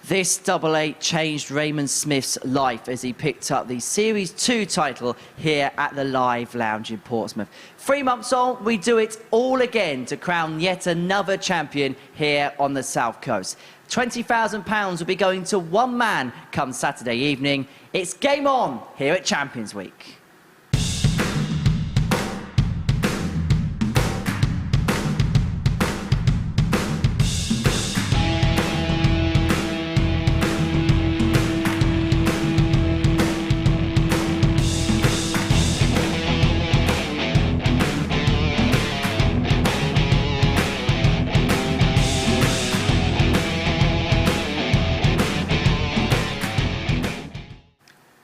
This double eight changed Raymond Smith's life as he picked up the Series 2 title here at the Live Lounge in Portsmouth. 3 months on, we do it all again to crown yet another champion here on the South Coast. £20,000 will be going to one man come Saturday evening. It's game on here at Champions Week.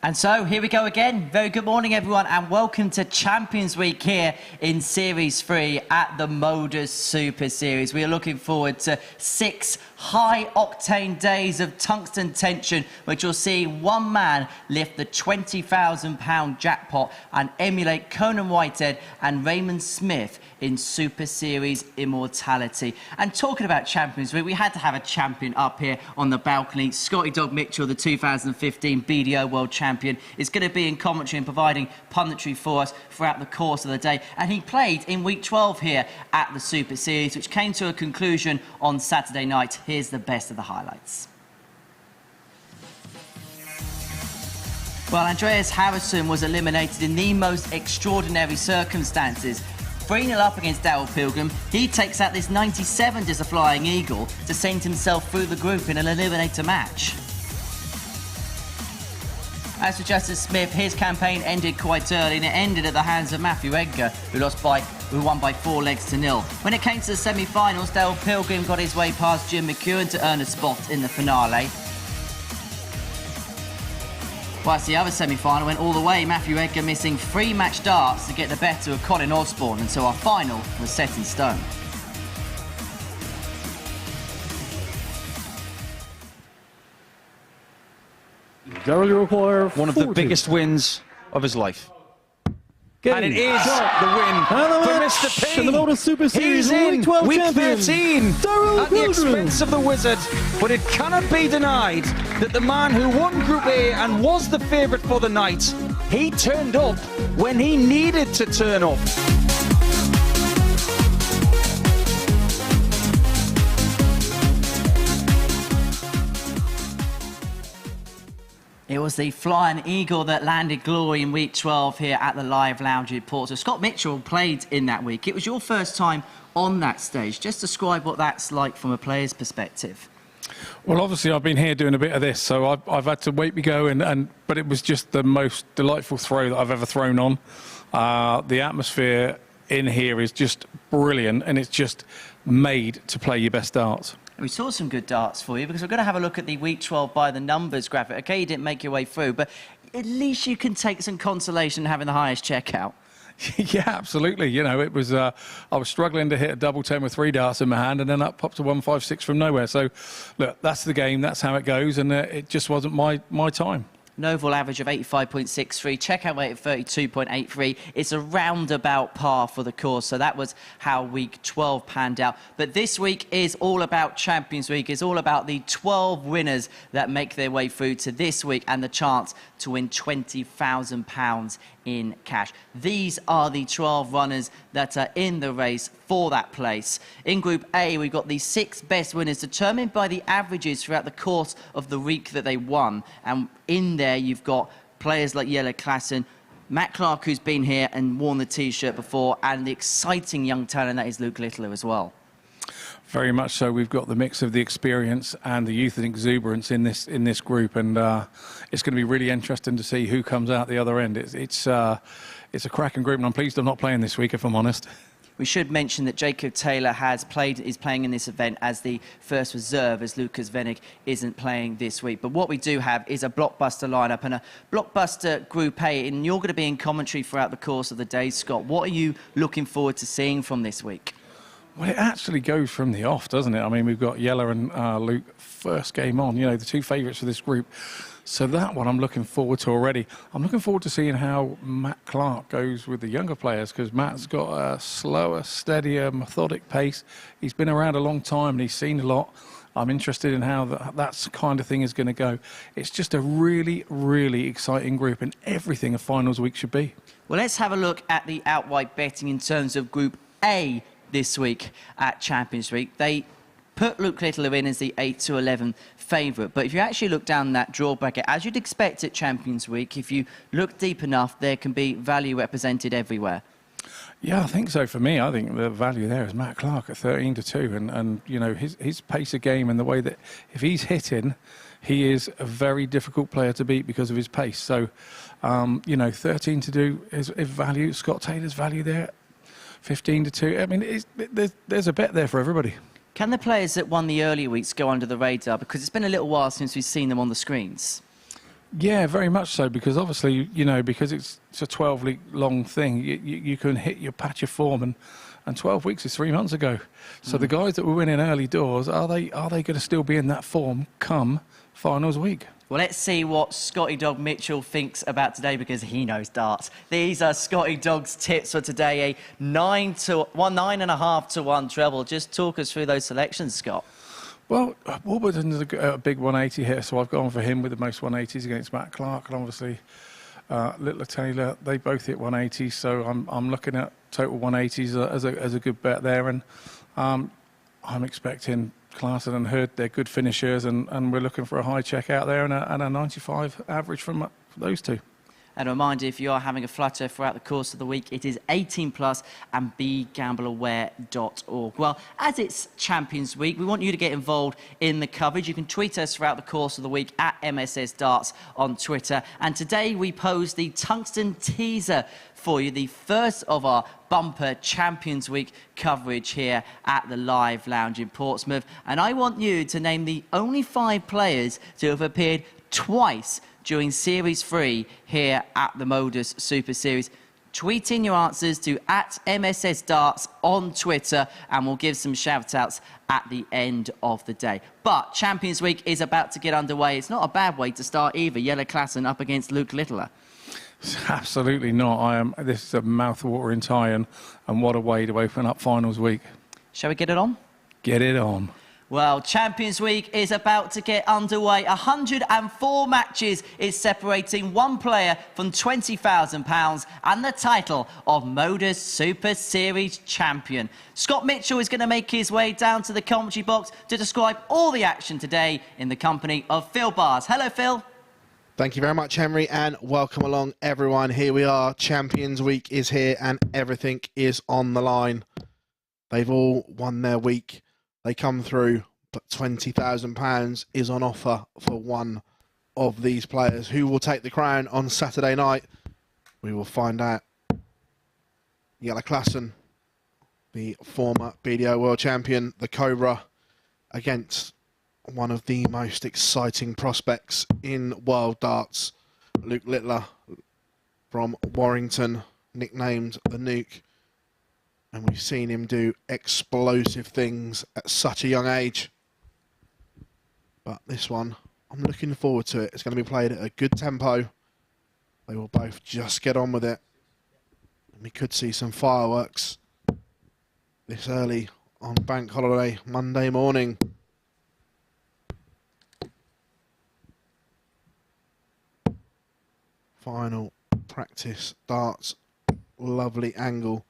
And so here we go again. Very good morning, everyone, and welcome to Champions Week here in Series 3 at the MODUS Super Series. We are looking forward to 6 high-octane days of tungsten tension, which will see one man lift the £20,000 jackpot and emulate Conan Whitehead and Raymond Smith in Super Series immortality. And talking about Champions Week, we had to have a champion up here on the balcony. Scotty Dog Mitchell, the 2015 BDO World Champion, is going to be in commentary and providing punditry for us throughout the course of the day. And he played in week 12 here at the Super Series, which came to a conclusion on Saturday night. Here's the best of the highlights. Well, Andreas Harrison was eliminated in the most extraordinary circumstances. 3-0 up against Darryl Pilgrim. He takes out this 97 as a flying eagle to send himself through the group in an eliminator match. As for Justin Smith, his campaign ended quite early, and it ended at the hands of Matthew Edgar, who won by 4 legs to 0. When it came to the semi-finals, Darryl Pilgrim got his way past Jim McEwen to earn a spot in the finale. Whilst the other semi-final went all the way, Matthew Edgar missing 3 match darts to get the better of Colin Osborne until our final was set in stone. Darryl require one of the biggest wins of his life. And it is the win for Mr. P. In the MODUS Super Series, He's in week 12 week champion, 13 Darryl at the Pilgrim. expense of the Wizard. But it cannot be denied that the man who won Group A and was the favourite for the night, he turned up when he needed to turn up. It was the Flying Eagle that landed glory in week 12 here at the Live Lounge in Portsmouth. Scott Mitchell played in that week. It was your first time on that stage. Just describe what that's like from a player's perspective. Well, obviously, I've been here doing a bit of this, so I've had to wait me go, but it was just the most delightful throw that I've ever thrown on. The atmosphere in here is just brilliant, and it's just made to play your best darts. We saw some good darts for you, because we're going to have a look at the week 12 by the numbers graphic. OK, you didn't make your way through, but at least you can take some consolation having the highest checkout. Yeah, absolutely. You know, it was I was struggling to hit a double 10 with 3 darts in my hand, and then up popped a 156 from nowhere. So, look, that's the game. That's how it goes, and it just wasn't my time. An overall average of 85.63, checkout rate of 32.83. It's a roundabout par for the course, so that was how week 12 panned out. But this week is all about Champions Week. It's all about the 12 winners that make their way through to this week and the chance to win £20,000 in cash. These are the 12 runners that are in the race for that place. In Group A, we've got the 6 best winners determined by the averages throughout the course of the week that they won. And in there, you've got players like Jelle Klassen, Matt Clark, who's been here and worn the T-shirt before, and the exciting young talent that is Luke Littler as well. Very much so. We've got the mix of the experience and the youth and exuberance in this group, and it's going to be really interesting to see who comes out the other end. It's a cracking group, and I'm pleased I'm not playing this week, if I'm honest. We should mention that Jacob Taylor is playing in this event as the first reserve, as Lucas Venig isn't playing this week. But what we do have is a blockbuster lineup and a blockbuster Group A, and you're going to be in commentary throughout the course of the day, Scott. What are you looking forward to seeing from this week? Well, it actually goes from the off, doesn't it? I mean, we've got Jelle and Luke first game on, you know, the 2 favourites for this group. So that one I'm looking forward to already. I'm looking forward to seeing how Matt Clark goes with the younger players, because Matt's got a slower, steadier, methodic pace. He's been around a long time and he's seen a lot. I'm interested in how that's kind of thing is going to go. It's just a really, really exciting group, and everything a finals week should be. Well, let's have a look at the outright betting in terms of Group A this week at Champions Week. They put Luke Littler in as the 8-11 favourite, but if you actually look down that draw bracket, as you'd expect at Champions Week, if you look deep enough, there can be value represented everywhere. Yeah, I think so. For me, I think the value there is Matt Clark at 13-2, and you know his pace of game and the way that if he's hitting, he is a very difficult player to beat because of his pace. So, you know, 13-2 is value. Scott Taylor's value there, 15-2. I mean, there's a bet there for everybody. Can the players that won the earlier weeks go under the radar? Because it's been a little while since we've seen them on the screens. Yeah, very much so, because obviously, you know, because it's a 12-week long thing, you can hit your patch of form, and 12 weeks is 3 months ago. So the guys that were winning early doors, are they going to still be in that form come finals week? Well, let's see what Scotty Dog Mitchell thinks about today, because he knows darts. These are Scotty Dog's tips for today, a 9.5 to 1 treble. Just talk us through those selections, Scott. Well, Warburton's a big 180 hitter, so I've gone for him with the most 180s against Matt Clark, and obviously Littler Taylor, they both hit 180s, so I'm looking at total 180s as a good bet there, and I'm expecting Clarkson and Hood, they're good finishers, and we're looking for a high check out there and a 95 average from those two. And a reminder, if you are having a flutter throughout the course of the week, it is 18+ and begambleaware.org. Well, as it's Champions Week, we want you to get involved in the coverage. You can tweet us throughout the course of the week at MSS Darts on Twitter. And today we pose the Tungsten teaser for you, the first of our bumper Champions Week coverage here at the Live Lounge in Portsmouth. And I want you to name the only 5 players to have appeared twice during Series 3 here at the MODUS Super Series. Tweet in your answers to @MSSDarts on Twitter, and we'll give some shout-outs at the end of the day. But Champions Week is about to get underway. It's not a bad way to start either. Jelle Klassen up against Luke Littler. Absolutely not. This is a mouth-watering tie, and what a way to open up finals week. Shall we get it on? Get it on. Well, Champions Week is about to get underway. 104 matches is separating one player from £20,000 and the title of MODUS Super Series champion. Scott Mitchell is going to make his way down to the commentary box to describe all the action today in the company of Phil Bars. Hello, Phil. Thank you very much, Henry, and welcome along, everyone. Here we are. Champions Week is here and everything is on the line. They've all won their week. They come through, but £20,000 is on offer for one of these players. Who will take the crown on Saturday night? We will find out. Jelle Klassen, the former BDO World Champion, the Cobra, against one of the most exciting prospects in world darts, Luke Littler from Warrington, nicknamed the Nuke. And we've seen him do explosive things at such a young age. But this one, I'm looking forward to it. It's going to be played at a good tempo. They will both just get on with it. And we could see some fireworks this early on Bank Holiday Monday morning. Final practice darts. Lovely angle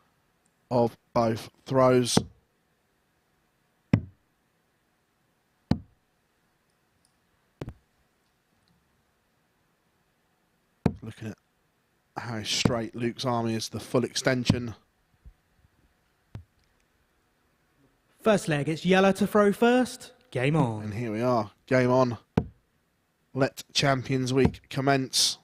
of both throws. Looking at how straight Luke's arm is, the full extension. First leg, it's Jelle to throw first. Game on. And here we are, game on. Let Champions Week commence.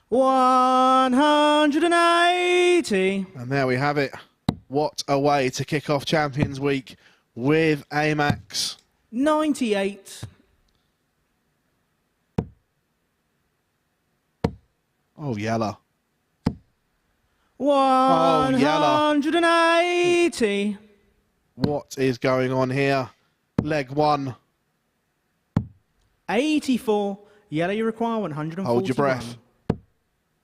180. And there we have it. What a way to kick off Champions Week with Amax. 98. Oh, Jelle. 180. What is going on here? Leg one. 84. Jelle, you require 141. Hold your breath.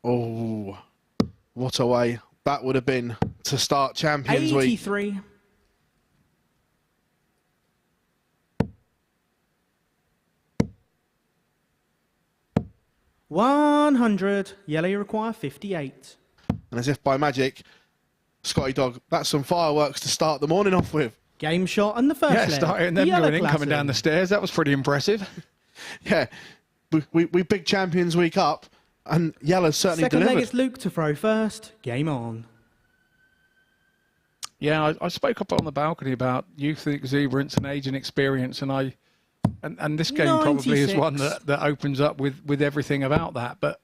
Oh, what a way that would have been to start Champions Week. 83. 100. Yellow, you require 58. And as if by magic, Scotty Dog, that's some fireworks to start the morning off with. Game shot and the first Yeah, leg. starting and then Yellow going in, coming down the stairs. That was pretty impressive. Yeah, we big Champions Week up, and Yellow's certainly Second delivered. leg, it's Luke to throw first. Game on. Yeah, I spoke up on the balcony about youth exuberance and age and experience, and this game probably is one 96. that opens up with everything about that. But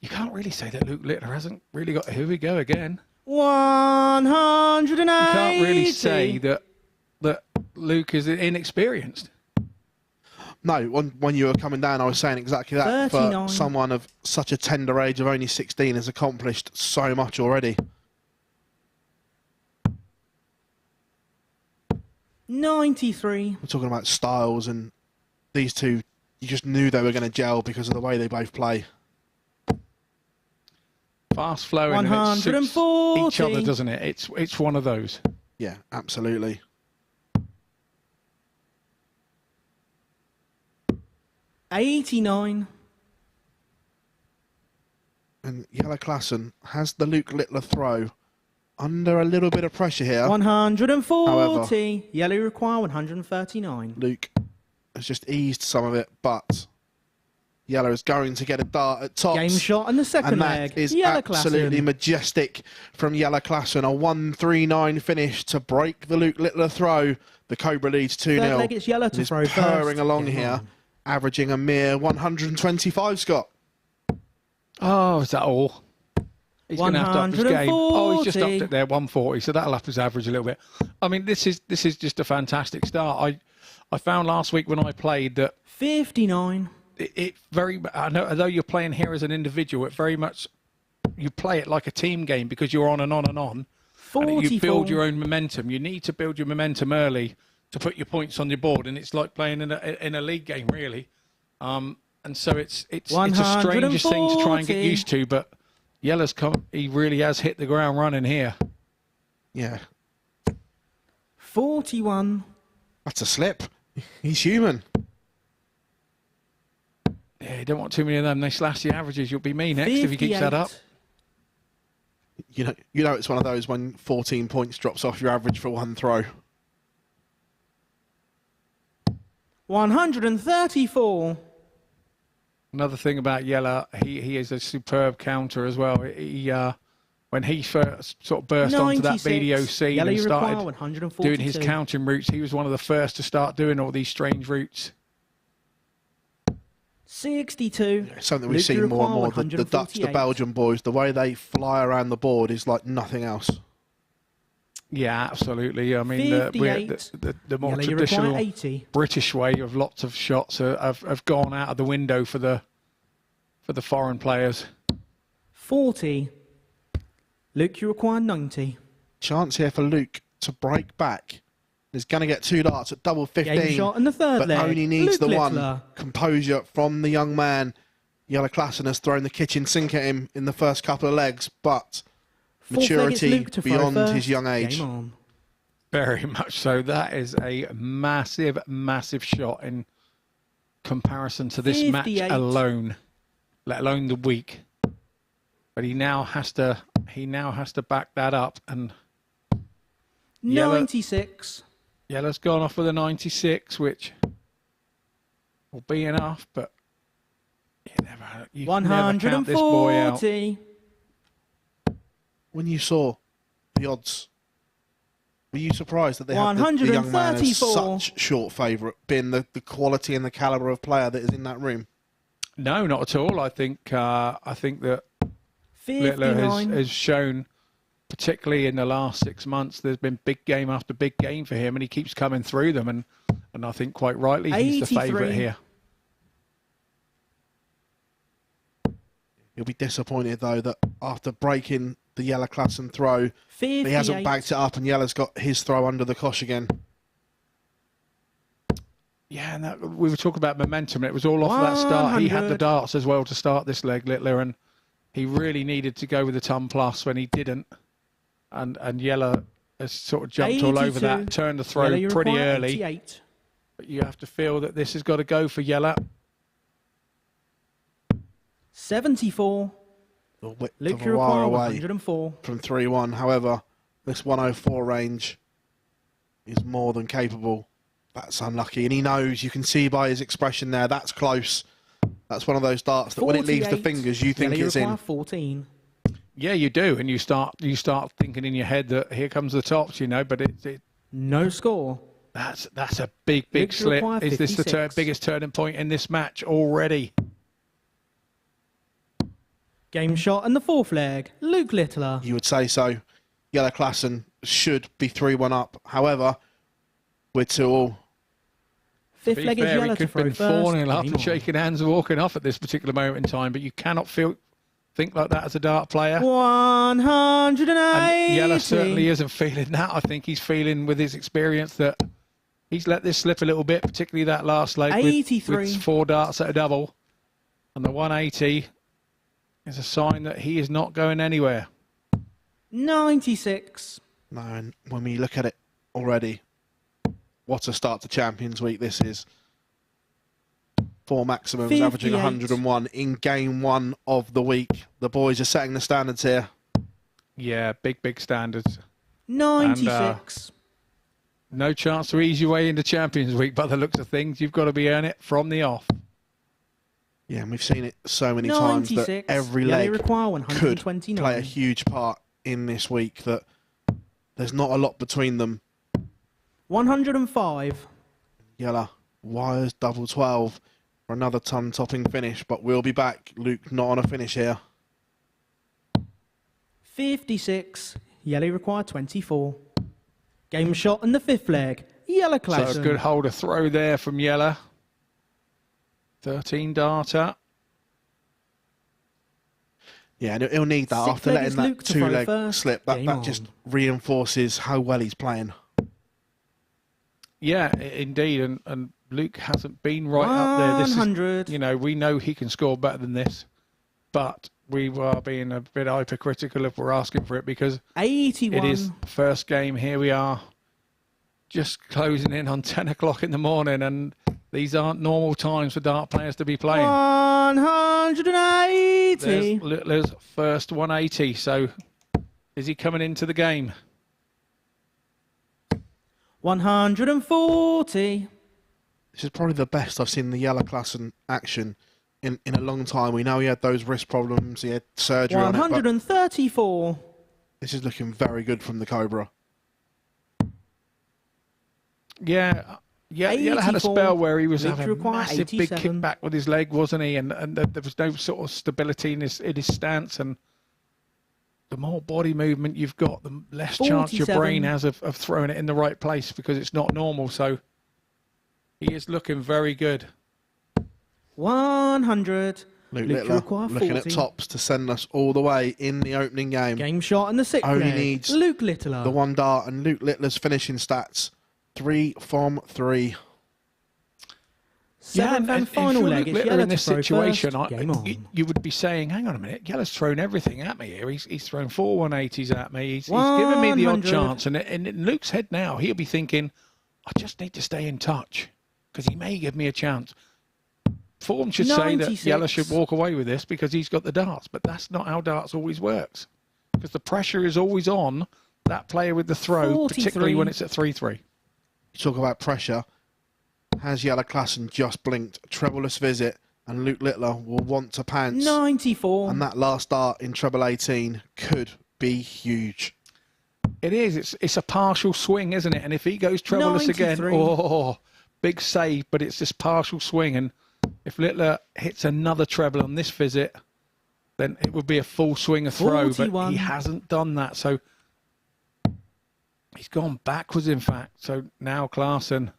you can't really say that Luke Littler hasn't really got. Here we go again. 180. You can't really say that Luke is inexperienced. No, when you were coming down, I was saying exactly that. 39. For someone of such a tender age of only 16 has accomplished so much already. 93. We're talking about styles, and these two, you just knew they were going to gel because of the way they both play. Fast flowing, and it suits 140. each other, doesn't it? It's one of those. Yeah, absolutely. 89. And Yellow Klassen has the Luke Littler throw under a little bit of pressure here. 140. Yellow, you require 139. Luke has just eased some of it, but Yellow is going to get a dart at tops. Game shot and the second And leg. that is Yellow absolutely Klassen. majestic from Yellow Klassen. A 139 finish to break the Luke Littler throw. The Cobra leads 2-0. Third leg, it's Yellow to He's throw purring first. along Game here, on. averaging a mere 125, Scott. Oh, is that all? He's going to have to up his game. Oh, he's just upped 140. it there, 140. So that'll up his average a little bit. I mean, this is just a fantastic start. I found last week when I played that 59. it very. I know, although you're playing here as an individual, it very much you play it like a team game because you're on and on and on. 44. And you build your own momentum. You need to build your momentum early to put your points on your board, and it's like playing in a league game, really. And so it's a strangest thing to try and get 140. used to, but Yellow's come. He really has hit the ground running here. Yeah, 41. that's a slip. He's human. Yeah, you don't want too many of them. They slash the averages. You'll be me next if he keeps that up. 58. You know it's one of those when 14 points drops off your average for one throw. 134. Another thing about Yella, he is a superb counter as well. When he first sort of burst onto that 96. video scene Yellow, and you require started 142. doing his counting routes, he was one of the first to start doing all these strange routes. 62. Something we've Luke, you seen more and require more. The Dutch, the 148. Belgian boys, the way they fly around the board is like nothing else. Yeah, absolutely. I mean, the more Yellow, you require traditional 80. British way of lots of shots have gone out of the window for the foreign players. 40. Luke, you require 90. Chance here for Luke to break back. He's going to get 2 darts at double 15. Game shot and the third but leg. only needs Luke the one. Littler. Composure from the young man. Yellow Klassen has thrown the kitchen sink at him in the first couple of legs, but Fourth leg, it's maturity Luke to throw beyond first. his young age. Game on. Very much so. That is a massive, massive shot in comparison to this match 58. alone, let alone the week. But he now has to back that up, and Yellow- 96. Yellow's gone off with a 96, which will be enough, but you never count this boy out. 140. When you saw the odds, were you surprised that they had the young man as 134. such short favourite, being the quality and the calibre of player that is in that room? No, not at all. I think that Littler 59. has shown, particularly in the last 6 months, there's been big game after big game for him, and he keeps coming through them. And I think quite rightly he's the 83. favourite here. He'll be disappointed though that after breaking the Yellow Klassen throw, 58. he hasn't backed it up, and Yellow's got his throw under the cosh again. Yeah, and we were talking about momentum. It was all off of that start. He had the 100. darts as well to start this leg, Littler, and he really needed to go with the ton plus when he didn't. And Yellow has sort of jumped all over 82. that, turned the throw Yellow, you pretty require early. 88. But you have to feel that this has got to go for Yellow. 74. The width Luke, of you a wire require away 104. from 3-1. However, this 104 range is more than capable. That's unlucky, and he knows. You can see by his expression there. That's close. That's one of those darts that when it leaves the 48. fingers, you think Yellow, it's require in. 14. Yeah, you do, and you start thinking in your head that here comes the tops, you know. But No score. that's a big Luke, you slip. require Is this the 56. biggest turning point in this match already? Game shot and the fourth leg. Luke Littler. You would say so. Yellow Klassen should be 3-1 up. However, we're 2-all. Fifth To be leg is fair, yellow he to could throw have been first. 4-0 up Game and on. shaking hands and walking off at this particular moment in time, but you cannot think like that as a dart player. 180. And Yellow certainly isn't feeling that. I think he's feeling with his experience that he's let this slip a little bit, particularly that last leg with 83. 4 darts at a double. And the 180 is a sign that he is not going anywhere. 96. No, and when we look at it already, what a start to Champions Week this is. 4 maximums, 58. averaging 101 in game 1 of the week. The boys are setting the standards here. Yeah, big standards. 96. No chance to ease your way into Champions Week by the looks of things. You've got to be earning it from the off. Yeah, and we've seen it so many times that 96. every Yellow leg require could 129. play a huge part in this week, that there's not a lot between them. 105. Yellow wires double 12 for another ton-topping finish, but we'll be back. Luke not on a finish here. 56. Yellow require 24. Game shot and the fifth leg. Yellow So Klassen. a good holder throw there from Yellow. 13 darter. Yeah, and he'll need that Sixth after leg letting is that Luke to throw 2-leg first. slip. That Game just on. reinforces how well he's playing. Yeah, indeed. And Luke hasn't been right up there. This 100. is, you know, we know he can score better than this, but we are being a bit hypercritical if we're asking for it, because 81. it is first game. Here we are, just closing in on 10 o'clock in the morning, and these aren't normal times for dart players to be playing. 180. There's Littler's first 180. So is he coming into the game? 140. This is probably the best I've seen the Yellow Class in action in a long time. We know he had those wrist problems, he had surgery on it, but 134. this is looking very good from the Cobra. Yeah. Yeah, Yellow had a 84. spell where he was Luke having a require massive big 87. kickback with his leg, wasn't he? And there was no sort of stability in his stance. And the more body movement you've got, the less chance your 47. brain has of throwing it in the right place, because it's not normal. So he is looking very good. 100. Luke Luke Littler require looking at 40. tops to send us all the way in the opening game. Game shot and the sixth Only leg. needs Luke Littler. The 1 dart, and Luke Littler's finishing stats, 3 from 3. Seventh and final if leg. you're It's Littler yellow in this to throw situation, first. Game on. you would be saying, hang on a minute, Yellow's thrown everything at me here. He's thrown 4 180s at me. He's given me the odd 100. chance. And in Luke's head now, he'll be thinking, I just need to stay in touch, because he may give me a chance. Form should say that 96. Yellow should walk away with this because he's got the darts, but that's not how darts always works. Because the pressure is always on that player with the throw, 43. particularly when it's at 3-3. You talk about pressure. Has Yellow Klassen just blinked? Trebleless visit, and Luke Littler will want to pants. 94. And that last dart in treble 18 could be huge. It is. It's a partial swing, isn't it? And if he goes trebleless again, 93. oh, big save, but it's this partial swing. And if Littler hits another treble on this visit, then it would be a full swing of throw. 41. But he hasn't done that. So he's gone backwards, in fact. So now Klassen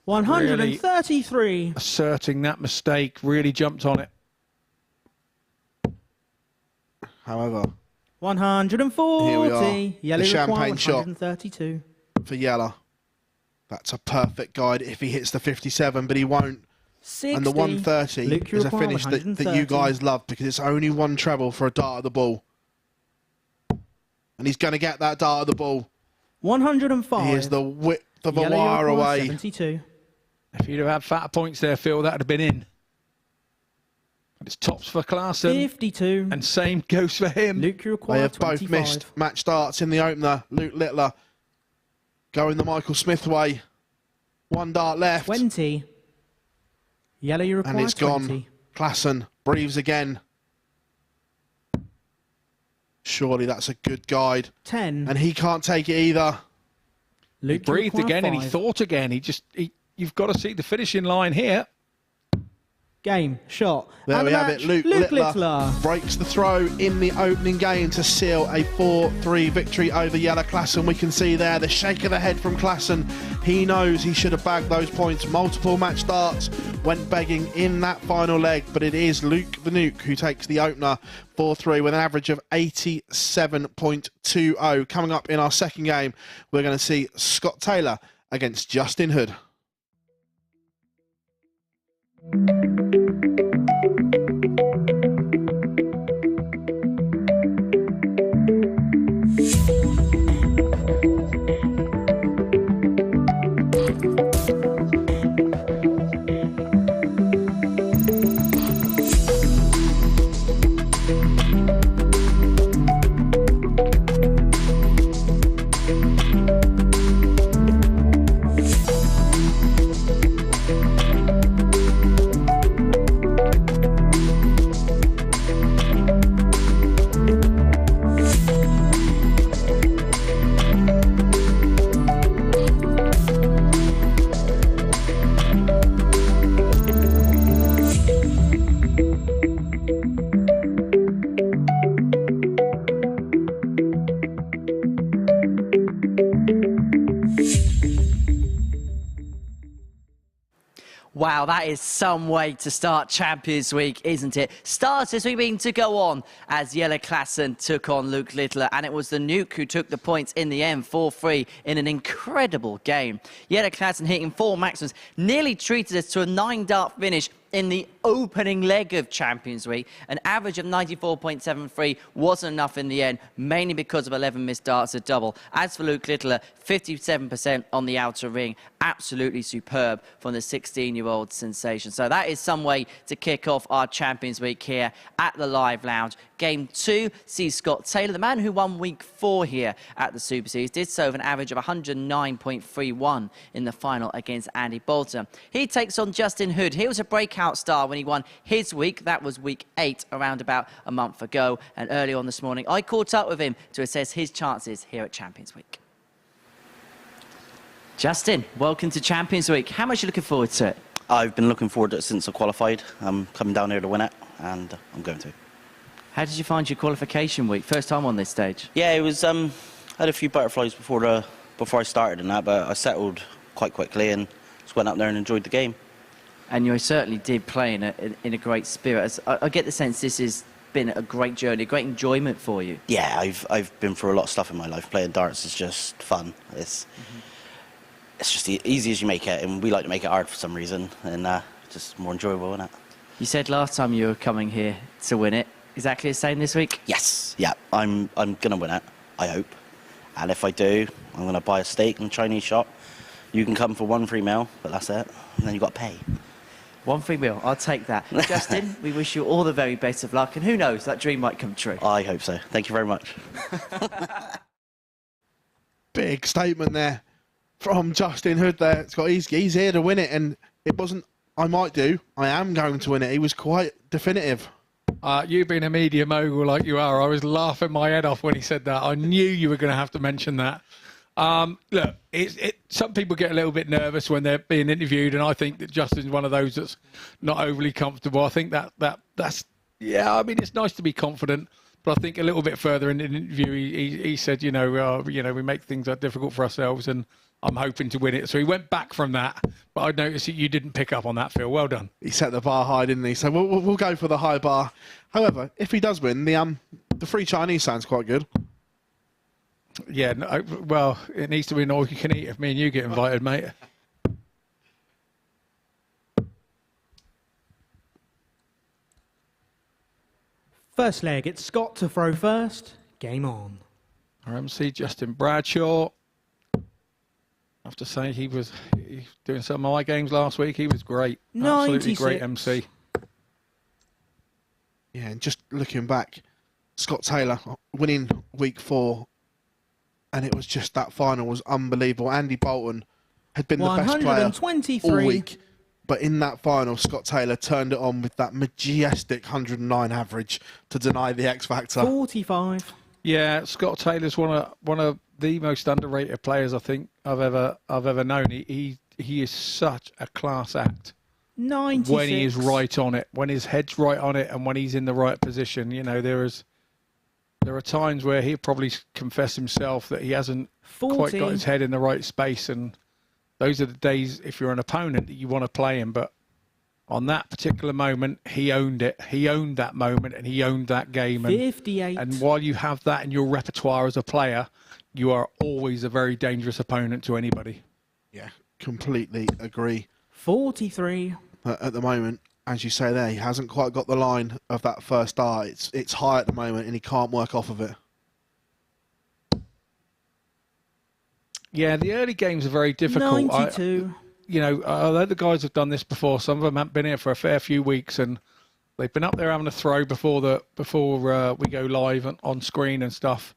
133. asserting that mistake, really jumped on it. However, 140. Here we are. Yellow The require champagne shot. 132. for Yellow, that's a perfect guide if he hits the 57, but he won't. 60. And the 130 Luke, you is a require finish that you 130. guys love, because it's only 1 treble for a dart at the ball. And he's going to get that dart at the ball. 105. He is the width of a Yellow, you wire require away. 72. If you'd have had fatter points there, Phil, that would have been in. It's tops for Klaassen. 52. And same goes for him. Luke, you They require have 25. both missed match starts in the opener. Luke Littler going the Michael Smith way. 1 dart left. 20. Yellow, you require And it's 20. gone. Klaassen breathes again. Surely that's a good guide. 10. And he can't take it either. Luke, He breathed you require again and he 5. thought again. You've got to see the finishing line here. Game, shot. There and we the have match, it. Luke Littler breaks the throw in the opening game to seal a 4-3 victory over Jelle Klaassen. We can see there the shake of the head from Klaassen. He knows he should have bagged those points. Multiple match starts went begging in that final leg, but it is Luke the Nuke who takes the opener 4-3 with an average of 87.20. Coming up in our second game, we're going to see Scott Taylor against Justin Hood. Wow, that is some way to start Champions Week, isn't it? Starters we mean to go on as Jelle Klaassen took on Luke Littler, and it was the Nuke who took the points in the end, 4-3, in an incredible game. Jelle Klaassen hitting 4 maximums, nearly treated us to a 9-dart finish in the opening leg of Champions Week. An average of 94.73 wasn't enough in the end, mainly because of 11 missed darts at double. As for Luke Littler, 57% on the outer ring. Absolutely superb from the 16-year-old sensation. So that is some way to kick off our Champions Week here at the Live Lounge. Game 2 sees Scott Taylor, the man who won week 4 here at the Super Series, did so with an average of 109.31 in the final against Andy Bolter. He takes on Justin Hood. He was a breakout star when he won his week. That was week 8, around about a month ago. And early on this morning, I caught up with him to assess his chances here at Champions Week. Justin, welcome to Champions Week. How much are you looking forward to it? I've been looking forward to it since I qualified. I'm coming down here to win it, and I'm going to. How did you find your qualification week? First time on this stage? Yeah, it was. I had a few butterflies before I started and that, but I settled quite quickly and just went up there and enjoyed the game. And you certainly did play in a great spirit. I get the sense this has been a great journey, a great enjoyment for you. Yeah, I've been through a lot of stuff in my life. Playing darts is just fun. It's just easy as you make it, and we like to make it hard for some reason, and just more enjoyable, isn't it? You said last time you were coming here to win it. Exactly the same this week? Yes, yeah, I'm gonna win it, I hope. And if I do, I'm gonna buy a steak in a Chinese shop. You can come for 1 free meal, but that's it. And then you got to pay. 1 free meal, I'll take that. Justin, we wish you all the very best of luck, and who knows, that dream might come true. I hope so. Thank you very much. Big statement there from Justin Hood there. Scott, he's here to win it, and it wasn't, I am going to win it. He was quite definitive. You being a media mogul like you are, I was laughing my head off when he said that. I knew you were going to have to mention that. Look, some people get a little bit nervous when they're being interviewed, and I think that Justin's one of those that's not overly comfortable. I think that's yeah. I mean, it's nice to be confident, but I think a little bit further in the interview, he said, you know, we make things difficult for ourselves, and I'm hoping to win it. So he went back from that, but I noticed that you didn't pick up on that, Phil. Well done. He set the bar high, didn't he? So we'll go for the high bar. However, if he does win, the free Chinese sounds quite good. Yeah, no, well, it needs to be an all you can eat if me and you get invited, mate. First leg, it's Scott to throw first. Game on. Our MC, Justin Bradshaw. I have to say, he was doing some of my games last week. He was great. Absolutely great 96. MC. Yeah, and just looking back, Scott Taylor winning week 4, and it was just that final was unbelievable. Andy Bolton had been the best player all week, but in that final, Scott Taylor turned it on with that majestic 109 average to deny the X Factor. 45. Yeah, Scott Taylor's one of the most underrated players I think I've ever known. He is such a class act. 96. When he is right on it, when his head's right on it, and when he's in the right position. You know, there are times where he'll probably confess himself that he hasn't 40. quite got his head in the right space, and those are the days, if you're an opponent, that you want to play him. But on that particular moment, he owned it. He owned that moment, and he owned that game. 58. And while you have that in your repertoire as a player, you are always a very dangerous opponent to anybody. Yeah, completely agree. 43. At the moment, as you say there, he hasn't quite got the line of that first dart. It's high at the moment, and he can't work off of it. Yeah, the early games are very difficult. 92. You know, although the guys have done this before, some of them haven't been here for a fair few weeks, and they've been up there having a throw before we go live on screen and stuff.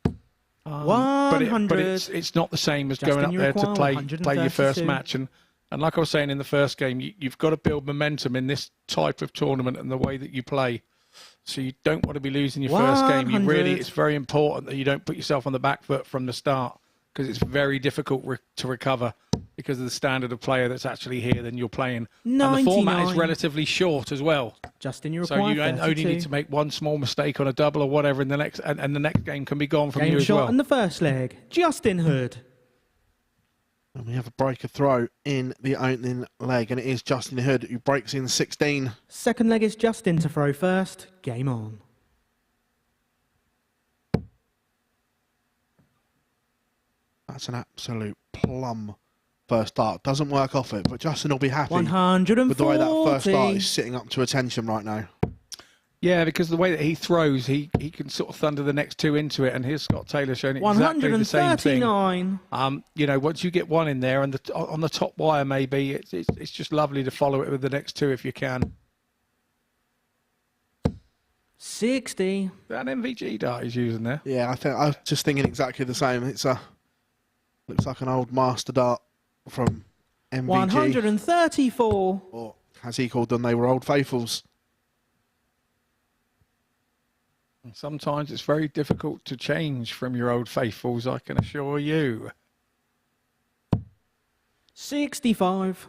100. But it's not the same as Justin, going up you there to require play your first 132. match. And like I was saying in the first game, you've got to build momentum in this type of tournament and the way that you play. So you don't want to be losing your first game. It's very important that you don't put yourself on the back foot from the start, because it's very difficult to recover because of the standard of player that's actually here than you're playing. 99. And the format is relatively short as well. Justin, you So require you 32. only need to make one small mistake on a double or whatever in the next, and the next game can be gone from Game you as shot well. in the first leg. Justin Hood. And we have a breaker throw in the opening leg, and it is Justin Hood who breaks in 16. Second leg is Justin to throw first. Game on. That's an absolute plum first dart. Doesn't work off it, but Justin will be happy 140. with the way that first dart is sitting up to attention right now. Yeah, because the way that he throws, he can sort of thunder the next two into it, and here's Scott Taylor showing exactly the same thing. 139. You know, once you get one in there and on the top wire, maybe it's just lovely to follow it with the next two if you can. 60. That MVG dart he's using there. Yeah, I was just thinking exactly the same. It's looks like an old master dart from MVG. 134. Or as he called them, they were old faithfuls. And sometimes it's very difficult to change from your old faithfuls, I can assure you. 65.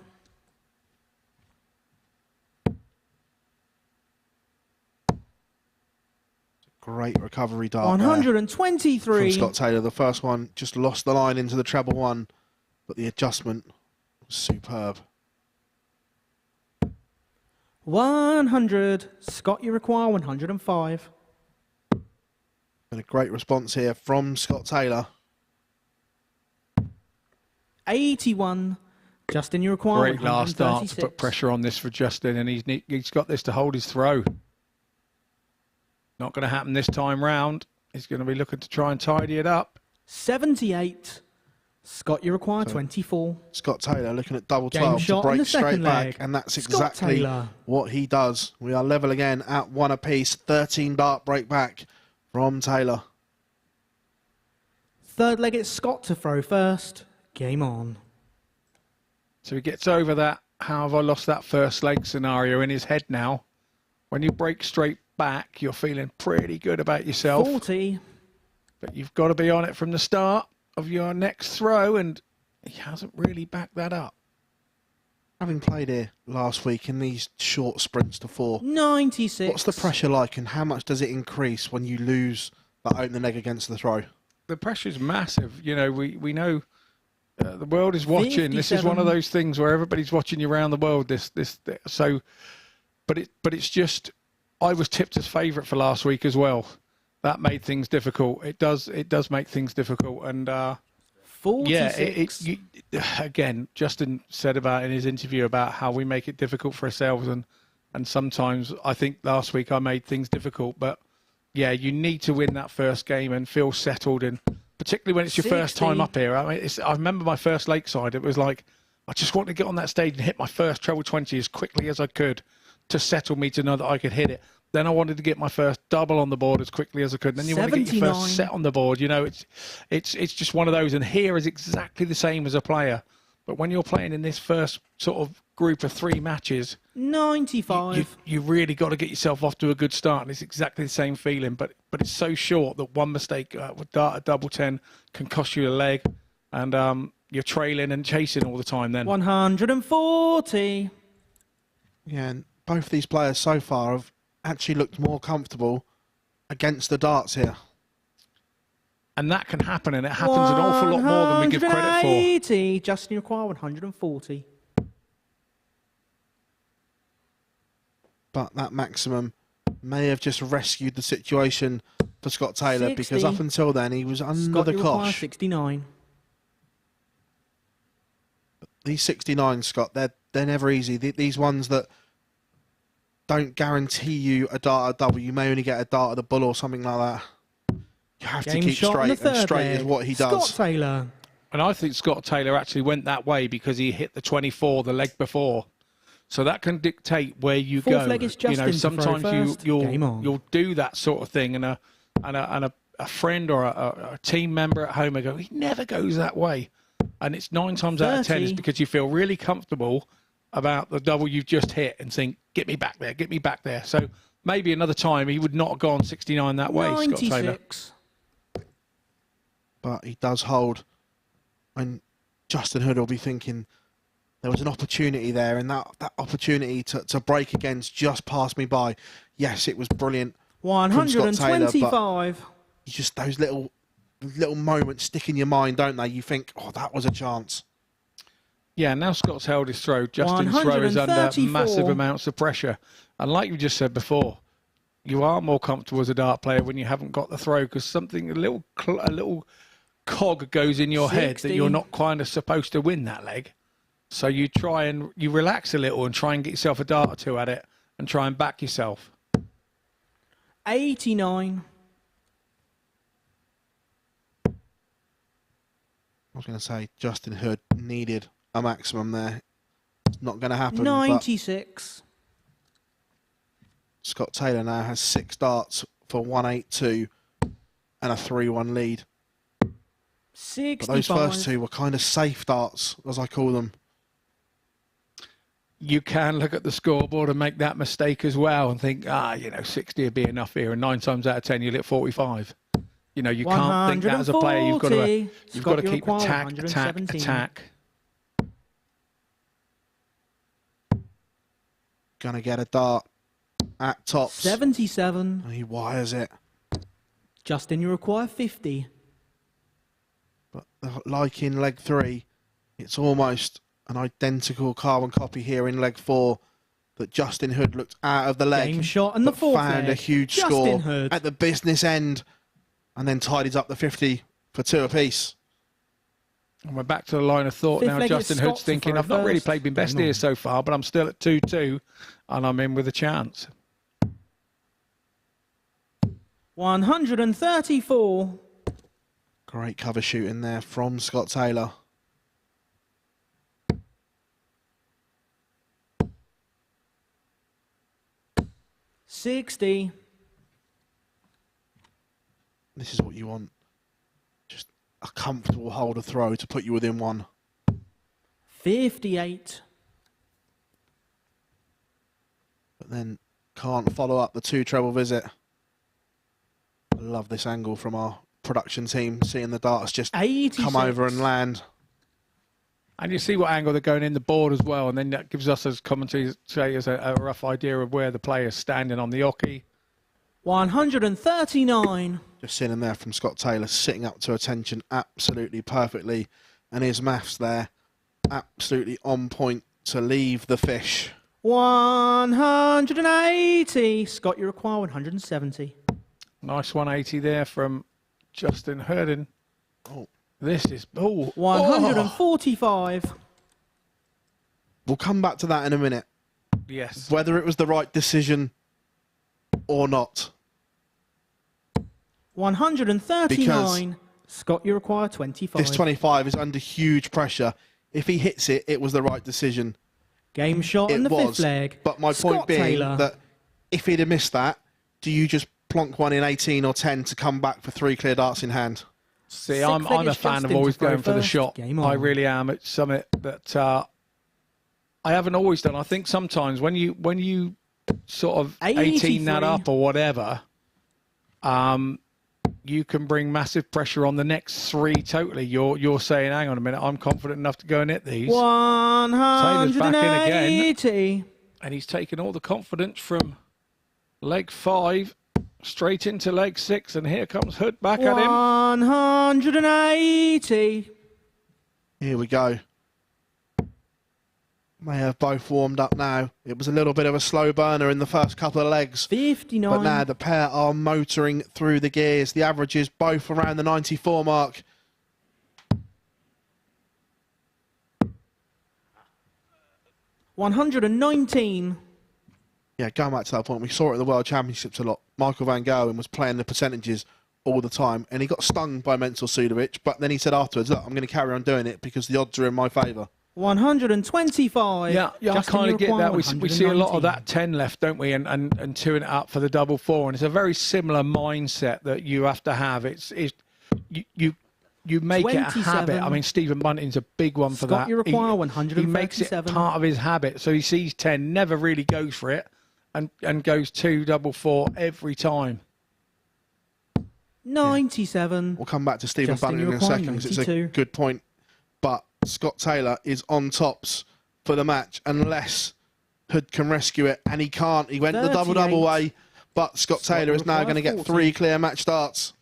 Great recovery dart there 123. from Scott Taylor. The first one just lost the line into the treble one, but the adjustment was superb. 100. Scott, you require 105. And a great response here from Scott Taylor. 81. Justin, you require Great last dart to 136. put pressure on this for Justin, and he's got this to hold his throw. Not going to happen this time round. He's going to be looking to try and tidy it up. 78. Scott, you require 24. Scott Taylor looking at double Game 12 to shot in the break straight second back, leg. and that's Scott exactly Taylor. what he does. We are level again at one apiece. 13 dart break back from Taylor. Third leg, it's Scott to throw first. Game on. So he gets over that, how have I lost that first leg scenario in his head now. When you break straight back, you're feeling pretty good about yourself. 40. But you've got to be on it from the start of your next throw, and he hasn't really backed that up. Having played here last week in these short sprints to 4, 96. what's the pressure like, and how much does it increase when you lose that opening leg against the throw? The pressure's massive. You know, we know the world is watching. This is one of 57. those things where everybody's watching you around the world. But it's just, I was tipped as favourite for last week as well. That made things difficult. It does make things difficult. And 46. again, Justin said about in his interview about how we make it difficult for ourselves, and sometimes I think last week I made things difficult. But yeah, you need to win that first game and feel settled, and particularly when it's your first 60. time up here. I mean, I remember my first Lakeside. It was like I just wanted to get on that stage and hit my first treble 20 as quickly as I could to settle me to know that I could hit it. Then I wanted to get my first double on the board as quickly as I could. Then you want to get your 79. first set on the board. You know, it's just one of those. And here is exactly the same as a player. But when you're playing in this first sort of group of 3 matches, 95. you really got to get yourself off to a good start. And it's exactly the same feeling. But it's so short that one mistake with dart at double 10 can cost you a leg. And you're trailing and chasing all the time then. 140. Yeah, and both these players so far have actually looked more comfortable against the darts here. And that can happen, and it happens an awful lot more than we give credit for. 180. Justin, you require 140. But that maximum may have just rescued the situation for Scott Taylor 60. because up until then he was under Scott, the you require cosh. 69. These 69, Scott, they're never easy. These ones that don't guarantee you a dart at double. You may only get a dart at the bull or something like that. You have to keep shot on the straight, and third straight is leg. what he does. Scott Taylor. And I think Scott Taylor actually went that way because he hit the 24 the leg before. So that can dictate where you Fourth go. leg is You know, Justin to throw sometimes first. Game on. you'll do that sort of thing, and a friend or a team member at home will go, he never goes that way. And it's 9 times out of 10 is 30. because you feel really comfortable about the double you've just hit and think, get me back there, get me back there. So maybe another time he would not have gone 69 that way, Scott Taylor. 96. But he does hold. And Justin Hood will be thinking there was an opportunity there, and that opportunity to break against just passed me by. Yes, it was brilliant from Scott Taylor, but 125. you just those little moments stick in your mind, don't they? You think, oh, that was a chance. Yeah, now Scott's held his throw. Justin's throw is under 134. massive amounts of pressure. And like you just said before, you are more comfortable as a dart player when you haven't got the throw because a little cog goes in your head that 60. you're not kind of supposed to win that leg. So you try and you relax a little and try and get yourself a dart or two at it and try and back yourself. 89. I was going to say Justin Hood needed a maximum there. It's not going to happen. 96. But Scott Taylor now has 6 darts for 182 and a 3-1 lead. 65. But those first 2 were kind of safe darts, as I call them. You can look at the scoreboard and make that mistake as well and think, 60 would be enough here. And 9 times out of 10, you'll hit 45. You know, you can't think that as a player. You've got to keep attack. Gonna get a dart at tops. 77. And he wires it. Justin, you require 50. But like in leg 3, it's almost an identical carbon copy here in leg 4 that Justin Hood looked out of the leg. Game shot and the but fourth found leg. a huge Justin score Hood. at the business end and then tidies up the 50 for 2 apiece. And we're back to the line of thought Fifth now. leg is Justin Hood's Scott to thinking, throw I've not really first. played my best Game here on. so far, but I'm still at 2-2 and I'm in with a chance. 134. Great cover shooting there from Scott Taylor. $60. This is what you want. Just a comfortable holder throw to put you within 1. 58. But then can't follow up the 2 treble visit. I love this angle from our production team, seeing the darts just 86. come over and land. And you see what angle they're going in the board as well, and then that gives us as commentators a rough idea of where the player's standing on the oche. 139. Just seeing him there from Scott Taylor, sitting up to attention absolutely perfectly. And his maths there, absolutely on point to leave the fish. 180. Scott, you require 170. Nice 180 there from Justin Hurden. Oh. This is... 145. We'll come back to that in a minute. Yes. Whether it was the right decision or not. 139. Scott, you require 25. This 25 is under huge pressure. If he hits it, it was the right decision. Game shot It in the was. fifth leg. But my Scott point being Taylor. that if he'd have missed that, do you just plonk one in 18 or 10 to come back for 3 clear darts in hand? See, I'm a fan of always going for the shot. I really am. It's something that I haven't always done. I think sometimes when you sort of 18 that up or whatever, you can bring massive pressure on the next 3 totally. You're saying, hang on a minute, I'm confident enough to go and hit these. 180. Taylor's back in again, and he's taken all the confidence from leg 5 straight into leg 6, and here comes Hood back at him. 180. Here we go. They have both warmed up now. It was a little bit of a slow burner in the first couple of legs. 59. But now the pair are motoring through the gears. The averages both around the 94 mark. $119. Yeah, going back to that point, we saw it at the World Championships a lot. Michael van Gerwen was playing the percentages all the time, and he got stung by Mental Sudovic, but then he said afterwards, look, I'm going to carry on doing it because the odds are in my favour. 125. Yeah, I kind of get that. We see a lot of that 10 left, don't we? And 2ing it up for the double 4. And it's a very similar mindset that you have to have. You make it a habit. I mean, Stephen Bunting's a big one for that. You require 137. He makes it part of his habit. So he sees 10, never really goes for it, and goes 2 double 4 every time. 97. We'll come back to Stephen Bunting in a second because it's a good point. But Scott Taylor is on tops for the match unless Hood can rescue it, and he can't. He went the double-double way, but Scott Taylor is now going to get 3 clear match starts.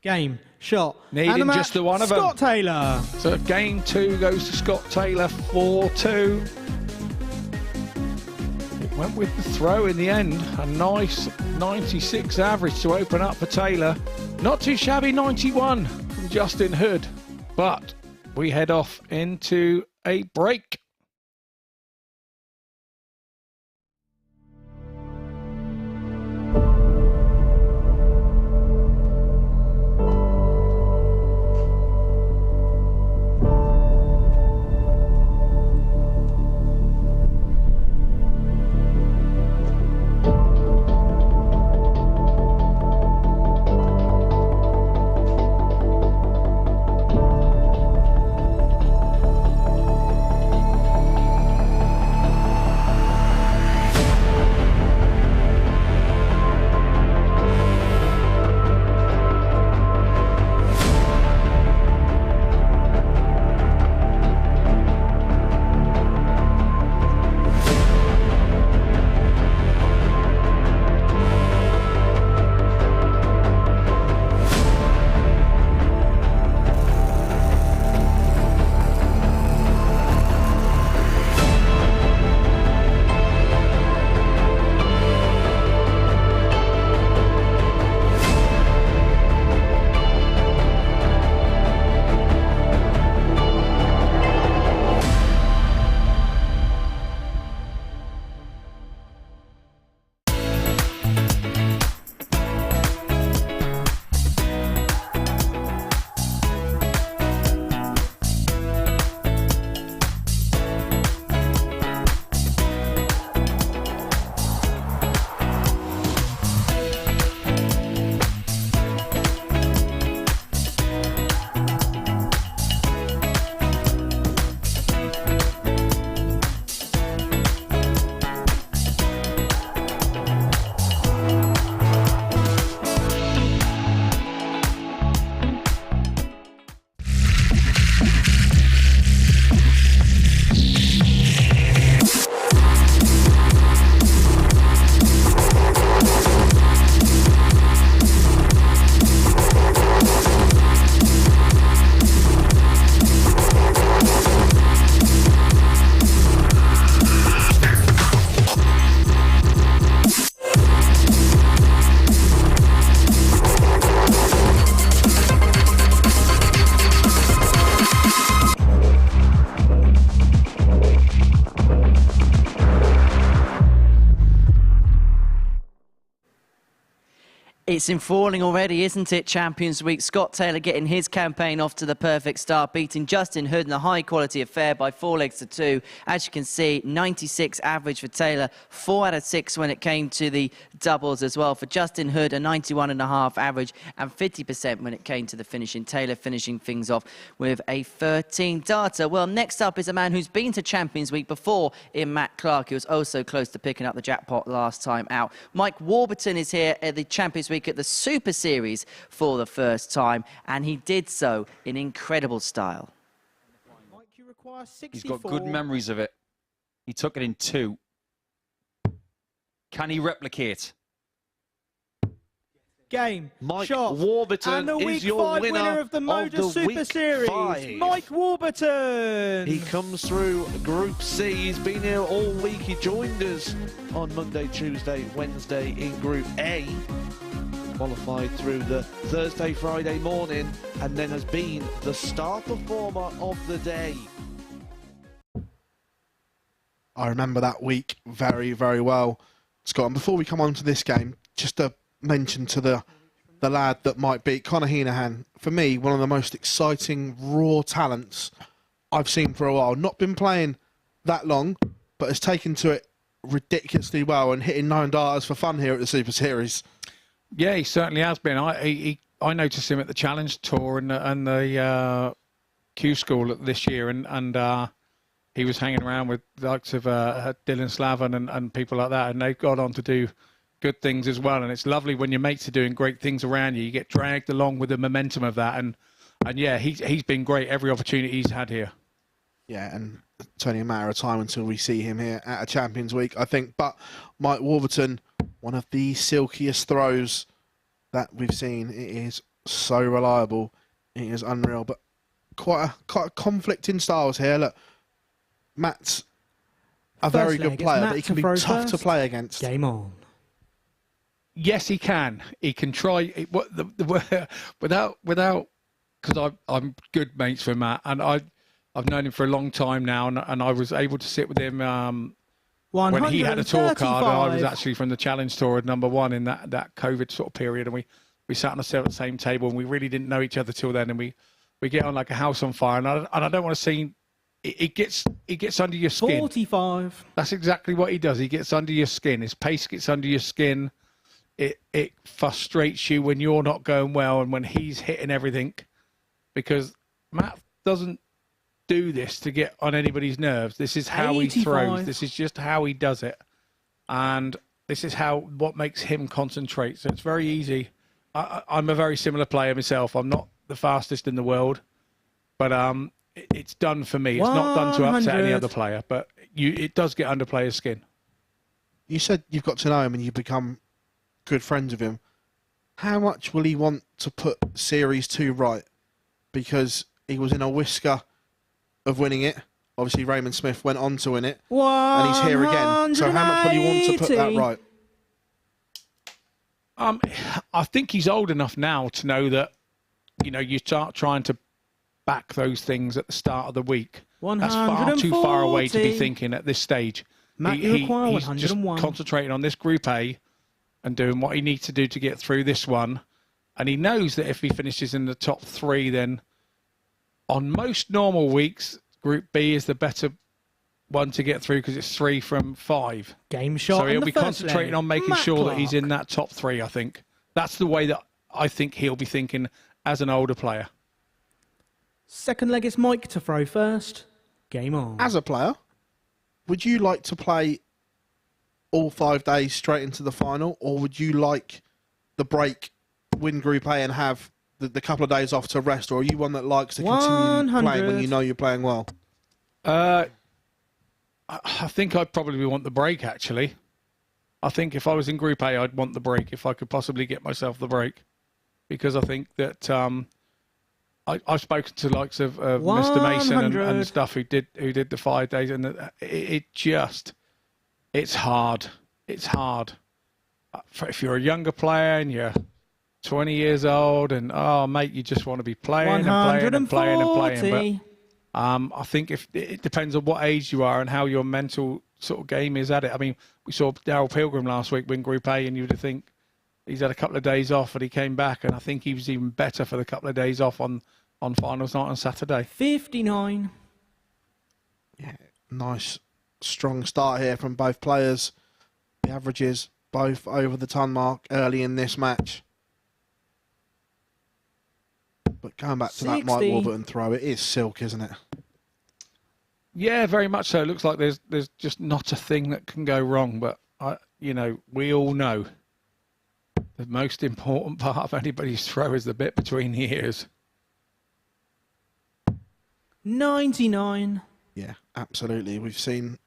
Game, shot, needing just the one of them. Scott Taylor. So game 2 goes to Scott Taylor, 4-2. It went with the throw in the end. A nice 96 average to open up for Taylor. Not too shabby 91 from Justin Hood, but we head off into a break. It's enthralling already, isn't it? Champions Week. Scott Taylor getting his campaign off to the perfect start, beating Justin Hood in a high-quality affair by 4 legs to 2. As you can see, 96 average for Taylor, 4 out of 6 when it came to the doubles as well. For Justin Hood, a 91.5 average and 50% when it came to the finishing. Taylor finishing things off with a 13 darter. Well, next up is a man who's been to Champions Week before in Matt Clark. He was also close to picking up the jackpot last time out. Mike Warburton is here at the Champions Week at the Super Series for the first time, and he did so in incredible style. Mike, you require 64. He's got good memories of it. He took it in 2. Can he replicate? Game, Mike shot, Warburton and the is Week your 5 winner of the MODUS Super Week Series, 5. Mike Warburton. He comes through Group C. He's been here all week. He joined us on Monday, Tuesday, Wednesday in Group A. Qualified through the Thursday, Friday morning, and then has been the star performer of the day. I remember that week very, very well, Scott. And before we come on to this game, just a mention to the lad that might beat Conor Heenahan. For me, one of the most exciting raw talents I've seen for a while. Not been playing that long, but has taken to it ridiculously well and hitting 9 darters for fun here at the Super Series. Yeah, he certainly has been. I noticed him at the Challenge Tour and the Q School this year, and he was hanging around with the likes of Dylan Slavin and people like that, and they've got on to do good things as well. And it's lovely when your mates are doing great things around you. You get dragged along with the momentum of that, and yeah, he's been great every opportunity he's had here. Yeah, and it's only a matter of time until we see him here at a Champions Week, I think. But Mike Warburton, one of the silkiest throws that we've seen. It is so reliable. It is unreal. But quite a conflicting styles here. Look, Matt's a very good player, but he can be tough to play against. Game on. Yes, he can. He can try. Without, because I'm good mates with Matt, and I've known him for a long time now, and I was able to sit with him when he had a tour card. And I was actually from the Challenge Tour at #1 in that COVID sort of period, and we sat on the same table, and we really didn't know each other till then, and we get on like a house on fire, and I don't want to see. It gets under your skin. 45. That's exactly what he does. He gets under your skin. His pace gets under your skin. It frustrates you when you're not going well and when he's hitting everything, because Matt doesn't do this to get on anybody's nerves. This is how 85. he throws. This is just how he does it, and this is what makes him concentrate. So it's very easy. I'm a very similar player myself. I'm not the fastest in the world, but it's done for me. It's not done to upset any other player, but it does get under players' skin. You said you've got to know him and you've become good friends with him. How much will he want to put Series 2 right? Because he was in a whisker of winning it. Obviously, Raymond Smith went on to win it. And he's here again. So how much will he want to put that right? I think he's old enough now to know that, you start trying to back those things at the start of the week. That's far too far away to be thinking at this stage. He's just concentrating on this Group A and doing what he needs to do to get through this one. And he knows that if he finishes in the top 3, then on most normal weeks, Group B is the better one to get through because it's 3 from 5. Game shot. So he'll be concentrating on making sure that he's in that top 3, I think. That's the way that I think he'll be thinking as an older player. Second leg is Mike to throw first. Game on. As a player, would you like to play all 5 days straight into the final, or would you like the break, win Group A and have the couple of days off to rest, or are you one that likes to continue playing when you know you're playing well? I think I'd probably want the break, actually. I think if I was in Group A, I'd want the break if I could possibly get myself the break. Because I think that I've spoken to the likes of Mr. Mason and stuff who did the 5 days, and it's hard. It's hard. If you're a younger player and you're 20 years old and, oh, mate, you just want to be playing and playing and playing and playing. But I think it depends on what age you are and how your mental sort of game is at it. I mean, we saw Darryl Pilgrim last week win Group A, and you'd think he's had a couple of days off, and he came back, and I think he was even better for the couple of days off on finals night on Saturday. 59. Yeah, nice, strong start here from both players. The averages both over the ton mark early in this match. But going back to that Mike 60. Warburton throw, it is silk, isn't it? Yeah, very much so. It looks like there's just not a thing that can go wrong. But we all know the most important part of anybody's throw is the bit between the ears. 99. Yeah, absolutely. We've seen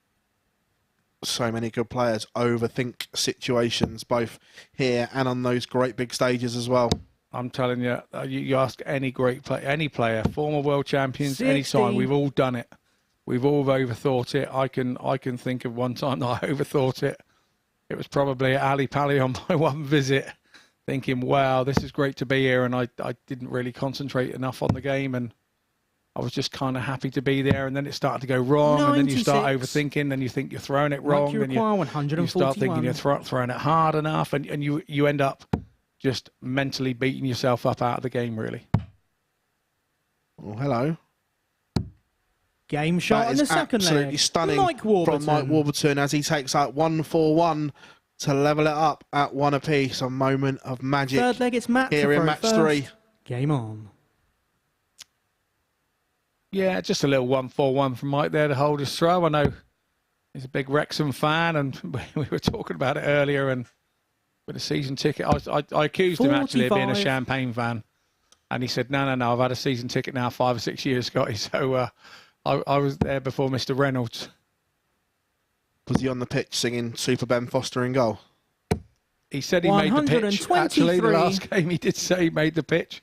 so many good players overthink situations, both here and on those great big stages as well. I'm telling you, you ask any any player, former world champions, 60. any time, we've all done it. We've all overthought it. I can think of one time that I overthought it. It was probably at Ali Pali on my one visit, thinking, wow, this is great to be here. And I didn't really concentrate enough on the game, and I was just kind of happy to be there. And then it started to go wrong, 96. and then you start overthinking, then you think you're throwing it wrong. You require 141. You start thinking you're throwing it hard enough, and you end up just mentally beating yourself up out of the game, really. Oh, hello. Game shot in the second leg. Absolutely stunning from Mike Warburton as he takes out 1-4-1 to level it up at 1 apiece. A moment of magic. Third leg, it's Matt here in match first. 3. Game on. Yeah, just a little 1-4-1 from Mike there to hold his throw. I know he's a big Wrexham fan, and we were talking about it earlier. And with a season ticket, I accused him actually of being a Champagne fan, and he said, no, I've had a season ticket now 5 or 6 years, Scotty. So I was there before Mr. Reynolds. Was he on the pitch singing Super Ben Foster in goal? He said he made the pitch. Actually, the last game he did say he made the pitch.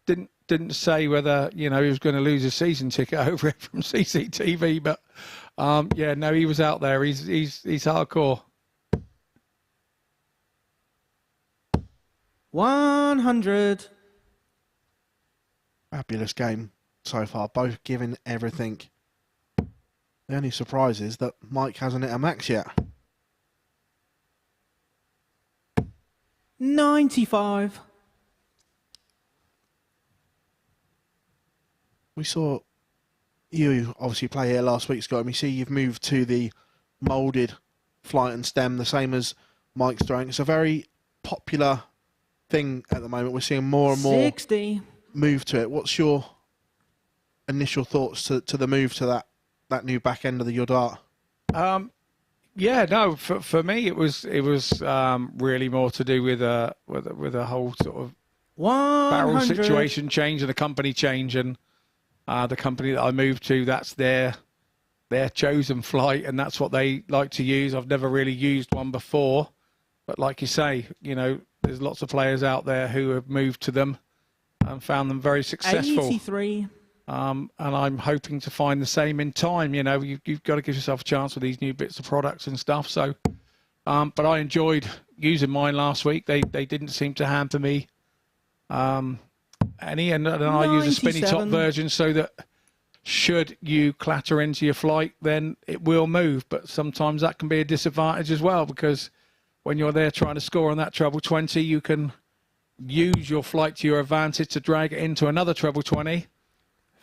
Didn't say whether he was going to lose a season ticket over it from CCTV, but yeah, no, he was out there. He's hardcore. 100. Fabulous game so far, both giving everything. The only surprise is that Mike hasn't hit a max yet. 95. We saw you obviously play here last week, Scott, and we see you've moved to the moulded flight and stem, the same as Mike's throwing. It's a very popular thing at the moment. We're seeing more and more 60. Move to it. What's your initial thoughts to the move to that new back end of your dart? Yeah, no, for me it was really more to do with a whole sort of 100. barrel situation change and a company change, and the company that I moved to, that's their chosen flight, and that's what they like to use. I've never really used one before, but like you say, there's lots of players out there who have moved to them and found them very successful. 83. And I'm hoping to find the same in time. You've got to give yourself a chance with these new bits of products and stuff. So, but I enjoyed using mine last week. They didn't seem to hamper me any, and then I use a spinny top version so that should you clatter into your flight, then it will move. But sometimes that can be a disadvantage as well, because when you're there trying to score on that treble 20, you can use your flight to your advantage to drag it into another treble 20.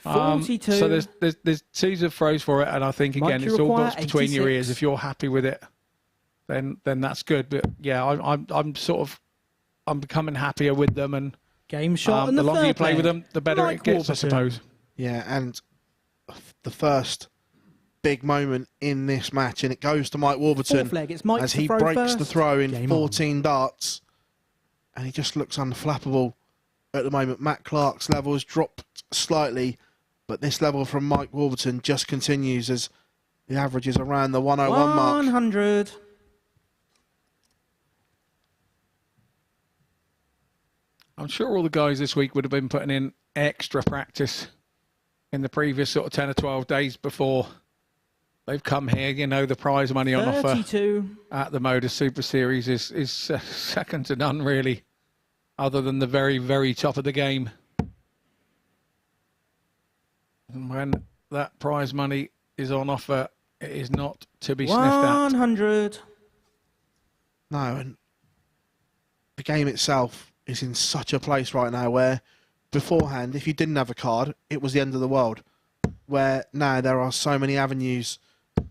42. So there's series of throws for it, and I think again it's all got between your ears. If you're happy with it, then that's good. But yeah, I'm becoming happier with them, and game shot. The longer you play with them, the better it gets, I suppose. Yeah, and the first big moment in this match, and it goes to Mike Warburton as he breaks the throw in 14 darts, and he just looks unflappable at the moment. Matt Clark's level has dropped slightly, but this level from Mike Warburton just continues as the average is around the 101 mark. 100. I'm sure all the guys this week would have been putting in extra practice in the previous sort of 10 or 12 days before they've come here. The prize money on 32. offer at the MODUS Super Series is second to none, really, other than the very, very top of the game. And when that prize money is on offer, it is not to be sniffed at. 100. No, and the game itself is in such a place right now where beforehand, if you didn't have a card, it was the end of the world. Where now there are so many avenues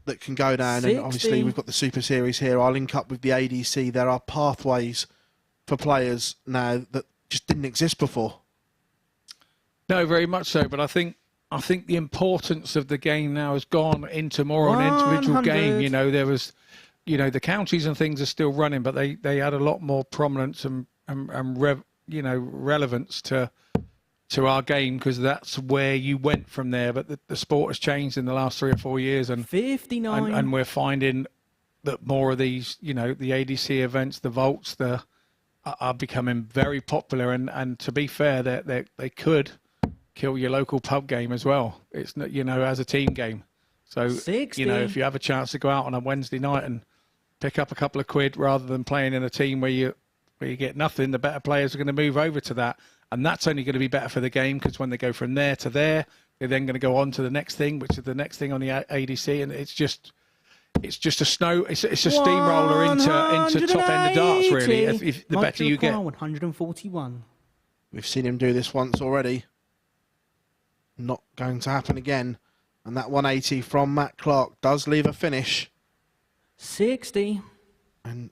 that can go down, 60. and obviously we've got the Super Series here. I'll link up with the ADC. There are pathways for players now that just didn't exist before. No, very much so. But I think the importance of the game now has gone into more on an individual 100. game. You know, there was, you know, the counties and things are still running, but they had a lot more prominence and relevance to our game, because that's where you went from there. But the sport has changed in the last 3 or 4 years, and 59. and we're finding that more of these, you know, the ADC events, the vaults, are becoming very popular. And to be fair, they could kill your local pub game as well. It's not, you know, as a team game. So 60. you know, if you have a chance to go out on a Wednesday night and pick up a couple of quid rather than playing in a team where you get nothing, the better players are going to move over to that. And that's only going to be better for the game, because when they go from there to there, they're then going to go on to the next thing, which is the next thing on the ADC. And it's just a steamroller into top end of darts, really. If the better you get. 141. We've seen him do this once already. Not going to happen again. And that 180 from Matt Clark does leave a finish. 60. And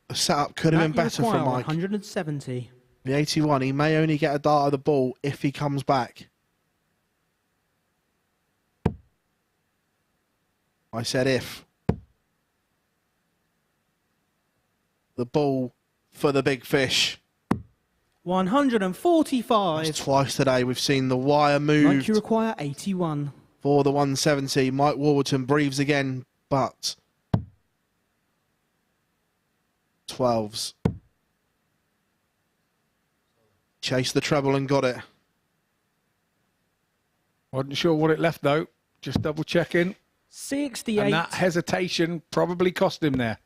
the setup could have been better from Mike. 170. The 81, he may only get a dart of the ball if he comes back. I said if. The ball for the big fish. 145. That's twice today we've seen the wire Like moved you require 81. for the 170. Mike Warburton breathes again, but 12s. Chased the treble and got it. Wasn't sure what it left, though. Just double checking. 68. And that hesitation probably cost him there.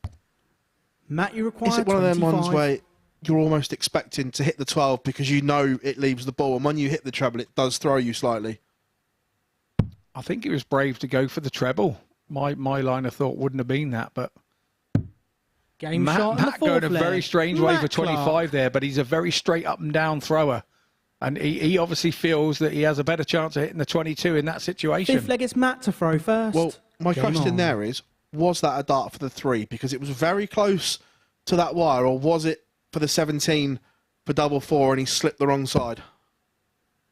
Matt, you require Is it one of them 25. ones where you're almost expecting to hit the 12 because you know it leaves the ball, and when you hit the treble, it does throw you slightly? I think he was brave to go for the treble. My line of thought wouldn't have been that, but Game shot Matt going a very strange way for 25 there, but he's a very straight up and down thrower. And he obviously feels that he has a better chance of hitting the 22 in that situation. Fifth leg, it's Matt to throw first. Well, my Game question on. there is, was that a dart for the 3? Because it was very close to that wire, or was it for the 17 for double 4 and he slipped the wrong side?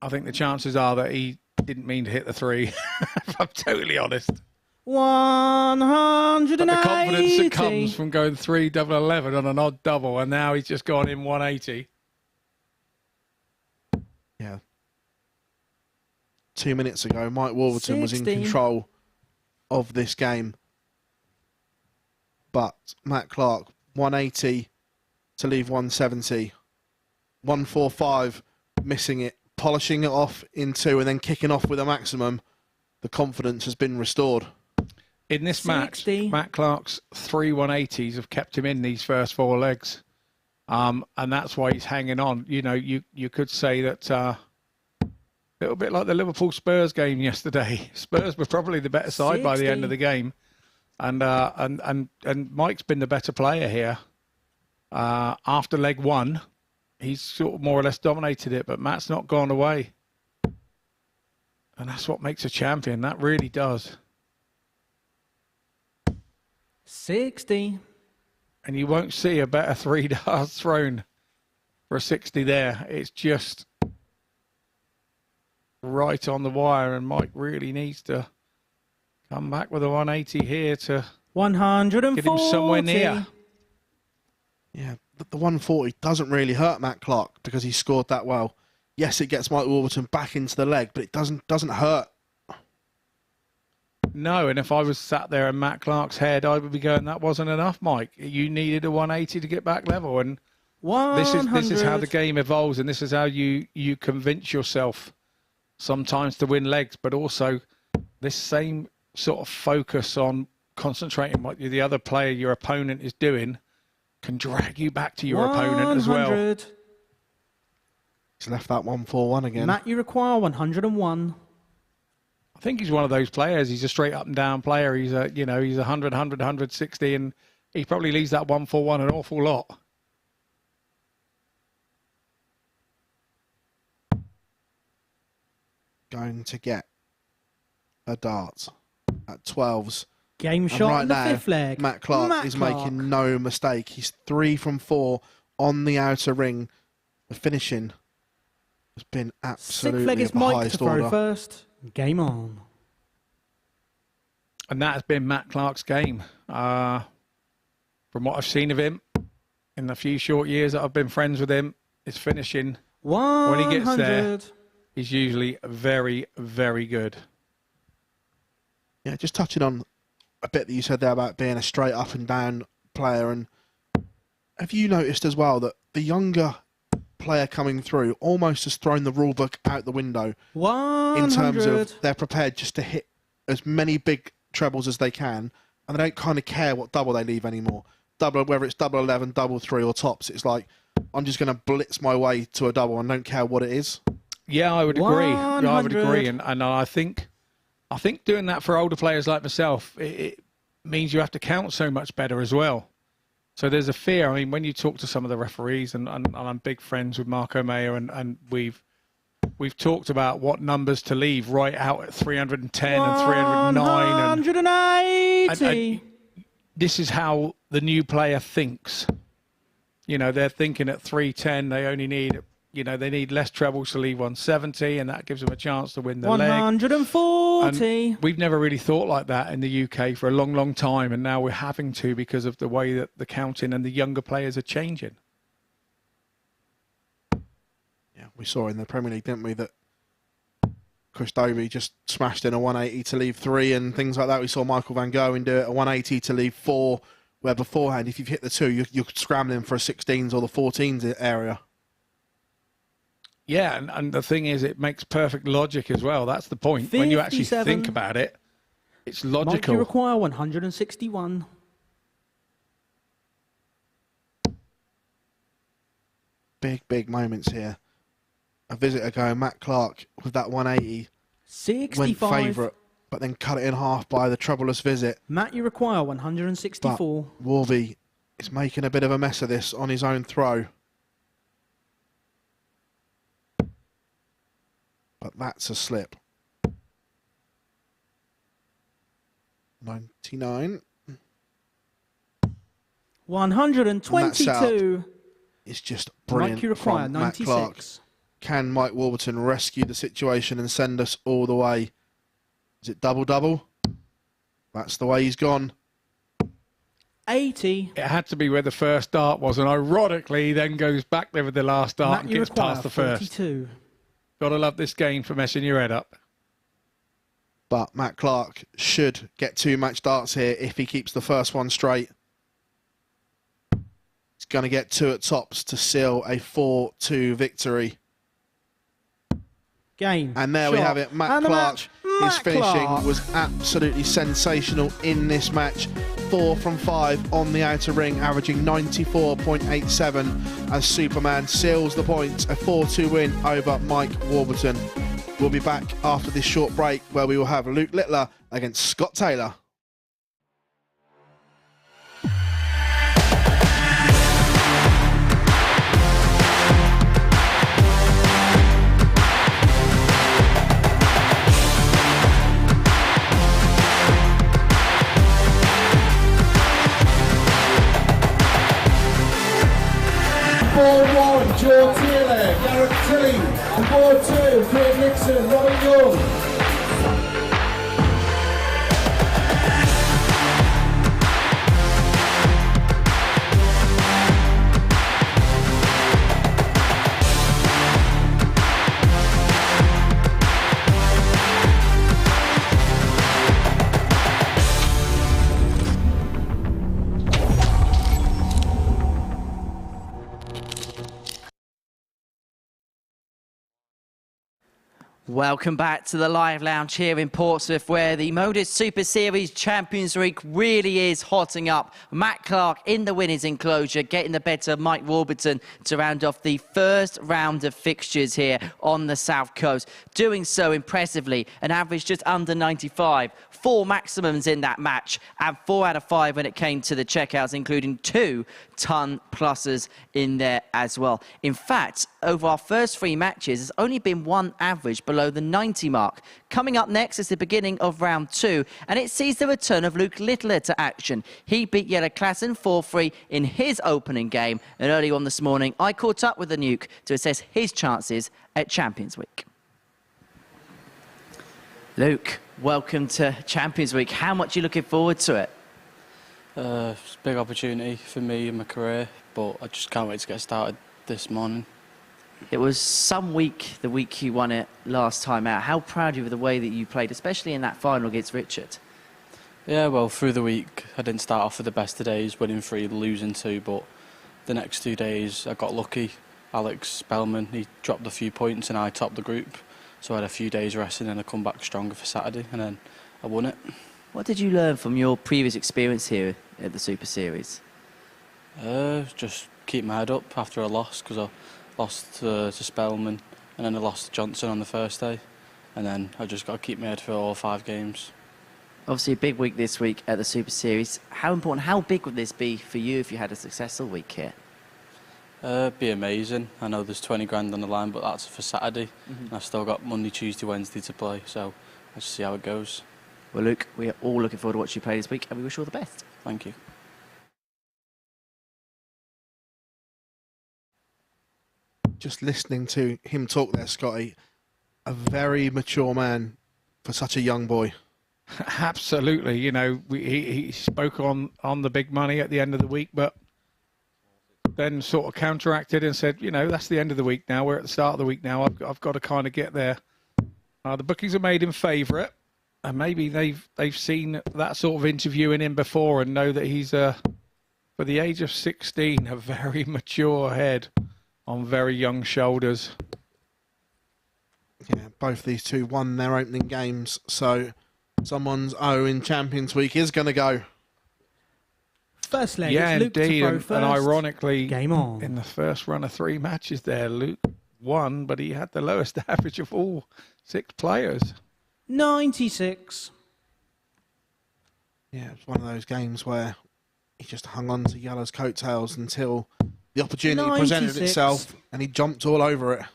I think the chances are that he didn't mean to hit the 3, if I'm totally honest. 180. But the confidence that comes from going 3 double 11 on an odd double, and now he's just gone in 180. Yeah. 2 minutes ago, Mike Warburton was in 60. control of this game. But Matt Clark, 180 to leave 170. 145, missing it, polishing it off in 2 and then kicking off with a maximum. The confidence has been restored. In this 60. match, Matt Clark's 3 180s have kept him in these first 4 legs. And that's why he's hanging on. You know, you could say that a little bit like the Liverpool-Spurs game yesterday. Spurs were probably the better side by the end of the game. And Mike's been the better player here. After leg 1, he's sort of more or less dominated it, but Matt's not gone away. And that's what makes a champion. That really does. 60. And you won't see a better 3 darts thrown for a 60 there. It's just right on the wire, and Mike really needs to come back with a 180 here to 140. get him somewhere near. Yeah, but the 140 doesn't really hurt Matt Clark because he scored that well. Yes, it gets Mike Warburton back into the leg, but it doesn't hurt. No, and if I was sat there in Matt Clark's head, I would be going, that wasn't enough, Mike. You needed a 180 to get back level. And this is how the game evolves, and this is how you convince yourself sometimes to win legs, but also this same sort of focus on concentrating what the other player, your opponent, is doing can drag you back to your opponent as well. 100. He's left that 141 again. Matt, you require 101. I think he's one of those players. He's a straight up and down player. He's a, he's 100, 100, 160, and he probably leaves that 141 an awful lot. going to get a dart at 12s. Game And shot right in the now, fifth leg. Matt Clark is making no mistake. He's 3 from 4 on the outer ring. The finishing has been absolutely Sixth leg of is the Mike to highest throw order. first. Game on. And that has been Matt Clark's game. From what I've seen of him in the few short years that I've been friends with him, his finishing, 100. when he gets there, is usually very, very good. Yeah, just touching on a bit that you said there about being a straight up and down player. And have you noticed as well that the younger player coming through almost has thrown the rule book out the window 100. in terms of they're prepared just to hit as many big trebles as they can, and they don't kind of care what double they leave anymore. Double, whether it's double 11, double 3 or tops, it's like, I'm just going to blitz my way to a double and don't care what it is. Yeah, I would agree. Yeah, I would 100. agree. And I think doing that for older players like myself, it means you have to count so much better as well. So there's a fear. I mean, when you talk to some of the referees, and I'm big friends with Marco Mayer, and we've talked about what numbers to leave right out at 310 and 309. 180. And this is how the new player thinks. You know, they're thinking at 310, they only need, they need less trebles to leave 170, and that gives them a chance to win the leg. 140. And we've never really thought like that in the UK for a long, long time, and now we're having to because of the way that the counting and the younger players are changing. Yeah, we saw in the Premier League, didn't we, that Chris Dobie just smashed in a 180 to leave 3 and things like that. We saw Michael Van Gerwen do it, a 180 to leave 4, where beforehand, if you've hit the 2, you're scrambling for a 16s or the 14s area. Yeah, and the thing is, it makes perfect logic as well. That's the point. 57. When you actually think about it, it's logical. Mike, you require 161. Big moments here. A visitor going, Matt Clark with that 180 65. went favourite, but then cut it in half by the troublous visit. Matt, you require 164. But Warvey is making a bit of a mess of this on his own throw. But that's a slip. 99. 122. It's just brilliant. Mike, you require from Matt Clark. 96. Can Mike Warburton rescue the situation and send us all the way? Is it double-double? That's the way he's gone. 80. It had to be where the first dart was, and ironically, he then goes back there with the last dart Matt, and you gets require past the first. 42. Gotta love this game for messing your head up. But Matt Clark should get 2 match darts here if he keeps the first one straight. He's going to get 2 at tops to seal a 4-2 victory. Game. And there shot. we have it. Matt And the Clark, match, his Matt finishing Clark. was absolutely sensational in this match. 4 from 5 on the outer ring, averaging 94.87 as Superman seals the points. A 4-2 win over Mike Warburton. We'll be back after this short break where we will have Luke Littler against Scott Taylor. Board 1, Joe Taylor, Garrett Tilley, and Board 2, Craig Nixon, Robin Young. Welcome back to the Live Lounge here in Portsmouth, where the MODUS Super Series Champions Week really is hotting up. Matt Clark in the winners' enclosure, getting the better of Mike Warburton to round off the first round of fixtures here on the South Coast. Doing so impressively, an average just under 95. 4 maximums in that match, and 4 out of 5 when it came to the checkouts, including 2 ton pluses in there as well. In fact, over our first 3 matches, there's only been 1 average below the 90 mark. Coming up next is the beginning of round 2, and it sees the return of Luke Littler to action. He beat Jelle Klassen 4-3 in his opening game, and early on this morning, I caught up with the Nuke to assess his chances at Champions Week. Luke, welcome to Champions Week. How much are you looking forward to it? It's a big opportunity for me in my career, but I just can't wait to get started this morning. It was some week, the week you won it last time out. How proud are you of the way that you played, especially in that final against Richard? Yeah, well, through the week, I didn't start off with the best of days, winning 3, losing 2, but the next 2 days I got lucky. Alex Spellman, he dropped a few points and I topped the group. So I had a few days resting and I come back stronger for Saturday, and then I won it. What did you learn from your previous experience here at the Super Series? Just keep my head up after a loss, because I lost to Spellman and then I lost to Johnson on the first day, and then I just got to keep my head for all 5 games. Obviously a big week this week at the Super Series. How important, how big would this be for you if you had a successful week here? Be amazing. I know there's 20 grand on the line, but that's for Saturday. And I've still got Monday, Tuesday, Wednesday to play, so let's see how it goes. Well, Luke, we are all looking forward to watching you play this week, and we wish you all the best. Thank you. Just listening to him talk there, Scotty, a very mature man for such a young boy. Absolutely. You know, he spoke on the big money at the end of the week, but then sort of counteracted and said, you know, that's the end of the week now. We're at the start of the week now. I've got to kind of get there. The bookies are made him favourite, and maybe they've seen that sort of interview in him before and know that he's, for the age of 16, a very mature head on very young shoulders. Yeah, both these two won their opening games, so someone's O in Champions Week is going to go. First leg, Yeah, it's Luke indeed, to throw first. and ironically, Game on. in the first run of 3 matches there, Luke won, but he had the lowest average of all 6 players. 96. Yeah, it was one of those games where he just hung on to Jelle's coattails until the opportunity presented 96. itself, and he jumped all over it.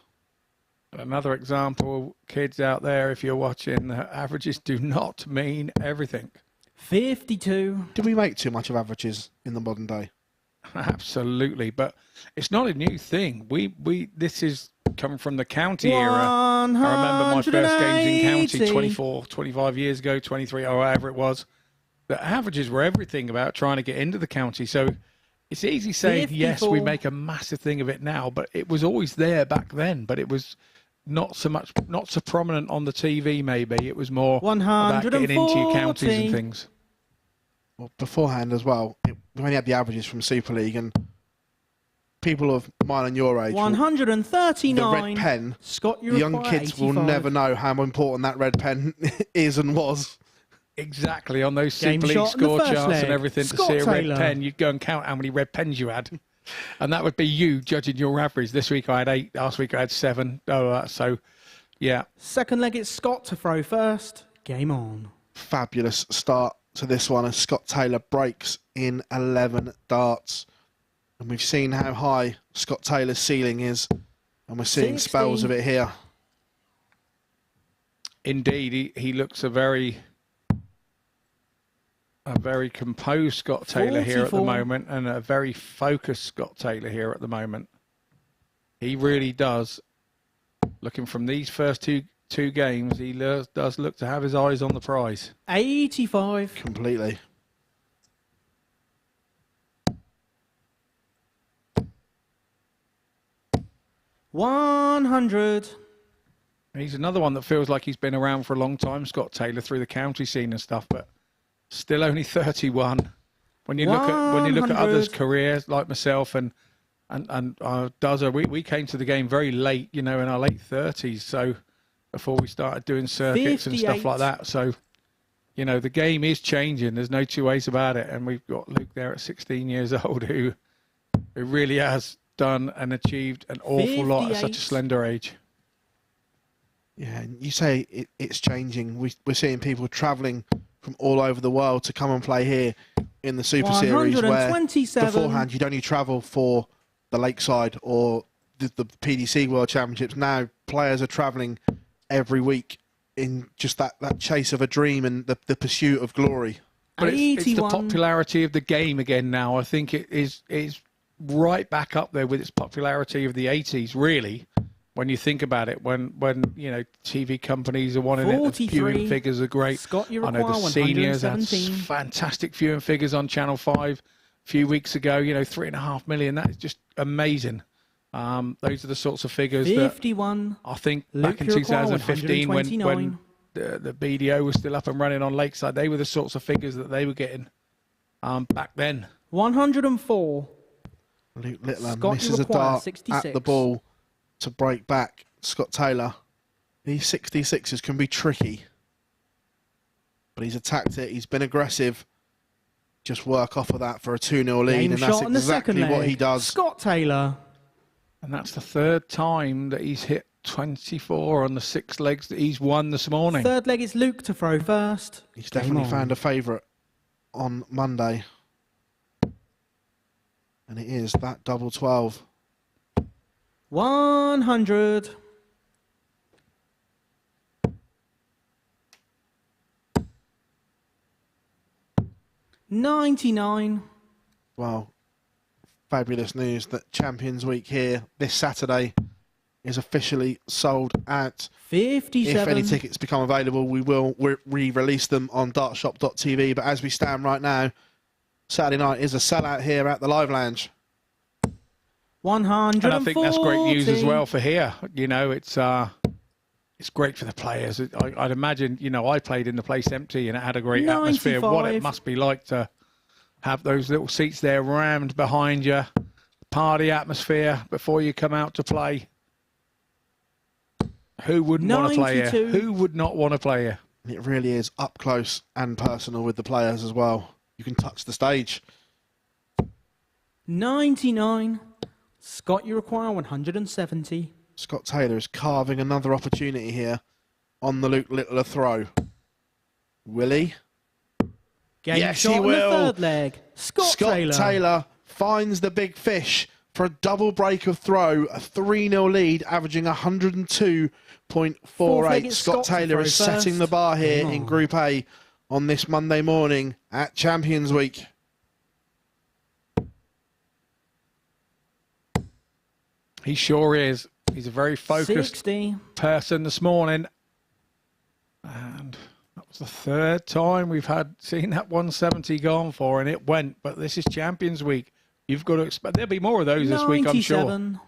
Another example, kids out there, if you're watching, averages do not mean everything. 52. Do we make too much of averages in the modern day? Absolutely, but it's not a new thing. This is coming from the county era. I remember my first games in county 24, 25 years ago, 23, or whatever it was. The averages were everything about trying to get into the county. So it's easy saying, 54. yes, we make a massive thing of it now, but it was always there back then. But it was not so prominent on the TV, maybe. It was more about getting into your counties and things. Well, beforehand as well, we only had the averages from Super League, and people of mine and your age, 139. the red pen, Scott, the young kids 85. will never know how important that red pen is and was. Exactly, on those Game Super League shot in the score first charts leg. and everything, Scott to see a red Taylor. pen, you'd go and count how many red pens you had. And that would be you judging your average. This week I had 8, last week I had 7. So, yeah. Second leg, it's Scott to throw first. Game on. Fabulous start to this one as Scott Taylor breaks in 11 darts. And we've seen how high Scott Taylor's ceiling is, and we're seeing 60. spells of it here. Indeed, he looks a very composed Scott Taylor here at the 44. moment, and a very focused Scott Taylor here at the moment. He really does. Looking from these first two games, he does look to have his eyes on the prize. 85. Completely. $100. He's another one that feels like he's been around for a long time, Scott Taylor, through the county scene and stuff, but still only 31. When you look at others' 100. careers, like myself and Duzzer, we came to the game very late, in our late 30s, so before we started doing circuits and stuff 58. like that. So, the game is changing. There's no two ways about it. And we've got Luke there at 16 years old who really has done and achieved an awful lot at such a 58. slender age. Yeah, and you say it's changing. We're seeing people travelling from all over the world to come and play here in the Super Series, where 127. beforehand you'd only travel for the Lakeside or the PDC World Championships. Now players are travelling every week in just that chase of a dream and the pursuit of glory. But it's the 81. popularity of the game again now. I think it is right back up there with its popularity of the 80s, really. When you think about it, when you know, TV companies are wanting it, the viewing figures are great. Scott, you I know the require seniors had 117. fantastic viewing figures on Channel 5 a few weeks ago. You know, 3.5 million. That is just amazing. Those are the sorts of figures 51. that I think Luke, back in you require 2015 when 129. the BDO was still up and running on Lakeside, they were the sorts of figures that they were getting back then. 104. Luke Littler Scott, you misses a require dart 66. at the ball to break back Scott Taylor. These 66s can be tricky, but he's attacked it. He's been aggressive. Just work off of that for a 2-0 lead, Game and that's shot on the second exactly what leg. he does. Scott Taylor. And that's the third time that he's hit 24 on the 6 legs that he's won this morning. Third leg is Luke to throw first. He's Game definitely on. found a favourite on Monday. And it is that double 12. 100. $99. Well, fabulous news that Champions Week here this Saturday is officially sold out. 57. If any tickets become available, we will re-release them on dartshop.tv. But as we stand right now, Saturday night is a sellout here at the Live Lounge. 140. And I think that's great news as well for here. You know, it's great for the players. I'd imagine, you know, I played in the place empty and it had a great atmosphere. What it 95. must be like to have those little seats there rammed behind you, party atmosphere before you come out to play. Who wouldn't want to play here? 92. Who would not want to play here? And it really is up close and personal with the players as well. You can touch the stage. 99. Scott, you require 170. Scott Taylor is carving another opportunity here on the Luke Littler throw. Will he? Game Yes, shot he on the will. third leg. Scott Taylor. Finds the big fish for a double break of throw, a 3-0 lead, averaging Fourth leg 102.48. is Scott Scott to Taylor throw is setting first. the bar here Come in on. Group A on this Monday morning at Champions Week. He sure is. He's a very focused 60. person this morning. And that was the third time we've seen that 170 gone for, and it went. But this is Champions Week. You've got to expect there'll be more of those this week, I'm sure. 97.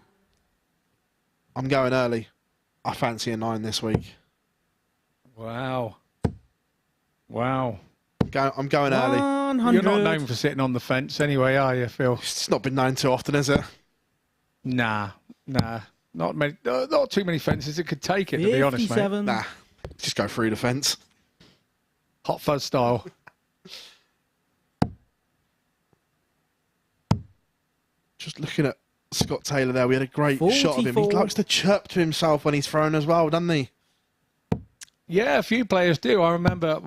I'm going early. I fancy a 9 this week. Wow. Wow. I'm going early. 100. You're not known for sitting on the fence anyway, are you, Phil? It's not been known too often, is it? Nah. Not many. Not too many fences that could take it, to be honest, mate. 57. Nah. Just go through the fence. Hot fuzz style. Just looking at Scott Taylor there, we had a great shot of him. He 44. likes to chirp to himself when he's thrown as well, doesn't he? Yeah, a few players do. I remember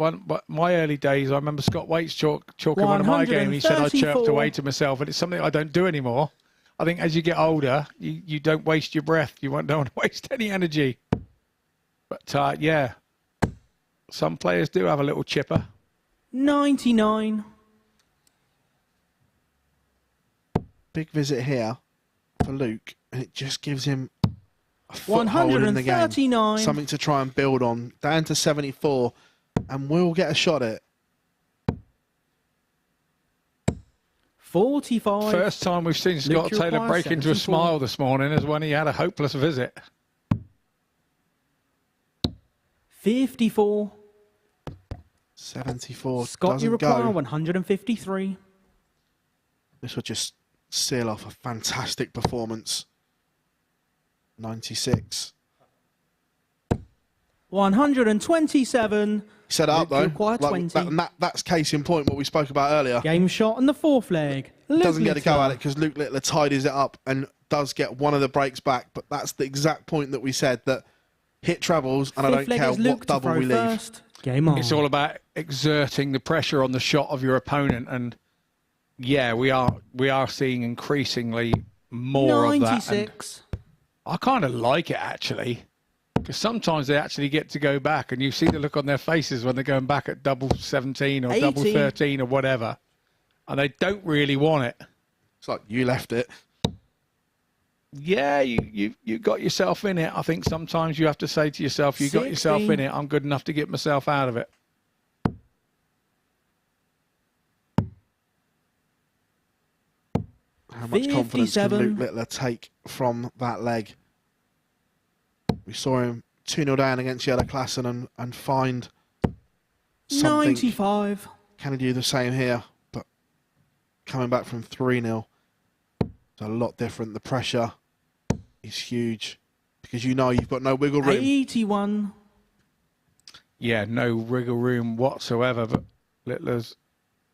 my early days, I remember Scott Waits chalking one of my game. He said I chirped 134. away to myself, and it's something I don't do anymore. I think as you get older, you don't waste your breath. You don't want to waste any energy. But, yeah, some players do have a little chipper. 99. Big visit here for Luke, and it just gives him a foothold in the game. 139. Something to try and build on. Down to 74, and we'll get a shot at it. 45. First time we've seen Scott Luke, you Taylor require break into a 74. smile this morning is when he had a hopeless visit. 54. 74 Scott, you doesn't require go. 153. This will just seal off a fantastic performance. 96. 127. Set it up Luke, you though. require 20. That's case in point what we spoke about earlier. Game shot on the fourth leg. Luke Doesn't get a go Littler. at it because Luke Littler tidies it up and does get one of the breaks back. But that's the exact point that we said, that hit travels and I Fifth don't leg care is Luke what to double throw we leave. first. Game on. It's all about exerting the pressure on the shot of your opponent, and yeah, we are seeing increasingly more of that. And 96. I kind of like it actually. Because sometimes they actually get to go back, and you see the look on their faces when they're going back at double 17 or 80. double 13 or whatever, and they don't really want it. It's like you left it. Yeah, you got yourself in it. I think sometimes you have to say to yourself, you got yourself 16. in it. I'm good enough to get myself out of it. How much confidence can 57. Luke Littler take from that leg? We saw him 2-0 down against Yellow Klassen and find something. 95. Can he do the same here? But coming back from 3-0, it's a lot different. The pressure is huge because you know you've got no wiggle room. 81. Yeah, no wriggle room whatsoever, but Littler's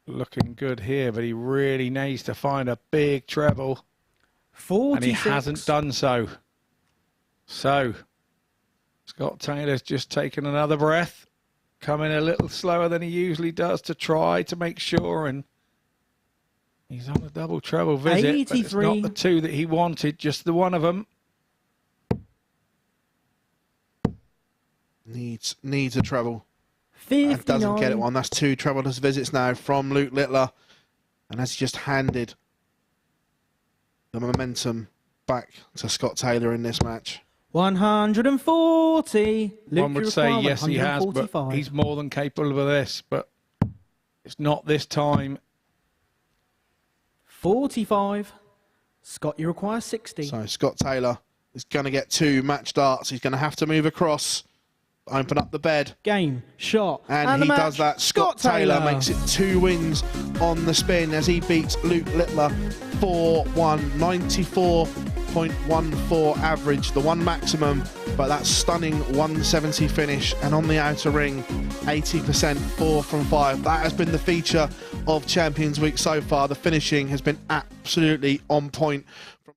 looking good here, but he really needs to find a big treble. 46. And he hasn't done so. So, Scott Taylor's just taken another breath, coming a little slower than he usually does to try to make sure, and he's on a double treble visit, but it's 83. not the two that he wanted, just the one of them. Needs a treble. 59. Doesn't get it one. That's 2 trebleless visits now from Luke Littler. And has just handed the momentum back to Scott Taylor in this match. 140. One would say yes, he has, but 145. he's more than capable of this, but it's not this time. 45. Scott, you require 60. So Scott Taylor is going to get 2 match darts. He's going to have to move across, open up the bed. Game, shot, And the he match. does that. Scott Taylor makes it 2 wins on the spin as he beats Luke Littler 4-1. 94.14 average, the one maximum, but that stunning 170 finish. And on the outer ring, 80%, 4 from 5. That has been the feature of Champions Week so far. The finishing has been absolutely on point from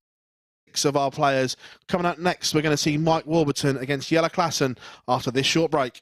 6 of our players. Coming up next, we're going to see Mike Warburton against Yellow Klassen after this short break.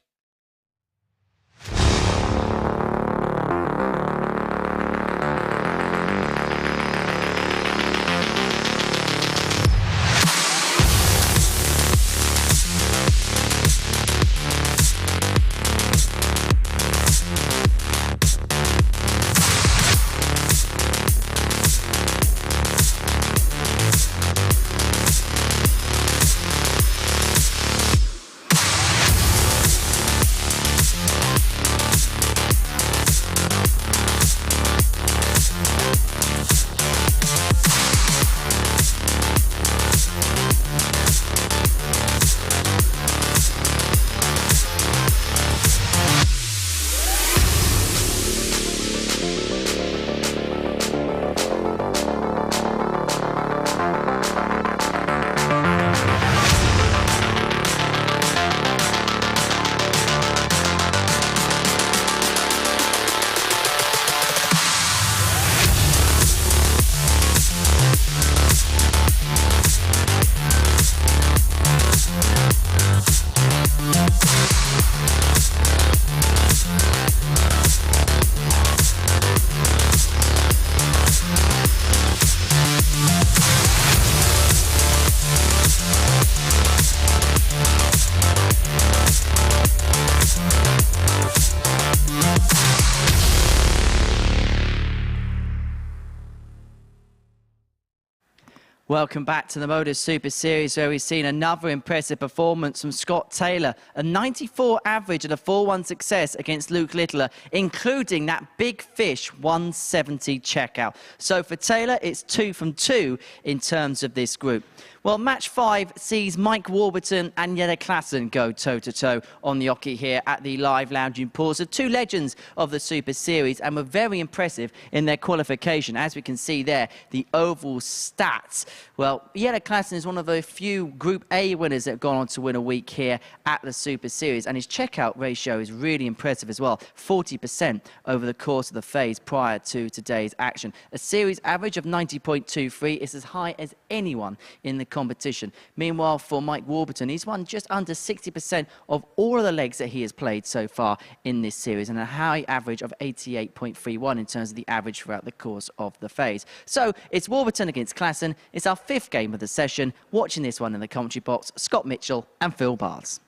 Welcome back to the MODUS Super Series, where we've seen another impressive performance from Scott Taylor. A 94 average and a 4-1 success against Luke Littler, including that big fish 170 checkout. So for Taylor, it's 2 from 2 in terms of this group. Well, match 5 sees Mike Warburton and Yellow Klassen go toe-to-toe on the oche here at the Live Lounge in Pools. The 2 legends of the Super Series, and were very impressive in their qualification. As we can see there, the overall stats. Well, Yellow Klassen is one of the few Group A winners that have gone on to win a week here at the Super Series, and his checkout ratio is really impressive as well. 40% over the course of the phase prior to today's action. A series average of 90.23 is as high as anyone in the competition. Meanwhile, for Mike Warburton, he's won just under 60% of all of the legs that he has played so far in this series, and a high average of 88.31 in terms of the average throughout the course of the phase. So it's Warburton against Klassen. It's our 5th game of the session. Watching this one in the commentary box, Scott Mitchell and Phil Barnes.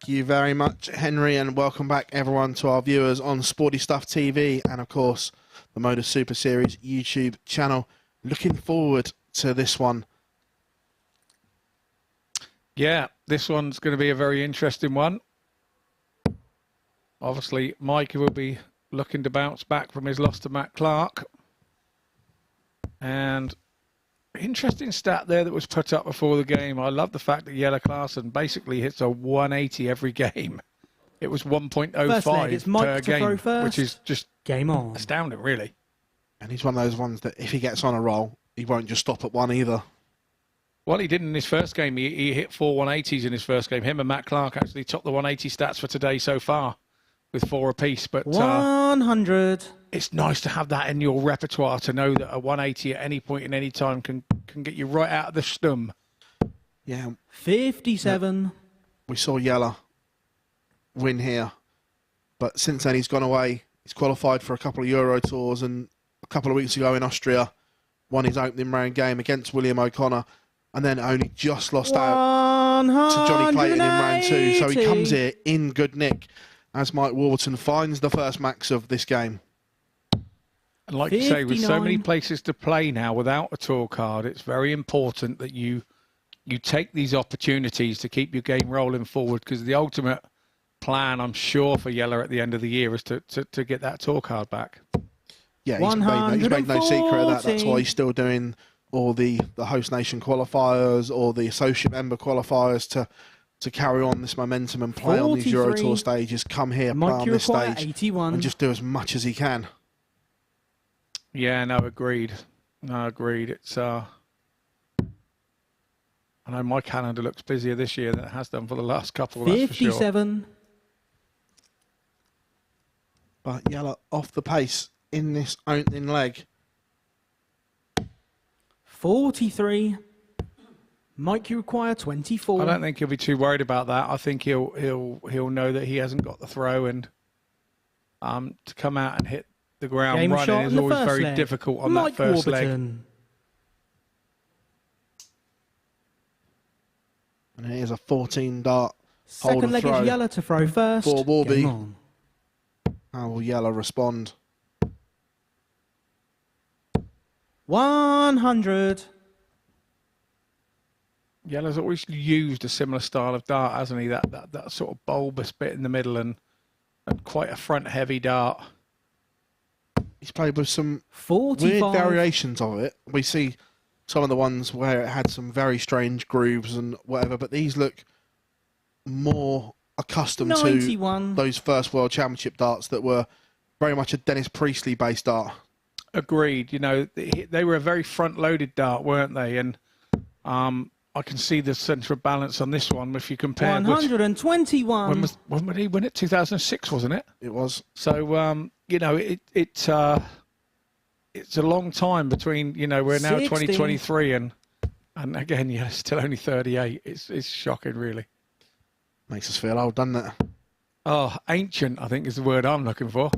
Thank you very much, Henry, and welcome back, everyone, to our viewers on Sporty Stuff TV and, of course, the MODUS Super Series YouTube channel. Looking forward to this one. Yeah, this one's going to be a very interesting one. Obviously, Mike will be looking to bounce back from his loss to Matt Clark. And interesting stat there that was put up before the game. I love the fact that Jelle Klaassen basically hits a 180 every game. It was 1.05 per game, which is just game on. Astounding, really. And he's one of those ones that if he gets on a roll, he won't just stop at one either. Well, he didn't in his first game. He hit 4 180s in his first game. Him and Matt Clark actually topped the 180 stats for today so far with 4 apiece. But 100. It's nice to have that in your repertoire, to know that a 180 at any point in any time can get you right out of the stum. Yeah. 57. We saw Jelle win here, but since then he's gone away. He's qualified for a couple of Euro Tours, and a couple of weeks ago in Austria won his opening round game against William O'Connor, and then only just lost out to Johnny Clayton in round 2. So he comes here in good nick as Mike Warburton finds the first max of this game. And like you say, with so many places to play now without a tour card, it's very important that you take these opportunities to keep your game rolling forward, because the ultimate plan, I'm sure, for Jelle at the end of the year is to get that tour card back. Yeah, he's made no secret of that. That's why he's still doing all the host nation qualifiers or the associate member qualifiers to carry on this momentum and play on these Euro Tour stages, come here, play on this stage, 81. and just do as much as he can. Yeah, no, agreed. No, agreed. It's I know my calendar looks busier this year than it has done for the last couple. 57. That's for sure. But Jelle off the pace in this opening leg. 43. Mike, you require 24. I don't think he'll be too worried about that. I think he'll know that he hasn't got the throw, and to come out and hit the ground running is always very difficult on that first leg. And here's a 14 dart hold Second leg throw is Jelle to throw first. for Warby. How will Jelle respond? 100. Jelle's always used a similar style of dart, hasn't he? That sort of bulbous bit in the middle and quite a front heavy dart. He's played with some 45. weird variations of it. We see some of the ones where it had some very strange grooves and whatever, but these look more accustomed 91. to those first World Championship darts that were very much a Dennis Priestley based dart. Agreed. You know, they were a very front-loaded dart, weren't they? And I can see the centre of balance on this one if you compare 121. When did he win it? 2006, wasn't it? It was. So, you know, it's a long time between, you know, we're now 60. 2023 and again, yeah, still only 38. It's shocking, really. Makes us feel old, doesn't it? Oh, ancient, I think is the word I'm looking for.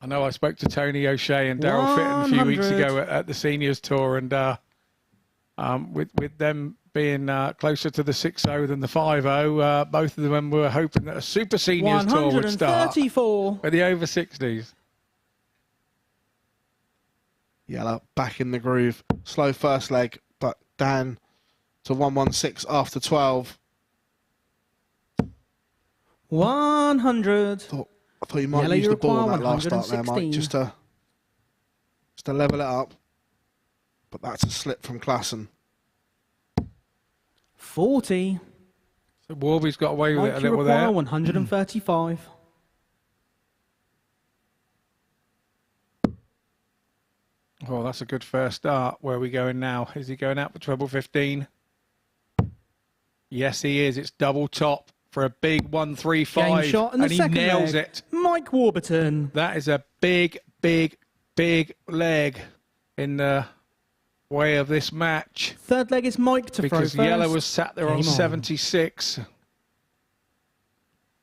I know I spoke to Tony O'Shea and Daryl Fitton a few weeks ago at the Seniors Tour, and with them being closer to the 6-0 than the 5-0, both of them were hoping that a Super Seniors Tour would start with the over 60s. Jelle back in the groove. Slow first leg, but down to 116 after 12. 100. I thought you might use the ball in that last start there, Mike, just to level it up. But that's a slip from Klaassen. 40. So Warby's got away with it a little require there. 135. Oh, that's a good first start. Where are we going now? Is he going out for treble 15? Yes, he is. It's double top for a big 135. Game shot in the and he second nails leg. it. Mike Warburton. That is a big, big, big leg in the way of this match. Third leg is Mike to throw Because first. yellow was sat there on Game on. 76.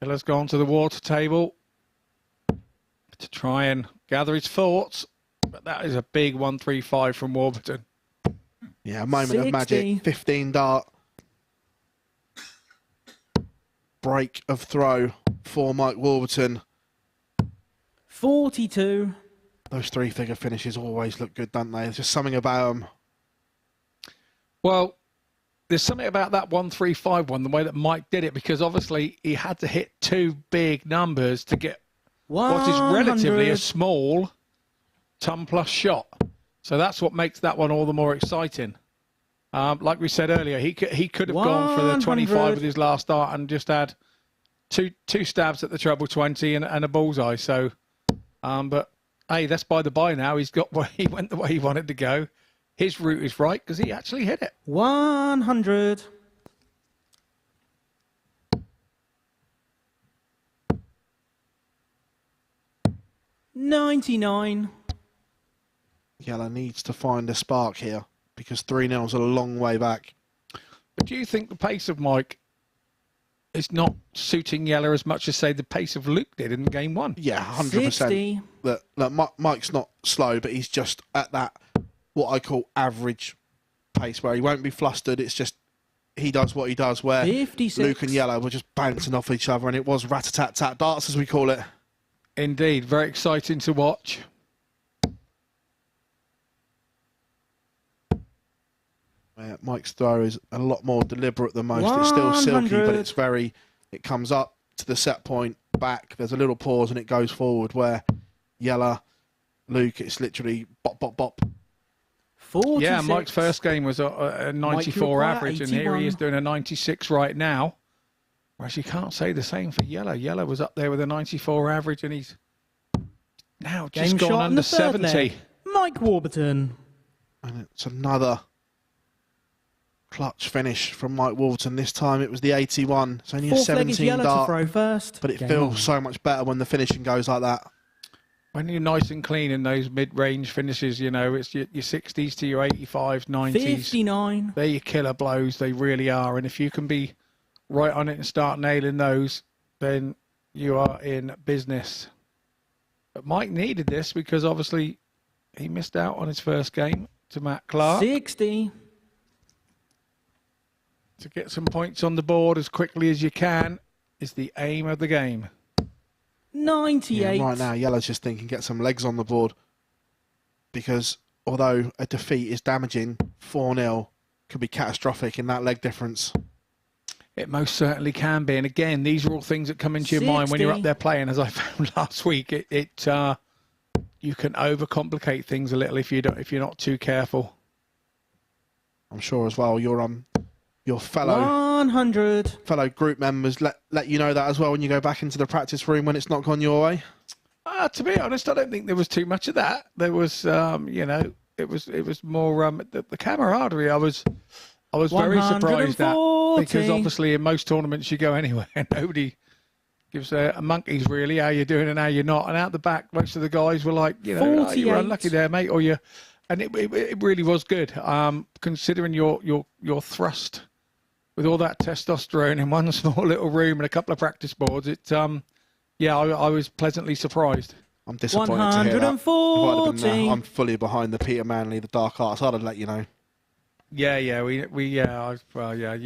Yellow's gone to the water table to try and gather his thoughts. But that is a big 135 from Warburton. Yeah, a moment 60. of magic. 15 dart. Break of throw for Mike Warburton. 42. Those three-figure finishes always look good, don't they? There's just something about them. Well, there's something about that 135 one, the way that Mike did it, because obviously he had to hit two big numbers to get what is relatively a 100. small ton-plus shot. So that's what makes that one all the more exciting. Like we said earlier, he could have gone for the 25 100. with his last dart and just had two stabs at the treble 20 and a bullseye. So, but hey, that's by the by now. He went the way he wanted to go. His route is right because he actually hit it. 100. $99. Yellow needs to find a spark here because 3-0's a long way back. But do you think the pace of Mike is not suiting Yellow as much as, say, the pace of Luke did in game one? Yeah, 100%. 60. Look, Mike's not slow, but he's just at that, what I call average pace, where he won't be flustered. It's just he does what he does, where 56. Luke and Yellow were just bouncing off each other, and it was rat-a-tat-tat darts, as we call it. Indeed, very exciting to watch. Mike's throw is a lot more deliberate than most. It's still silky, but 100. it's very... It comes up to the set point, back. There's a little pause, and it goes forward, where Yellow, Luke, it's literally bop, bop, bop. 46. Yeah, Mike's first game was a 94 require average, and here he 81. is doing a 96 right now. Whereas you can't say the same for Yellow. Yellow was up there with a 94 average, and he's now just Game gone shot in under the third 70. leg. Mike Warburton. And it's another clutch finish from Mike Warburton. This time it was the 81. It's only a Fourth leg is 17 yellow to dart, throw first. but it Game feels on. so much better when the finishing goes like that. When you're nice and clean in those mid-range finishes, you know, it's your 60s to your 85s, 90s. 59. They're your killer blows. They really are. And if you can be right on it and start nailing those, then you are in business. But Mike needed this because obviously he missed out on his first game to Matt Clark. 60. To get some points on the board as quickly as you can is the aim of the game. 98. Yeah, right now, Yellow's just thinking get some legs on the board, because although a defeat is damaging, 4-0 could be catastrophic in that leg difference. It most certainly can be. And again, these are all things that come into your mind when you're up 60. there playing, as I found last week. You can overcomplicate things a little if you're not too careful. I'm sure as well your fellow 100. group members let you know that as well when you go back into the practice room when it's not gone your way. To be honest, I don't think there was too much of that. There was, it was more the camaraderie. I was very surprised at, 140. because obviously in most tournaments you go anywhere and nobody gives a monkey's really how you're doing and how you're not. And out the back, most of the guys were like, you know, oh, you were 48. unlucky there, mate, or you. And it really was good, considering your thrust with all that testosterone in one small little room and a couple of practice boards. I was pleasantly surprised. I'm disappointed to hear that. 140. I'm fully behind the Peter Manley, the Dark Arts. I'd have let you know. Yeah, you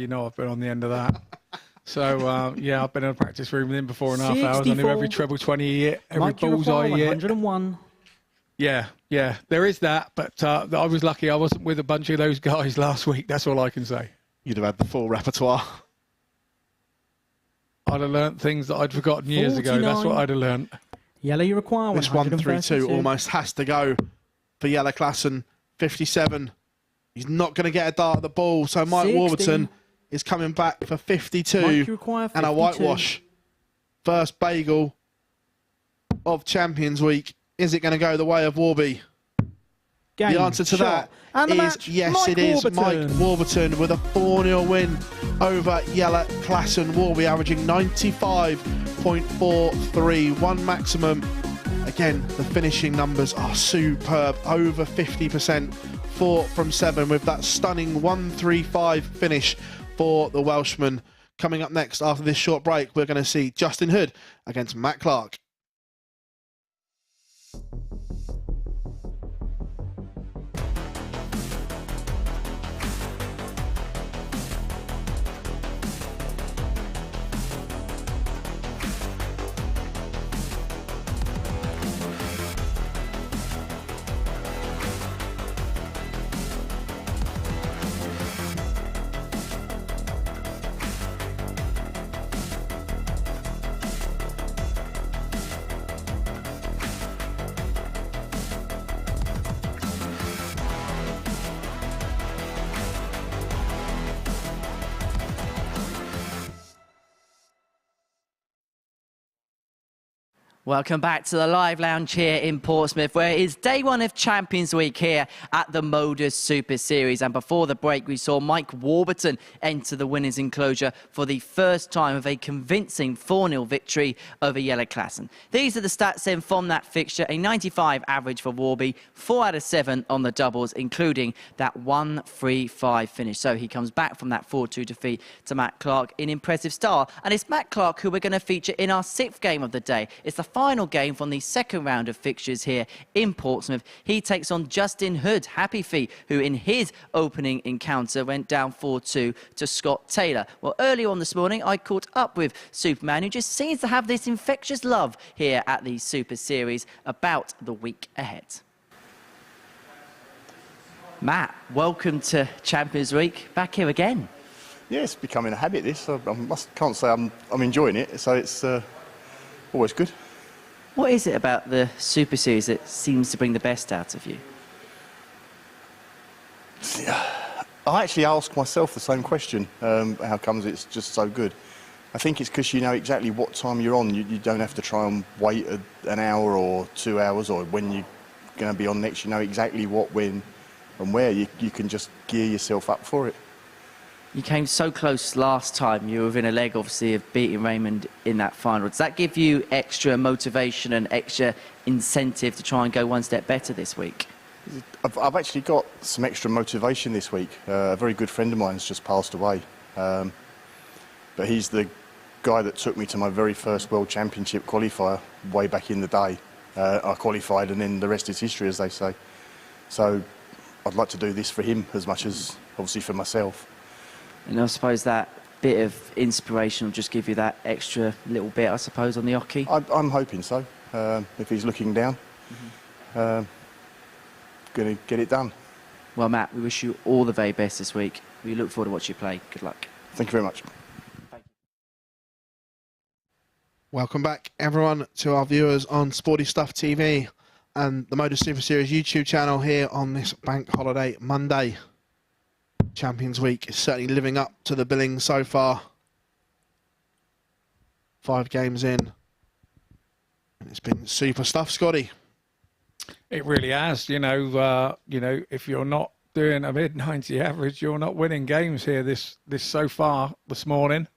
know, I've been on the end of that. So I've been in a practice room with him for 4.5 hours. I knew every treble 20 he hit, every Mike, you bullseye require he hit. 101. Yeah, there is that. But I was lucky I wasn't with a bunch of those guys last week. That's all I can say. You'd have had the full repertoire. I'd have learnt things that I'd forgotten years ago. That's 49. what I'd have learnt. Yellow, you require This 132. 132 almost has to go for Yellow Klassen. 57. He's not going to get a dart at the ball. So Mike 60. Warburton is coming back for 52 Mike, you require and a 52. whitewash. First bagel of Champions Week. Is it going to go the way of Warby? Game, The answer to shot, and that the is match, yes, Mike it is. Warburton. Mike Warburton with a 4-0 win over Yellow Klassen. Warby averaging 95.43, one maximum. Again, the finishing numbers are superb, over 50% 4 from 7 with that stunning 1-3-5 finish for the Welshman. Coming up next after this short break, we're going to see Justin Hood against Matt Clark. Welcome back to the live lounge here in Portsmouth, where it is day one of Champions Week here at the MODUS Super Series. And before the break, we saw Mike Warburton enter the winners' enclosure for the first time of a convincing 4-0 victory over Yellow Klassen. These are the stats then from that fixture: a 95 average for Warby, 4 out of 7 on the doubles, including that 1-3-5 finish. So he comes back from that 4-2 defeat to Matt Clark in impressive style. And it's Matt Clark who we're going to feature in our 6th game of the day. It's the final game from the second round of fixtures here in Portsmouth. He takes on Justin Hood, Happy Feet, who in his opening encounter went down 4-2 to Scott Taylor. Well, earlier on this morning, I caught up with Superman, who just seems to have this infectious love here at the Super Series about the week ahead. Matt, welcome to Champions Week. Back here again. Yeah, it's becoming a habit, this. Can't say I'm enjoying it, so it's always good. What is it about the Super Series that seems to bring the best out of you? I actually ask myself the same question, how comes it's just so good? I think it's because you know exactly what time you're on. You don't have to try and wait an hour or 2 hours or when you're going to be on next. You know exactly what, when and where. You can just gear yourself up for it. You came so close last time. You were within a leg, obviously, of beating Raymond in that final. Does that give you extra motivation and extra incentive to try and go one step better this week? I've actually got some extra motivation this week. A very good friend of mine has just passed away. But he's the guy that took me to my very first World Championship qualifier way back in the day. I qualified and then the rest is history, as they say. So I'd like to do this for him as much as, obviously, for myself. And I suppose that bit of inspiration will just give you that extra little bit, I suppose, on the hockey? I'm hoping so. If he's looking down, going to get it done. Well, Matt, we wish you all the very best this week. We look forward to watching you play. Good luck. Thank you very much. Welcome back, everyone, to our viewers on Sporty Stuff TV and the MODUS Super Series YouTube channel here on this Bank Holiday Monday. Champions Week is certainly living up to the billing so far. 5 games in. And it's been super stuff, Scotty. It really has. You know, if you're not doing a mid-90 average, you're not winning games here this so far this morning.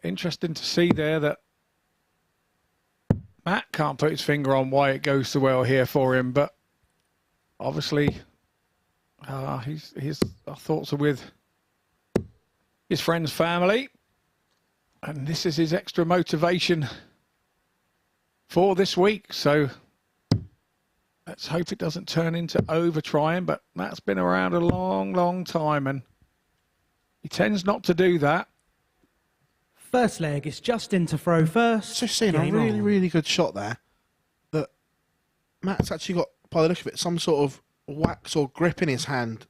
Interesting to see there that Matt can't put his finger on why it goes so well here for him, but obviously his thoughts are with his friend's family, and this is his extra motivation for this week. So let's hope it doesn't turn into over trying, but Matt's been around a long time and he tends not to do that. First leg is Justin to throw first. Just seeing a really good shot there. That Matt's actually got, by the look of it, some sort of wax or grip in his hand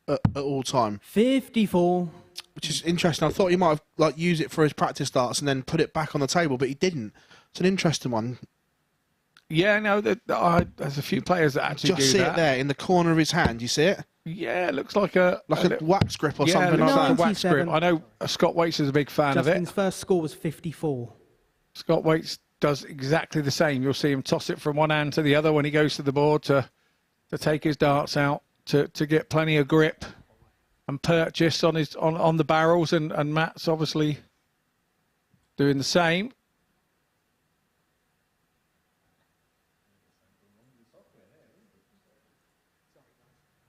at all time. 54. Which is interesting. I thought he might have used it for his practice darts and then put it back on the table, but he didn't. It's an interesting one. Yeah, no, there's a few players that actually just see it there in the corner of his hand. You see it? Yeah, it looks like a wax grip or something like like that. Wax grip. I know Scott Waits is a big fan of it. Justin's first score was 54. Scott Waits does exactly the same. You'll see him toss it from one hand to the other when he goes to the board to take his darts out to get plenty of grip and purchase on the barrels, and Matt's obviously doing the same.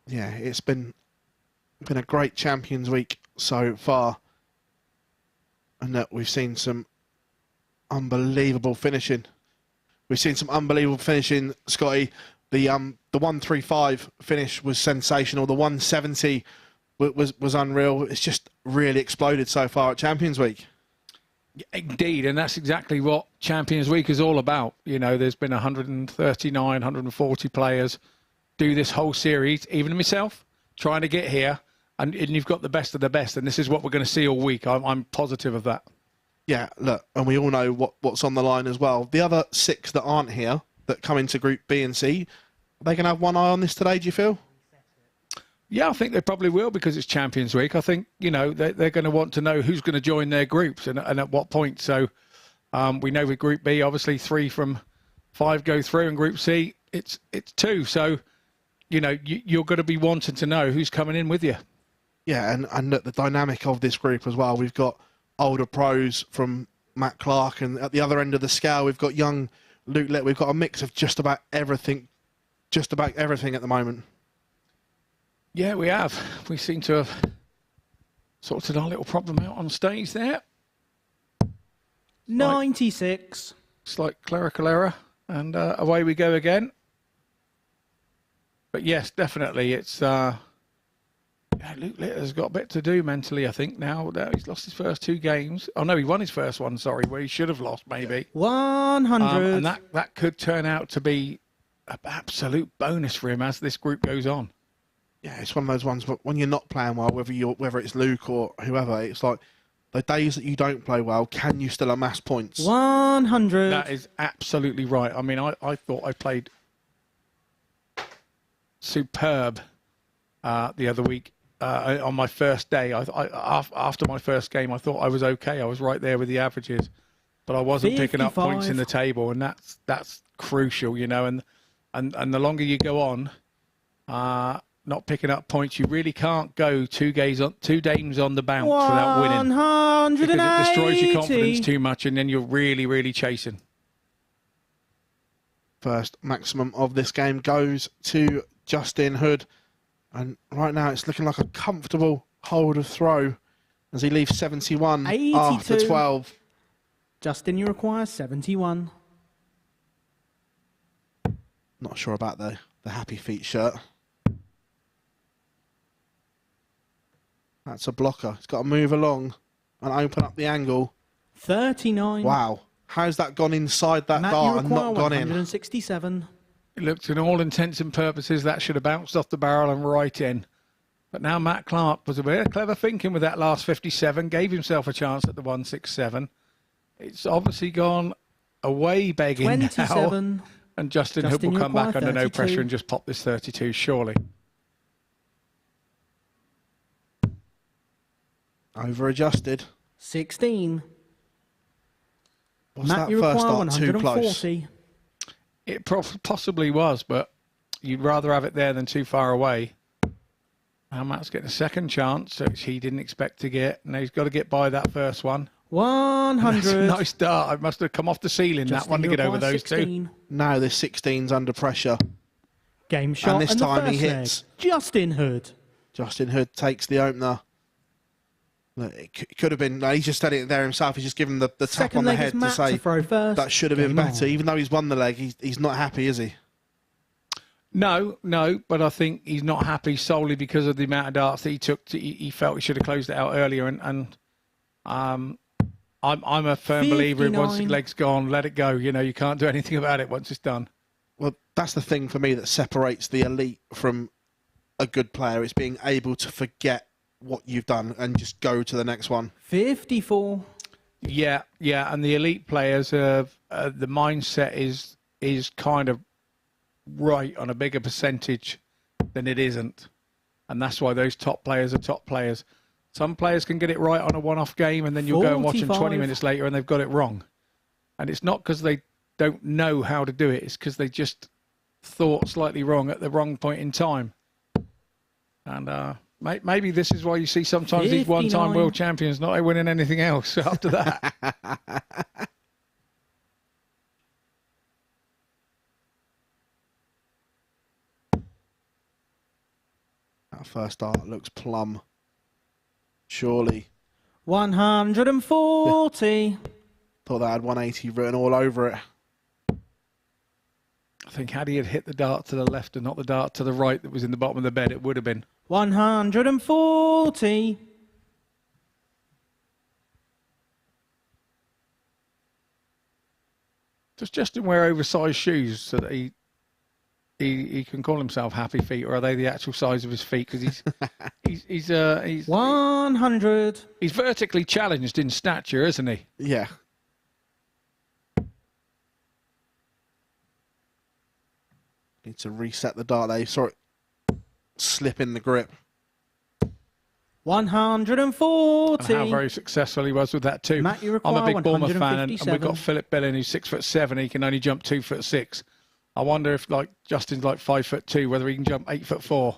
Yeah, it's been a great Champions Week so far, and that we've seen some unbelievable finishing. We've seen some unbelievable finishing, Scotty. The 135 finish was sensational. The 170 was unreal. It's just really exploded so far at Champions Week. Indeed, and that's exactly what Champions Week is all about. You know, there's been 139, 140 players do this whole series, even myself, trying to get here, and you've got the best of the best, and this is what we're going to see all week. I'm positive of that. Yeah, look, and we all know what's on the line as well. The other 6 that aren't here, that come into Group B and C, are they going to have one eye on this today, do you feel? Yeah, I think they probably will because it's Champions Week. I think, you know, they're going to want to know who's going to join their groups and at what point. So we know with Group B, obviously 3 from 5 go through, and Group C, it's 2. So, you know, you're going to be wanting to know who's coming in with you. Yeah, and the dynamic of this group as well. We've got older pros from Matt Clark, and at the other end of the scale, we've got young Luke Litt. We've got a mix of just about everything at the moment. Yeah, we have. We seem to have sorted our little problem out on stage there. 96. Slight clerical error, and away we go again. But yes, definitely, it's Luke Litt has got a bit to do mentally, I think, now. He's lost his first 2 games. Oh, no, he won his first one, sorry, where he should have lost, maybe. 100. And that could turn out to be an absolute bonus for him as this group goes on. Yeah, it's one of those ones, but when you're not playing well, whether it's Luke or whoever, it's like the days that you don't play well, can you still amass points? 100. That is absolutely right. I mean, I thought I played superb the other week on my first day. After my first game, I thought I was okay. I was right there with the averages, but I wasn't picking up points in the table, and that's crucial, you know. And the longer you go on, not picking up points, you really can't go 2 games on the bounce without winning. 180. Because it destroys your confidence too much, and then you're really, really chasing. First maximum of this game goes to Justin Hood, and right now it's looking like a comfortable hold of throw as he leaves 71 after 12. Justin, you require 71. Not sure about the happy feet shirt. That's a blocker. He's got to move along and open up the angle. 39. Wow. How's that gone inside that dart and not gone in? 167. It looked, in all intents and purposes, that should have bounced off the barrel and right in. But now Matt Clark was a bit of clever thinking with that last 57, gave himself a chance at the 167. It's obviously gone away begging 27. now. And Justin Hood will come back under no pressure and just pop this 32, surely. Over adjusted. 16. Was Matt, that you first require dart too close? 140. It possibly was, but you'd rather have it there than too far away. Now Matt's getting a second chance, which he didn't expect to get. Now he's got to get by that first one. 100. That's a nice dart. It must have come off the ceiling, that one, to get over those 16. 2. Now the 16's under pressure. Game shot, and this the time first he hits. leg. Justin Hood. Justin Hood takes the opener. Look, it could have been. No, he's just said it there himself. He's just given the tap Second on the leg head is to Matt say to throw first. that should have been Game better. on. Even though he's won the leg, he's not happy, is he? No, but I think he's not happy solely because of the amount of darts that he took. He felt he should have closed it out earlier, and I'm a firm believer in once the 59. leg's gone, let it go. You know, you can't do anything about it once it's done. Well, that's the thing for me that separates the elite from a good player. It's being able to forget what you've done and just go to the next one. 54. Yeah, and the elite players, the mindset is kind of right on a bigger percentage than it isn't, and that's why those top players are top players. Some players can get it right on a one-off game, and then you'll go and watch them 20 45. minutes later and they've got it wrong. And it's not because they don't know how to do it, it's because they just thought slightly wrong at the wrong point in time. And maybe this is why you see sometimes these one-time 59. world champions not winning anything else after that. first dart looks plumb. Surely. 140. Thought that had 180 written all over it. I think had he had hit the dart to the left and not the dart to the right that was in the bottom of the bed, it would have been. 140. Does Justin wear oversized shoes so that he can call himself Happy Feet, or are they the actual size of his feet? Because he's 100. He's vertically challenged in stature, isn't he? Yeah. Need to reset the dart there. You saw it slip in the grip. 140. And how very successful he was with that too. Matt, you I'm a require big Bournemouth fan, and 157. we've got Philip Billin, who's 6'7". He can only jump 2'6". I wonder if like Justin's like 5'2", whether he can jump 8'4".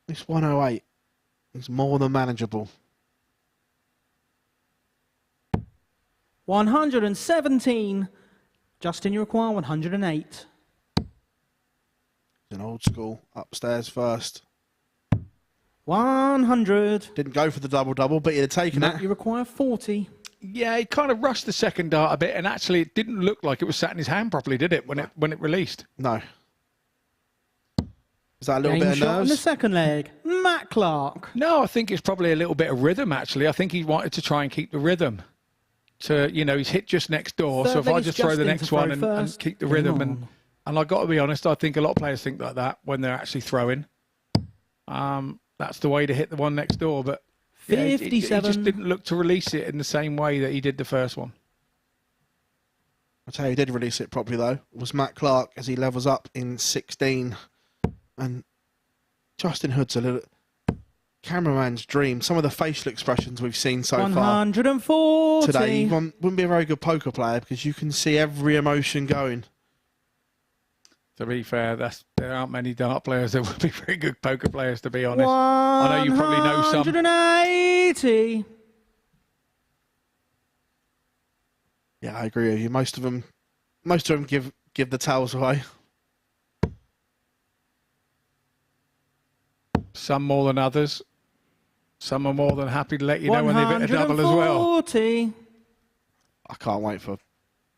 It's 108. It's more than manageable. 117. Justin, you require 108. An old school upstairs first. 100. Didn't go for the double-double, but he'd have taken Matt, it. you require 40. Yeah, he kind of rushed the second dart a bit, and actually it didn't look like it was sat in his hand properly, did it, when it released? No. Is that a little Game bit of shot on the nerves? second leg. Matt Clark. No, I think it's probably a little bit of rhythm, actually. I think he wanted to try and keep the rhythm. He's hit just next door, Third so if leg I is just throw the Justin next to throw one and first. keep the Game rhythm, on. and I've got to be honest, I think a lot of players think like that when they're actually throwing. That's the way to hit the one next door, but yeah, he 57. just didn't look to release it in the same way that he did the first one. I'll tell you who did release it properly, though, was Matt Clark as he levels up in 16. And Justin Hood's a little cameraman's dream. Some of the facial expressions we've seen so far 140. today. He wouldn't be a very good poker player because you can see every emotion going. To be fair, there aren't many dart players that would be very good poker players, to be honest. I know you probably know some. 180. Yeah, I agree with you. Most of them give the towels away. Some more than others. Some are more than happy to let you know when they've hit a double as well. 140. I can't wait for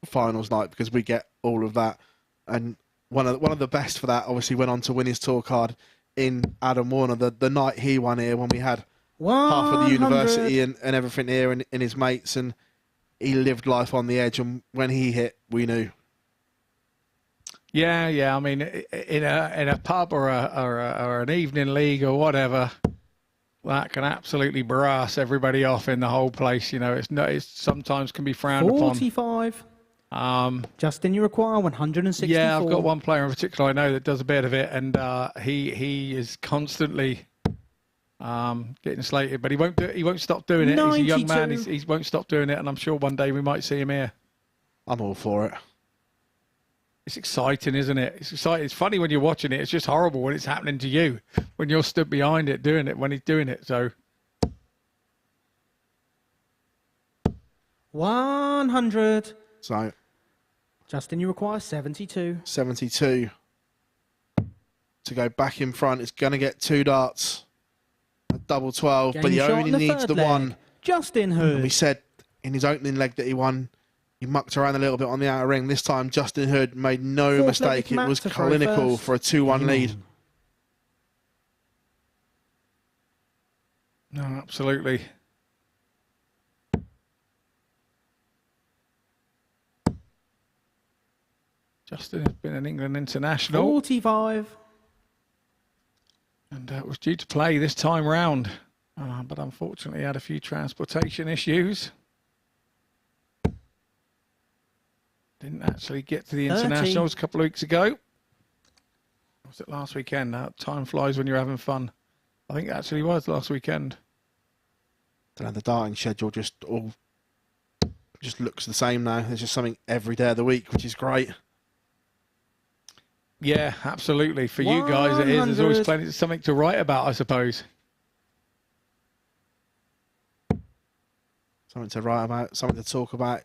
finals night because we get all of that. And one of the best for that obviously went on to win his tour card in Adam Warner the night he won here when we had 100. half of the university and everything here and his mates, and he lived life on the edge, and when he hit we knew. Yeah. I mean, in a pub or an evening league or whatever, that can absolutely brass everybody off in the whole place. It's sometimes can be frowned 45. upon. Justin, you require 164. Yeah, I've got one player in particular I know that does a bit of it, and he is constantly getting slated, but he won't stop doing it. 92. He's a young man. He won't stop doing it, and I'm sure one day we might see him here. I'm all for it. It's exciting, isn't it? It's exciting. It's funny when you're watching it. It's just horrible when it's happening to you, when you're stood behind it doing it, when he's doing it. So 100. So Justin, you require 72. 72 to go back in front. It's going to get 2 darts. A double 12, Game but he shot only on the needs third the leg. one. Justin And we Hood. said in his opening leg that he won, he mucked around a little bit on the outer ring. This time, Justin Hood made no Fourth mistake. leg It Matt was to throw clinical first. for a 2-1 lead. no, absolutely. Justin has been an England international 45. and was due to play this time round, but unfortunately had a few transportation issues. Didn't actually get to the 30. internationals a couple of weeks ago. Or was it last weekend? Time flies when you're having fun. I think it actually was last weekend. Don't know, the darting schedule just looks the same now. There's just something every day of the week, which is great. Yeah, absolutely. For you guys, it is. There's always 100. plenty something to write about, I suppose. Something to write about, something to talk about.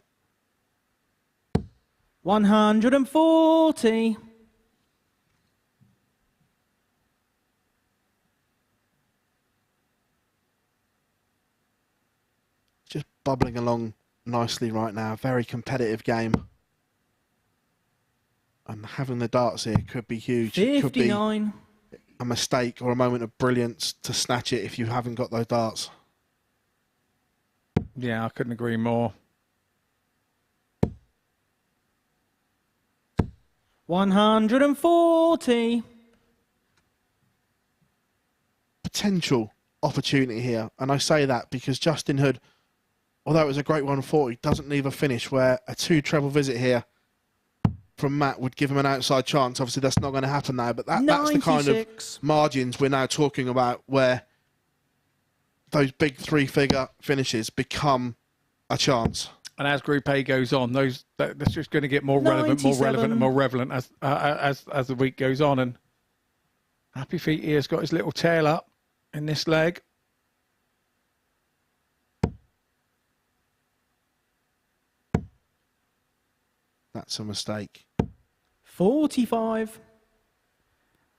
140. bubbling along nicely right now. Very competitive game. And having the darts here could be huge. It could be 59. a mistake or a moment of brilliance to snatch it if you haven't got those darts. Yeah, I couldn't agree more. 140. Potential opportunity here, and I say that because Justin Hood, although it was a great 140, doesn't leave a finish where a 2 treble visit here from Matt would give him an outside chance. Obviously, that's not going to happen now, but that's the kind of margins we're now talking about where those big 3-figure finishes become a chance. And as Group A goes on, that's just going to get more relevant, more relevant, and more relevant as the week goes on. And Happy Feet here's got his little tail up in this leg. That's a mistake. 45.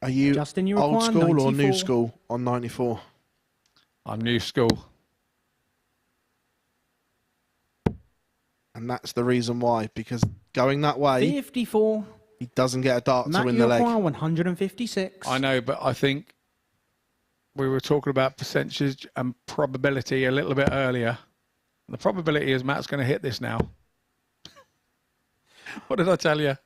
Are you Justin, you old require school 94. or new school on 94? I'm new school. And that's the reason why, because going that way, 54. he doesn't get a dart Matt, to win you the leg. require 156. I know, but I think we were talking about percentage and probability a little bit earlier. The probability is Matt's going to hit this now. What did I tell you?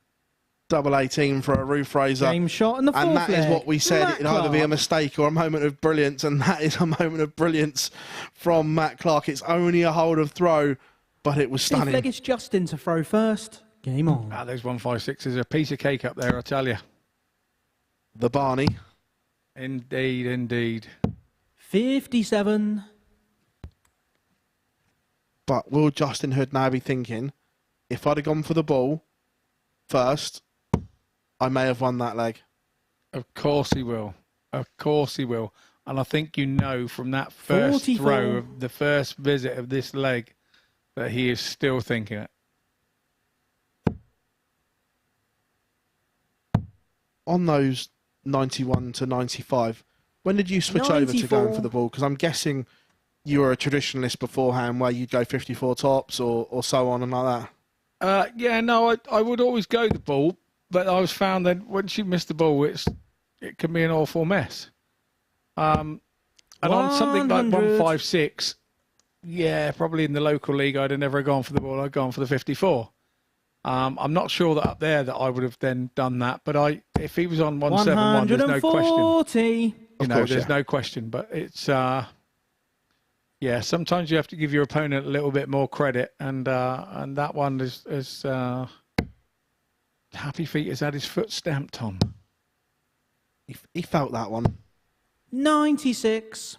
Double 18 for a roof raiser. Game shot in the fourth And that is leg. what we said. Matt It'd either be a Clark. mistake or a moment of brilliance, and that is a moment of brilliance from Matt Clark. It's only a hold of throw, but it was Fifth leg stunning. is Justin to throw first. Game on. Those 156s are a piece of cake up there, I tell you. The Barney. Indeed, indeed. 57. But will Justin Hood now be thinking, if I'd have gone for the ball first, I may have won that leg? Of course he will. Of course he will. And I think you know from that first 44. throw of the first visit of this leg that he is still thinking it. On those 91 to 95, when did you switch over to going 94. for the ball? Because I'm guessing you were a traditionalist beforehand where you'd go 54 tops or so on and like that. Yeah, no, I would always go the ball, but I was found that once you miss the ball, it can be an awful mess. And on something like 100. 156, yeah, probably in the local league, I'd have never gone for the ball. I'd gone for the 54. I'm not sure that up there that I would have then done that, but if he was on 171, there's no question. 140. You know, there's no question, but it's yeah. Sometimes you have to give your opponent a little bit more credit, and that one is Happy Feet has had his foot stamped on. He felt that one. 96.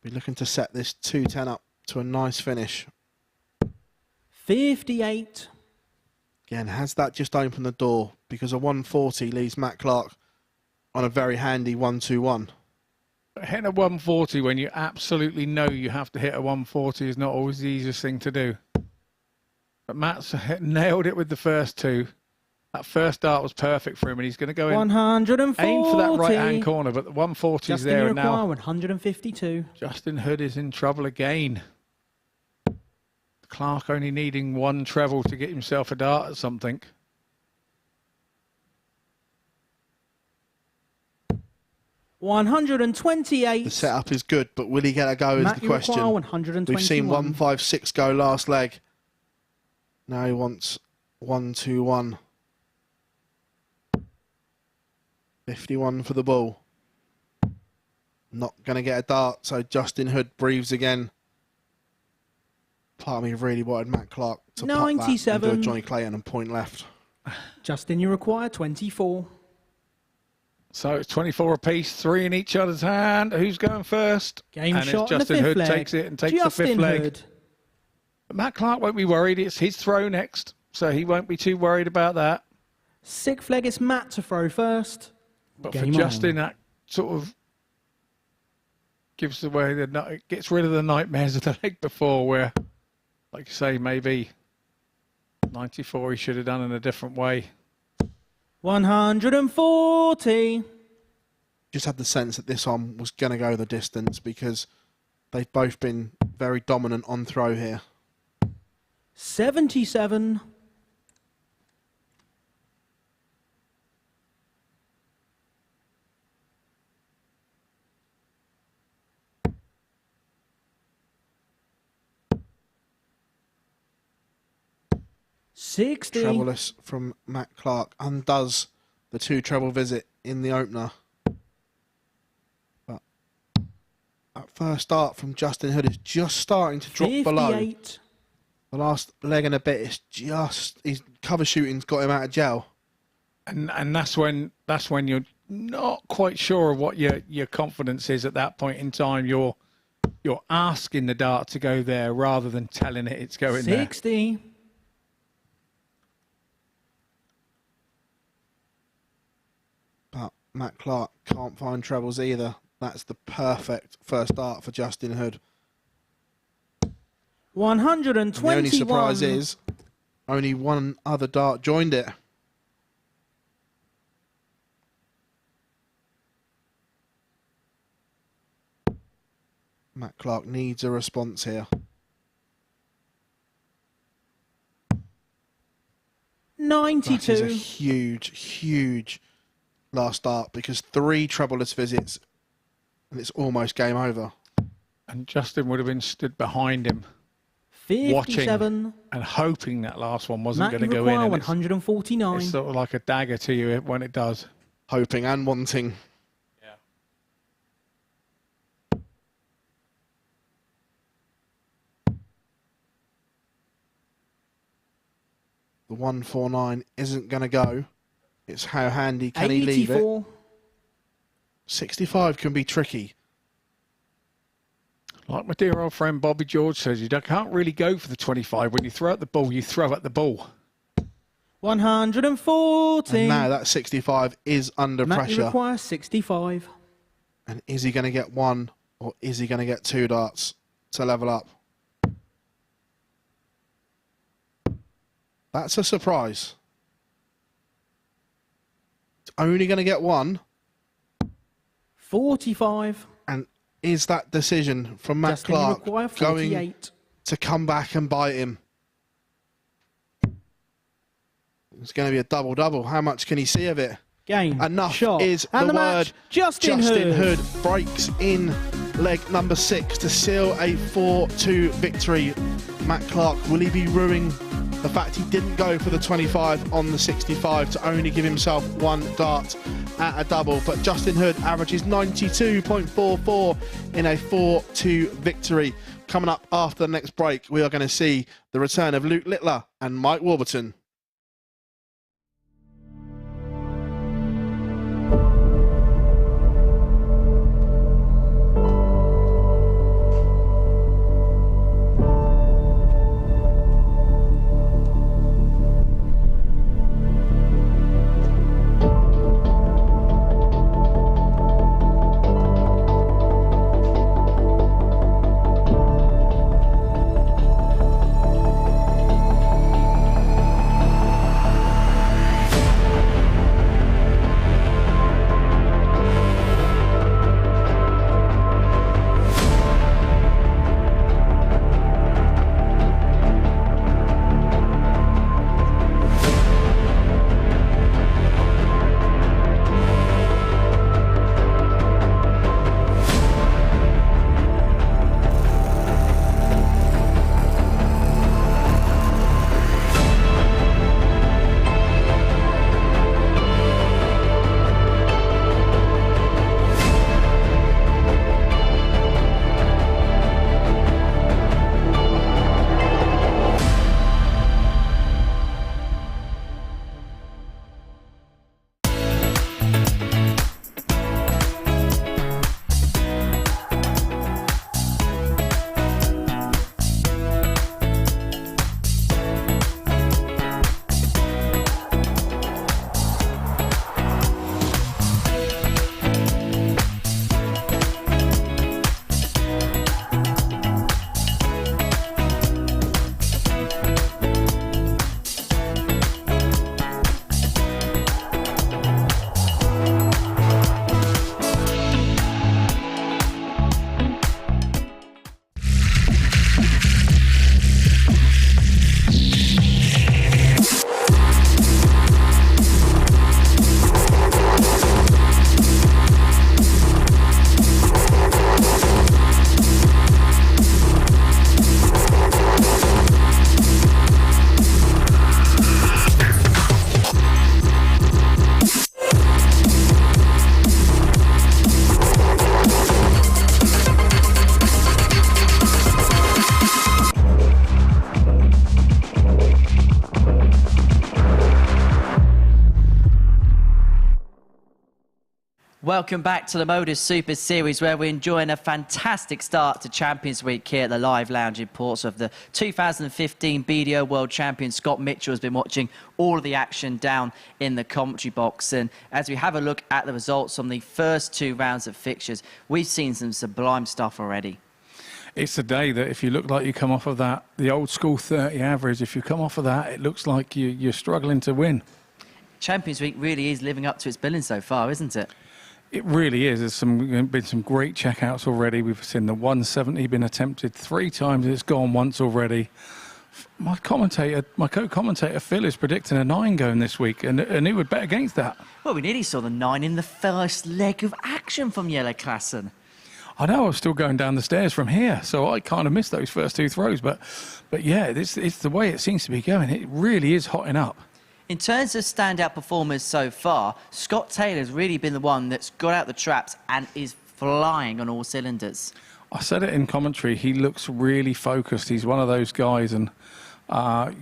Be looking to set this 210 up to a nice finish. 58. Again, has that just opened the door? Because a 140 leaves Matt Clark on a very handy 121. Hitting a 140 when you absolutely know you have to hit a 140 is not always the easiest thing to do. But Matt's nailed it with the first two. That first dart was perfect for him, and he's going to go in. 140. Aim for that right-hand corner, but the 140 is Justin, there you and require now. 152. Justin Hood is in trouble again. Clark only needing one treble to get himself a dart at something. $128. The setup is good, but will he get a go is Matt, the you question. require 121. We've seen 156 go last leg. Now he wants 121. 51 for the ball. Not going to get a dart, so Justin Hood breathes again. Part of me really wanted Matt Clark to pop that and do a 97. Johnny Clayton and point left. Justin, you require 24. So it's 24 apiece, 3 in each other's hand. Who's going first? Game and shot it's in the Justin fifth Hood leg. takes it and takes Justin the fifth leg. Hood. But Matt Clark won't be worried. It's his throw next, so he won't be too worried about that. Sixth leg is Matt to throw first. But Game for Justin, on. that sort of gives away it gets rid of the nightmares of the leg before, where, like you say, maybe 94 he should have done in a different way. 140. just had the sense that this one was going to go the distance because they've both been very dominant on throw here. 77. Trebleless from Matt Clark undoes the 2 treble visit in the opener. But that first start from Justin Hood is just starting to drop 58. below. The last leg and a bit is just, his cover shooting's got him out of jail. And that's when you're not quite sure of what your confidence is at that point in time. You're asking the dart to go there rather than telling it it's going 60. there. But Matt Clark can't find trebles either. That's the perfect first dart for Justin Hood. 121. And the only surprise is only one other dart joined it. Matt Clark needs a response here. 92. That is a huge, huge last dart because 3 trebleless visits and it's almost game over. And Justin would have been stood behind him, 57. watching and hoping that last one wasn't going to go in. Require And 149. it's sort of like a dagger to you when it does. Hoping and wanting. Yeah. The 149 isn't going to go. It's how handy can he leave it. 84. 65 can be tricky. Like my dear old friend Bobby George says, you can't really go for the 25. When you throw at the ball, you throw at the ball. 140. And now that 65 is under pressure. Requires 65. And is he going to get 1 or is he going to get 2 darts to level up? That's a surprise. It's only going to get 1. 45. And is that decision from Matt Clark going to come back and bite him? It's going to be a double-double. How much can he see of it? Game. Enough shot, is and the the word. match. Justin Hood breaks in leg number 6 to seal a 4-2 victory. Matt Clark, will he be ruining the fact he didn't go for the 25 on the 65 to only give himself 1 dart at a double? But Justin Hood averages 92.44 in a 4-2 victory. Coming up after the next break, we are going to see the return of Luke Littler and Mike Warburton. Welcome back to the MODUS Super Series, where we're enjoying a fantastic start to Champions Week here at the Live Lounge in Portsmouth. The 2015 BDO World Champion Scott Mitchell has been watching all of the action down in the commentary box. And as we have a look at the results from the first 2 rounds of fixtures, we've seen some sublime stuff already. It's a day that if you look like you come off of that, the old school 30 average, if you come off of that, it looks like you're struggling to win. Champions Week really is living up to its billing so far, isn't it? It really is. There's been some great checkouts already. We've seen the 170 been attempted 3 times. It's gone once already. My co-commentator Phil is predicting a 9 going this week, and he would bet against that. Well, we nearly saw the 9 in the first leg of action from Jelle Klassen. I know I was still going down the stairs from here, so I kind of missed those first 2 throws. But yeah, it's the way it seems to be going. It really is hotting up. In terms of standout performers so far, Scott Taylor's really been the one that's got out the traps and is flying on all cylinders. I said it in commentary, he looks really focused. He's one of those guys, and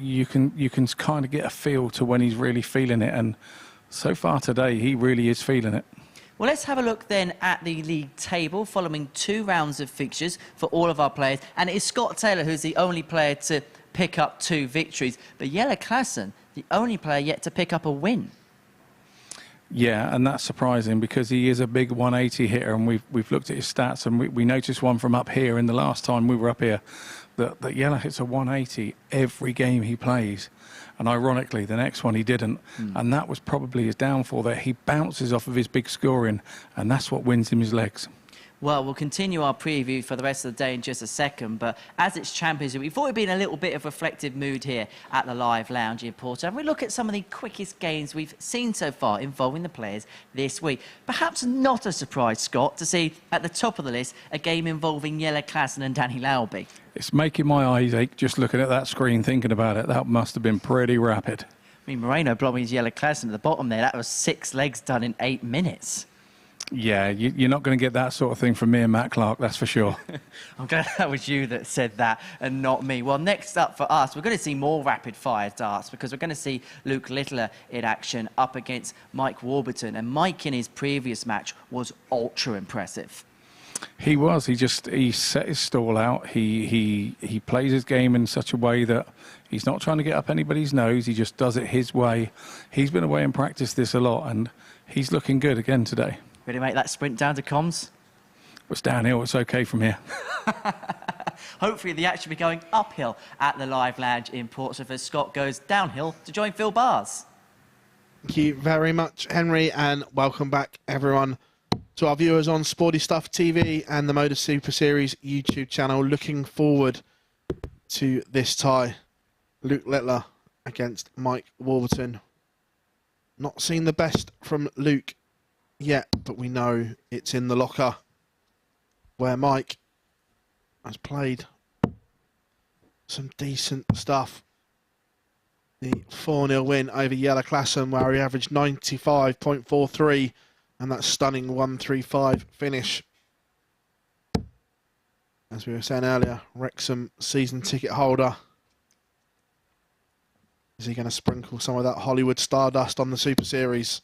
you can kind of get a feel to when he's really feeling it. And so far today, he really is feeling it. Well, let's have a look then at the league table following 2 rounds of fixtures for all of our players. And it is Scott Taylor who's the only player to pick up 2 victories. But Jelle Klassen, the only player yet to pick up a win. Yeah, and that's surprising because he is a big 180 hitter, and we've looked at his stats, and we noticed one from up here in the last time we were up here that Jelle hits a 180 every game he plays. And ironically, the next one he didn't. And that was probably his downfall, that he bounces off of his big scoring, and that's what wins him his legs. Well, we'll continue our preview for the rest of the day in just a second, but as it's Champions League, we thought it'd be in a little bit of reflective mood here at the Live Lounge in Porto. And we look at some of the quickest games we've seen so far involving the players this week. Perhaps not a surprise, Scott, to see at the top of the list a game involving Jelle Klassen and Danny Lauby. It's making my eyes ache just looking at that screen, thinking about it. That must have been pretty rapid. I mean, Moreno blocking Jelle Klassen at the bottom there. That was 6 legs done in 8 minutes. Yeah, you're not going to get that sort of thing from me and Matt Clark, that's for sure. I'm glad that was you that said that and not me. Well, next up for us, we're going to see more rapid-fire darts because we're going to see Luke Littler in action up against Mike Warburton. And Mike, in his previous match, was ultra impressive. He was. He set his stall out. He plays his game in such a way that he's not trying to get up anybody's nose. He just does it his way. He's been away and practiced this a lot, and he's looking good again today. Ready to make that sprint down to comms? It's downhill. It's okay from here. Hopefully the action will be going uphill at the Live Lounge in Portsmouth as Scott goes downhill to join Phil Bars. Thank you very much, Henry, and welcome back, everyone, to our viewers on Sporty Stuff TV and the MODUS Super Series YouTube channel. Looking forward to this tie. Luke Littler against Mike Warburton. Not seen the best from Luke yet, but we know it's in the locker where Mike has played some decent stuff. The 4-0 win over Jelle Klassen, where he averaged 95.43, and that stunning 135 finish. As we were saying earlier, Wrexham season ticket holder. Is he going to sprinkle some of that Hollywood stardust on the Super Series?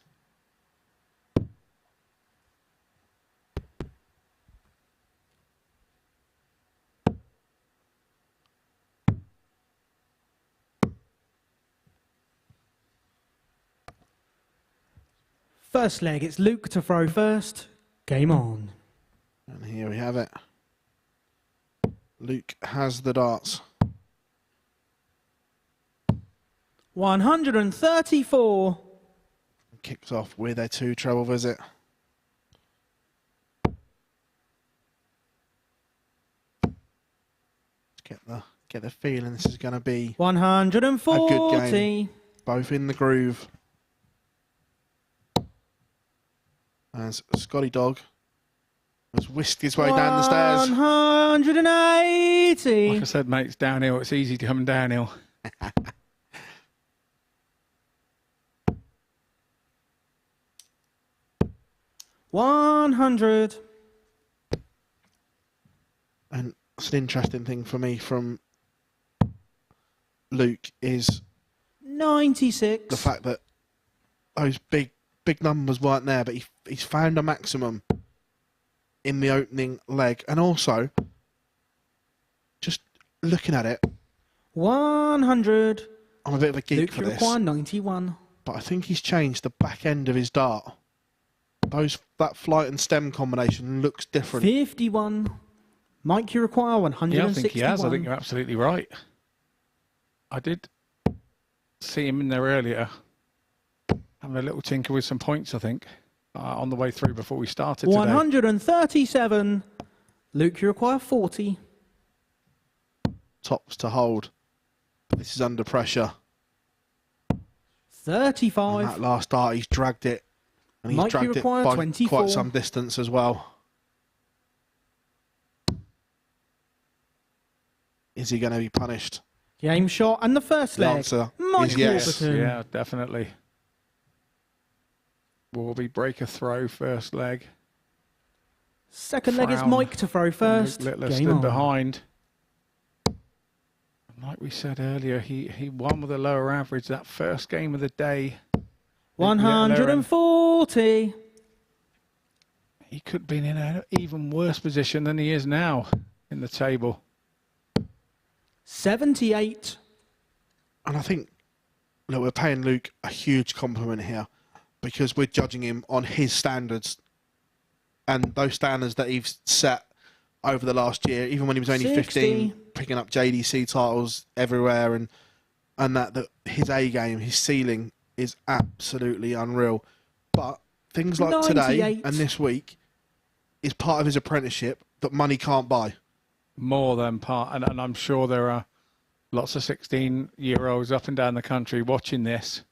First leg, it's Luke to throw first. Game on. And here we have it. Luke has the darts. 134. Kicks off with a 2 treble visit. Get the feeling this is going to be 140. a good game. Both in the groove. As Scotty Dog has whisked his way down the stairs. 180. Like I said, mate, it's downhill. It's easy to come downhill. 100. And it's an interesting thing for me from Luke is 96. the fact that those big big numbers weren't there, but he's found a maximum in the opening leg. And also, just looking at it, 100. I'm a bit of a geek Luke, for you this, require 91. but I think he's changed the back end of his dart. That flight and stem combination looks different. 51. Mike, you require 161. Yeah, I think he has. I think you're absolutely right. I did see him in there earlier, having a little tinker with some points, I think, on the way through before we started today. 137. Luke, you require 40. Tops to hold. This is under pressure. 35. And that last dart, he's dragged it. And he's Mike, you dragged it require by 24. quite some distance as well. Is he going to be punished? Game shot and the first The leg. answer Mike is yes. Warburton. Yeah, definitely. Warby break a throw, first leg. Second leg is Frown. Mike to throw first. Littler Game stood on. behind. Like we said earlier, he won with a lower average that first game of the day. 140. He could have been in an even worse position than he is now in the table. 78. And I think, look, we're paying Luke a huge compliment here because we're judging him on his standards and those standards that he's set over the last year, even when he was only 60. 15, picking up JDC titles everywhere, and that his A game, his ceiling is absolutely unreal. But things like 98. today and this week is part of his apprenticeship that money can't buy. More than part, and I'm sure there are lots of 16-year-olds up and down the country watching this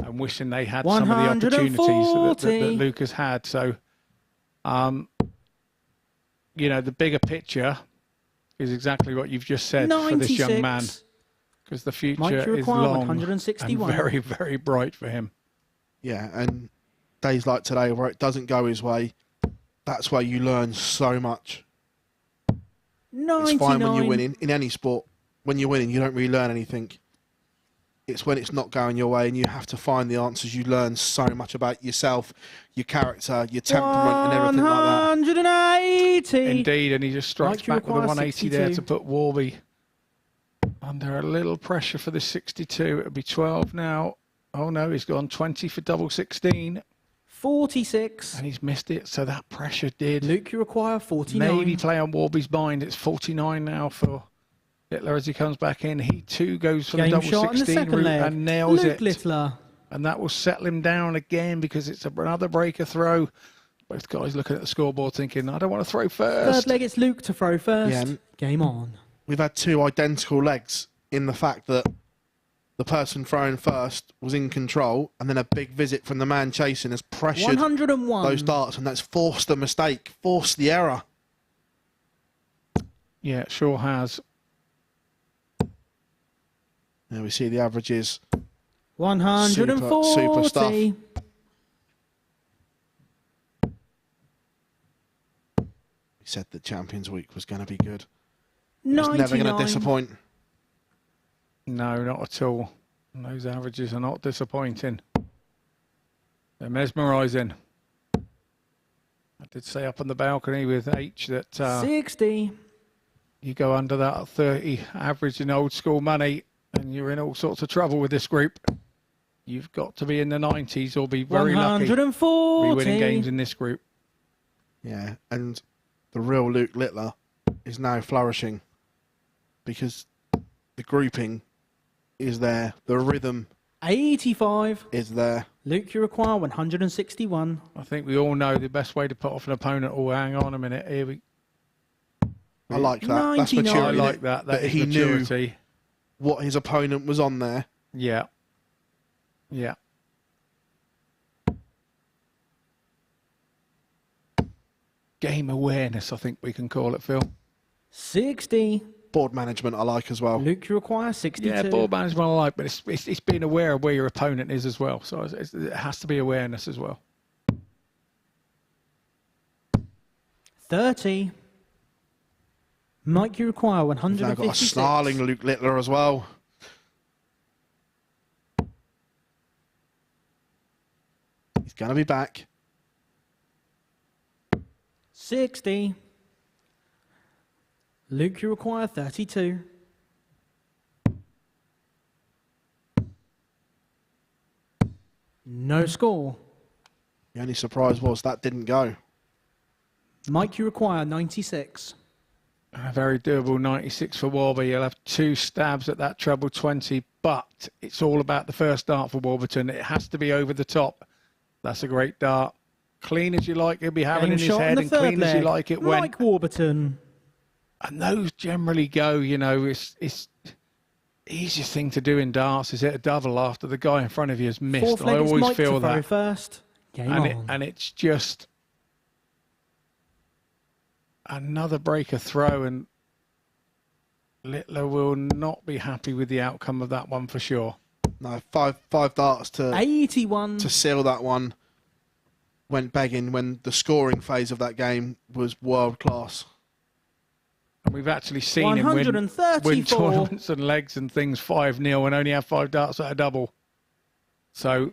and wishing they had some of the opportunities that Luke has had. So, you know, the bigger picture is exactly what you've just said 96. for this young man, because the future Mike, you is require long 161. and very, very bright for him. Yeah, and days like today where it doesn't go his way, that's where you learn so much. 99. It's fine when you're winning in any sport. When you're winning, you don't really learn anything. It's when it's not going your way and you have to find the answers. You learn so much about yourself, your character, your temperament, and everything like that. 180. Indeed, and he just strikes Mike, you back with a require 180 there 62. to put Warby under a little pressure for the 62. It'll be 12 now. Oh no, he's gone 20 for double 16. 46. And he's missed it, so that pressure did Luke, you require 49. maybe play on Warby's mind. It's 49 now for Littler as he comes back in. He too goes for Game the double shot in the 16 second route leg. and nails Luke it. Littler. And that will settle him down again because it's another breaker throw. Both guys looking at the scoreboard thinking, I don't want to throw first. Third leg, it's Luke to throw first. Yeah. Game on. We've had two identical legs in the fact that the person throwing first was in control, and then a big visit from the man chasing has pressured 101. those darts, and that's forced the mistake, forced the error. Yeah, it sure has. There we see the averages. 140. Super stuff. We said that Champions Week was going to be good. It's 99. never going to disappoint. No, not at all. And those averages are not disappointing. They're mesmerising. I did say up on the balcony with H that 60. you go under that 30 average in old school money and you're in all sorts of trouble with this group. You've got to be in the 90s or be very lucky to 140. be winning games in this group. Yeah, and the real Luke Littler is now flourishing because the grouping is there, the rhythm 85. is there. Luke, you require 161. I think we all know the best way to put off an opponent. Oh, hang on a minute. Here we. I like that. That's 99. maturity. I like that. That is he maturity. knew what his opponent was on there. Yeah. Yeah. Game awareness, I think we can call it, Phil. 60. Board management I like as well. Luke, you require 62. Yeah, board management I like, but it's being aware of where your opponent is as well. So it has to be awareness as well. 30. Mike, you require We've now 156. got a snarling Luke Littler as well. He's going to be back. 60. Luke, you require 32. No score. The only surprise was that didn't go. Mike, you require 96. A very doable 96 for Warby. He'll have 2 stabs at that treble 20, but it's all about the first dart for Warburton. It has to be over the top. That's a great dart. Clean as you like, he'll be having Game in his shot head, in the and third clean as you leg. like it went. Mike Warburton. And those generally go, you know, it's easiest thing to do in darts is hit a double after the guy in front of you has missed. Fourth I leg, it's always Mike feel to throw that. first. Game on. And it's just another breaker throw, and Littler will not be happy with the outcome of that one for sure. No, five darts to 81. to seal that one. Went begging when the scoring phase of that game was world class. And we've actually seen him win 134. tournaments and legs and things 5-0 and only have 5 darts at a double. So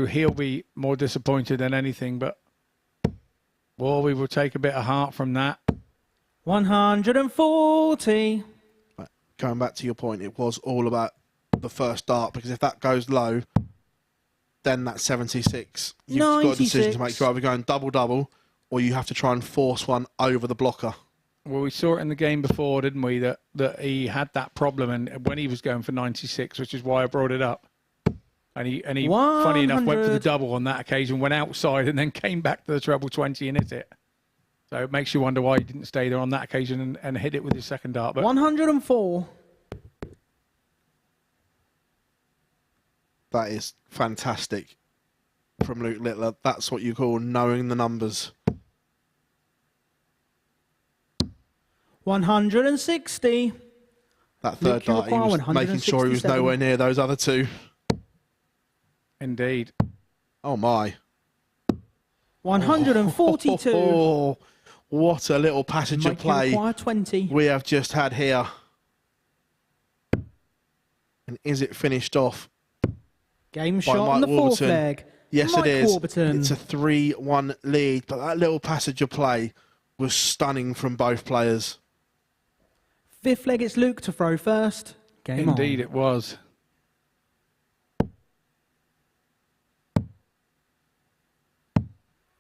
he'll be more disappointed than anything, but Warby will take a bit of heart from that. 140. But going back to your point, it was all about the first dart, because if that goes low, then that's 76. You've got a decision to make. You're either going double-double, or you have to try and force one over the blocker. Well, we saw it in the game before, didn't we, that he had that problem, and when he was going for 96, which is why I brought it up. And he funny enough, went for the double on that occasion, went outside, and then came back to the treble 20 and hit it. So it makes you wonder why he didn't stay there on that occasion and hit it with his second dart. But 104. That is fantastic from Luke Littler. That's what you call knowing the numbers. 160. That third dart, he was making sure he was nowhere near those other 2. Indeed. Oh, my. 142. Oh, what a little passage of play 20. we have just had here. And is it finished off? Game by shot Mike on the fourth Warburton? leg. Yes, Mike it is. Warburton. It's a 3-1 lead, but that little passage of play was stunning from both players. Fifth leg, it's Luke to throw first. Game Indeed, on. it was.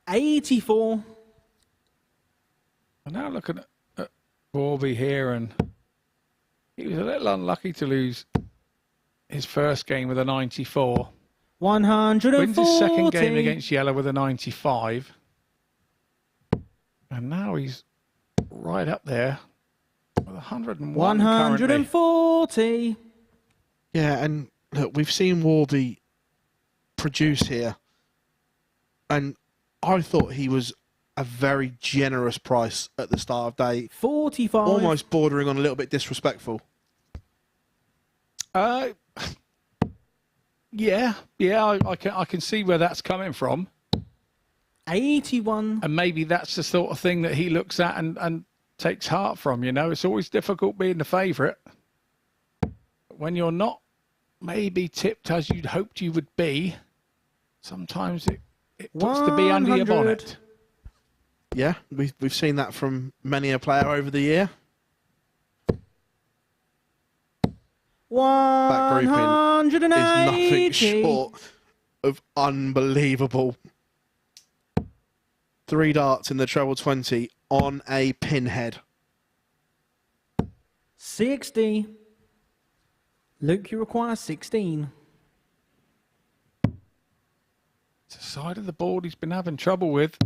$84. I'm now looking at Warby here, and he was a little unlucky to lose his first game with a 94. 140. Wins his second game against Yellow with a 95. And now he's right up there with 101 140. Yeah, and look, we've seen Warby produce here, and I thought he was a very generous price at the start of day. 45. Almost bordering on a little bit disrespectful. Yeah, I can see where that's coming from. 81. And maybe that's the sort of thing that he looks at and takes heart from, you know. It's always difficult being the favourite. When you're not maybe tipped as you'd hoped you would be, sometimes it puts the bee under your 100. bonnet. Yeah, we've seen that from many a player over the year. That grouping is 180. nothing short of unbelievable. 3 darts in the treble 20 on a pinhead. 60. Luke, you require 16. It's a side of the board he's been having trouble with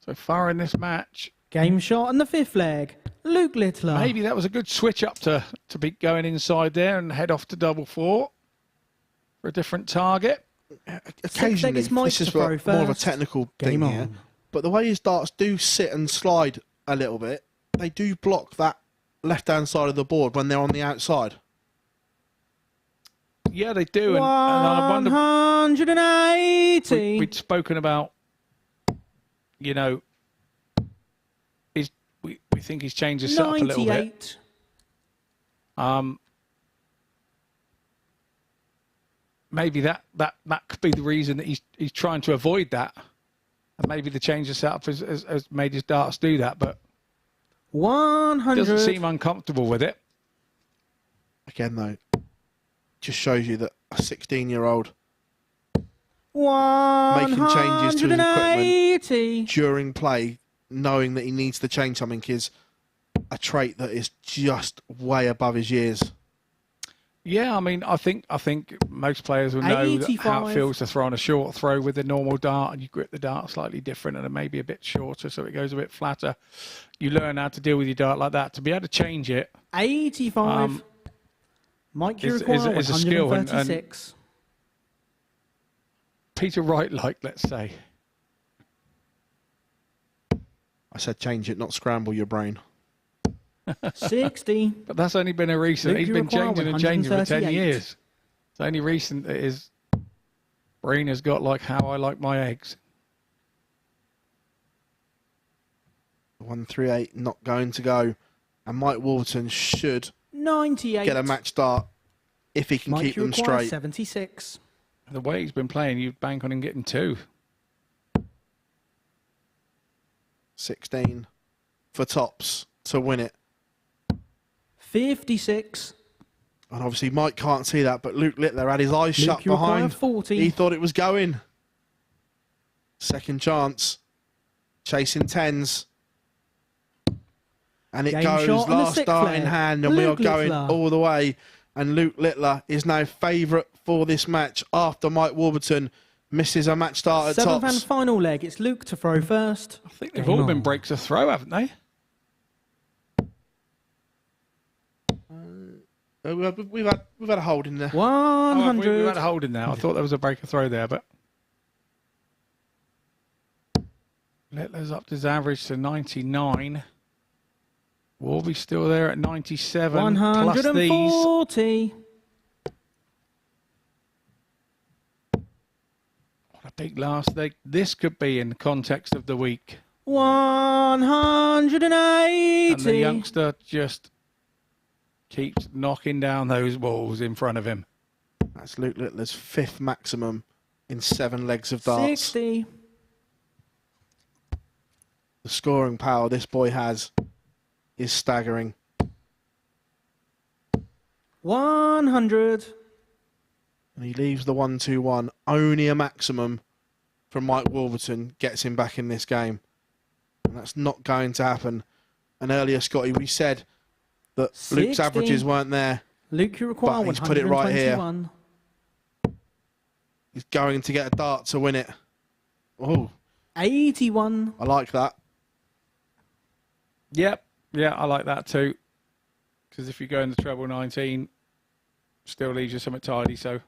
so far in this match. Game shot on the fifth leg. Luke Littler. Maybe that was a good switch up to be going inside there and head off to double 4 for a different target. Occasionally, this is more of a technical thing here, but the way his darts do sit and slide a little bit, they do block that left-hand side of the board when they're on the outside. Yeah, they do. And I wonder, 180. we'd spoken about, you know, we think he's changed his setup a little bit. 98. maybe that could be the reason that he's trying to avoid that. And maybe the change of setup has made his darts do that, but 100. doesn't seem uncomfortable with it. Again, though, just shows you that a 16-year-old making changes to his equipment 180. during play, knowing that he needs to change something, is a trait that is just way above his years. Yeah, I mean, I think most players will know that how it feels to throw on a short throw with a normal dart, and you grip the dart slightly different and maybe a bit shorter, so it goes a bit flatter. You learn how to deal with your dart like that. To be able to change it, 85. Mike, you is require a skill. 136. And Peter Wright, let's say. I said change it, not scramble your brain. 60. But that's only been a recent. He's been changing and changing for 10 138. years. It's only recent that his brain has got like how I like my eggs. 138 not going to go. And Mike Warburton should 98. get a match dart if he can Mike, keep you them require straight. 76. The way he's been playing, you'd bank on him getting 2. 16 for tops to win it. 56. And obviously Mike can't see that, but Luke Littler had his eyes Luke, shut you require behind. 40. He thought it was going. Second chance. Chasing 10s. And it Game goes shot and the last sixth dart in flare. hand, and we are Luke going Littler. all the way. And Luke Littler is now favourite for this match after Mike Warburton misses a match start at Seventh tops. and final leg. It's Luke to throw first. I think they've all been breaks of throw, haven't they? We've had a hold in there. 100. We've had a hold in there. I thought there was a break of throw there, but Littler's up his average to 99. Warby's still there at 97. Plus these. 140. What a big last leg. This could be in the context of the week. 180. And the youngster just keeps knocking down those balls in front of him. That's Luke Littler's 5th maximum in 7 legs of darts. 60. The scoring power this boy has is staggering. 100. And he leaves the 1-2-1. Only a maximum from Mike Warburton gets him back in this game. And that's not going to happen. And earlier, Scotty, we said that 60. Luke's averages weren't there. Luke, you require But he's put it right here. 121. He's going to get a dart to win it. Oh, 81. I like that. Yep. Yeah, I like that too. Because if you go in the treble 19, still leaves you something tidy. So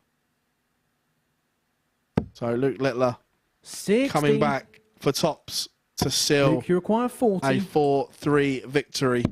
Luke Littler 60. coming back for tops to seal Luke, you require 40. a 4-3 victory.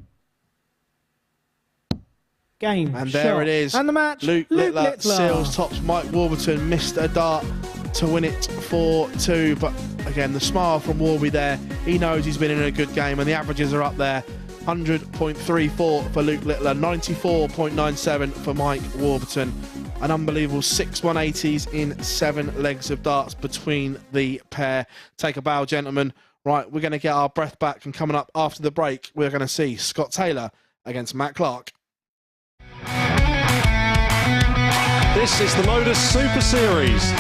Game. And there shot. it is. And the match. Luke Littler seals tops. Mike Warburton missed a dart to win it 4-2. But again, the smile from Warby there. He knows he's been in a good game, and the averages are up there. 100.34 for Luke Littler, 94.97 for Mike Warburton. An unbelievable 6 180s in 7 legs of darts between the pair. Take a bow, gentlemen. Right, we're going to get our breath back, and coming up after the break, we're going to see Scott Taylor against Matt Clark. This is the MODUS Super Series.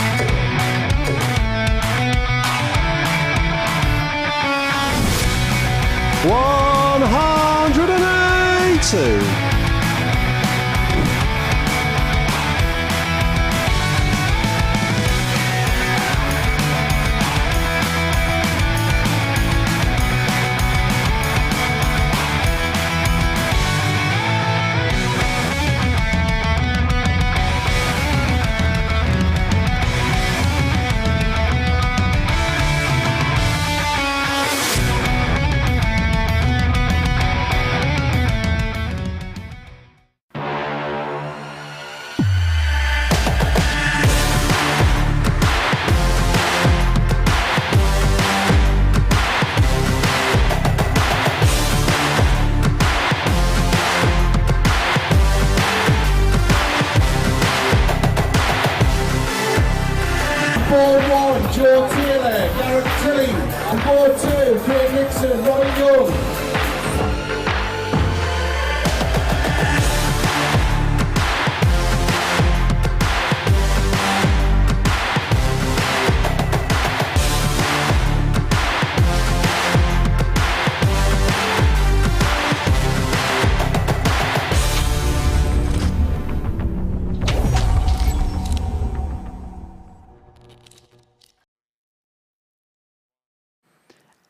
180. board 2, Craig Nixon, Robin Young.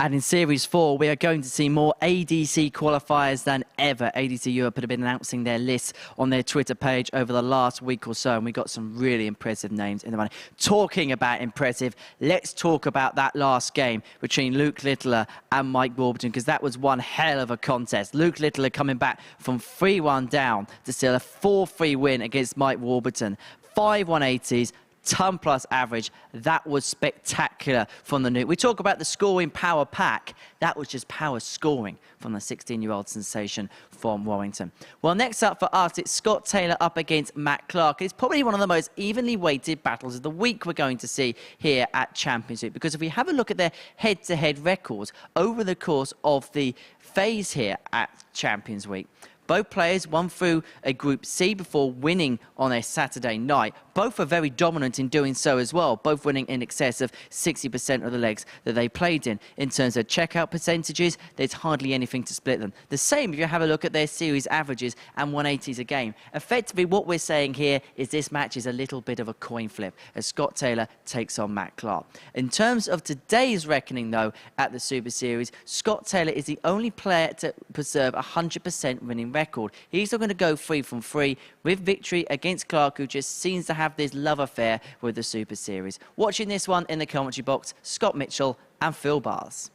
And in Series 4, we are going to see more ADC qualifiers than ever. ADC Europe have been announcing their lists on their Twitter page over the last week or so, and we got some really impressive names in the running. Talking about impressive, let's talk about that last game between Luke Littler and Mike Warburton, because that was one hell of a contest. Luke Littler coming back from 3-1 down to still a 4-3 win against Mike Warburton. 5 180s. Ton plus average. That was spectacular from the new. We talk about the scoring power pack. That was just power scoring from the 16-year-old sensation from Warrington. Well, next up for us, it's Scott Taylor up against Matt Clark. It's probably one of the most evenly weighted battles of the week we're going to see here at Champions Week, because if we have a look at their head-to-head records over the course of the phase here at Champions Week, both players won through a Group C before winning on a Saturday night. Both are very dominant in doing so as well, both winning in excess of 60% of the legs that they played in. In terms of checkout percentages, there's hardly anything to split them. The same if you have a look at their series averages and 180s a game. Effectively, what we're saying here is this match is a little bit of a coin flip as Scott Taylor takes on Matt Clark. In terms of today's reckoning, though, at the Super Series, Scott Taylor is the only player to preserve 100% winning record. He's still going to go 3 from 3 with victory against Clark, who just seems to have this love affair with the Super Series. Watching this one in the commentary box, Scott Mitchell and Phil Bars.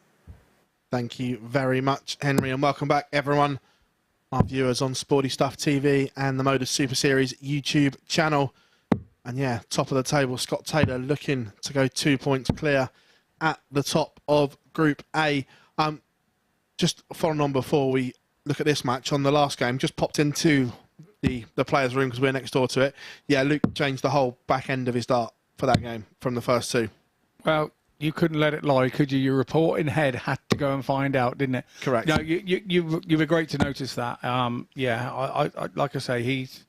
Thank you very much, Henry, and welcome back, everyone, our viewers on Sporty Stuff TV and the MODUS Super Series YouTube channel. And yeah, top of the table, Scott Taylor looking to go 2 points clear at the top of Group A. Just following on before we look at this match, on the last game, just popped into the players' room because we're next door to it. Yeah, Luke changed the whole back end of his dart for that game from the first two. Well, you couldn't let it lie, could you? Your reporting head had to go and find out, didn't it? Correct. No, you were great to notice that. Yeah, I like I say, he's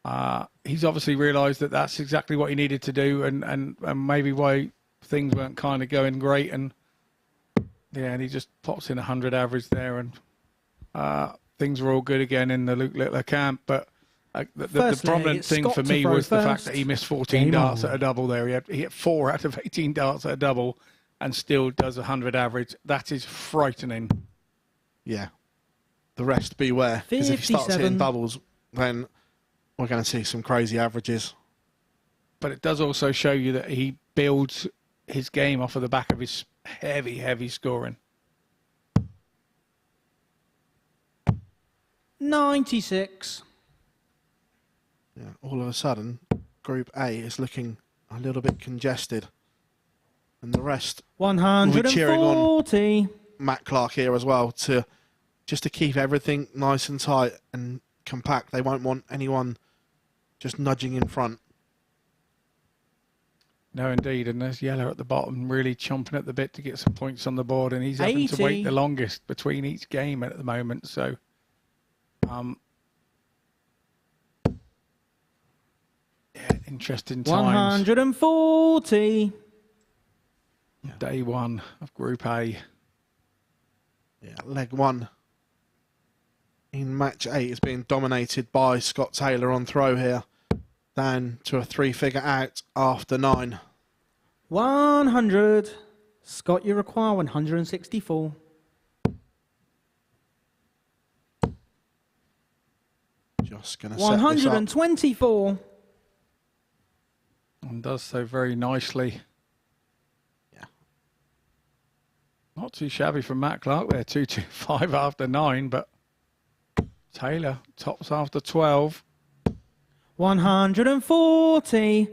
obviously realised that that's exactly what he needed to do, and maybe why things weren't kind of going great, and yeah, and he just pops in 100 average there, and things were all good again in the Luke Littler camp. But the prominent thing for me was the fact that he missed 14 darts at a double there. He hit 4 out of 18 darts at a double and still does 100 average. That is frightening. Yeah. The rest beware. Because if he starts hitting doubles, then we're going to see some crazy averages. But it does also show you that he builds his game off of the back of his heavy scoring. 96. Yeah, all of a sudden, Group A is looking a little bit congested. And the rest 140. will be cheering on Matt Clark here as well, just to keep everything nice and tight and compact. They won't want anyone just nudging in front. No, indeed. And there's Yeller at the bottom, really chomping at the bit to get some points on the board. And he's having to wait the longest between each game at the moment. So, yeah, interesting times. 140. Day one of Group A. Yeah, leg one in match 8 is being dominated by Scott Taylor on throw here. Down to a 3-figure out after 9. 100. Scott, you require 164. Just going to set this up. 124. And does so very nicely. Yeah. Not too shabby from Matt Clark there, 225 after 9, but Taylor tops after 12. 140.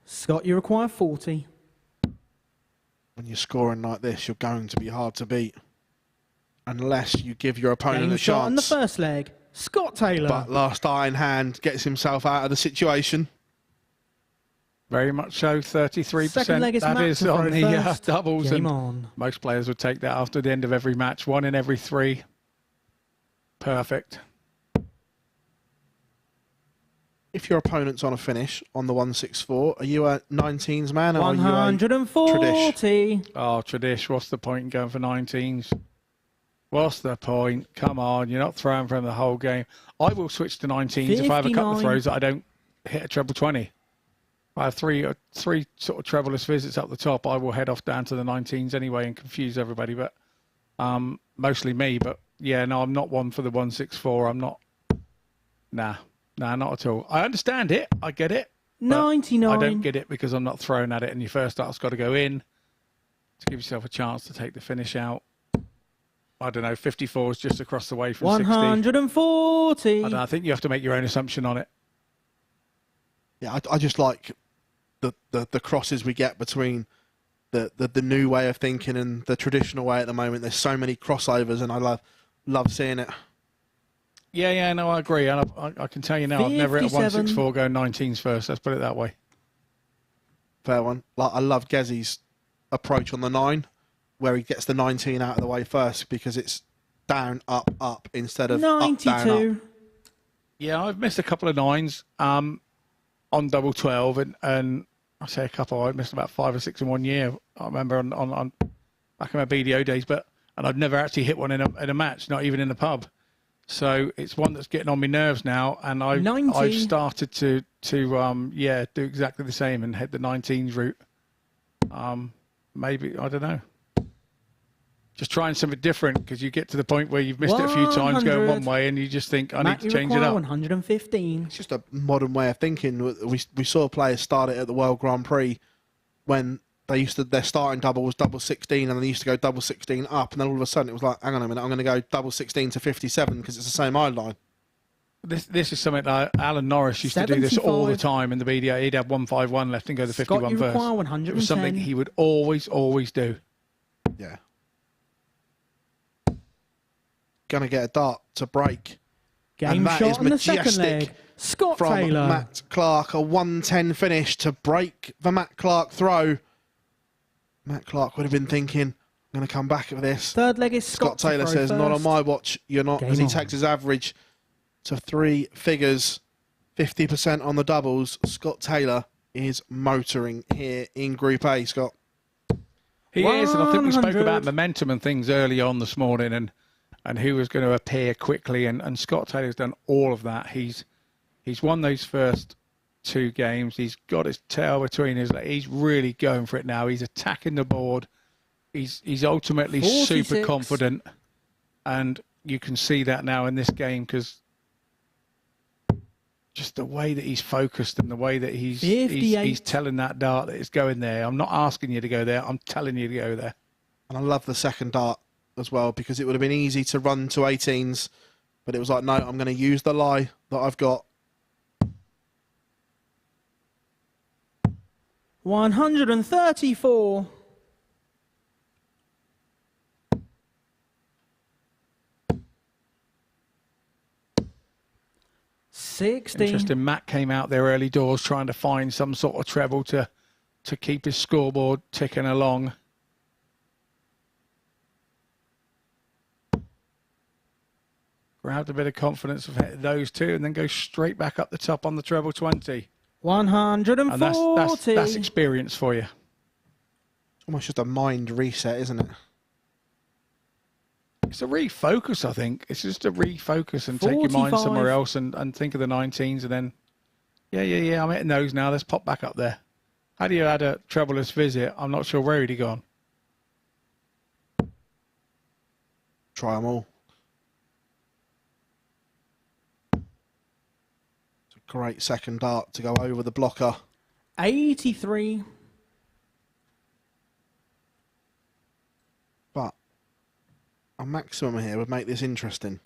Scott, you require 40. When you're scoring like this, you're going to be hard to beat. Unless you give your opponent Game a shot chance. on the first leg. Scott Taylor. But last eye in hand gets himself out of the situation. Very much so, 33%. Second leg is That Matt is to on throw the first. doubles. Game And on. most players would take that after the end of every match. 1 in every 3. Perfect. If your opponent's on a finish on the 164, are you a 19s man or are you a 140. Oh, Tradish, what's the point in going for 19s? What's the point? Come on, you're not throwing from the whole game. I will switch to 19s if I have a couple of 59. throws that I don't hit a treble 20. I have three sort of trebleless visits up the top. I will head off down to the 19s anyway and confuse everybody, but mostly me. But yeah, no, I'm not one for the 164. I'm not. Nah, not at all. I understand it. I get it. 99. I don't get it because I'm not thrown at it, and your first start's got to go in to give yourself a chance to take the finish out. I don't know. 54 is just across the way from 140. 60. I think you have to make your own assumption on it. Yeah, I just like the crosses we get between the new way of thinking and the traditional way at the moment. There's so many crossovers, and I love seeing it. Yeah, no, I agree. And I can tell you now, I've never hit a 57. 164 going 19s first. Let's put it that way. Fair one. Like, I love Gezzy's approach on the 9, where he gets the 19 out of the way first because it's down, up instead of 92. up, down, up. Yeah, I've missed a couple of 9s on double 12, and I say a couple. I missed about 5 or 6 in 1 year. I remember on back in my BDO days, and I've never actually hit one in a match, not even in the pub. So it's one that's getting on my nerves now, and I've started to do exactly the same and head the 19s route. Maybe, I don't know. Just trying something different, because you get to the point where you've missed it a few times going one way and you just think, I need to change it up. 115. It's just a modern way of thinking. We saw players start it at the World Grand Prix when their starting double was double 16, and they used to go double 16 up, and then all of a sudden it was like, hang on a minute, I'm going to go double 16 to 57 because it's the same eye line. This is something that Alan Norris used to do this all the time in the BDO. He'd have 151 left and go to 51 first. It was something he would always do. Yeah. Going to get a dart to break. Game shot on the second leg. Scott from Taylor. Matt Clark, a 110 finish to break the Matt Clark throw. Matt Clark would have been thinking, I'm going to come back at this. Third leg is Scott Taylor says, not on my watch, you're not, as he takes his average to 3 figures, 50% on the doubles. Scott Taylor is motoring here in Group A, Scott. He is, and I think we spoke about momentum and things early on this morning, and who was going to appear quickly, and Scott Taylor's done all of that. He's won those first 2 games. He's got his tail between his legs. He's really going for it now. He's attacking the board. He's ultimately 46. super confident, and you can see that now in this game, because just the way that he's focused and the way that he's telling that dart that it's going there. I'm not asking you to go there. I'm telling you to go there. And I love the second dart as well, because it would have been easy to run to 18s, but it was like, no, I'm going to use the lie that I've got. 134. Interesting. Matt came out there early doors trying to find some sort of treble to keep his scoreboard ticking along. Grabbed a bit of confidence of hitting those 2 and then go straight back up the top on the treble 20. 140. And that's experience for you. Almost just a mind reset, isn't it? It's a refocus, I think. It's just a refocus and 45. Take your mind somewhere else and think of the 19s, and then, yeah, I'm hitting those now. Let's pop back up there. Had you had a trebleless visit, I'm not sure where he'd have gone. Try them all. It's a great second dart to go over the blocker. 83. But a maximum here would make this interesting.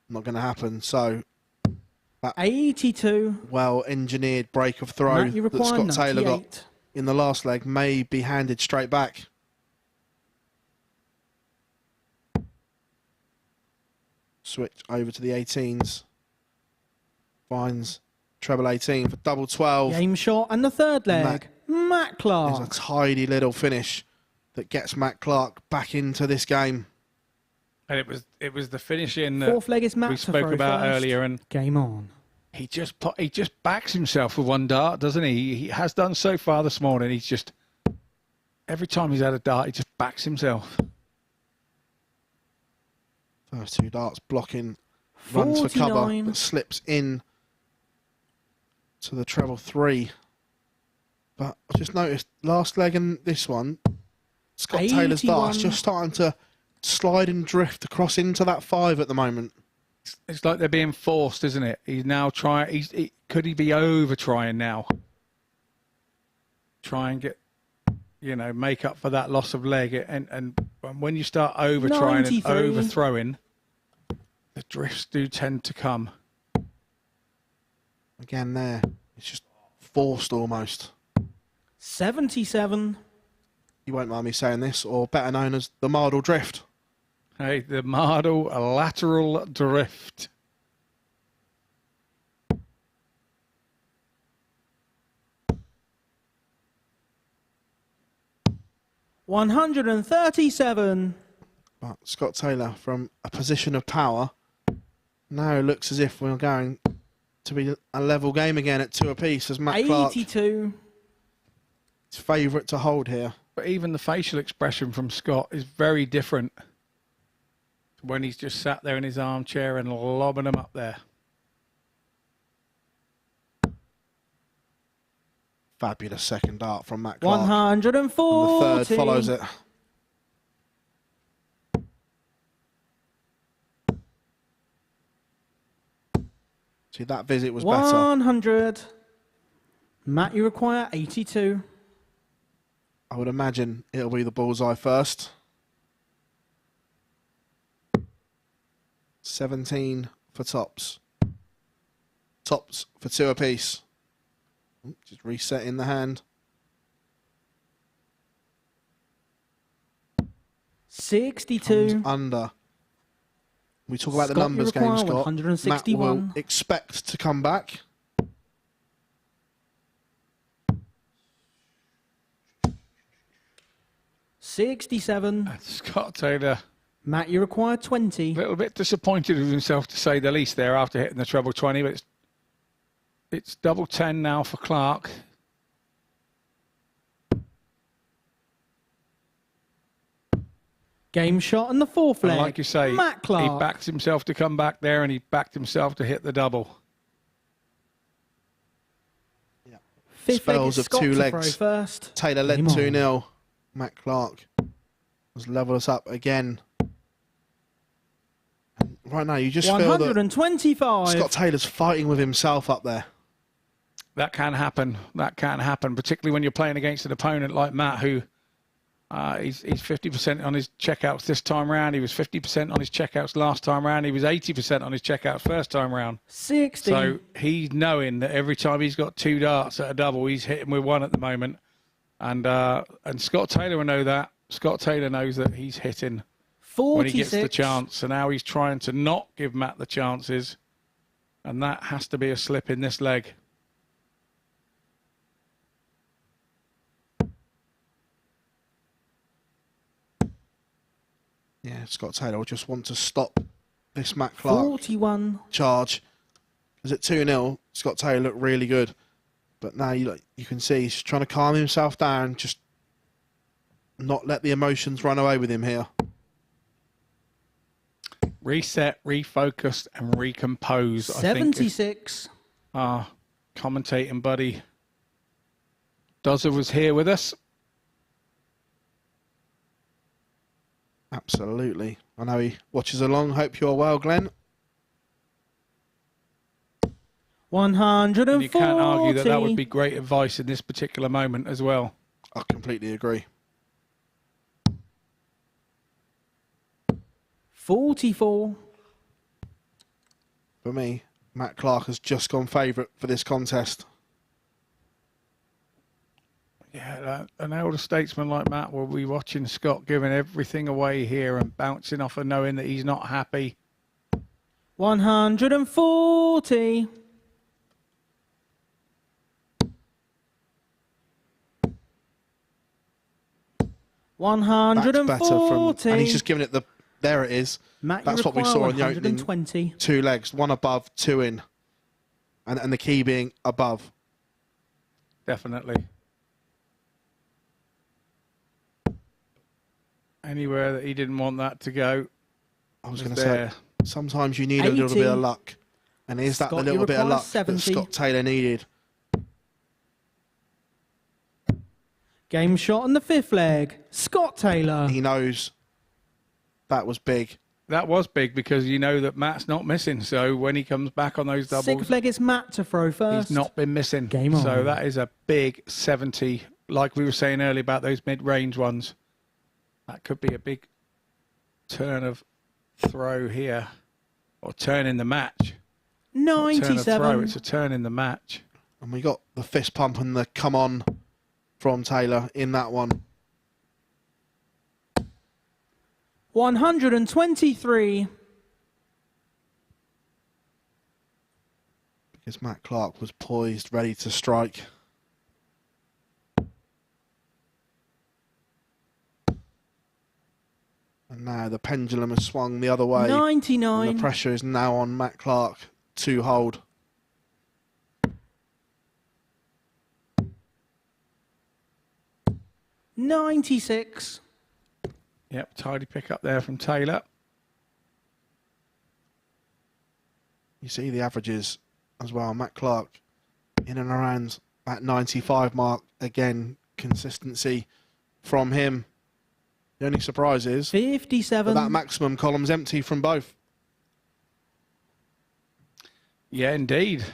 Not going to happen. So that 82. Well engineered break of throw that Scott Taylor got in the last leg may be handed straight back. Switch over to the 18s. Finds treble 18 for double 12. Game shot and the third leg. Matt Clark. There's a tidy little finish that gets Matt Clark back into this game. And it was the finish in that Fourth leg is Matt we to spoke throw about first. earlier, and Game on. he just backs himself with one dart, doesn't he? He has done so far this morning. He's just every time he's had a dart, he just backs himself. First two darts blocking, runs for cover, 49. but slips in to the treble 3. But I just noticed last leg and this one, Scott Taylor's dart's 81. just starting to slide and drift across into that 5 at the moment. It's like they're being forced, isn't it? He's now trying. Could he be over trying now? Try and get, make up for that loss of leg. And when you start over trying and 93. overthrowing, the drifts do tend to come. Again there, it's just forced almost. 77. You won't mind me saying this, or better known as the Mardle Drift. Hey, the Mardle lateral drift. $137. But Scott Taylor, from a position of power, now it looks as if we're going to be a level game again at 2 apiece as Matt Clark, 82. his favourite to hold here. But even the facial expression from Scott is very different when he's just sat there in his armchair and lobbing them up there. Fabulous second dart from Matt Clark. 140. And the third follows it. See, that visit was better. 100. Matt, you require 82. I would imagine it'll be the bullseye first. 17 for tops. Tops for 2 apiece. Just resetting the hand. 62. Comes under. We talk about the Scott, numbers you game, require Scott. Matt 161. will expect to come back. $67. Scott Taylor, Matt, you require 20. a little bit disappointed with himself, to say the least, there after hitting the treble 20, but it's double 10 now for Clark. Game shot and the fourth leg. And like you say, Matt Clark. he backed himself to come back there, and he backed himself to hit the double. Fifth leg Spells is of Scott 2 to legs. throw first. Taylor led Game on. 2-0. Matt Clark has levelled us up again. And right now, you just feel that 125. Scott Taylor's fighting with himself up there. That can happen. That can happen, particularly when you're playing against an opponent like Matt, who he's 50% on his checkouts this time round. He was 50% on his checkouts last time round. He was 80% on his checkouts first time round. 60. So he's knowing that every time he's got 2 darts at a double, he's hitting with 1 at the moment. And Scott Taylor will know that. Scott Taylor knows that he's hitting 46. when he gets the chance. So now he's trying to not give Matt the chances. And that has to be a slip in this leg. Yeah, Scott Taylor will just want to stop this Matt Clark 41. charge. Because at 2-0, Scott Taylor looked really good. But now you can see he's trying to calm himself down, just not let the emotions run away with him here. Reset, refocus, and recompose. 76. Our commentating buddy Dozza was here with us. Absolutely. I know he watches along. Hope you're well, Glenn. 140. And you can't argue that that would be great advice in this particular moment as well. I completely agree. 44. For me, Matt Clark has just gone favourite for this contest. Yeah, an elder statesman like Matt will be watching Scott giving everything away here and bouncing off and knowing that he's not happy. 140. 140. That's better from, and he's just giving it the, there it is. Matt, That's what we saw in the opening 120. 2 legs, 1 above, 2 in. And the key being above. Definitely. Anywhere that he didn't want that to go. I was going to say, sometimes you need 80. A little bit of luck. And is that the little bit of luck 70. That Scott Taylor needed? Game shot on the 5th leg. Scott Taylor. He knows that was big. That was big because you know that Matt's not missing. So when he comes back on those doubles... 6th leg, it's Matt to throw first. He's not been missing. Game on. So that is a big 70. Like we were saying earlier about those mid-range ones. That could be a big turn of throw here. Or turn in the match. 97. Turn of throw, it's a turn in the match. And we got the fist pump and the come on from Taylor in that one. 123. Because Matt Clark was poised, ready to strike. And now the pendulum has swung the other way. 99. And the pressure is now on Matt Clark to hold. $96. Yep, tidy pick up there from Taylor. You see the averages as well. Matt Clark in and around that 95 mark. Again, consistency from him. The only surprise is 57. that maximum column's empty from both. Yeah, indeed.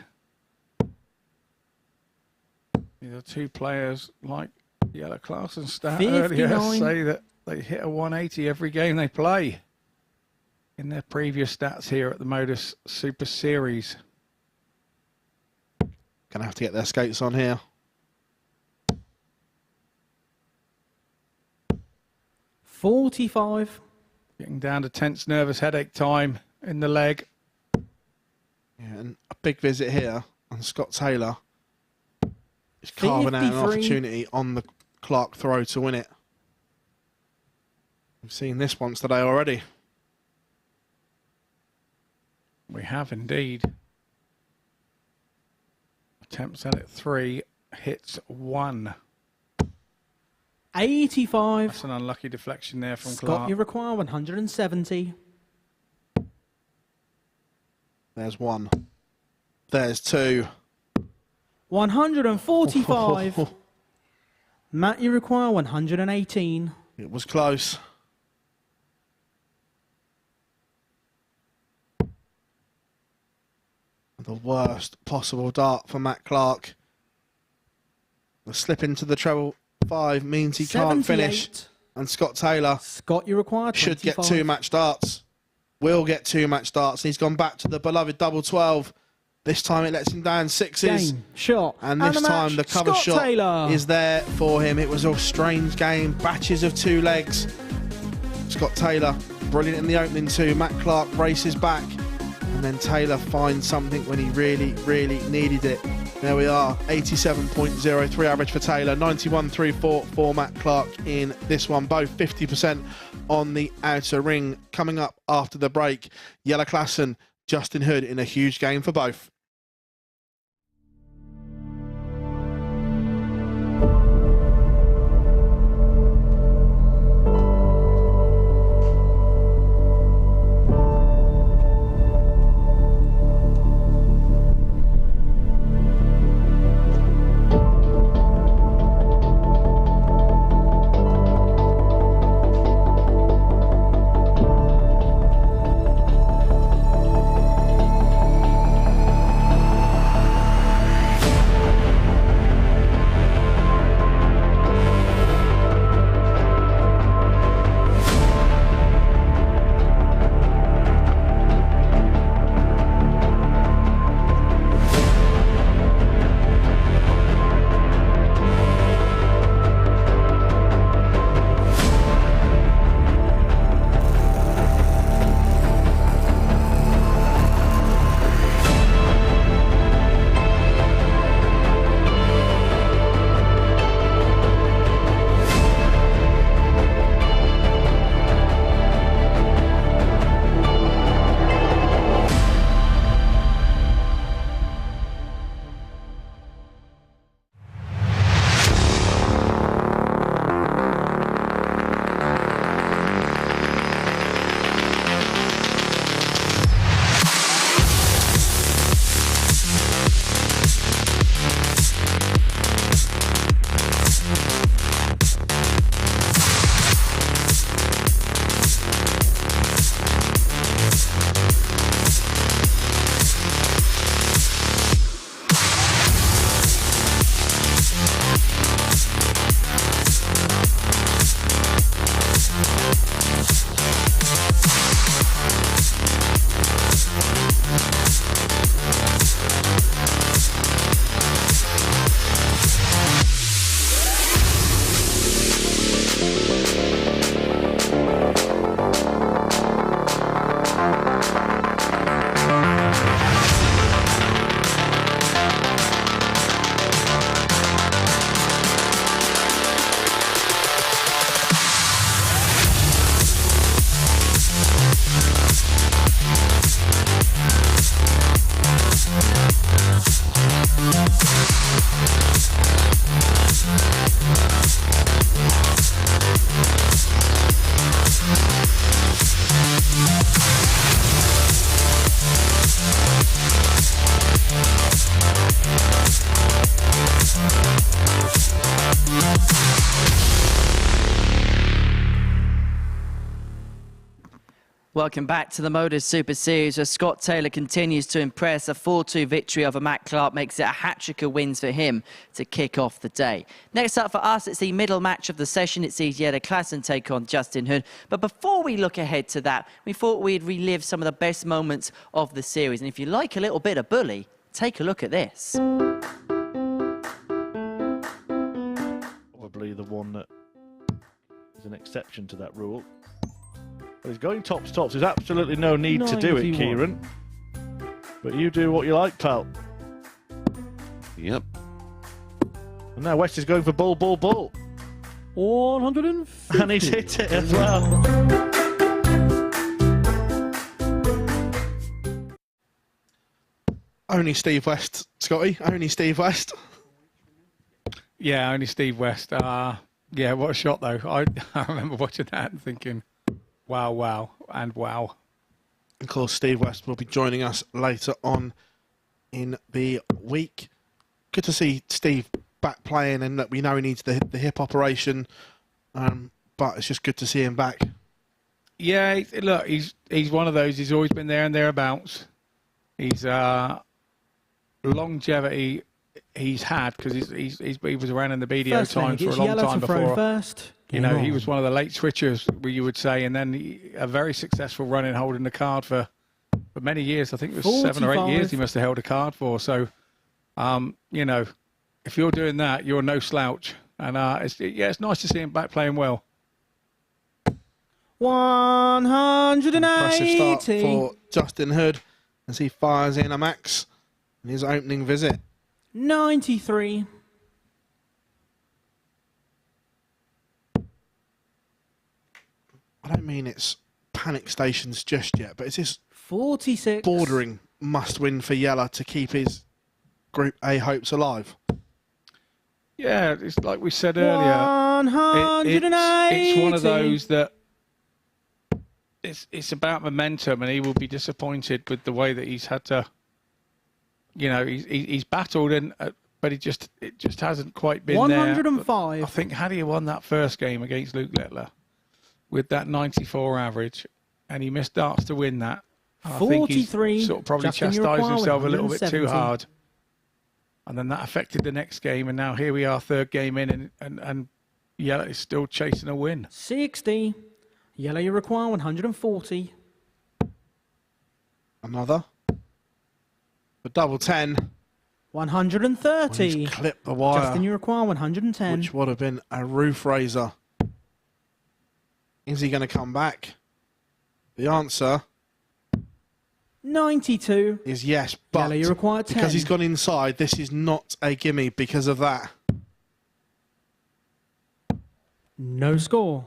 The 2 players like Yellow Class and Stat earlier say that they hit a 180 every game they play in their previous stats here at the MODUS Super Series. Gonna have to get their skates on here. 45. Getting down to tense, nervous headache time in the leg. Yeah, and a big visit here on Scott Taylor. He's carving out an opportunity on the Clark throw to win it. We've seen this once today already. We have indeed. Attempts at it 3, hits 1. 85. That's an unlucky deflection there from Scott, Clark. you require 170. There's 1. There's 2. 145. Matt, you require 118. It was close. The worst possible dart for Matt Clark. The slip into the treble 5 means he can't finish. And Scott Taylor Scott, you require 25. should get 2 match darts. Will get 2 match darts. He's gone back to the beloved double 12. This time it lets him down 6s. Game, shot. And this time the cover Scott shot Taylor. is there for him. It was a strange game. Batches of 2 legs. Scott Taylor, brilliant in the opening 2. Matt Clark braces back. And then Taylor finds something when he really, really needed it. There we are, 87.03 average for Taylor, 91.34 for Matt Clark in this one. Both 50% on the outer ring. Coming up after the break, Jelle Klassen, Justin Hood in a huge game for both. Welcome back to the MODUS Super Series, where Scott Taylor continues to impress. A 4-2 victory over Matt Clark makes it a hat-trick of wins for him to kick off the day. Next up for us, it's the middle match of the session. It sees Jelle Klassen take on Justin Hood. But before we look ahead to that, we thought we'd relive some of the best moments of the series. And if you like a little bit of bully, take a look at this. Probably the one that is an exception to that rule. Well, he's going tops. There's absolutely no need to do it, Kieran. But you do what you like, pal. Yep. And now West is going for ball. 150. And he's hit it as well. Only Steve West, Scotty. Only Steve West. Yeah, only Steve West. Yeah, what a shot, though. I remember watching that and thinking, wow, and wow. Of course, Steve West will be joining us later on in the week. Good to see Steve back playing, and that we know he needs the hip operation, but it's just good to see him back. Yeah, look, he's one of those. He's always been there and thereabouts. He's longevity he's had, because he was around in the BDO times for a long time before. First. You know, he was one of the late switchers, you would say, and then a very successful run in holding the card for many years. I think it was 45. 7 or 8 years he must have held a card for. So, you know, if you're doing that, you're no slouch. And it's nice to see him back playing well. 180. Impressive start for Justin Hood as he fires in a max in his opening visit. 93. I don't mean it's panic stations just yet, but it's this 46. bordering must-win for Jelle to keep his Group A hopes alive. Yeah, it's like we said earlier. 180. It's one of those that it's about momentum, and he will be disappointed with the way that he's had to. You know, he's battled, but it just hasn't quite been 105. there. I think had he won that first game against Luke Littler with that 94 average, and he missed darts to win that, I think he's 43. sort of probably chastised himself a little bit too hard. And then that affected the next game, and now here we are, third game in, and Jelle is still chasing a win. 60. Jelle, you require 140. Another. The double 10. 130. He's clipped the wire. Justin, you require 110. Which would have been a roof raiser. Is he going to come back? The answer 92. is yes, but Jelle, you require 10. because he's gone inside, this is not a gimme because of that. No score.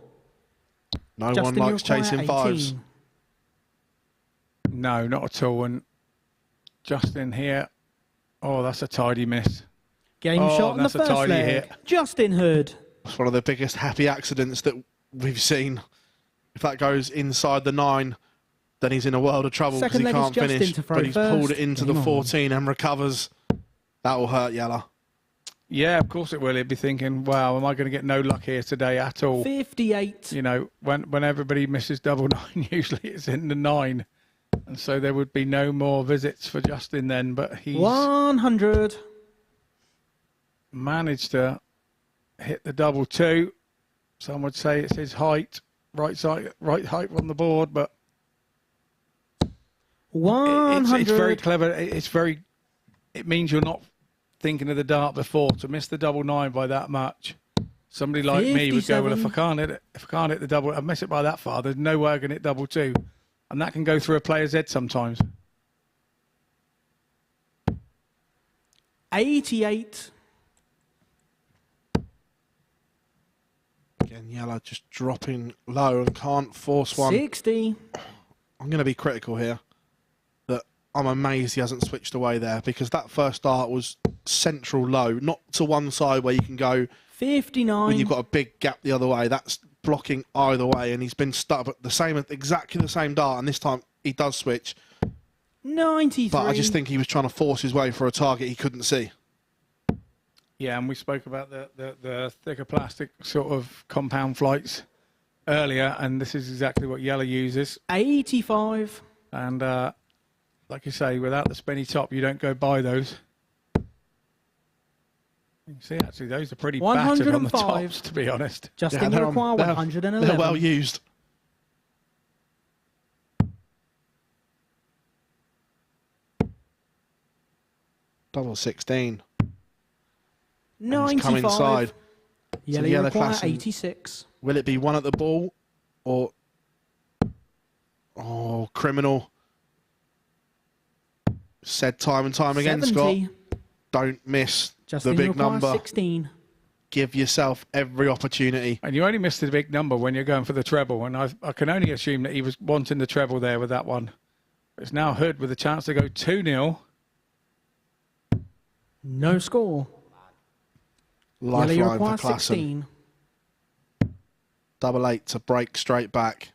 No Justin, one you likes require chasing 18. fives. No, not at all. And Justin here, oh, that's a tidy miss. Game shot in the that's a first tidy leg. hit. Justin Hood. It's one of the biggest happy accidents that we've seen. If that goes inside the 9, then he's in a world of trouble because Second he leg is can't Justin finish. to throw But he's first. pulled it into the Game on. 14 and recovers. That will hurt Jelle. Yeah, of course it will. He'd be thinking, wow, am I going to get no luck here today at all? 58. You know, when everybody misses double 9, usually it's in the 9. And so there would be no more visits for Justin then, but he's 100. managed to hit the double 2. Some would say it's his height, right height on the board, but 100. it's very clever. It means you're not thinking of the dart before. To miss the double 9 by that much, somebody like me would go, well, if I can't hit the double, I miss it by that far, there's no way I can hit double 2. And that can go through a player's head sometimes. 88. Again, Jelle just dropping low and can't force one. 60. I'm going to be critical here. That I'm amazed he hasn't switched away there, because that first dart was central low, not to one side where you can go 59. when you've got a big gap the other way. That's blocking either way, and he's been stuck at exactly the same dart, and this time he does switch. 93. But I just think he was trying to force his way for a target he couldn't see. Yeah, and we spoke about the thicker plastic sort of compound flights earlier, and this is exactly what yellow uses. 85. And like you say, without the spinny top, you don't go by those. You can see, actually, those are pretty battered on the 105. tops, to be honest. Justin, you require 111. They're well used. Double 16. And he's come 95. inside. Yellow, So you require class. 86. Will it be one at the ball or... Oh, criminal. Said time and time again, 70. Scott. Don't miss Justin, the you big require number. 16. Give yourself every opportunity. And you only missed the big number when you're going for the treble. And I can only assume that he was wanting the treble there with that one. It's now Hood with a chance to go 2-0. No score. Yellow, you Lifeline require for Klassen. 16. Double 8 to break straight back.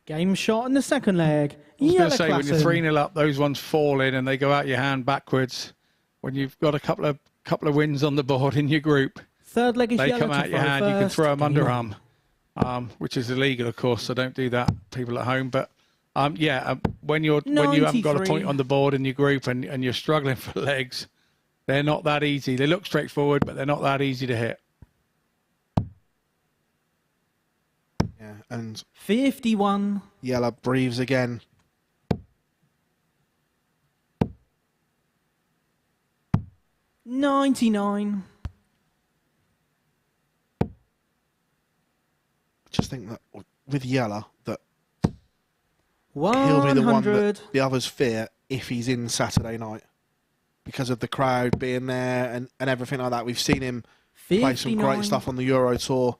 Game shot in the second leg. I was going Yellow to say, when you're Klassen. 3-0 up, those ones fall in and they go out your hand backwards. When you've got a couple of wins on the board in your group, Third leg is they yellow come to out your throw hand. You can first. throw them Game on. underarm, which is illegal, of course. So don't do that, people at home. But when you haven't got a 93. point on the board in your group and you're struggling for legs, they're not that easy. They look straightforward, but they're not that easy to hit. Yeah, and 51. Yellow breathes again. $99. Just think that with Yellow, that 100. he'll be the one that the others fear if he's in Saturday night. Because of the crowd being there and everything like that. We've seen him play some 59. great stuff on the Euro Tour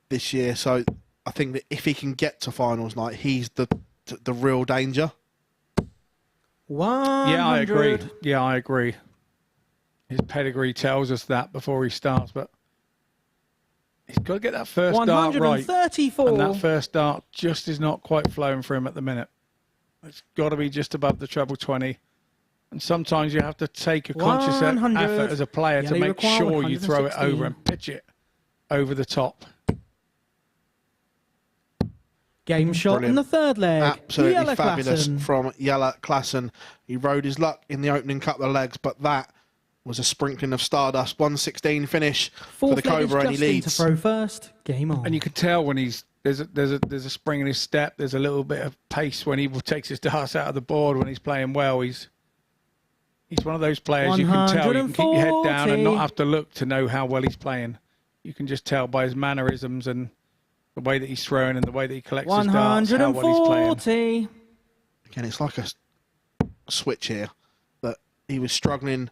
this year. So I think that if he can get to finals night, he's the real danger. 100. Yeah, I agree. Yeah, I agree. His pedigree tells us that before he starts, but he's got to get that first dart right. 134. And that first dart just is not quite flowing for him at the minute. It's got to be just above the treble 20. And sometimes you have to take a conscious 100. effort as a player to Yellow make require sure you throw it 116. over and pitch it over the top. Game shot in Brilliant. the third leg. Absolutely Yellow fabulous Klassen. from Yellow Klassen. He rode his luck in the opening couple of legs, but that was a sprinkling of stardust. 116 finish for the Fourth leg is Cobra, and he Justin leads. to throw first. Game on. And you can tell when there's a spring in his step. There's a little bit of pace when he takes his darts out of the board when he's playing well. He's one of those players you can tell. You can keep your head down and not have to look to know how well he's playing. You can just tell by his mannerisms and the way that he's throwing and the way that he collects his darts how well he's playing. 140. Again, it's like a switch here that he was struggling.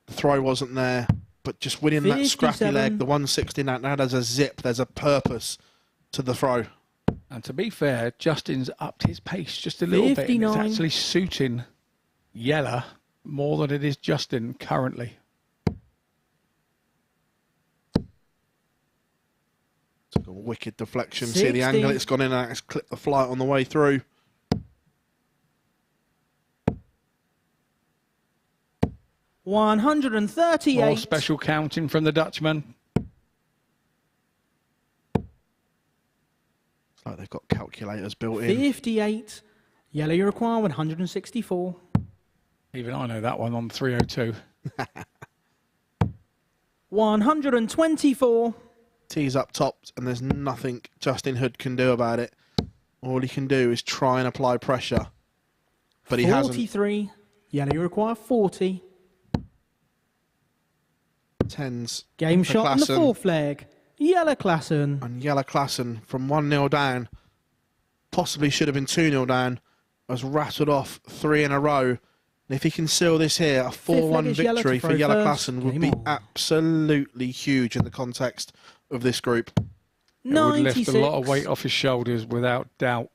The throw wasn't there, but just winning that scrappy 57. leg, the 160 now there's a zip, there's a purpose to the throw. And to be fair, Justin's upped his pace just a little bit. And 59. it's actually suiting Yella more than it is Justin currently. Took a wicked deflection. See the 60. angle it's gone in at. It's clipped the flight on the way through. More 138. special counting from the Dutchman. It's like they've got calculators built in. 58. Yellow, you require 164. Even I know that one on 302. 124. Tees up top, and there's nothing Justin Hood can do about it. All he can do is try and apply pressure. But he hasn't. 43. Yellow, you require 40. Tens. Game for shot in the Klassen. fourth leg. Yellow Klassen. And Yellow Klassen from 1-0 down, possibly should have been 2-0 down, has rattled off 3 in a row. And if he can seal this here, a 4-1 is Yellow to victory for throw Yellow first. Klassen would Game be on. absolutely huge in the context of this group. It would lift 96. a lot of weight off his shoulders without doubt.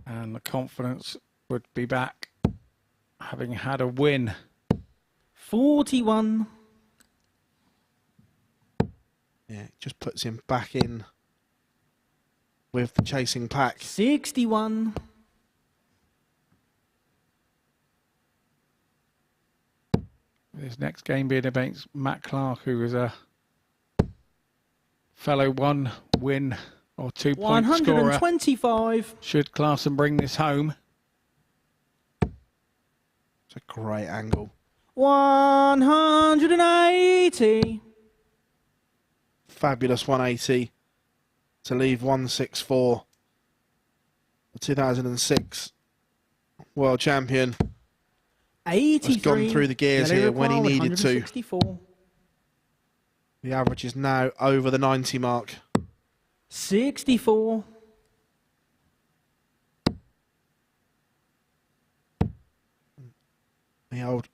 And the confidence would be back, having had a win. 41. Yeah, it just puts him back in with the chasing pack. 61. His next game being against Matt Clark, who was a fellow 1 win or 2 point scorer. 125. Should Klaassen bring this home? It's a great angle. 180. Fabulous 180 to leave 164. The 2006 world champion 83. has gone through the gears here when he needed to. 164. The average is now over the 90 mark. 64. The old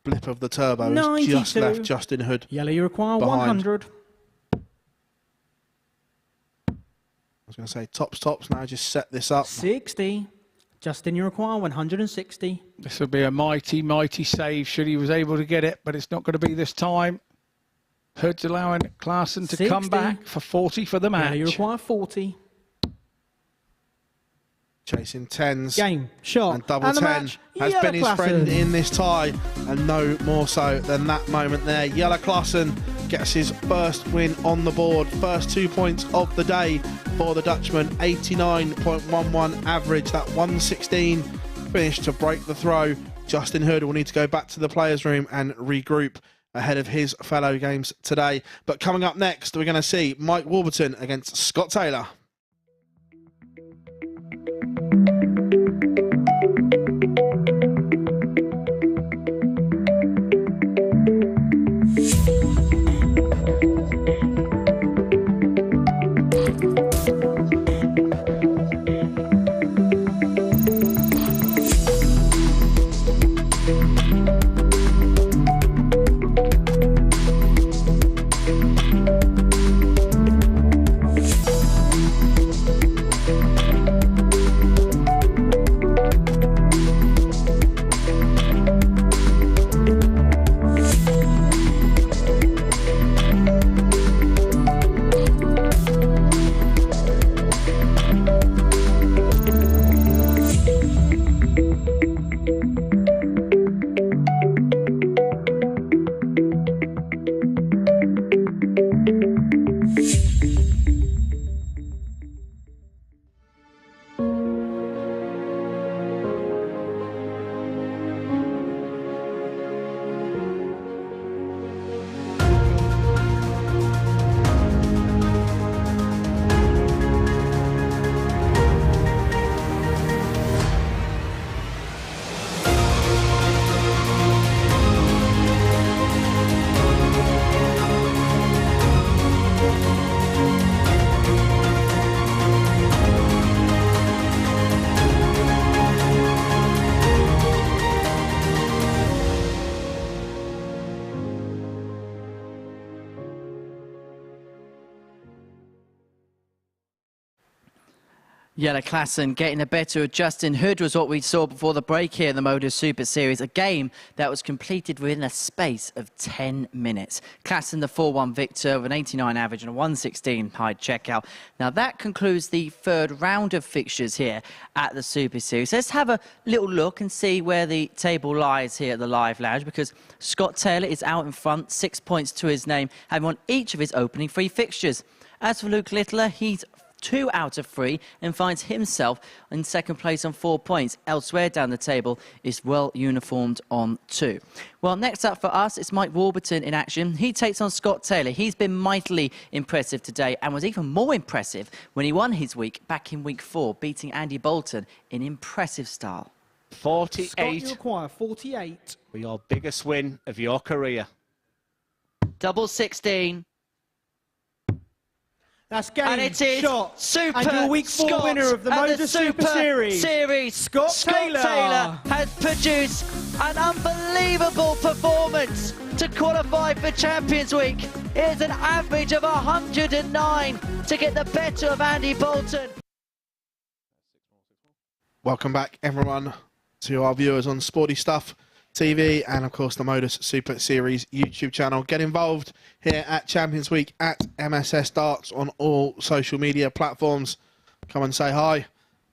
blip of the turbo has 92. just left Justin Hood. Yellow, you require behind. 100. I was going to say tops now, just set this up. 60. Justin, you require 160. This will be a mighty, mighty save should he was able to get it, but it's not going to be this time. Hood's allowing Klaassen to 60. come back for 40 for the match. Yellow, you require 40. Chasing 10s. Game, shot, and double and the 10 match. has Yellow been his Klaassen. friend in this tie, and no more so than that moment there. Jelle Klaassen gets his first win on the board, first 2 points of the day for the Dutchman. 89.11 average, that 116 finish to break the throw. Justin Hood will need to go back to the players' room and regroup ahead of his fellow games today. But coming up next, we're going to see Mike Warburton against Scott Taylor. Jelle Klaassen getting the better of Justin Hood was what we saw before the break here in the MODUS Super Series, a game that was completed within a space of 10 minutes. Klaassen the 4-1 victor with an 89 average and a 116 high checkout. Now that concludes the third round of fixtures here at the Super Series. Let's have a little look and see where the table lies here at the Live Lounge, because Scott Taylor is out in front, 6 points to his name, having won each of his opening 3 fixtures. As for Luke Littler, he's 2 out of 3 and finds himself in second place on 4 points. Elsewhere down the table is well uniformed on 2. Well, next up for us, it's Mike Warburton in action. He takes on Scott Taylor. He's been mightily impressive today and was even more impressive when he won his week back in week 4, beating Andy Bolton in impressive style. 48. Scott, 48 you require 48. for your biggest win of your career. Double 16. That's game, And it is shot, super and your week 4 Scott winner of the and MODUS Super Series. Scott Taylor. has produced an unbelievable performance to qualify for Champions Week. It is an average of 109 to get the better of Andy Bolton. Welcome back, everyone, to our viewers on Sporty Stuff TV and, of course, the MODUS Super Series YouTube channel. Get involved here at Champions Week at MSS Darts on all social media platforms. Come and say hi.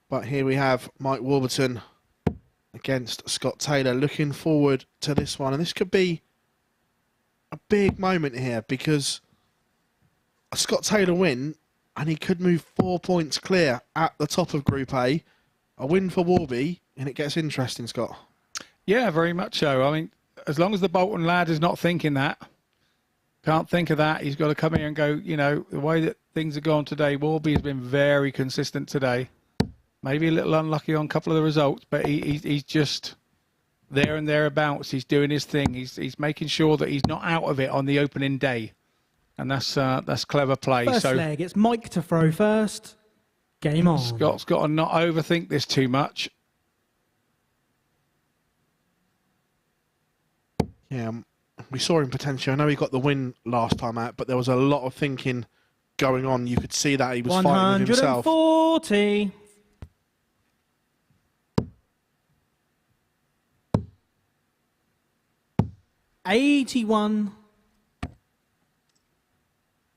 But here we have Mike Warburton against Scott Taylor. Looking forward to this one. And this could be a big moment here, because Scott Taylor win, and he could move 4 points clear at the top of Group A. A win for Warby, and it gets interesting, Scott. Yeah, very much so. I mean, as long as the Bolton lad is not thinking that, can't think of that, he's got to come here and go, you know, the way that things have gone today, Warby has been very consistent today. Maybe a little unlucky on a couple of the results, but he's just there and thereabouts. He's doing his thing. He's making sure that he's not out of it on the opening day. And that's clever play. First leg, it's Mike to throw first. Game on. Scott's got to not overthink this too much. Yeah, we saw him potentially. I know he got the win last time out, but there was a lot of thinking going on. You could see that he was fighting with himself. 140. $81. Of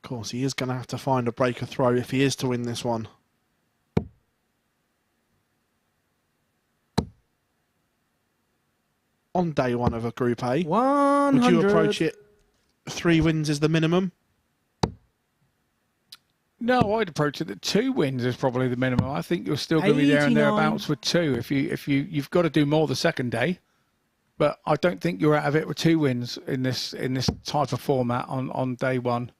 course, he is going to have to find a breaker throw if he is to win this one. On day one of a Group A, 100. would you approach it 3 wins is the minimum? No, I'd approach it that 2 wins is probably the minimum. I think you're still going to be there and 89. thereabouts with 2. You've got to do more the second day, but I don't think you're out of it with 2 wins in this type of format on day one.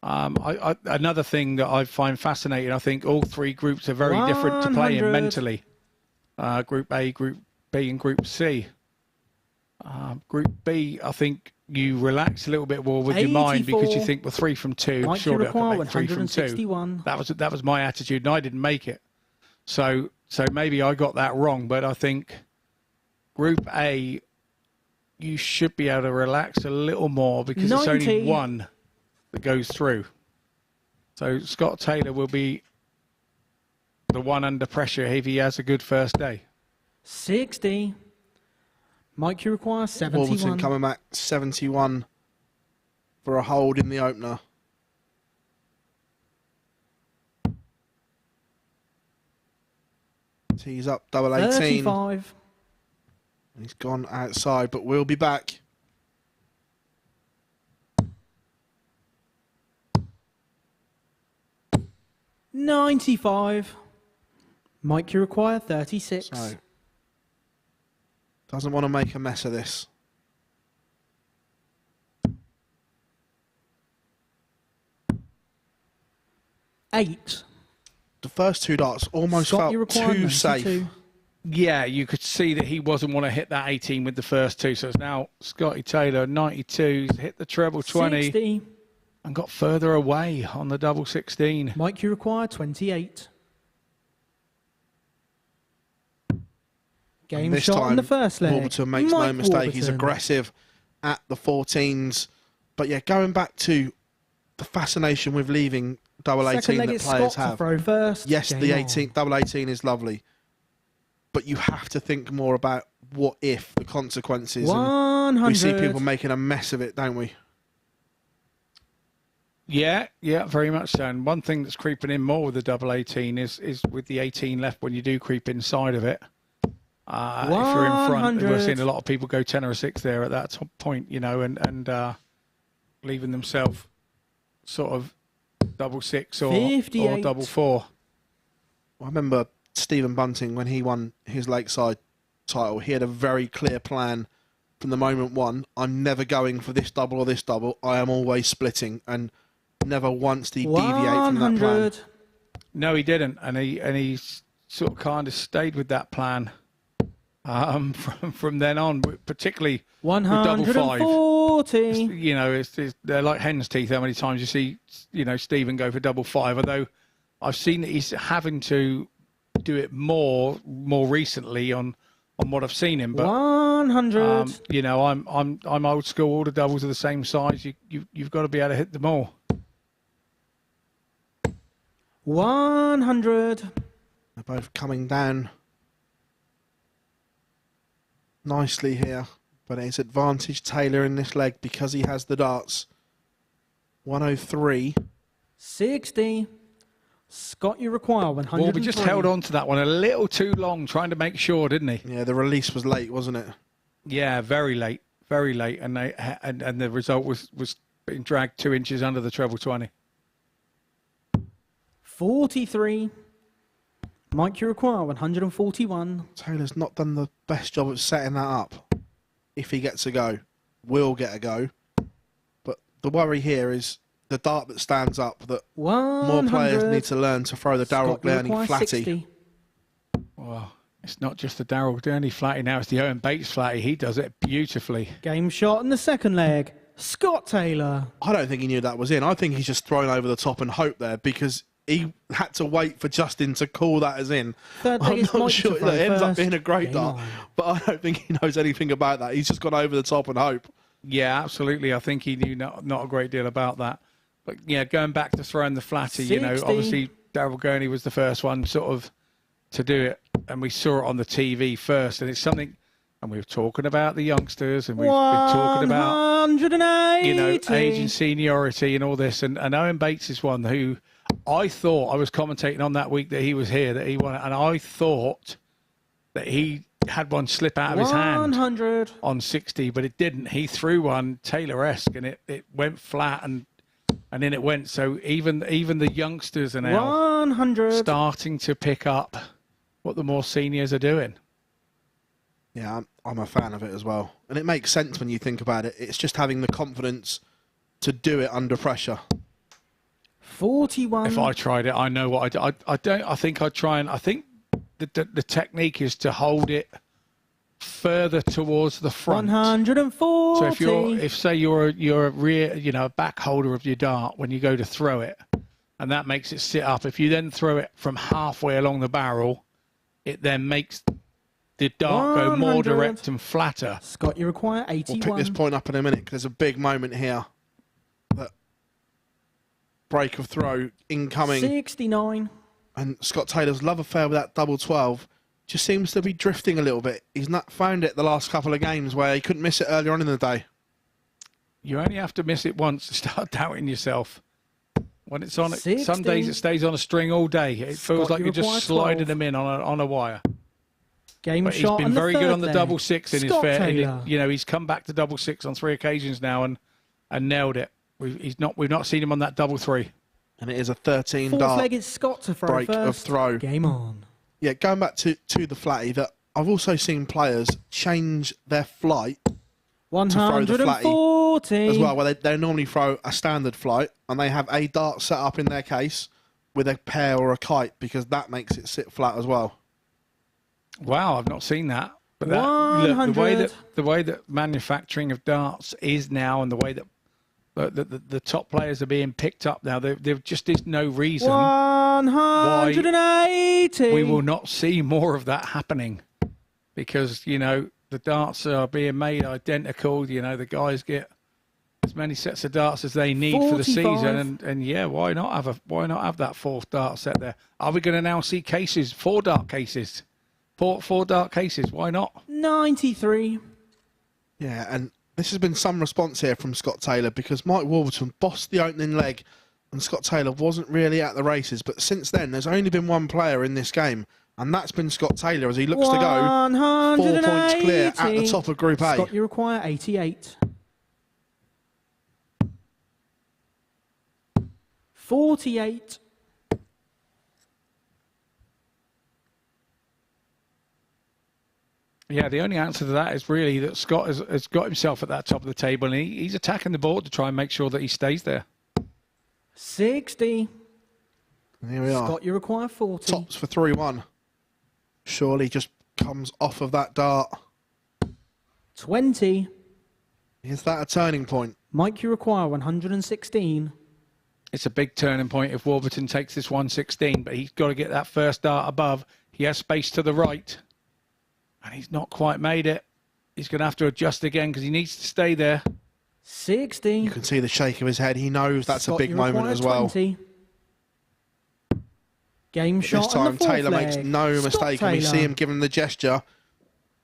Another thing that I find fascinating, I think all 3 groups are very different to play in 100. mentally. Group A, Group B, and Group C. Group B, I think you relax a little bit more with your mind because you think, well, 3 from 2, Mike, surely I can make 3 from 2. 161. That was my attitude, and I didn't make it. So maybe I got that wrong, but I think Group A, you should be able to relax a little more because 90. it's only 1 that goes through. So Scott Taylor will be the one under pressure if he has a good first day. 60. Mike, you require 71. Warburton coming back 71 for a hold in the opener. Tees up, double 18. 35. He's gone outside, but we'll be back. $95. Mike, you require 36. So, doesn't want to make a mess of this. $8. The first 2 darts almost Scott, you felt require too 92. safe. Yeah, you could see that he wasn't want to hit that 18 with the first 2. So it's now Scotty Taylor, 92, hit the treble 20 60. and got further away on the double 16. Mike, you require 28. Game This shot time, on the first leg. Warburton makes Mike no mistake. He's Warburton. aggressive at the 14s. But yeah, going back to the fascination with leaving double 18 Second leg, that it's players Scott to have. throw first. Yes, Game the on. 18, double 18 is lovely. But you have to think more about what if, the consequences. 100. And we see people making a mess of it, don't we? Yeah, very much so. And one thing that's creeping in more with the double 18 is with the 18 left when you do creep inside of it. If you're in front, we're seeing a lot of people go 10 or 6 there at that top point, you know, and leaving themselves sort of double 6 or 58. double 4. I remember Stephen Bunting, when he won his Lakeside title, he had a very clear plan from the moment one. I'm never going for this double or this double. I am always splitting, and never once did he deviate from that plan. 100. No, he didn't, and he sort of kind of stayed with that plan from then on, particularly with double 5. 140. You know, they're like hen's teeth. How many times you see, you know, Stephen go for double 5? Although I've seen that he's having to do it more recently on what I've seen him. But 100. you know, I'm old school. All the doubles are the same size. You've got to be able to hit them all. 100. They're both coming down nicely here, but it's advantage Taylor in this leg because he has the darts. 103. 60. Scott, you require 100. Well, we just held on to that one a little too long, trying to make sure, didn't he? Yeah, the release was late, wasn't it? Yeah, very late, and the result was being dragged 2 inches under the treble 20. 43. Mike, you require 141. Taylor's not done the best job of setting that up. If he gets a go, will get a go. But the worry here is the dart that stands up, that 100. more players need to learn to throw the Darryl Scott, you Gurney require flatty. 60. Well, it's not just the Darryl Gurney flatty now, it's the Owen Bates flatty. He does it beautifully. Game shot in the second leg. Scott Taylor. I don't think he knew that was in. I think he's just thrown over the top and hoped there because he had to wait for Justin to call that as in. Third leg I'm is not Mike sure to throw that ends up first. being a great Game dart, on. but I don't think he knows anything about that. He's just gone over the top and hope. Yeah, absolutely. I think he knew not a great deal about that. But yeah, going back to throwing the flatty, you know, 60. obviously Darryl Gurney was the first one sort of to do it, and we saw it on the TV first, and it's something. And we were talking about the youngsters, and we've been talking about 180. you know, age and seniority and all this. And Owen Bates is one who I thought, I was commentating on that week that he was here, that he won it, and I thought that he had one slip out of his hand 100. on 60, but it didn't. He threw one Taylor-esque, and it went flat, and in it went. So even the youngsters are now 100. starting to pick up what the more seniors are doing. Yeah, I'm a fan of it as well. And it makes sense when you think about it. It's just having the confidence to do it under pressure. 41. If I tried it, I know what I don't. I think I'd try and. I think the technique is to hold it further towards the front. 140. So if say you're a rear, you know, a back holder of your dart when you go to throw it, and that makes it sit up. If you then throw it from halfway along the barrel, it then makes the dart go more 100. direct and flatter. Scott, you require 81. We'll pick this point up in a minute because there's a big moment here. That break of throw incoming. 69. And Scott Taylor's love affair with that double 12 just seems to be drifting a little bit. He's not found it the last couple of games where he couldn't miss it earlier on in the day. You only have to miss it once to start doubting yourself. When it's on, 60. some days it stays on a string all day. It feels Scott, like you you're just require sliding 12. them in on a wire. Game But he's shot been on the very good third on the leg. double six in his Scott fair. Taylor. You know, he's come back to double six on 3 occasions now and nailed it. We've not seen him on that double 3. And it is a 13 Fourth dart leg is Scott to throw break first. of throw. Game on. Yeah, going back to the flatty, that I've also seen players change their flight to throw the flatty 140. as well, where they normally throw a standard flight and they have a dart set up in their case with a pear or a kite because that makes it sit flat as well. Wow, I've not seen that. But 100. the way that manufacturing of darts is now, and the way that the top players are being picked up now, there just is no reason 180. we will not see more of that happening, because you know the darts are being made identical. You know, the guys get as many sets of darts as they need for the 45. season, and yeah, why not have that fourth dart set there? Are we going to now see cases, 4 dart cases, four dart cases? Why not? 93. Yeah, and this has been some response here from Scott Taylor because Mike Warburton bossed the opening leg and Scott Taylor wasn't really at the races. But since then, there's only been one player in this game, and that's been Scott Taylor as he looks to go 4 points clear at the top of Group A. Scott, you require 88. 48. Yeah, the only answer to that is really that Scott has got himself at that top of the table, and he's attacking the board to try and make sure that he stays there. 60. And here we are. Scott, you require 40. Tops for 3-1. Surely just comes off of that dart. 20. Is that a turning point? Mike, you require 116. It's a big turning point if Warburton takes this 116, but he's got to get that first dart above. He has space to the right, and he's not quite made it. He's going to have to adjust again because he needs to stay there. 60. You can see the shake of his head. He knows that's Scott, a big you moment require as well. 20. Game But shot this on time, the fourth Taylor leg. makes no Scott mistake, and we Taylor. see him giving the gesture.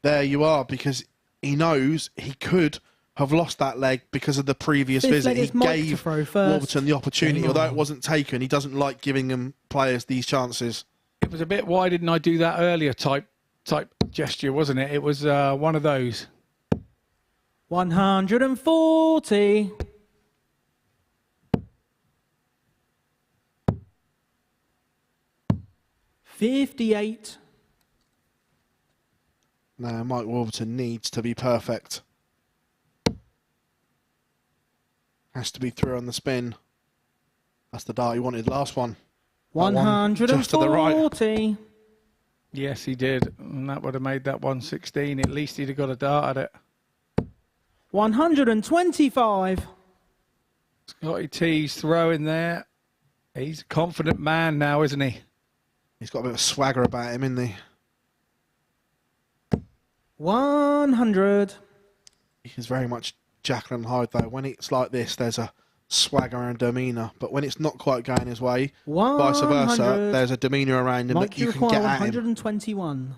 There you are, because he knows he could have lost that leg because of the previous Fifth visit. leg He is Mike to gave throw first. Warburton the opportunity, Game although on. it wasn't taken. He doesn't like giving them players these chances. It was a bit, why didn't I do that earlier type gesture, wasn't it? It was one of those. 140. 58. Now, Mike Warburton needs to be perfect. Has to be through on the spin. That's the dart he wanted. Last one. That one, just to the right. 140. Yes, he did. And that would have made that 116. At least he'd have got a dart at it. 125. Scotty T's throwing there. He's a confident man now, isn't he? He's got a bit of swagger about him, isn't he? 100. He's very much Jekyll and Hyde, though. When it's like this, there's a swagger and demeanour. But when it's not quite going his way, vice versa, there's a demeanour around him that you can get at him. 121.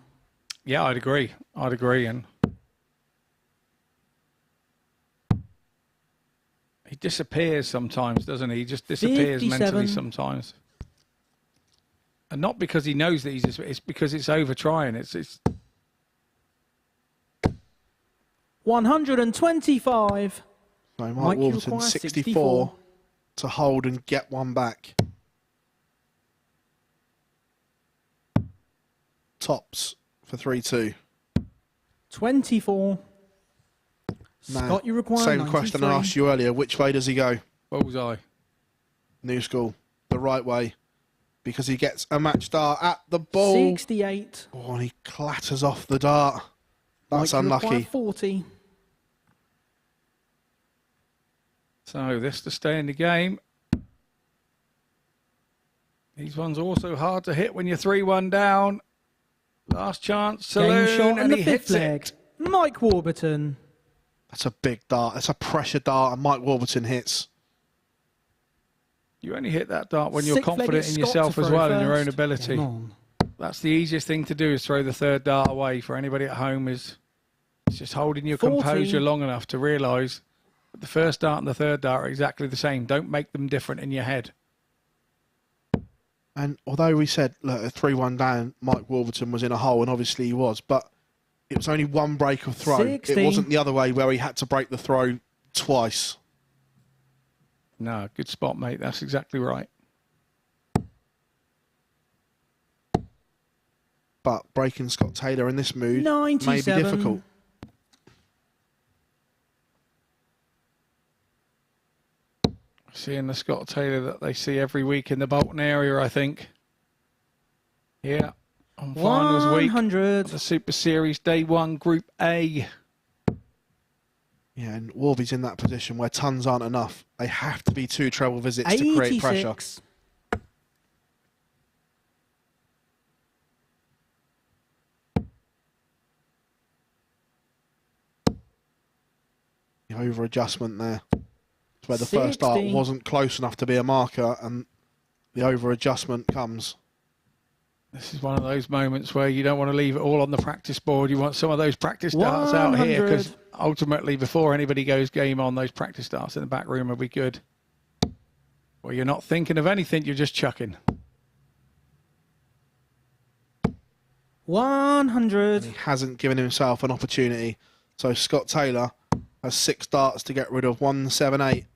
Yeah, I'd agree. I'd agree. And he disappears sometimes, doesn't he? He just disappears 57. mentally sometimes. And not because he knows that it's because it's over trying. It's 125. So Mike Warburton, 64 to hold and get one back. Tops for 3-2. 24. Now, Scott, you require same 93. question I asked you earlier. Which way does he go? Bullseye. New school. The right way. Because he gets a match dart at the ball. 68. Oh, and he clatters off the dart. That's Mike, you require unlucky. 40. So this to stay in the game. These ones also hard to hit when you're 3-1 down. Last chance, Saloon, Game shot and and the he fifth hits leg. it. Mike Warburton. That's a big dart. That's a pressure dart, and Mike Warburton hits. You only hit that dart when you're Sixth leg, confident it's in Scott yourself to as throw well, in your own first. ability. Come on. That's the easiest thing to do, is throw the third dart away. For anybody at home, is it's just holding your 40. composure long enough to realise that the first dart and the third dart are exactly the same. Don't make them different in your head. And although we said, look, at 3-1 down, Mike Warburton was in a hole, and obviously he was, but it was only one break of throw. 60. It wasn't the other way where he had to break the throw twice. No, good spot, mate. That's exactly right. But breaking Scott Taylor in this mood may be 97. difficult. Seeing the Scott Taylor that they see every week in the Bolton area, I think. Yeah, on finals week. 100. The Super Series Day 1, Group A. Yeah, and Warby's in that position where tons aren't enough. They have to be 2 treble visits to create pressure. 86. The over adjustment there. It's where the first dart 60. wasn't close enough to be a marker, and the over adjustment comes. This is one of those moments where you don't want to leave it all on the practice board. You want some of those practice darts out here, because ultimately, before anybody goes game on, those practice darts in the back room will be good. Well, you're not thinking of anything, you're just chucking. 100. He hasn't given himself an opportunity. So Scott Taylor has 6 darts to get rid of 1, 7, 8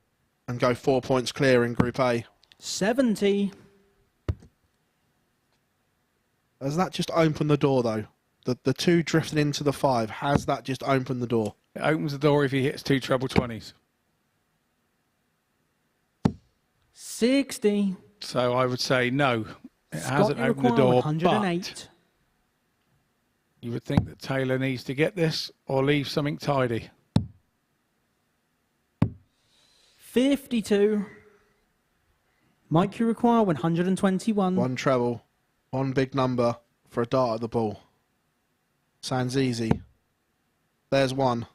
and go 4 points clear in Group A. 70. Has that just opened the door, though? The 2 drifting into the 5, has that just opened the door? It opens the door if he hits 2 treble 20s. 60. So I would say no. It Scott, hasn't you opened the require door, 108. but you would think that Taylor needs to get this or leave something tidy. 52. Mike, you require 121. 1 treble, 1 big number for a dart at the ball. Sounds easy. There's 1.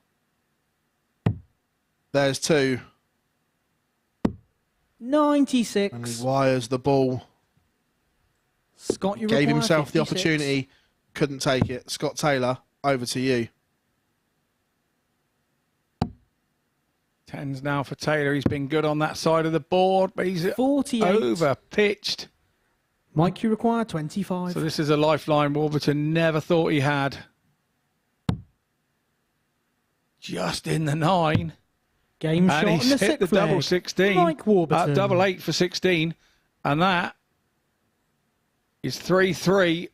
There's 2. 96. And he wires the ball. Scott, you Gave require himself 56. the opportunity, couldn't take it. Scott Taylor, over to you. 10s now for Taylor. He's been good on that side of the board, but he's 48. over pitched. Mike, you require 25. So this is a lifeline Warburton never thought he had. Just in the 9. Game shot And in he's the hit the 6th leg. double 16. Mike Warburton. Double 8 for 16. And that is 3-3,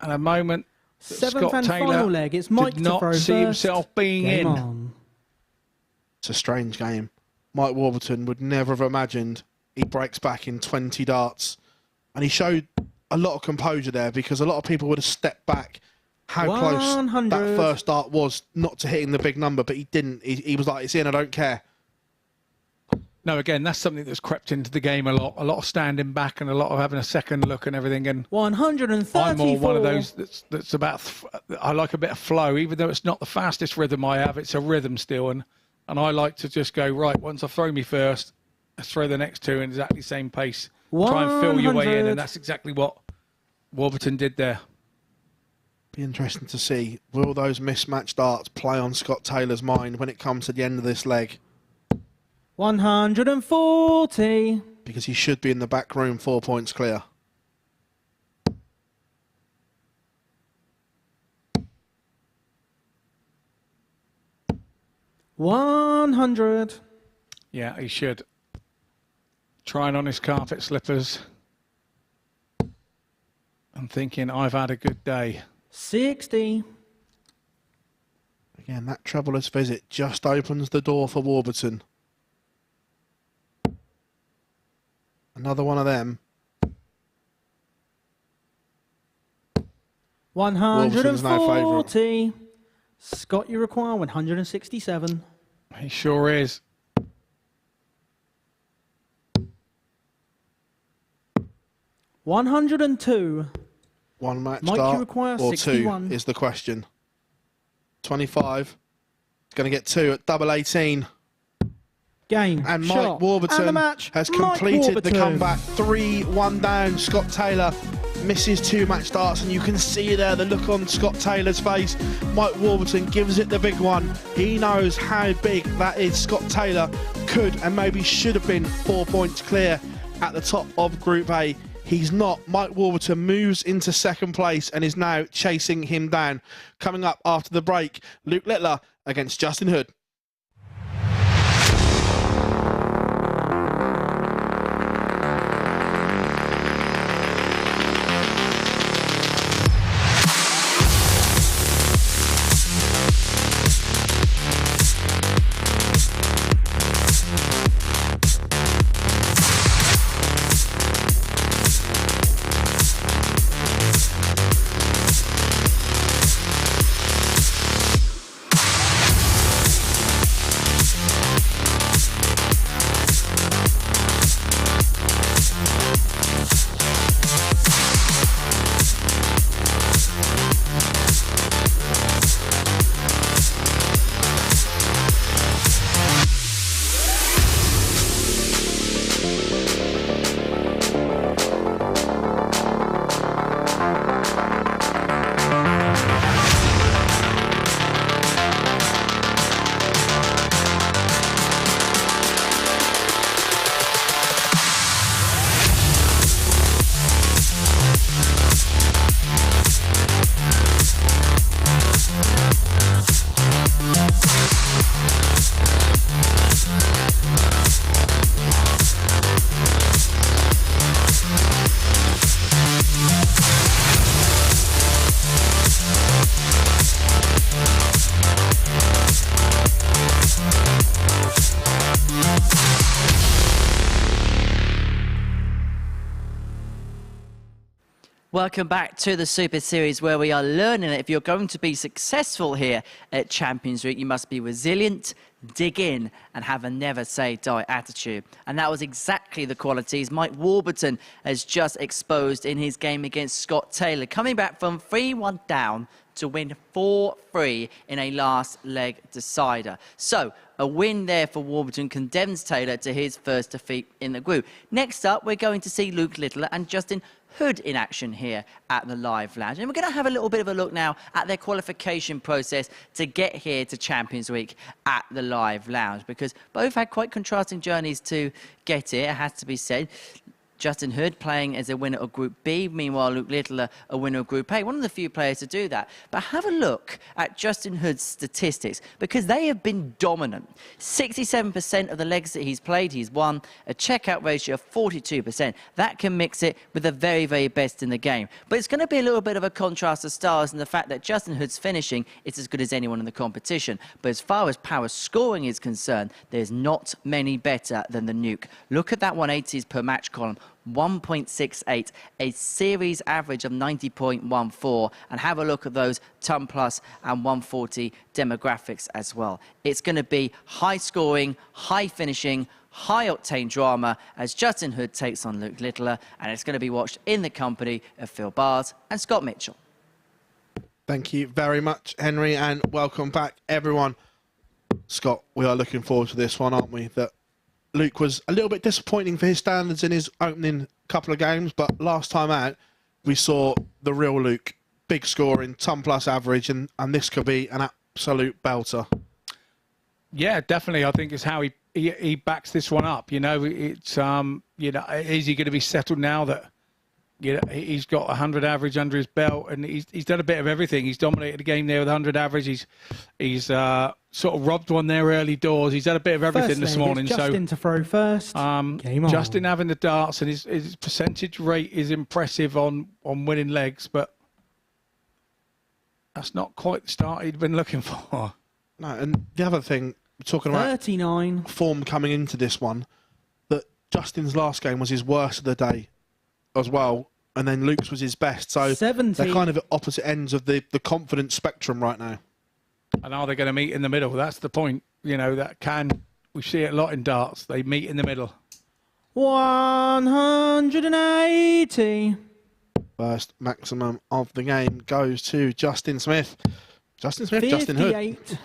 and a moment that Seventh Scott and Taylor final leg. It's Mike did to not throw see first. himself being Game in. on. It's a strange game. Mike Warburton would never have imagined he breaks back in 20 darts. And he showed a lot of composure there, because a lot of people would have stepped back how close 100. that first dart was not to hitting the big number, but he didn't. He was like, it's in, I don't care. No, again, that's something that's crept into the game a lot of standing back and a lot of having a second look and everything. And 134. I'm more one of those that's about, I like a bit of flow, even though it's not the fastest rhythm I have, it's a rhythm still. And I like to just go, right, once I throw me first, let's throw the next two in exactly the same pace. Try and fill your way in, 100. and that's exactly what Warburton did there. Be interesting to see, will those mismatched darts play on Scott Taylor's mind when it comes to the end of this leg? 140. Because he should be in the back room 4 points clear. $100. Yeah, he should. Trying on his carpet slippers. I'm thinking, I've had a good day. 60. Again, that troublous visit just opens the door for Warburton. Another one of them. 140. Scott, you require 167. He sure is. $102. One match Mike, start you require or 61. two is the question. 25. It's going to get two at double 18. Game. And shot, Mike Warburton and the match. has Mike completed the Warburton. comeback. 3-1 down. Scott Taylor misses two match starts, and you can see there the look on Scott Taylor's face. Mike Warburton gives it the big one. He knows how big that is. Scott Taylor could and maybe should have been 4 points clear at the top of Group A. He's not. Mike Warburton moves into second place and is now chasing him down. Coming up after the break, Luke Littler against Justin Hood. Welcome back to the Super Series, where we are learning that if you're going to be successful here at Champions Week, you must be resilient, dig in, and have a never say die attitude. And that was exactly the qualities Mike Warburton has just exposed in his game against Scott Taylor, coming back from 3-1 down to win 4-3 in a last leg decider. So a win there for Warburton condemns Taylor to his first defeat in the group. Next up, we're going to see Luke Littler and Justin Hood in action here at the Live Lounge. And we're going to have a little bit of a look now at their qualification process to get here to Champions Week at the Live Lounge, because both had quite contrasting journeys to get here, it has to be said. Justin Hood playing as a winner of Group B. Meanwhile, Luke Littler, a winner of Group A. One of the few players to do that. But have a look at Justin Hood's statistics, because they have been dominant. 67% of the legs that he's played, he's won. A checkout ratio of 42%. That can mix it with the very, very best in the game. But it's going to be a little bit of a contrast of styles in the fact that Justin Hood's finishing is as good as anyone in the competition. But as far as power scoring is concerned, there's not many better than the Nuke. Look at that 180s per match column. 1.68, a series average of 90.14, and have a look at those ton plus and 140 demographics as well. It's going to be high scoring, high finishing, high octane drama as Justin Hood takes on Luke Littler, and it's going to be watched in the company of Phil Bars and Scott Mitchell. Thank you very much, Henry, and welcome back, everyone. Scott, we are looking forward to this one, aren't we? That Luke was a little bit disappointing for his standards in his opening couple of games, but last time out, we saw the real Luke. Big scoring, ton plus average, and this could be an absolute belter. Yeah, definitely. I think it's how he backs this one up. You know, it's you know, is he going to be settled now that, you know, he's got 100 average under his belt, and he's done a bit of everything. He's dominated the game there with 100 average. He's sort of robbed one there early doors. He's had a bit of everything this morning. Justin to throw first. Game on. Justin having the darts, and his percentage rate is impressive on winning legs, but that's not quite the start he'd been looking for. No, and the other thing, we're talking about 39 form coming into this one, that Justin's last game was his worst of the day as well, and then Luke's was his best. So 70. They're kind of at opposite ends of the confidence spectrum right now. And are they going to meet in the middle? That's the point. You know, we see it a lot in darts. They meet in the middle. 180. First maximum of the game goes to Justin Smith. Justin Smith, Justin Hood. 58.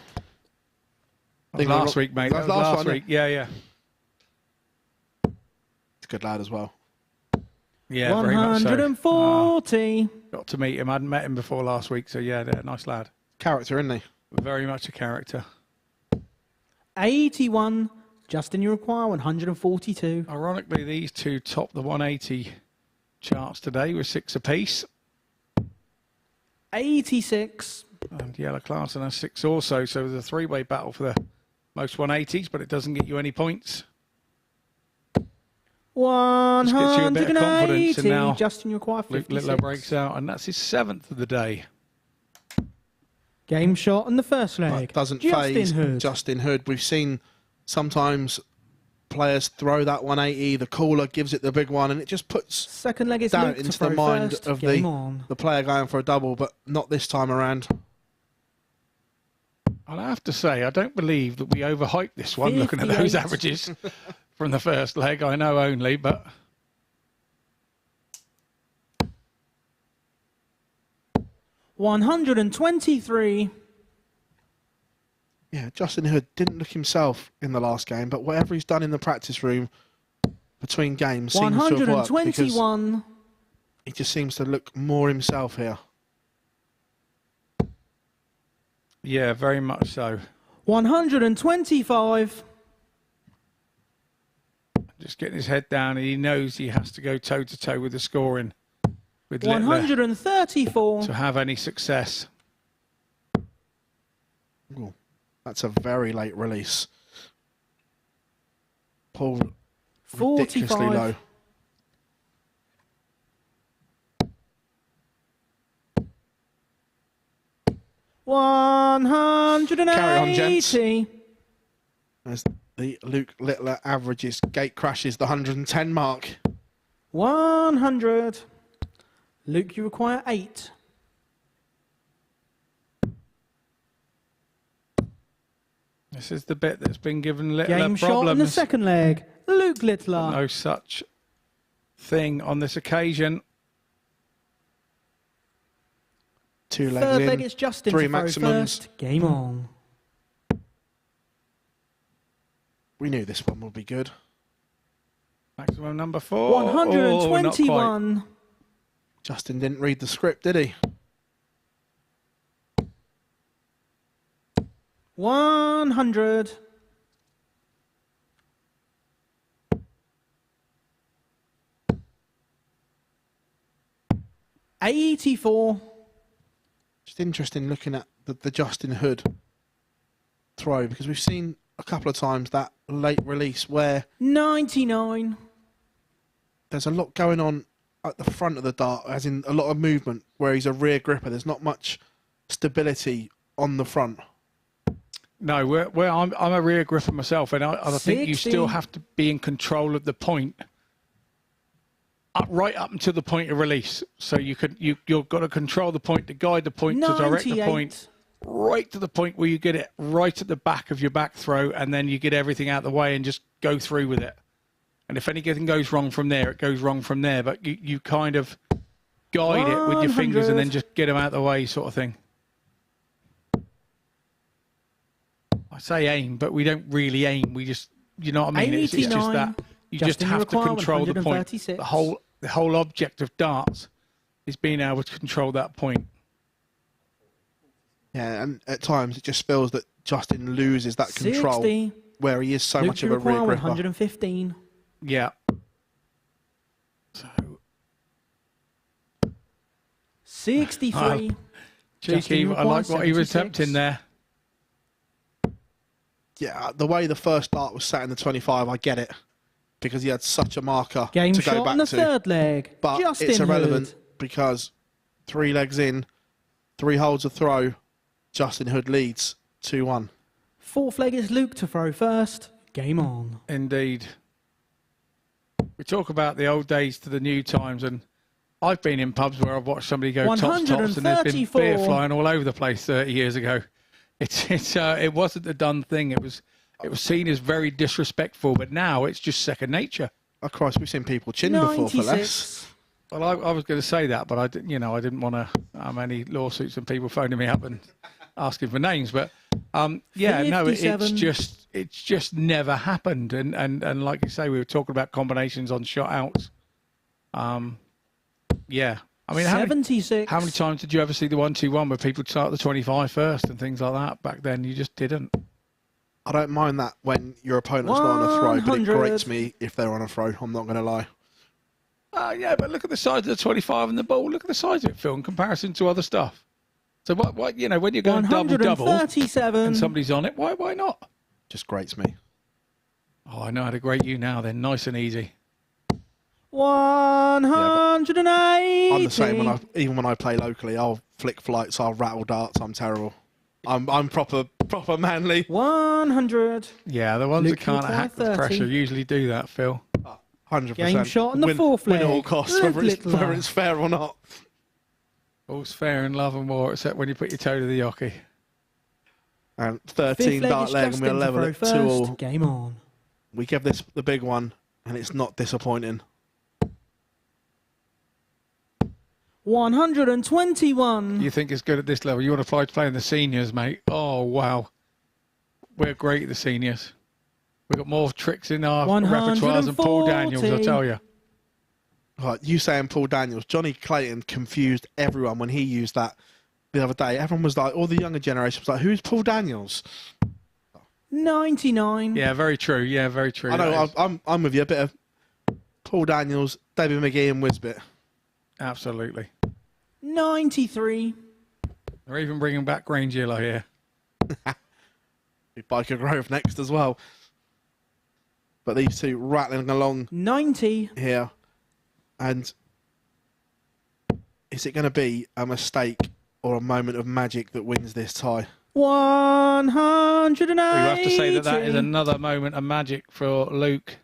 That was last week, mate. That was last week. Yeah. He's a good lad as well. Yeah, 140. Very much so. Got to meet him. I hadn't met him before last week, so yeah, nice lad. Character, isn't he? Very much a character. 81. Justin, you require 142. Ironically, these two top the 180 charts today with 6 apiece. 86. And Yellow Clarkson has 6 also, so there's a three-way battle for the most 180s, but it doesn't get you any points. 180. This gets you a bit of confidence, and now Justin, you require 56. Luke Littler breaks out, and that's his 7th of the day. Game shot on the first leg. But doesn't Justin phase Hood. Justin Hood. We've seen sometimes players throw that 180, the caller gives it the big one, and it just puts second leg is doubt Luke to into throw the mind first. of Game the on. player going for a double, but not this time around. I'll have to say, I don't believe that we overhyped this one, looking at those averages from the first leg. I know only, but 123. Yeah, Justin Hood didn't look himself in the last game, but whatever he's done in the practice room between games seems to have worked, because 121. he just seems to look more himself here. yeah, very much so. 125. Just getting his head down, and he knows he has to go toe-to-toe with the scoring with Littler 134. to have any success. Ooh, that's a very late release. Pulled ridiculously 45. low. Carry on, gents. 180. As the Luke Littler averages, gate crashes the 110 mark. 100. Luke, you require 8. This is the bit that's been given Littler Game problems. shot in the second leg. Luke Littler. No such thing on this occasion. 2 legs Third in, leg, it's Justin 3 to throw maximums. first. Game on. We knew this one would be good. Maximum number 4. 121. Justin didn't read the script, did he? 100. 84. Just interesting looking at the Justin Hood throw, because we've seen a couple of times that late release where 99. there's a lot going on at the front of the dart, as in a lot of movement, where he's a rear gripper. There's not much stability on the front. No, I'm a rear gripper myself, and I think you 60. still have to be in control of the point, right up until the point of release. So you've got to control the point, to guide the point, to direct the 98. point, right to the point where you get it right at the back of your back throw, and then you get everything out of the way and just go through with it. And if anything goes wrong from there, it goes wrong from there. But you kind of guide it with your fingers and then just get them out of the way, sort of thing. I say aim, but we don't really aim. We just, you know what I mean? It's just that you just have to control the point. The whole object of darts is being able to control that point. Yeah, and at times it just feels that Justin loses that control 60. where he is so much of a rear gripper. 115. Yeah. So 63. Cheeky, I like what he was attempting there. Yeah, the way the first dart was set in the 25, I get it, because he had such a marker Game to go shot back on the to. third leg. But Justin it's irrelevant Hood. because 3 legs in, 3 holes of throw, Justin Hood leads 2-1. Fourth leg is Luke to throw first. Game on. Indeed. We talk about the old days to the new times, and I've been in pubs where I've watched somebody go tops, and there's been beer flying all over the place 30 years ago. It wasn't a done thing. It was seen as very disrespectful, but now it's just second nature. Of course, we've seen people chin before for less. Well, I was going to say that, but I didn't want to have any lawsuits and people phoning me up and asking for names. But yeah, no, it's just never happened. And like you say, we were talking about combinations on shot outs. Yeah. I mean, 76. How many times did you ever see the 1-2-1 where people start the 25 first and things like that? Back then, you just didn't. I don't mind that when your opponent's not on a throw, but it grates me if they're on a throw. I'm not going to lie. Yeah, but look at the size of the 25 and the ball. Look at the size of it, Phil, in comparison to other stuff. So what when you're going double and somebody's on it, why not? Just grates me. Oh, I know how to grate you now. Then nice and easy. 180. I'm the same even when I play locally. I'll flick flights, I'll rattle darts. I'm terrible. I'm proper manly. 100. Yeah, the ones that can't hack the pressure usually do that, Phil. 100%. Game shot on the fourth leg. Win at all costs, whether it's fair or not. All's fair in love and war, except when you put your toe to the hockey. And 13 dart leg, and we're level at 2-all. Game on. We give this the big one, and it's not disappointing. 121. You think it's good at this level? You want to play in the seniors, mate? Oh, wow. We're great at the seniors. We've got more tricks in our repertoires than Paul Daniels, I'll tell you. Right, you saying Paul Daniels. Johnny Clayton confused everyone when he used that the other day. Everyone was like, all the younger generation was like, who's Paul Daniels? 99. Yeah, very true. Yeah, very true. I know, I'm with you. A bit of Paul Daniels, David McGee and Wisbit. Absolutely. 93. They're even bringing back Grange Yellow here. Biker Grove next as well. But these two rattling along 90 here. And is it going to be a mistake or a moment of magic that wins this tie? 180. You have to say that is another moment of magic for Luke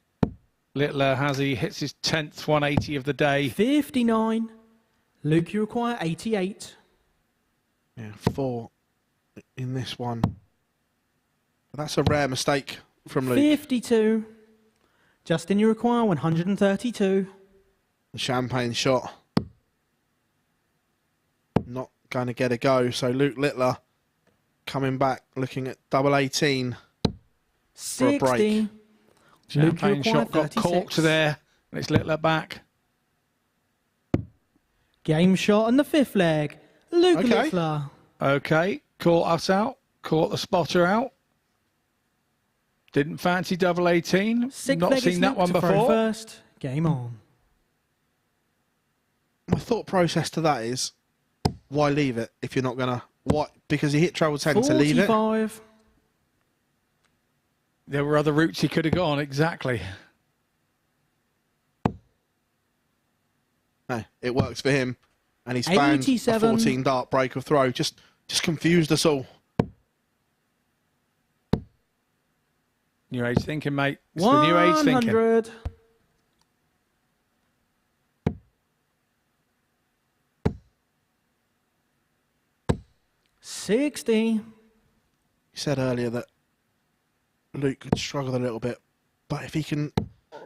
Littler as he hits his 10th 180 of the day. 59. Luke, you require 88. Yeah, 4 in this one. But that's a rare mistake from Luke. 52. Justin, you require 132. The champagne shot. Not going to get a go. So Luke Littler coming back, looking at double 18 for a break. Champagne shot got corked there, and it's Littler back. Game shot on the fifth leg. Luke Littler. Okay, caught us out. Caught the spotter out. Didn't fancy double 18. Not seen that one before. First. Game on. My thought process to that is, why leave it if you're not going to... What? Because he hit treble 10 to leave it? 45. There were other routes he could have gone, exactly. No, it works for him. And he's found a 14 dart break of throw. Just confused us all. New age thinking, mate. It's the new age thinking. 100. $60. You said earlier that Luke could struggle a little bit, but if he can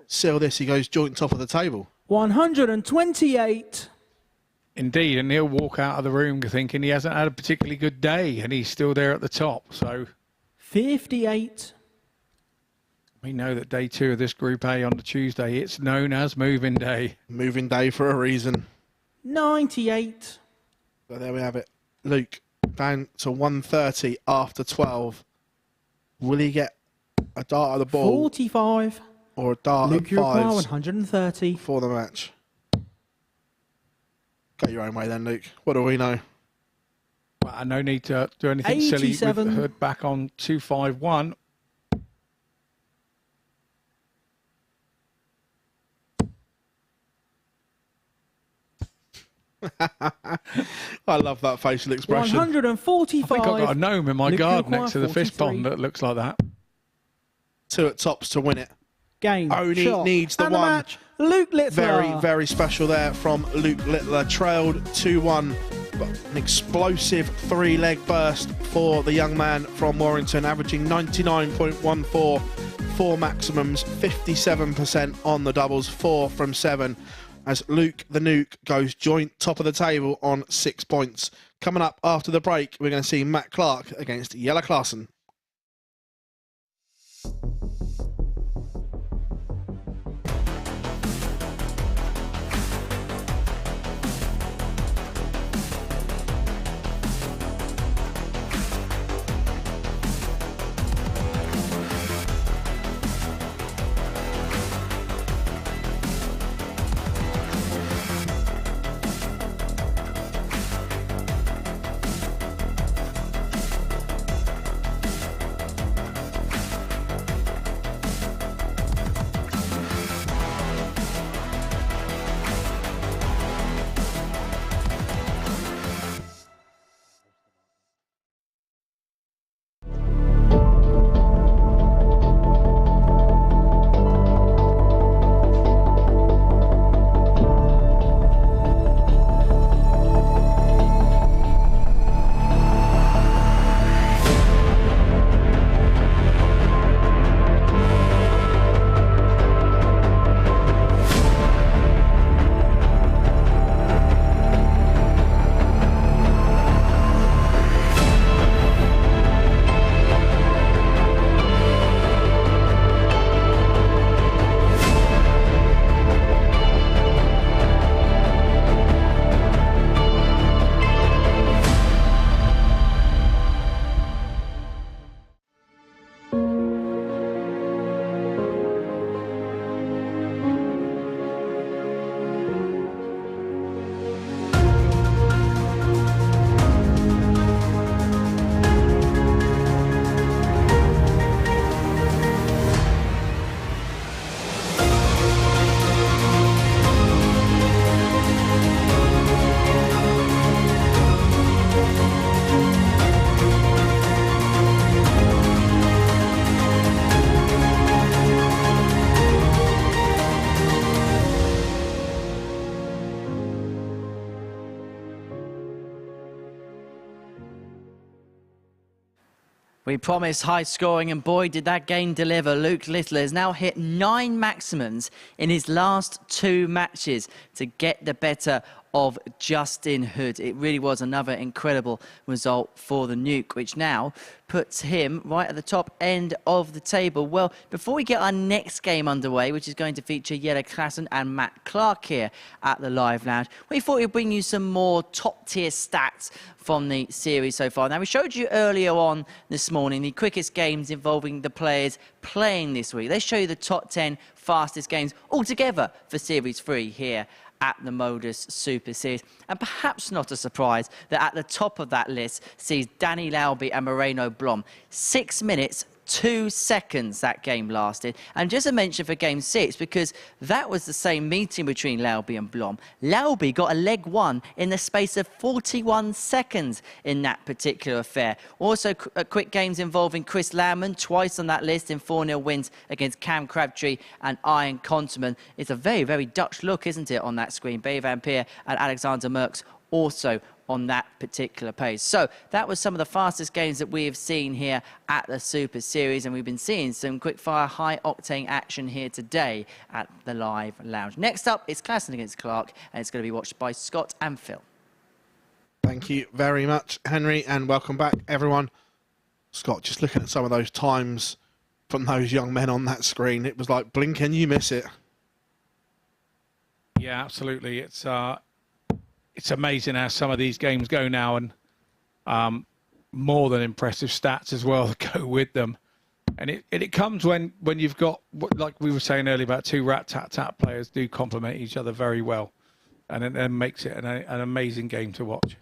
seal this, he goes joint top of the table. 128. Indeed, and he'll walk out of the room thinking he hasn't had a particularly good day, and he's still there at the top. So 58. We know that day 2 of this Group A on the Tuesday, it's known as Moving Day. Moving Day for a reason. 98. So there we have it. Luke down to 130 after 12. Will he get a dart at the ball? 45. Or a dart Luke, at you require 5s 130. for the match? Go your own way then, Luke. What do we know? Well, no need to do anything silly. We've heard back on 251. I love that facial expression. 145. I think I've got a gnome in my Luke, garden you next to the require fish pond 43. that looks like that. 2 at tops to win it. Game. Only shot, needs the and one. match. Luke Littler. Very, very special there from Luke Littler. Trailed 2-1. But an explosive 3-leg burst for the young man from Warrington, averaging 99.14. 4 maximums, 57% on the doubles, 4 from 7. As Luke the Nuke goes joint top of the table on 6 points. Coming up after the break, we're going to see Matt Clark against Jelle Klaassen. We promised high scoring, and boy, did that game deliver. Luke Littler has now hit 9 maximums in his last 2 matches to get the better of Justin Hood. It really was another incredible result for the Nuke, which now puts him right at the top end of the table. Well, before we get our next game underway, which is going to feature Jelle Klaassen and Matt Clark here at the Live Lounge, we thought we'd bring you some more top-tier stats from the series so far. Now, we showed you earlier on this morning the quickest games involving the players playing this week. Let's show you the top 10 fastest games altogether for Series 3 here at the MODUS Super Series. And perhaps not a surprise that at the top of that list sees Danny Lauby and Moreno Blom. 6 minutes, 2 seconds that game lasted. And just a mention for game 6, because that was the same meeting between Lauby and Blom. Lauby got a leg 1 in the space of 41 seconds in that particular affair. Also, quick games involving Chris Landman, twice on that list in 4-0 wins against Cam Crabtree and Ian Konterman. It's a very, very Dutch look, isn't it, on that screen? Bay Van Peer and Alexander Merckx also on that particular page. So that was some of the fastest games that we have seen here at the Super Series, and we've been seeing some quick-fire, high-octane action here today at the Live Lounge. Next up, it's Klassen against Clark, and it's going to be watched by Scott and Phil. Thank you very much, Henry, and welcome back, everyone. Scott, just looking at some of those times from those young men on that screen, it was like, blink and you miss it. Yeah, absolutely. It's amazing how some of these games go now, and more than impressive stats as well that go with them. And it comes when you've got, like we were saying earlier, about two rat-tat-tat players do complement each other very well, and it then makes it an amazing game to watch.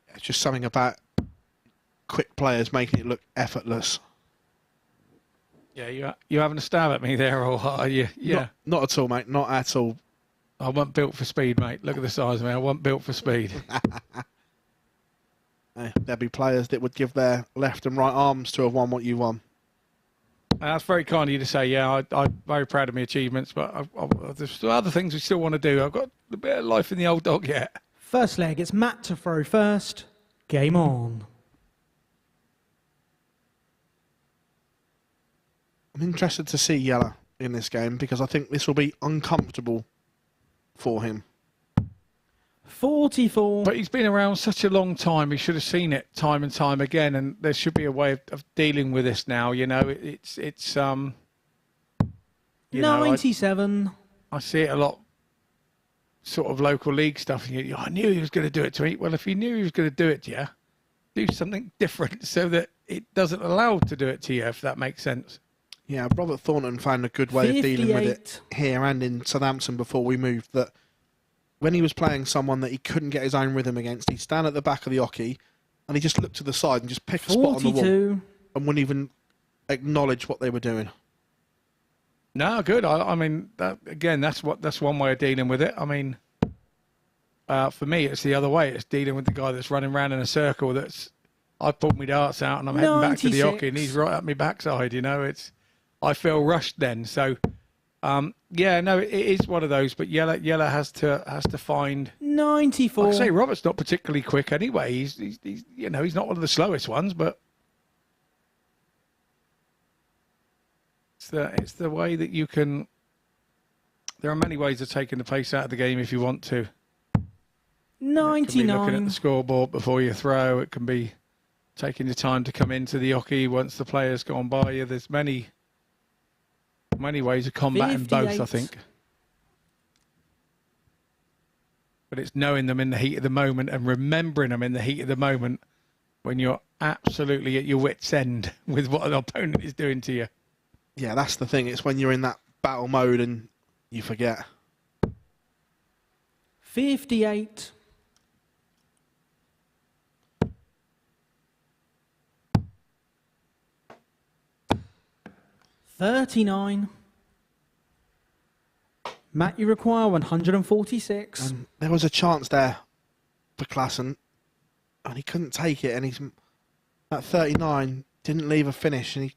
It's just something about quick players making it look effortless. Yeah, you're having a stab at me there, or are you? Yeah. Not at all, mate. Not at all. I wasn't built for speed, mate. Look at the size of me. I wasn't built for speed. There'd be players that would give their left and right arms to have won what you won. That's very kind of you to say. Yeah, I'm very proud of my achievements, but there's still other things we still want to do. I've got a bit of life in the old dog yet. First leg, it's Matt to throw first. Game on. I'm interested to see Yella in this game because I think this will be uncomfortable for him. 44. But he's been around such a long time. He should have seen it time and time again, and there should be a way of dealing with this now. You know, it's 97. I see it a lot, sort of local league stuff. And I knew he was going to do it to me. Well, if you knew he was going to do it to you, do something different so that it doesn't allow to do it to you, if that makes sense. Yeah, Robert Thornton found a good way 58. of dealing with it here and in Southampton before we moved, that when he was playing someone that he couldn't get his own rhythm against, he'd stand at the back of the oche and he just looked to the side and just pick a spot on the wall and wouldn't even acknowledge what they were doing. No, good. I mean, that's one way of dealing with it. I mean, for me, it's the other way. It's dealing with the guy that's running around in a circle. I pulled my darts out and I'm heading back to the hockey and he's right at my backside. You know, I feel rushed then. So, yeah, no, it is one of those. But Yella has to find 94. Like I say, Robert's not particularly quick anyway. He's you know, he's not one of the slowest ones, but it's the way that you can. There are many ways of taking the pace out of the game if you want to. 99. It can be looking at the scoreboard before you throw. It can be taking your time to come into the hockey once the player's gone by you. There's many ways of combating 58. both, I think. But it's knowing them in the heat of the moment and remembering them in the heat of the moment when you're absolutely at your wit's end with what an opponent is doing to you. Yeah, that's the thing. It's when you're in that battle mode and you forget. 58. $39. Matt, you require 146. There was a chance there for Klassen, and he couldn't take it. And he's at 39, didn't leave a finish, and he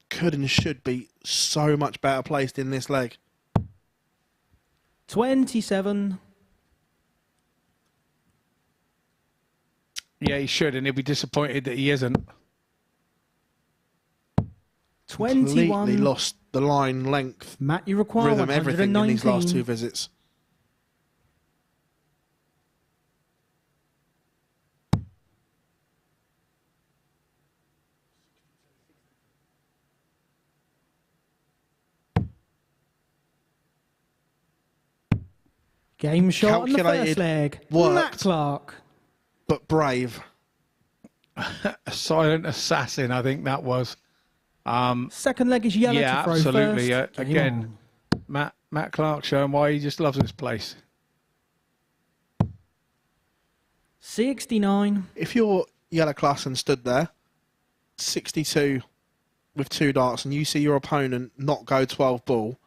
could and should be so much better placed in this leg. 27. Yeah, he should, and he'll be disappointed that he isn't. 21. Completely lost the line length, Matt, you require rhythm, everything in these last 119. two visits. Game shot on the first Calculated, leg. worked. Matt Clark. But brave. A silent assassin, I think that was. Second leg is Yella Yeah, to throw absolutely. first. Game Again, on. Matt Clark showing why he just loves this place. 69. If you're Yellow class and stood there, 62 with 2 darts, and you see your opponent not go 12 ball,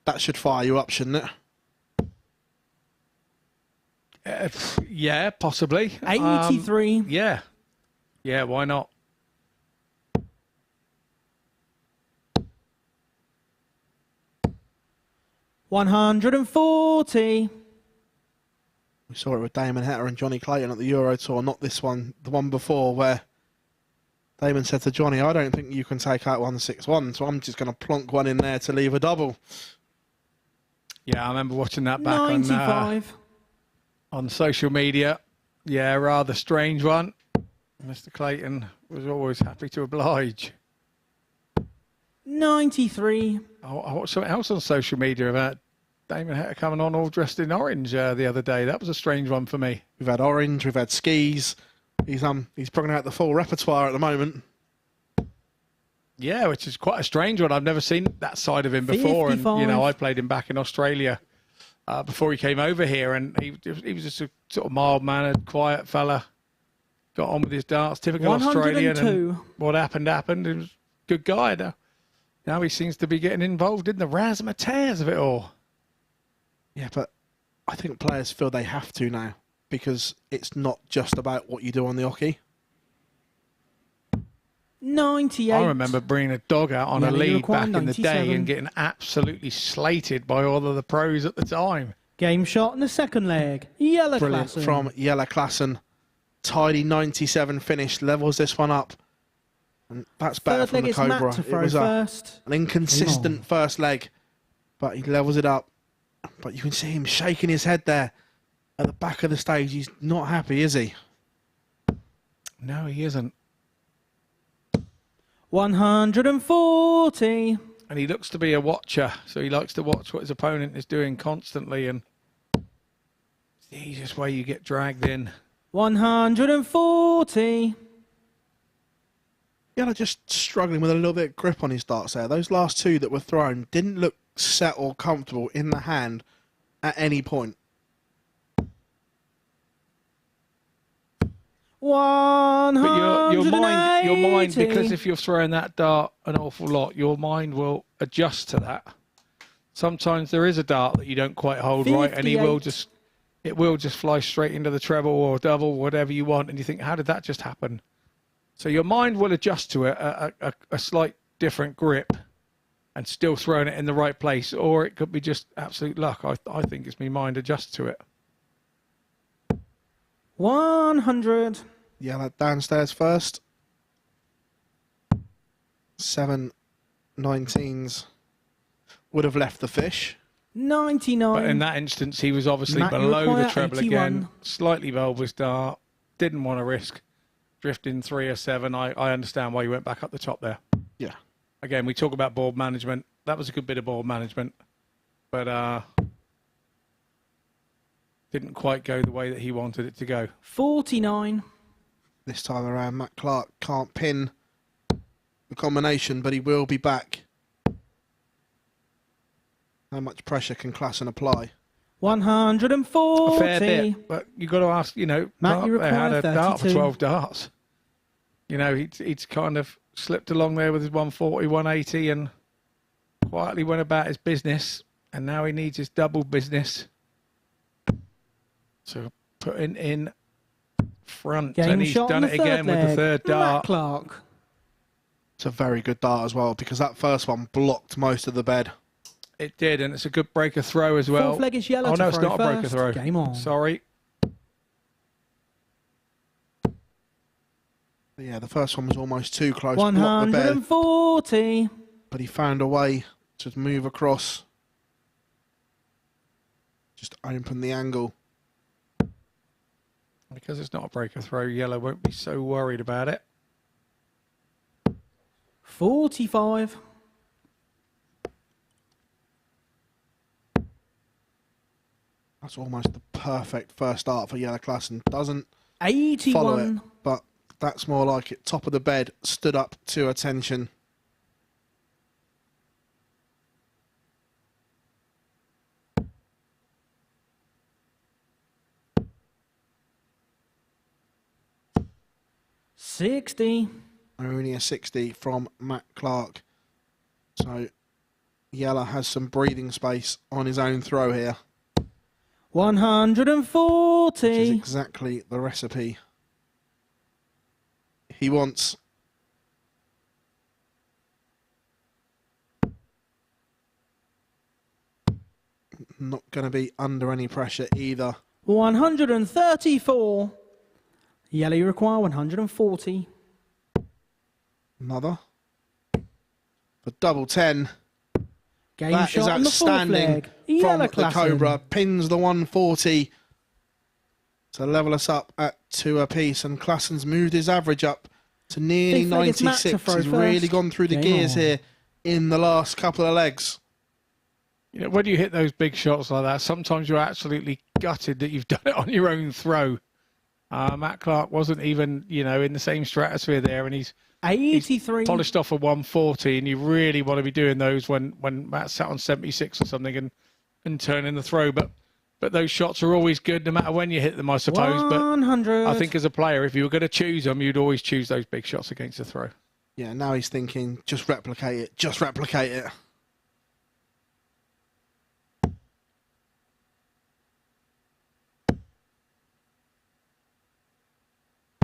that should fire you up, shouldn't it? Yeah, possibly. 83. Yeah. Yeah, why not? $140. We saw it with Damon Hatter and Johnny Clayton at the Euro Tour, not this one, the one before, where Damon said to Johnny, I don't think you can take out 161, so I'm just going to plonk one in there to leave a double. Yeah, I remember watching that back 95. On social media. Yeah, rather strange one. Mr. Clayton was always happy to oblige. 93. I watched something else on social media about Damon Hatter coming on all dressed in orange the other day. That was a strange one for me. We've had orange, we've had skis. He's bringing out the full repertoire at the moment. Yeah, which is quite a strange one. I've never seen that side of him before. 55. And, you know, I played him back in Australia before he came over here, and he was just a sort of mild-mannered, quiet fella. Got on with his darts, typical 102. Australian. And what happened. He was a good guy. Now he seems to be getting involved in the razzmatazz of it all. Yeah, but I think players feel they have to now, because it's not just about what you do on the hockey. 98. I remember bringing a dog out on a lead back in the day and getting absolutely slated by all of the pros at the time. Game shot in the second leg. Yellow Brilliant Klassen. from Yellow Klassen. Tidy 97 finish, levels this one up. And that's better Third from leg the is Cobra. Matt to It throw was first. an inconsistent first leg, but he levels it up. But you can see him shaking his head there at the back of the stage. He's not happy, is he? No, he isn't. 140. And he looks to be a watcher, so he likes to watch what his opponent is doing constantly, and it's the easiest way you get dragged in. 140. Yeah, just struggling with a little bit of grip on his darts there. Those last two that were thrown didn't look set or comfortable in the hand at any point. 180. But your mind, because if you're throwing that dart an awful lot, your mind will adjust to that. Sometimes there is a dart that you don't quite hold right, and it will just fly straight into the treble or double, whatever you want, and you think, how did that just happen? So your mind will adjust to it, a slight different grip, and still throwing it in the right place, or it could be just absolute luck. I think it's my mind adjusts to it. 100. Yeah, that downstairs first. 7 19s would have left the fish. 99. But in that instance, he was obviously Matt, you below require the treble 81. again. Slightly bulbous dart. Didn't want to risk drifting 3 or 7. I understand why you went back up the top there. Yeah. Again, we talk about ball management. That was a good bit of ball management. But didn't quite go the way that he wanted it to go. 49. This time around, Matt Clark can't pin the combination, but he will be back. How much pressure can Klassen apply? 140. A fair bit, but you've got to ask, you know, Matt, you Clark there had a require dart for 32. 12 darts. You know, he's kind of slipped along there with his 140, 180 and quietly went about his business, and now he needs his double business. So putting in front, Game and he's shot done on it the third again with the leg. third Matt dart. Clark. It's a very good dart as well, because that first one blocked most of the bed. It did, and it's a good breaker throw as well. Fourth leg is yellow Oh, to no, it's throw not a breaker first. throw. Game on. Sorry. But yeah, the first one was almost too close. Blocked the bed, 140. but he found a way to move across. Just open the angle. Because it's not a breaker throw, yellow won't be so worried about it. 45. That's almost the perfect first dart for Yellow Klassen. Doesn't 81. follow it, but that's more like it. Top of the bed, stood up to attention. 60. Only a 60 from Matt Clark. So Yella has some breathing space on his own throw here. 140. Which is exactly the recipe he wants. Not going to be under any pressure either. 134. Yellow, you require 140. Another. For double 10. Game That shot is on the fourth outstanding leg. from Yellow the Klassen. Cobra. Pins the 140 to level us up at 2 apiece. And Klassen's moved his average up to nearly Fifth leg, it's Matt to 96. throw He's really first. gone through the Game gears on. here in the last couple of legs. You know, when you hit those big shots like that, sometimes you're absolutely gutted that you've done it on your own throw. Matt Clark wasn't even, you know, in the same stratosphere there, and he's 83. polished off a 140, and you really want to be doing those when Matt sat on 76 or something and turning the throw. But those shots are always good no matter when you hit them, I suppose. 100. But I think as a player, if you were going to choose them, you'd always choose those big shots against the throw. Yeah, now he's thinking, just replicate it, just replicate it.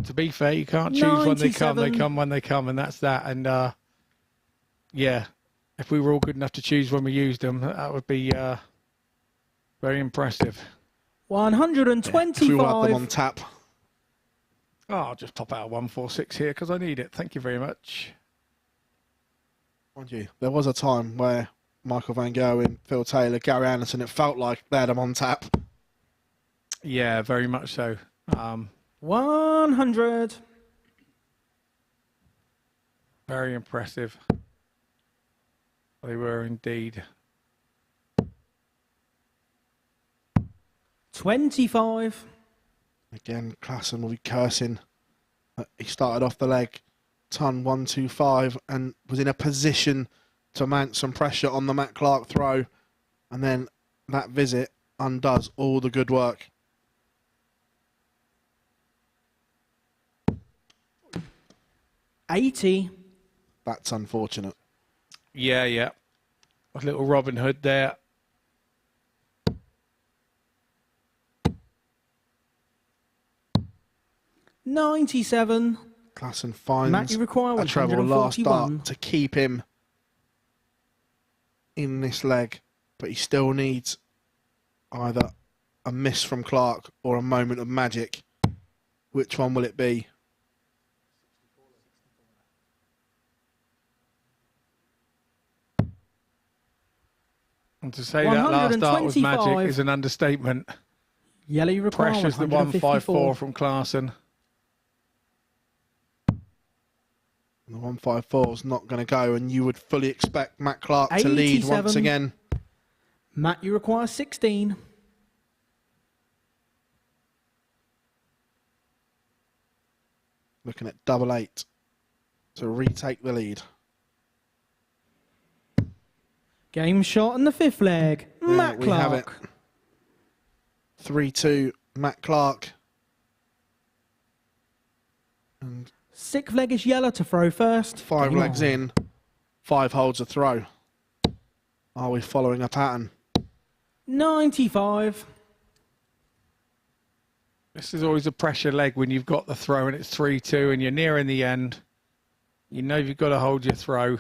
To be fair, you can't choose when they come. They 97. come when they come, and that's that. And yeah, if we were all good enough to choose when we used them, that would be very impressive. 125. We will have them on tap. Oh, I'll just pop out a 146 here because I need it. Thank you very much. Mind you, there was a time where Michael Van Gerwen, Phil Taylor, Gary Anderson, it felt like they had them on tap. Yeah, very much so. 100. Very impressive. They were indeed. 25. Again, Klassen will be cursing. He started off the leg, ton 125, and was in a position to mount some pressure on the Matt Clark throw. And then that visit undoes all the good work. $80. That's unfortunate. Yeah. A little Robin Hood there. $97. Klassen finds Matt, you require a treble last 141. dart to keep him in this leg, but he still needs either a miss from Clark or a moment of magic. Which one will it be? And to say that last dart was magic 125. is an understatement. Yellow, you require Pressure's the 154 from Klassen. The 154 is not going to go, and you would fully expect Matt Clark to lead once 87. again. Matt, you require 16. Looking at double 8 to retake the lead. Game shot in the fifth leg. There Matt we have it. Clark. 3-2, Matt Clark. And Sixth leg is Yellow to throw first. 5 Game legs on. in, 5 holds a throw. Are we following a pattern? 95. This is always a pressure leg when you've got the throw and it's 3-2 and you're nearing the end. You know you've got to hold your throw.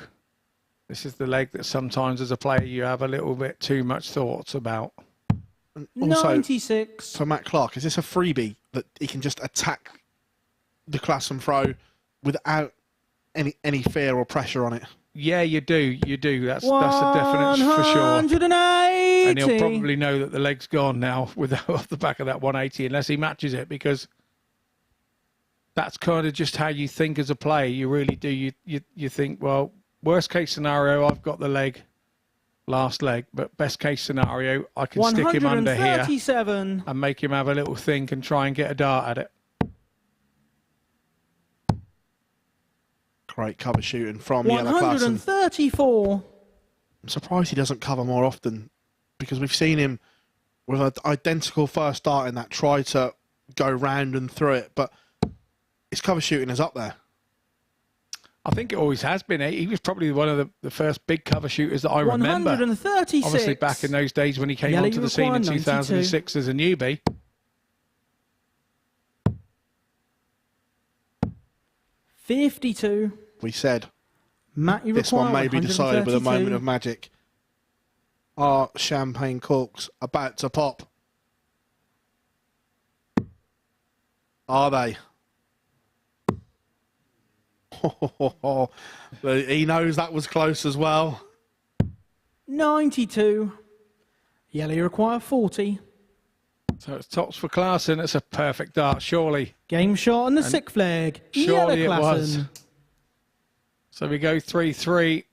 This is the leg that sometimes as a player you have a little bit too much thoughts about. And also, 96. for Matt Clark, is this a freebie that he can just attack the Klassen throw without any fear or pressure on it? Yeah, you do. That's a definite for sure. 180. And he'll probably know that the leg's gone now with off the back of that 180 unless he matches it, because that's kind of just how you think as a player. You really do. You think, well, worst case scenario, I've got the leg, last leg, but best case scenario, I can stick him under here 137. and make him have a little think and try and get a dart at it. Great cover shooting from Yellow Klassen. 134. I'm surprised he doesn't cover more often, because we've seen him with an identical first dart in that try to go round and through it, but his cover shooting is up there. I think it always has been. He was probably one of the first big cover shooters that I remember. 136. Obviously back in those days when he came Yellow, onto the scene in 2006 as a newbie. $52. We said Matt, you this require one may be decided with a 132. moment of magic. Are champagne corks about to pop? Are they? He knows that was close as well. 92. Yellow, you require 40. So it's tops for Klaassen. It's a perfect dart, surely. Game shot on the sick flag. Surely Yellow it was. Klaassen. So we go 3-3.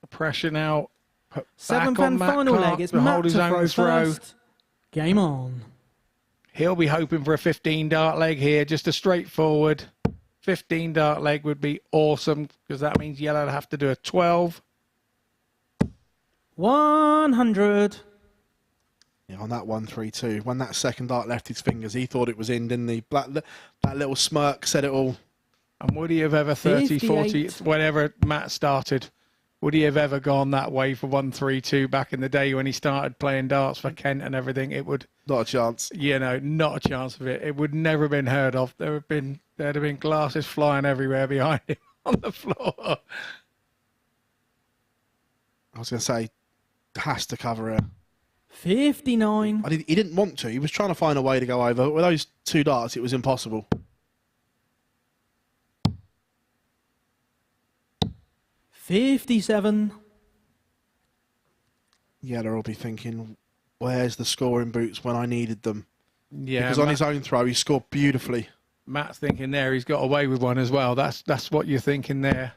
The pressure now. Put Seventh back on and Matt final Clark leg. It's to Matt hold his to own throw first. Game on. He'll be hoping for a 15 dart leg here, just a straightforward 15 dart leg would be awesome because that means yellow will have to do a 12. 100. Yeah, on that 1-3-2, when that second dart left his fingers, he thought it was in, didn't he? That little smirk said it all. And would he have ever 30, 40, whenever Matt started, would he have ever gone that way for 1-3-2 back in the day when he started playing darts for Kent and everything? It would... Not a chance. You know, not a chance of it. It would never have been heard of. There'd have been glasses flying everywhere behind him on the floor. I was going to say, has to cover it. 59. He didn't want to. He was trying to find a way to go over. With those two darts, it was impossible. 57. Yeah, they'll all be thinking, where's the scoring boots when I needed them? Yeah, because on his own throw, he scored beautifully. Matt's thinking there he's got away with one as well. That's what you're thinking there.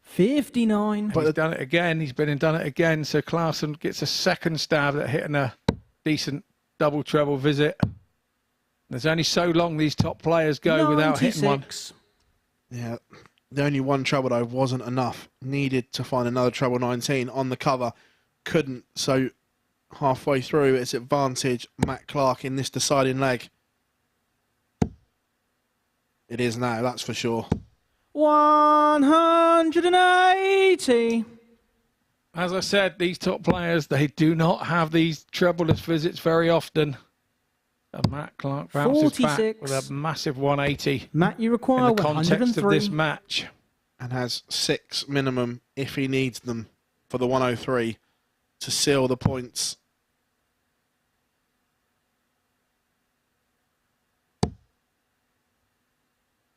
59. But he's done it again. He's been and done it again. So Klaassen gets a second stab at hitting a decent double treble visit. There's only so long these top players go without hitting one. Yeah, the only one treble though wasn't enough. Needed to find another treble 19 on the cover. Couldn't. So halfway through, it's advantage Matt Clark in this deciding leg. It is now, that's for sure. 180. As I said, these top players, they do not have these trebleless visits very often. And Matt Clark bounces 46. back with a massive 180. Matt, you require in the context 103. of this match. And has 6 minimum if he needs them for the 103 to seal the points.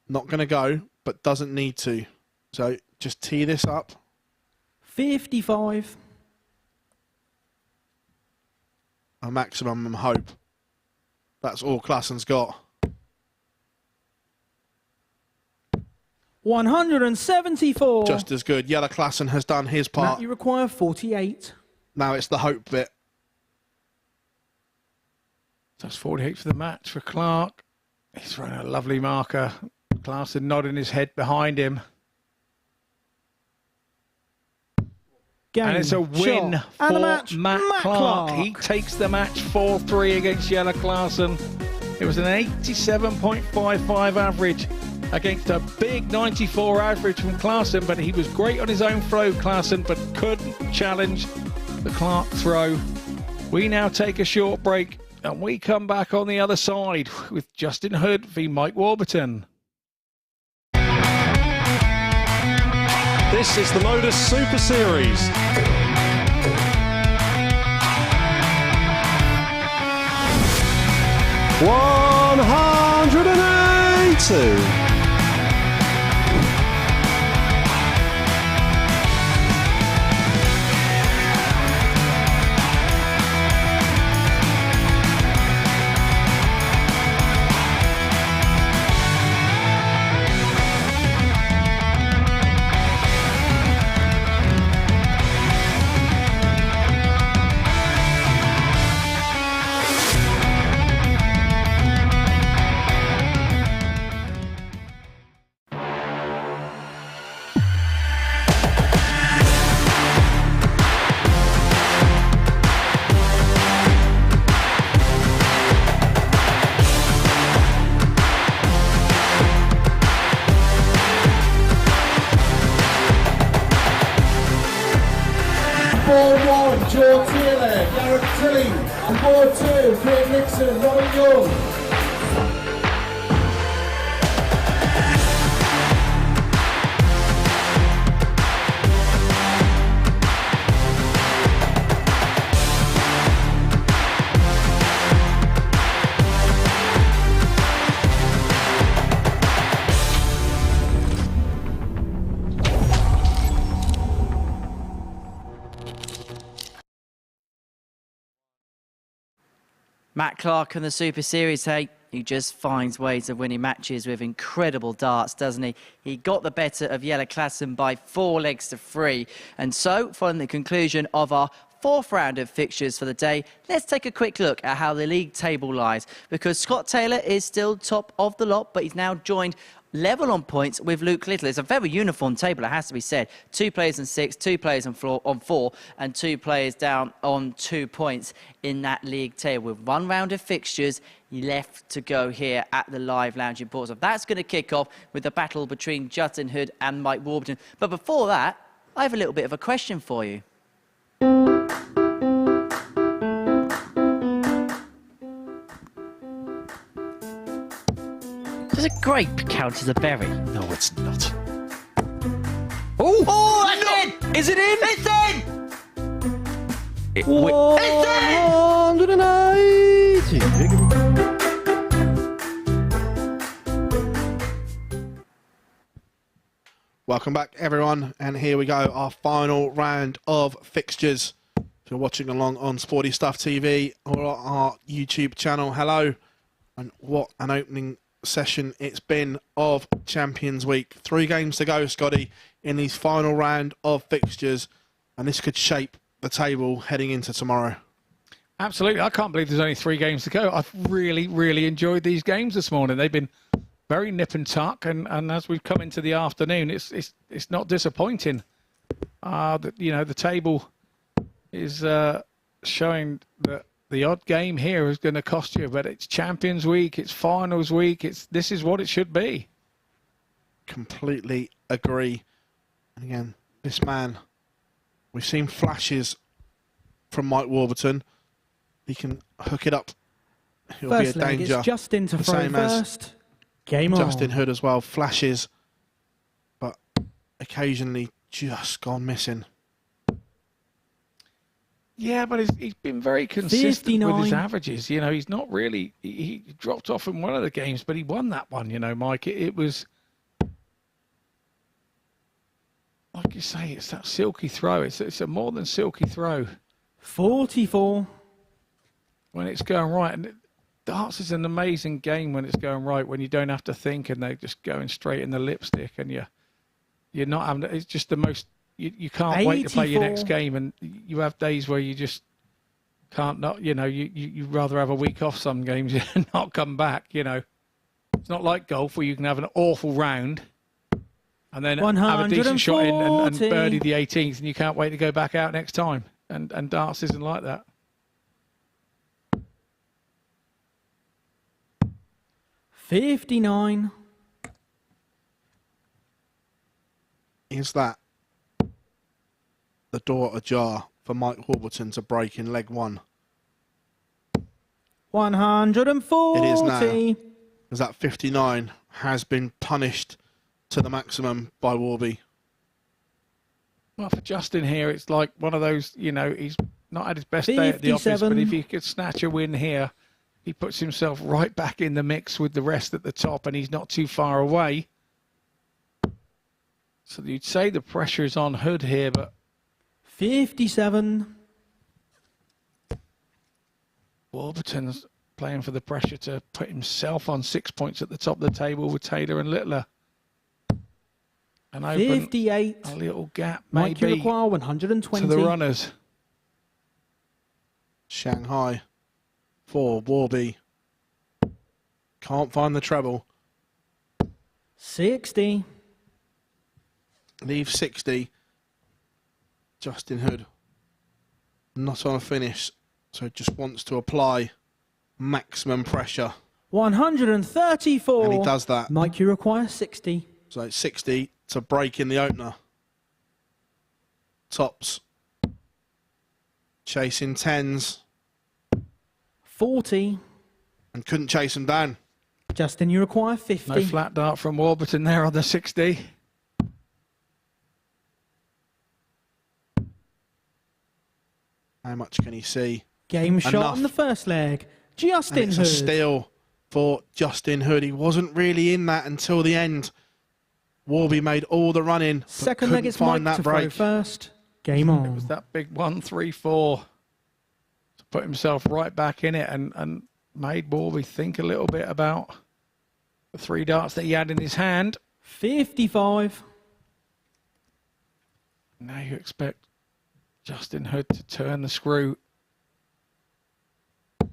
Not going to go, but doesn't need to. So just tee this up. 55. A maximum hope. That's all Klaassen's got. 174. Just as good. Yellow Klaassen has done his part. Matt, you require 48. Now it's the hope bit. That's 48 for the match for Clark. He's throwing a lovely marker. Klaassen nodding his head behind him. Game, and it's a win shot, for match, Matt Clark. He takes the match 4-3 against Yellow Klaassen. It was an 87.55 average against a big 94 average from Klaassen, but he was great on his own throw, Klaassen, but couldn't challenge the Clark throw. We now take a short break, and we come back on the other side with Justin Hood v Mike Warburton. This is the MODUS Super Series. $180. Joe Taylor, Garrett Tilley. On board 2, Craig Nixon, Robin Young. Matt Clark in the Super Series, hey, he just finds ways of winning matches with incredible darts, doesn't he? He got the better of Jelle Klassen by 4 legs to 3. And so, following the conclusion of our 4th round of fixtures for the day, let's take a quick look at how the league table lies. Because Scott Taylor is still top of the lot, but he's now joined level on points with Luke Little. It's a very uniform table, it has to be said. 2 players on 6, 2 players on 4, and 2 players down on 2 points in that league table, with 1 round of fixtures left to go here at the Live Lounge in Portsmouth. That's going to kick off with the battle between Justin Hood and Mike Warburton. But before that, I have a little bit of a question for you. Does a grape count as a berry? No, it's not. Oh, that's in! Is it in? It's in! It's Welcome back, everyone, and here we go, our final round of fixtures. If you're watching along on Sporty Stuff TV or our YouTube channel, hello, and what an opening session it's been of Champions Week. 3 games to go, Scotty, in these final round of fixtures, and this could shape the table heading into tomorrow. Absolutely. I can't believe there's only 3 games to go. I've really enjoyed these games this morning. They've been very nip and tuck, and as we've come into the afternoon, it's not disappointing. The table is showing that the odd game here is going to cost you, but it's Champions Week, it's Finals Week, this is what it should be. Completely agree. And again, this man, we've seen flashes from Mike Warburton. He can hook it up. He'll First be a leg, danger. it's Justin to throw first. Game on. Justin Hood as well, flashes, but occasionally just gone missing. Yeah, but he's been very consistent 59. with his averages. You know, he's not really... He dropped off in one of the games, but he won that one, you know, Mike. It was... Like you say, it's that silky throw. It's a more than silky throw. 44. When it's going right. And darts is an amazing game when it's going right, when you don't have to think and they're just going straight in the lipstick and you're not having... It's just the most... You can't wait to play your next game, and you have days where you just can't not, you know, you'd rather have a week off some games and not come back, you know. It's not like golf where you can have an awful round and then have a decent shot in and birdie the 18th and you can't wait to go back out next time. And darts isn't like that. $59. Is that the door ajar for Mike Warburton to break in leg 1? 140. It is now, as that 59 has been punished to the maximum by Warby. Well, for Justin here, it's like one of those, you know, he's not had his best day at the office, but if he could snatch a win here, he puts himself right back in the mix with the rest at the top, and he's not too far away. So you'd say the pressure is on Hood here, but 57. Warburton's playing for the pressure to put himself on 6 points at the top of the table with Taylor and Littler. And open 58. a little gap, Mike maybe, Uruguay, 120. to the runners. Shanghai for Warby. Can't find the treble. 60. Leave 60. Justin Hood not on a finish, so just wants to apply maximum pressure. 134. And he does that. Mike, you require 60. So it's 60 to break in the opener. Tops. Chasing 10s. 40. And couldn't chase them down. Justin, you require 50. No flat dart from Warburton there on the 60. How much can he see? Game shot Enough. on the first leg. Justin And it's Hood. a steal for Justin Hood. He wasn't really in that until the end. Warby made all the running. Second leg, it's Mike to throw first. Game on. It was that big 1-3-4 to put himself right back in it and made Warby think a little bit about the 3 darts that he had in his hand. 55. Now you expect Justin Hood to turn the screw. And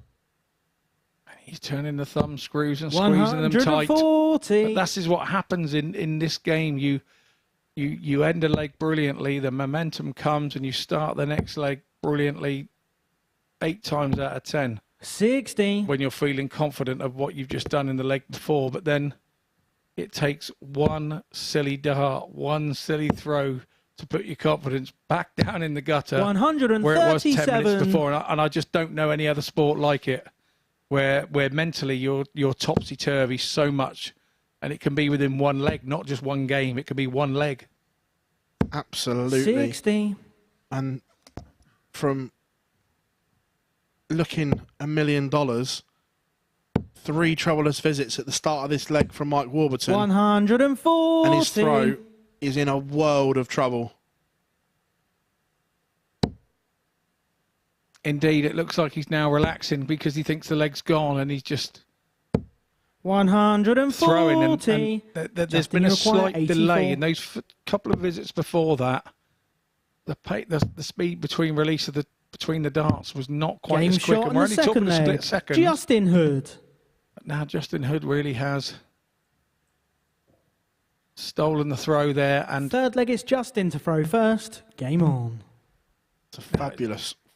he's turning the thumb screws and squeezing them tight. 140. But this is what happens in this game. You end a leg brilliantly, the momentum comes, and you start the next leg brilliantly 8 times out of 10. 60. When you're feeling confident of what you've just done in the leg before, but then it takes one silly dart, one silly throw to put your confidence back down in the gutter 137. where it was 10 minutes before. And I just don't know any other sport like it, where mentally you're topsy-turvy so much, and it can be within one leg, not just one game. It could be one leg. Absolutely. 60. And from looking $1 million, 3 troubleless visits at the start of this leg from Mike Warburton. 140. And his throw is in a world of trouble. Indeed, it looks like he's now relaxing because he thinks the leg's gone, and he's just 140. throwing. And there's been a slight 84. delay in those couple of visits before that. The speed between release of between the darts was not quite Game as quick, shot and we're on the only talking second a split leg. second. Justin Hood. But now Justin Hood really has stolen the throw there, and third leg, it's Justin to throw first. Game on. It's a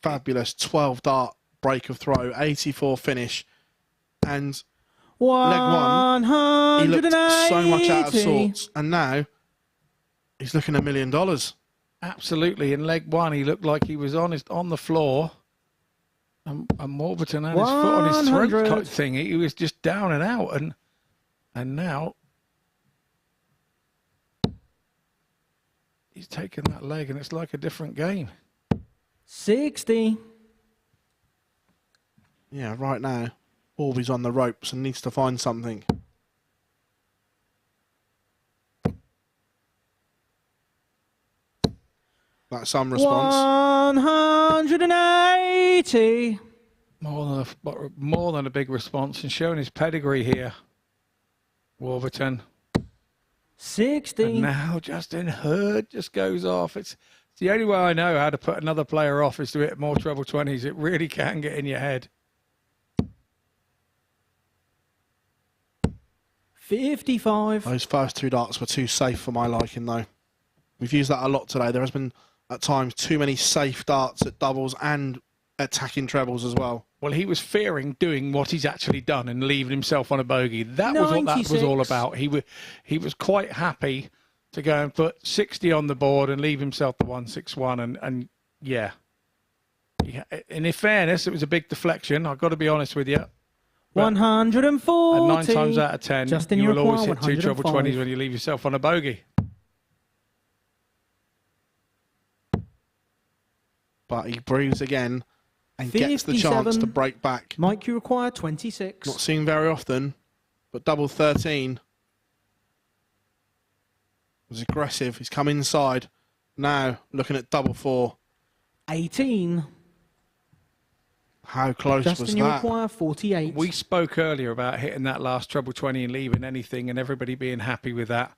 fabulous 12 dart break of throw, 84 finish, and leg one, he looked so much out of sorts, and now he's looking $1 million. absolutely in leg one he looked like he was on the floor, and Warburton had his foot on his throat type thing. He was just down and out, and now he's taken that leg, and it's like a different game. 60. Yeah, right now, Warby's on the ropes and needs to find something. That's some response. 180. More than a big response, and showing his pedigree here, Warburton. 60. And now Justin Hood just goes off. It's the only way I know how to put another player off is to hit more treble 20s. It really can get in your head. 55. Those first 2 darts were too safe for my liking, though. We've used that a lot today. There has been, at times, too many safe darts at doubles and attacking trebles as well. Well, he was fearing doing what he's actually done and leaving himself on a bogey. That was what that was all about. He was quite happy to go and put 60 on the board and leave himself the 161. And yeah. And in fairness, it was a big deflection. I've got to be honest with you. 140. And 9 times out of 10, Justin, you will require always hit 2 treble 105. 20s when you leave yourself on a bogey. But he breathes again and gets the chance to break back. Mike, you require 26. Not seen very often, but double 13 was aggressive. He's come inside. Now looking at double 4. 18. How close Justin, was you that? require 48. We spoke earlier about hitting that last treble 20 and leaving anything and everybody being happy with that.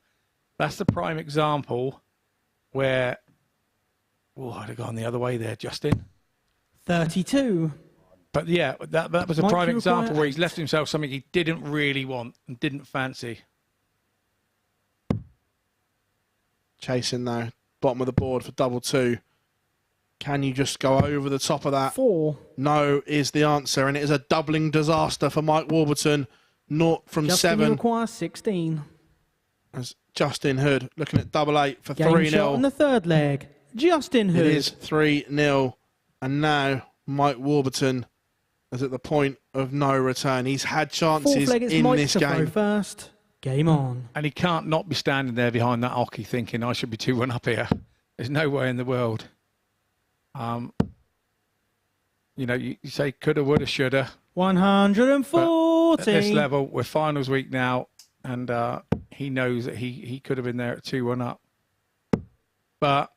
That's the prime example where... Oh, I'd have gone the other way there, Justin. 32. But yeah, that was a Mike, prime you example require where he's left himself something he didn't really want and didn't fancy. Chasing now. Bottom of the board for double 2. Can you just go over the top of that? 4. No is the answer, and it is a doubling disaster for Mike Warburton. 0 from Justin, 7. you require 16. As Justin Hood looking at double 8 for Game 3-0. shot on the third leg. Justin Hood. It is 3-0. And now Mike Warburton is at the point of no return. He's had chances in Mike this to throw game. first. Game on. And he can't not be standing there behind that hockey thinking, I should be 2-1 up here. There's no way in the world. You know, you say coulda, woulda, shoulda. 140. At this level, we're finals week now, and he knows that he could have been there at 2-1 up. But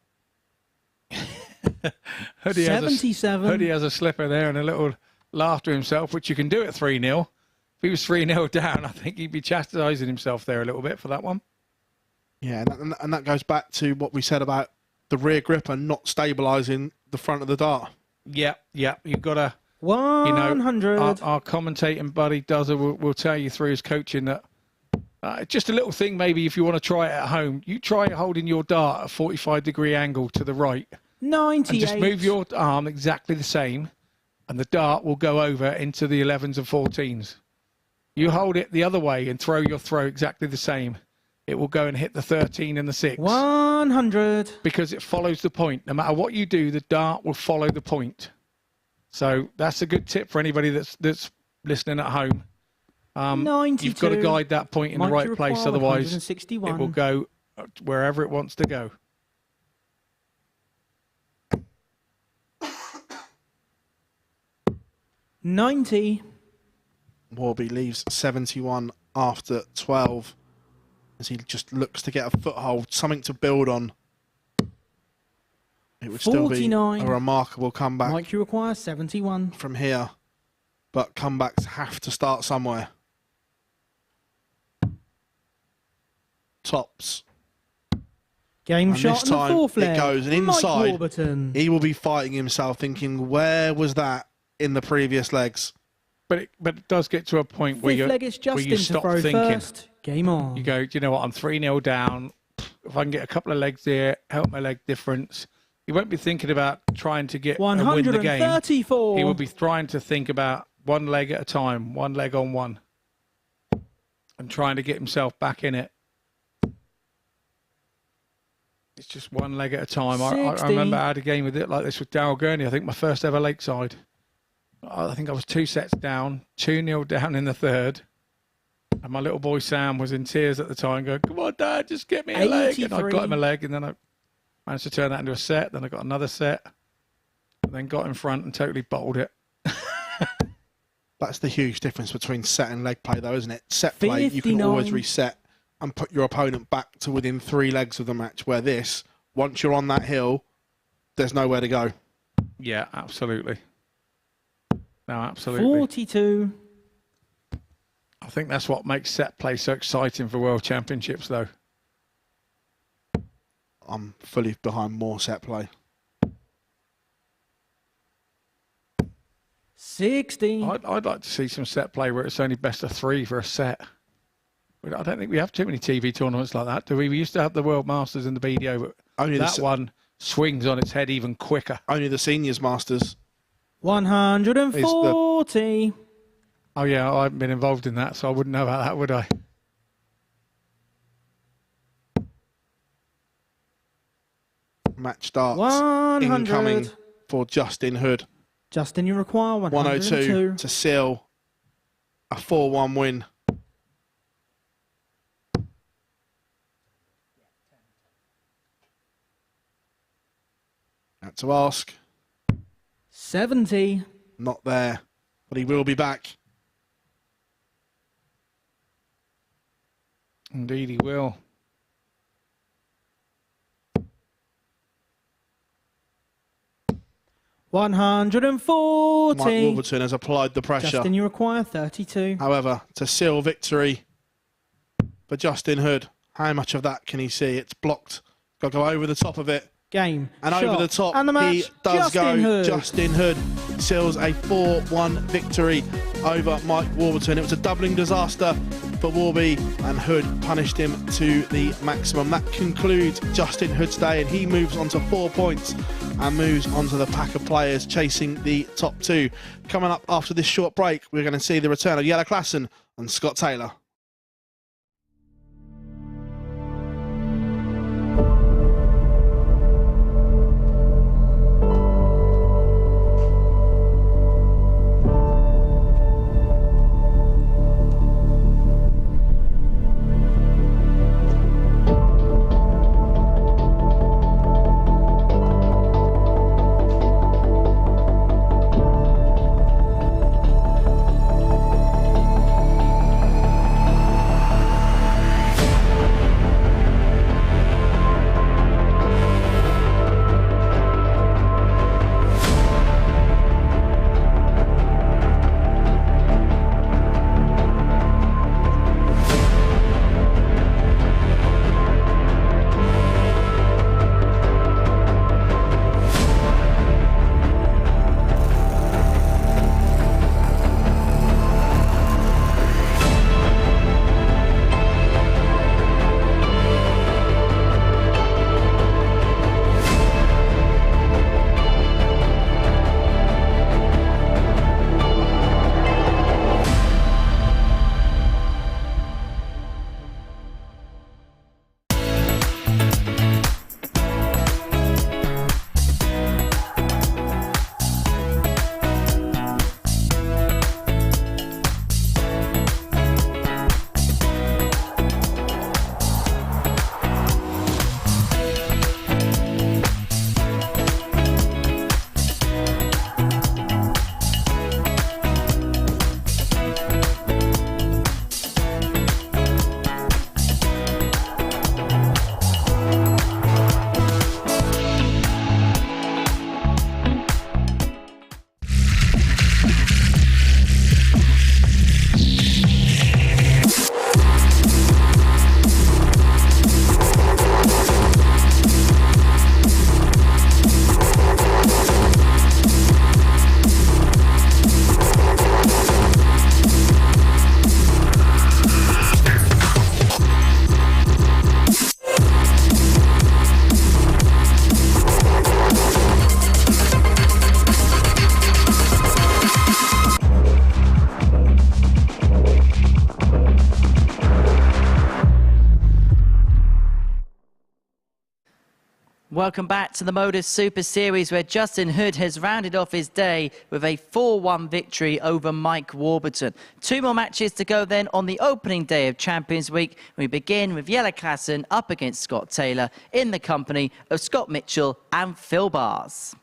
Hoodie 77. Hoodie has a slipper there and a little laugh to himself, which you can do at 3-0. If he was 3-0 down, I think he'd be chastising himself there a little bit for that one. Yeah, and that goes back to what we said about the rear gripper not stabilising the front of the dart. Yeah, you've got to... 100. You know, our commentating buddy Duzza will tell you through his coaching that just a little thing maybe if you want to try it at home, you try holding your dart at a 45-degree angle to the right. 98. And just move your arm exactly the same, and the dart will go over into the 11s and 14s. You hold it the other way and throw your throw exactly the same. It will go and hit the 13 and the 6. 100. Because it follows the point. No matter what you do, the dart will follow the point. So that's a good tip for anybody that's listening at home. 92. You've got to guide that point in the right place, otherwise it will go wherever it wants to go. $90. Warby leaves 71 after 12 as he just looks to get a foothold, something to build on. It would still be 49. a remarkable comeback. Mike, you require 71. From here, but comebacks have to start somewhere. Tops. Game and shot this on the time fourth leg. it goes, and Mike inside, Warburton. he will be fighting himself, thinking, where was that in the previous legs? But it does get to a point where Fifth leg is where Justin you to stop throw thinking. first. Game on. You go, do you know what? I'm 3-0 down. If I can get a couple of legs there, help my leg difference. He won't be thinking about trying to get and win the game. 134. He will be trying to think about one leg at a time, one leg on one, and trying to get himself back in it. It's just one leg at a time. I remember I had a game with it like this with Darryl Gurney. I think my first ever Lakeside. I think I was 2 sets down, 2-0 down in the third. And my little boy Sam was in tears at the time going, come on, Dad, just get me a leg. And I got him a leg, and then I managed to turn that into a set. Then I got another set. And then got in front and totally bottled it. That's the huge difference between set and leg play, though, isn't it? Set play, 59. you can always reset and put your opponent back to within 3 legs of the match, where this, once you're on that hill, there's nowhere to go. Yeah, absolutely. No, absolutely. 42. I think that's what makes set play so exciting for World Championships, though. I'm fully behind more set play. 60. I'd like to see some set play where it's only best of 3 for a set. I don't think we have too many TV tournaments like that, do we? We used to have the World Masters and the BDO, but only that one swings on its head even quicker. Only the Seniors Masters. 140. Oh, yeah, I haven't been involved in that, so I wouldn't know about that, would I? Match starts. 100. Incoming for Justin Hood. Justin, you require 102. 102 to seal a 4-1 win. Had to ask. 70. Not there, but he will be back. Indeed, he will. $140. Mike Wolverton has applied the pressure. Justin, you require 32. However, to seal victory for Justin Hood, how much of that can he see? It's blocked. Got to go over the top of it. Game. And shot, over the top, and the match, he does Justin go. Hood. Justin Hood seals a 4-1 victory over Mike Warburton. It was a doubling disaster for Warby, and Hood punished him to the maximum. That concludes Justin Hood's day, and he moves on to 4 points and moves on to the pack of players chasing the top 2. Coming up after this short break, we're going to see the return of Jelle Klassen and Scott Taylor. Welcome back to the MODUS Super Series, where Justin Hood has rounded off his day with a 4-1 victory over Mike Warburton. 2 more matches to go then on the opening day of Champions Week. We begin with Jelle Klassen up against Scott Taylor in the company of Scott Mitchell and Phil Bars.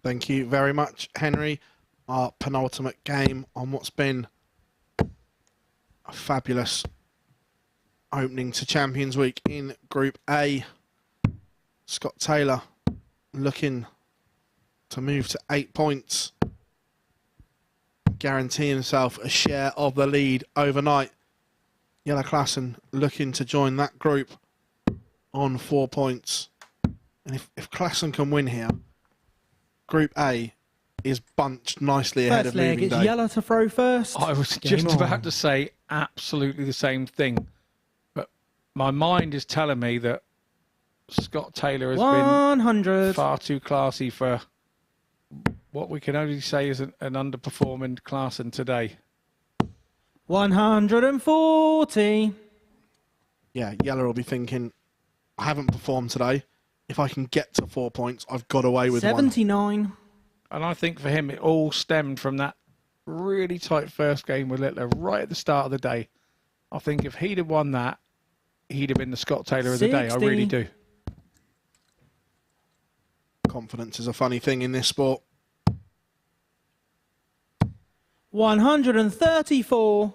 Thank you very much, Henry. Our penultimate game on what's been a fabulous opening to Champions Week in Group A. Scott Taylor looking to move to 8 points, guarantee himself a share of the lead overnight. Jelle Klassen looking to join that group on 4 points. And if Klassen can win here, Group A is bunched nicely ahead of moving it's day. Jelle to throw first. I was just about to say absolutely the same thing, but my mind is telling me that Scott Taylor has 100. been far too classy for what we can only say is an underperforming Klassen today. 140. Yeah, Jelle will be thinking, I haven't performed today. If I can get to 4 points, I've got away with 79. And I think for him, it all stemmed from that really tight first game with Littler right at the start of the day. I think if he'd have won that, he'd have been the Scott Taylor of the day. I really do. Confidence is a funny thing in this sport. 134.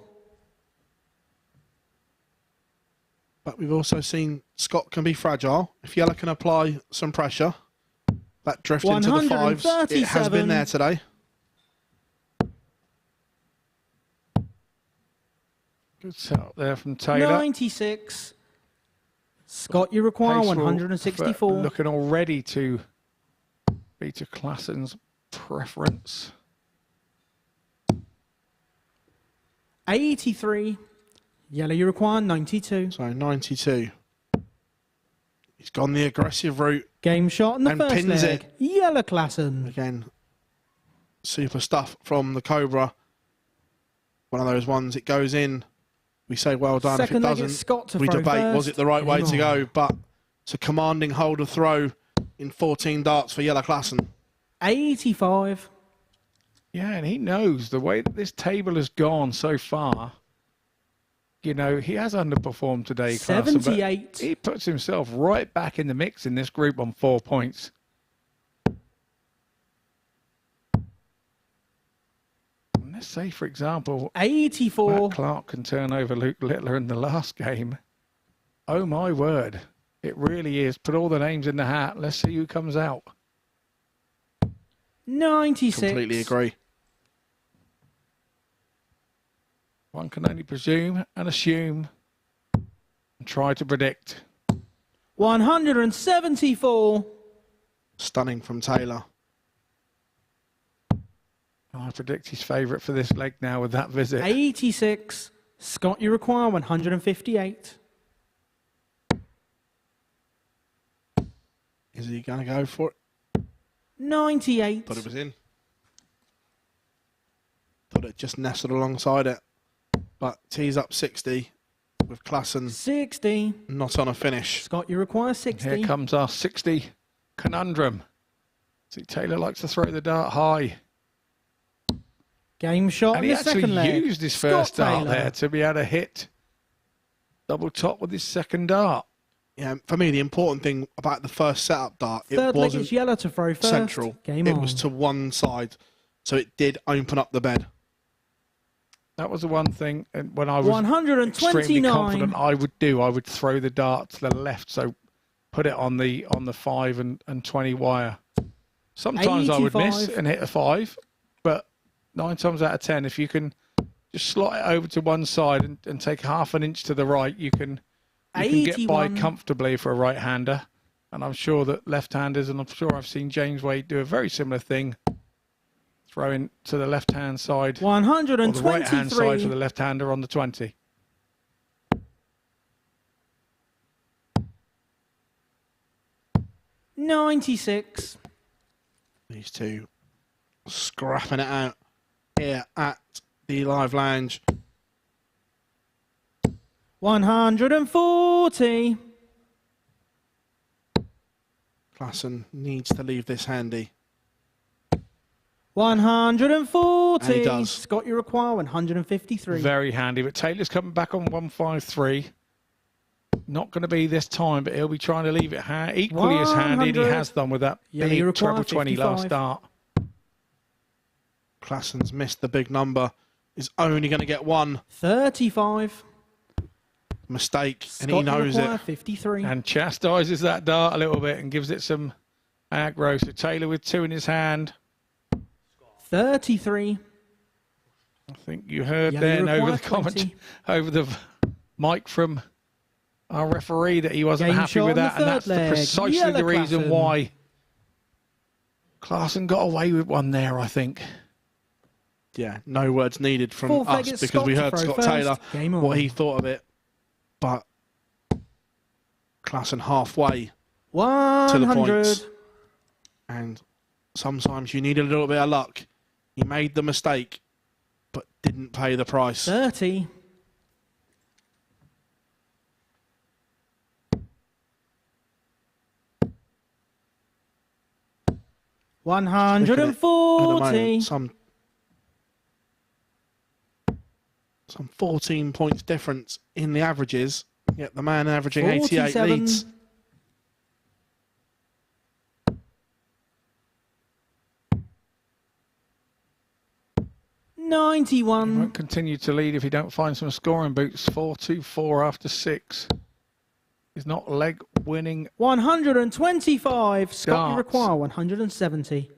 But we've also seen Scott can be fragile. If Jelle can apply some pressure, that drift into the fives, it has been there today. Good setup there from Taylor. 96. Scott, you require 164. Looking already to be to Klassen's preference. 83. Jelle, you require 92. So 92. He's gone the aggressive route. Game shot in the and first pins leg. it. Jelle Klassen. Again, super stuff from the Cobra. One of those ones, it goes in. We say well done. Second if it leg, doesn't, it's Scott to we throw debate, first. was it the right way to go? But it's a commanding hold of throw in 14 darts for Jelle Klassen. 85. Yeah, and he knows the way that this table has gone so far. You know, he has underperformed today, Klassen, 78. but he puts himself right back in the mix in this group on 4 points. And let's say, for example, 84. Matt Clark can turn over Luke Littler in the last game. Oh, my word. It really is. Put all the names in the hat. Let's see who comes out. 96. Completely agree. One can only presume and assume and try to predict. 174. Stunning from Taylor. I predict his favourite for this leg now with that visit. 86. Scott, you require 158. Is he going to go for it? 98. Thought it was in. Thought it just nestled alongside it. But tees up 60 with Klassen 60. not on a finish. Scott, you require 60. Here comes our 60 conundrum. See, Taylor likes to throw the dart high. Game shot And in he the second actually leg. used his Scott first dart Taylor. there to be able to hit double top with his second dart. Yeah, for me, the important thing about the first setup dart, Third it leg wasn't is Jelle to throw first. central. Game it on. was to one side, so it did open up the bed. That was the one thing, and when I was 129. extremely confident I would throw the dart to the left, so put it on the 5 and 20 wire. Sometimes I would miss 85. and hit a 5, but 9 times out of 10, if you can just slot it over to one side and take half an inch to the right, you can get by 81. comfortably for a right-hander. And I'm sure that left-handers, and I'm sure I've seen James Wade do a very similar thing, throwing to the left-hand side, or the 123. right-hand side for the left-hander on the 20. $96. These two scrapping it out here at the live lounge. 140. Klassen needs to leave this handy. 140. And he does. Scott, you require 153. Very handy, but Taylor's coming back on 153. Not going to be this time, but he'll be trying to leave it equally as handy, and he has done with that Yeah, big you require treble 20 last 55. start. Klassen's missed the big number. Is only going to get one 35. mistake, Scott, and he knows you require it. 53. And chastises that dart a little bit and gives it some aggro. So Taylor with 2 in his hand. 33. I think you heard Yeah, then you over the require comment, 20. over the mic from our referee that he wasn't Game happy shot with on that, the and that's third leg. precisely Yellow the reason Klassen. why Klassen got away with one there, I think. Yeah, no words needed from Fourth leg, us it's because we Scott heard to throw Scott first. Taylor, Game on. what he thought of it. But Klassen halfway to the 100. points. And sometimes you need a little bit of luck. He made the mistake, but didn't pay the price. 30. Look at it. At the 140. moment, some 14 points difference in the averages. Yet the man averaging 88 47. leads. He 91. won't continue to lead if he don't find some scoring boots. 4-2-4 after 6. He's not leg winning. 125. Scott, you Darts. require 170.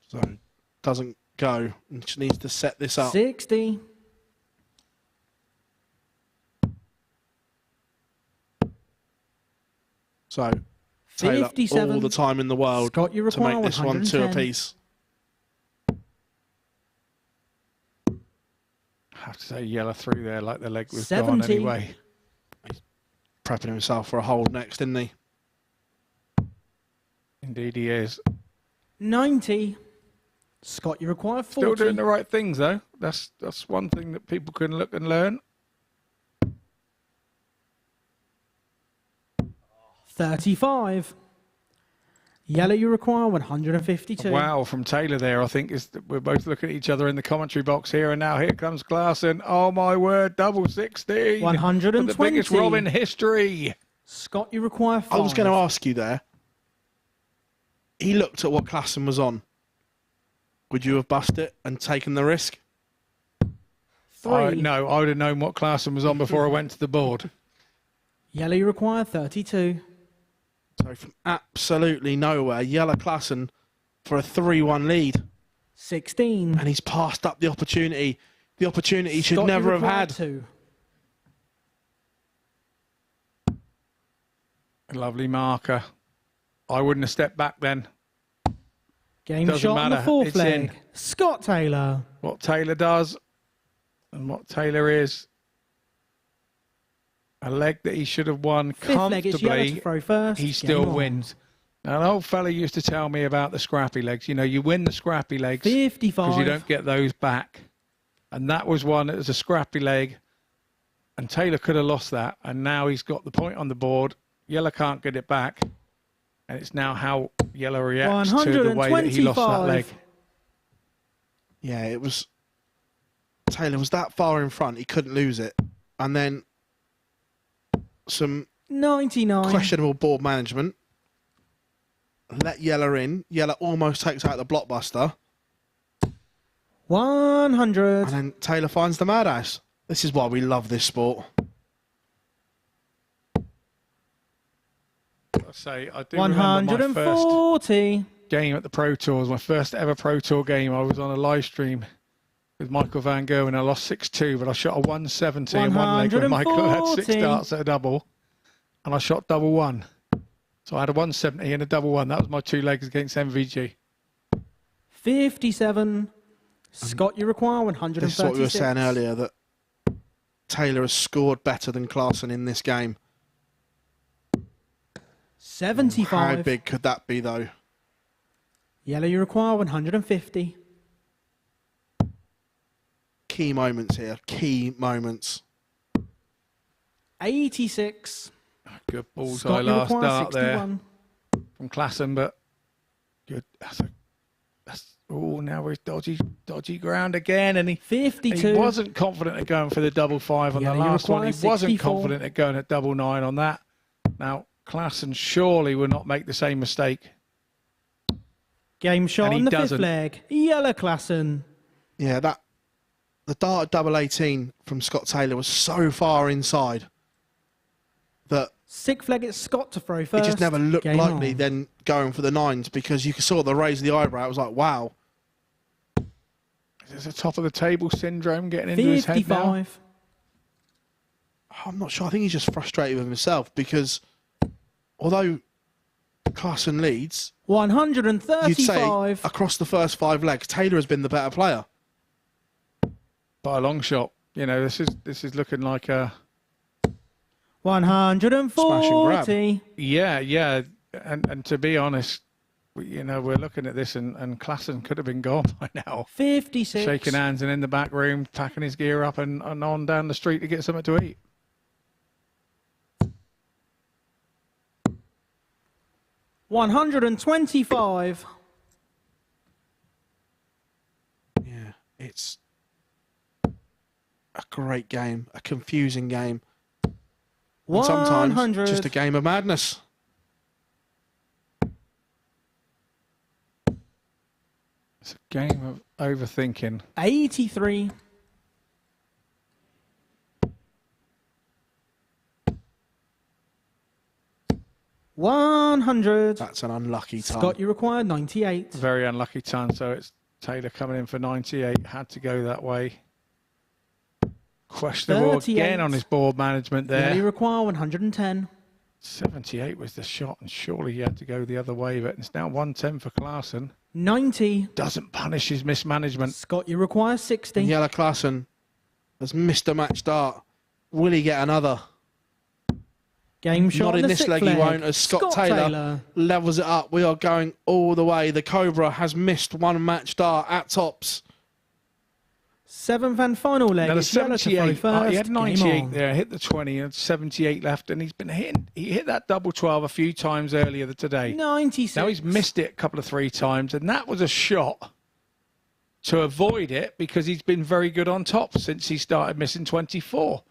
So doesn't go and just needs to set this up. 60. So Taylor, 57. all the time in the world Scott, you to require make this one 2 110. apiece. I have to say yellow through there like the leg was 70. gone anyway. Prepping himself for a hold next, isn't he? Indeed he is. 90. Scott, you require 40. Still doing the right things though. That's one thing that people can look and learn. 35. Yellow, you require 152. Wow, from Taylor there, I think is that we're both looking at each other in the commentary box here, and now here comes Klassen. Oh my word, double 16. 120. The biggest rob in history. Scott, you require 5. I was going to ask you there. He looked at what Klassen was on. Would you have bust it and taken the risk? 3. No, I would have known what Klassen was on before I went to the board. Yellow, you require 32. So from absolutely nowhere, Yellow Klassen for a 3-1 lead. 16. And he's passed up the opportunity. The opportunity he should Scott, you never have require had. 2. A lovely marker. I wouldn't have stepped back then. Game Doesn't shot on the matter. 4th It's leg. in. Scott Taylor. What Taylor does and what Taylor is. A leg that he should have won 5th leg, it's yellow to comfortably. throw first. He still Game on. wins. Now, an old fella used to tell me about the scrappy legs. You know, you win the scrappy legs because 55. you don't get those back. And that was one that was a scrappy leg. And Taylor could have lost that. And now he's got the point on the board. Yellow can't get it back. And it's now how Yellow reacts to the way that he lost that leg. Yeah, it was... Taylor was that far in front, he couldn't lose it. And then some 99. questionable board management. Let Yellow in. Yellow almost takes out the blockbuster. 100. And then Taylor finds the madhouse. This is why we love this sport. I say, I do remember my first 140. game at the Pro Tours, my first ever Pro Tour game. I was on a live stream with Michael Van Gogh and I lost 6-2, but I shot a 170 in one leg when Michael had 6 darts at a double, and I shot double 1. So I had a 170 and a double 1. That was my 2 legs against MVG. 57. Scott, you require 136. This is what we were saying earlier, that Taylor has scored better than Klassen in this game. 75. How big could that be, though? Yellow, you require 150. Key moments here. Key moments. 86. Good bullseye Scott, you last require start there 61. from Klassen, but good. Oh, now we're dodgy ground again, and he 52. wasn't confident at going for the double 5 on Yeah, the you last one. He require wasn't 64. confident at going at double 9 on that. Now Klassen surely will not make the same mistake. Game shot And he on the doesn't. fifth leg. Yellow Klassen. Yeah, the dart at double 18 from Scott Taylor was so far inside that Sixth leg, it's Scott to throw it first. just never looked Game likely on. then going for the 9s, because you saw the raise of the eyebrow. It was like, wow. Is this a top of the table syndrome getting into his head now? 55. I'm not sure. I think he's just frustrated with himself, because although Klassen leads, you'd say 135. across the first 5 legs, Taylor has been the better player. By a long shot. You know, this is looking like a 140. yeah. And to be honest, you know, we're looking at this and Klassen could have been gone by now. 56. Shaking hands and in the back room, packing his gear up and on down the street to get something to eat. $125. Yeah, it's a great game, a confusing game, and sometimes 100. just a game of madness. It's a game of overthinking. 83. $100. That's an unlucky time. Scott, you require 98. Very unlucky ton, so it's Taylor coming in for 98. Had to go that way. Questionable 38. again on his board management Yeah, you there. require 110. 78 was the shot, and surely he had to go the other way, but it's now 110 for Klassen. 90. Doesn't punish his mismanagement. Scott, you require 60. Yellow Klassen has missed a match start. Will he get another? Game shot Not on in the this sixth leg, he won't, as Scott Taylor levels it up. We are going all the way. The Cobra has missed one match start at tops. Seventh and final leg. Now the It's yellow to throw 78, first. he had Game 98 on. there, hit the 20, and 78 left, and he's been hitting. He hit that double 12 a few times earlier today. 96. Now he's missed it a couple of 3 times, and that was a shot to avoid it because he's been very good on top since he started missing 24.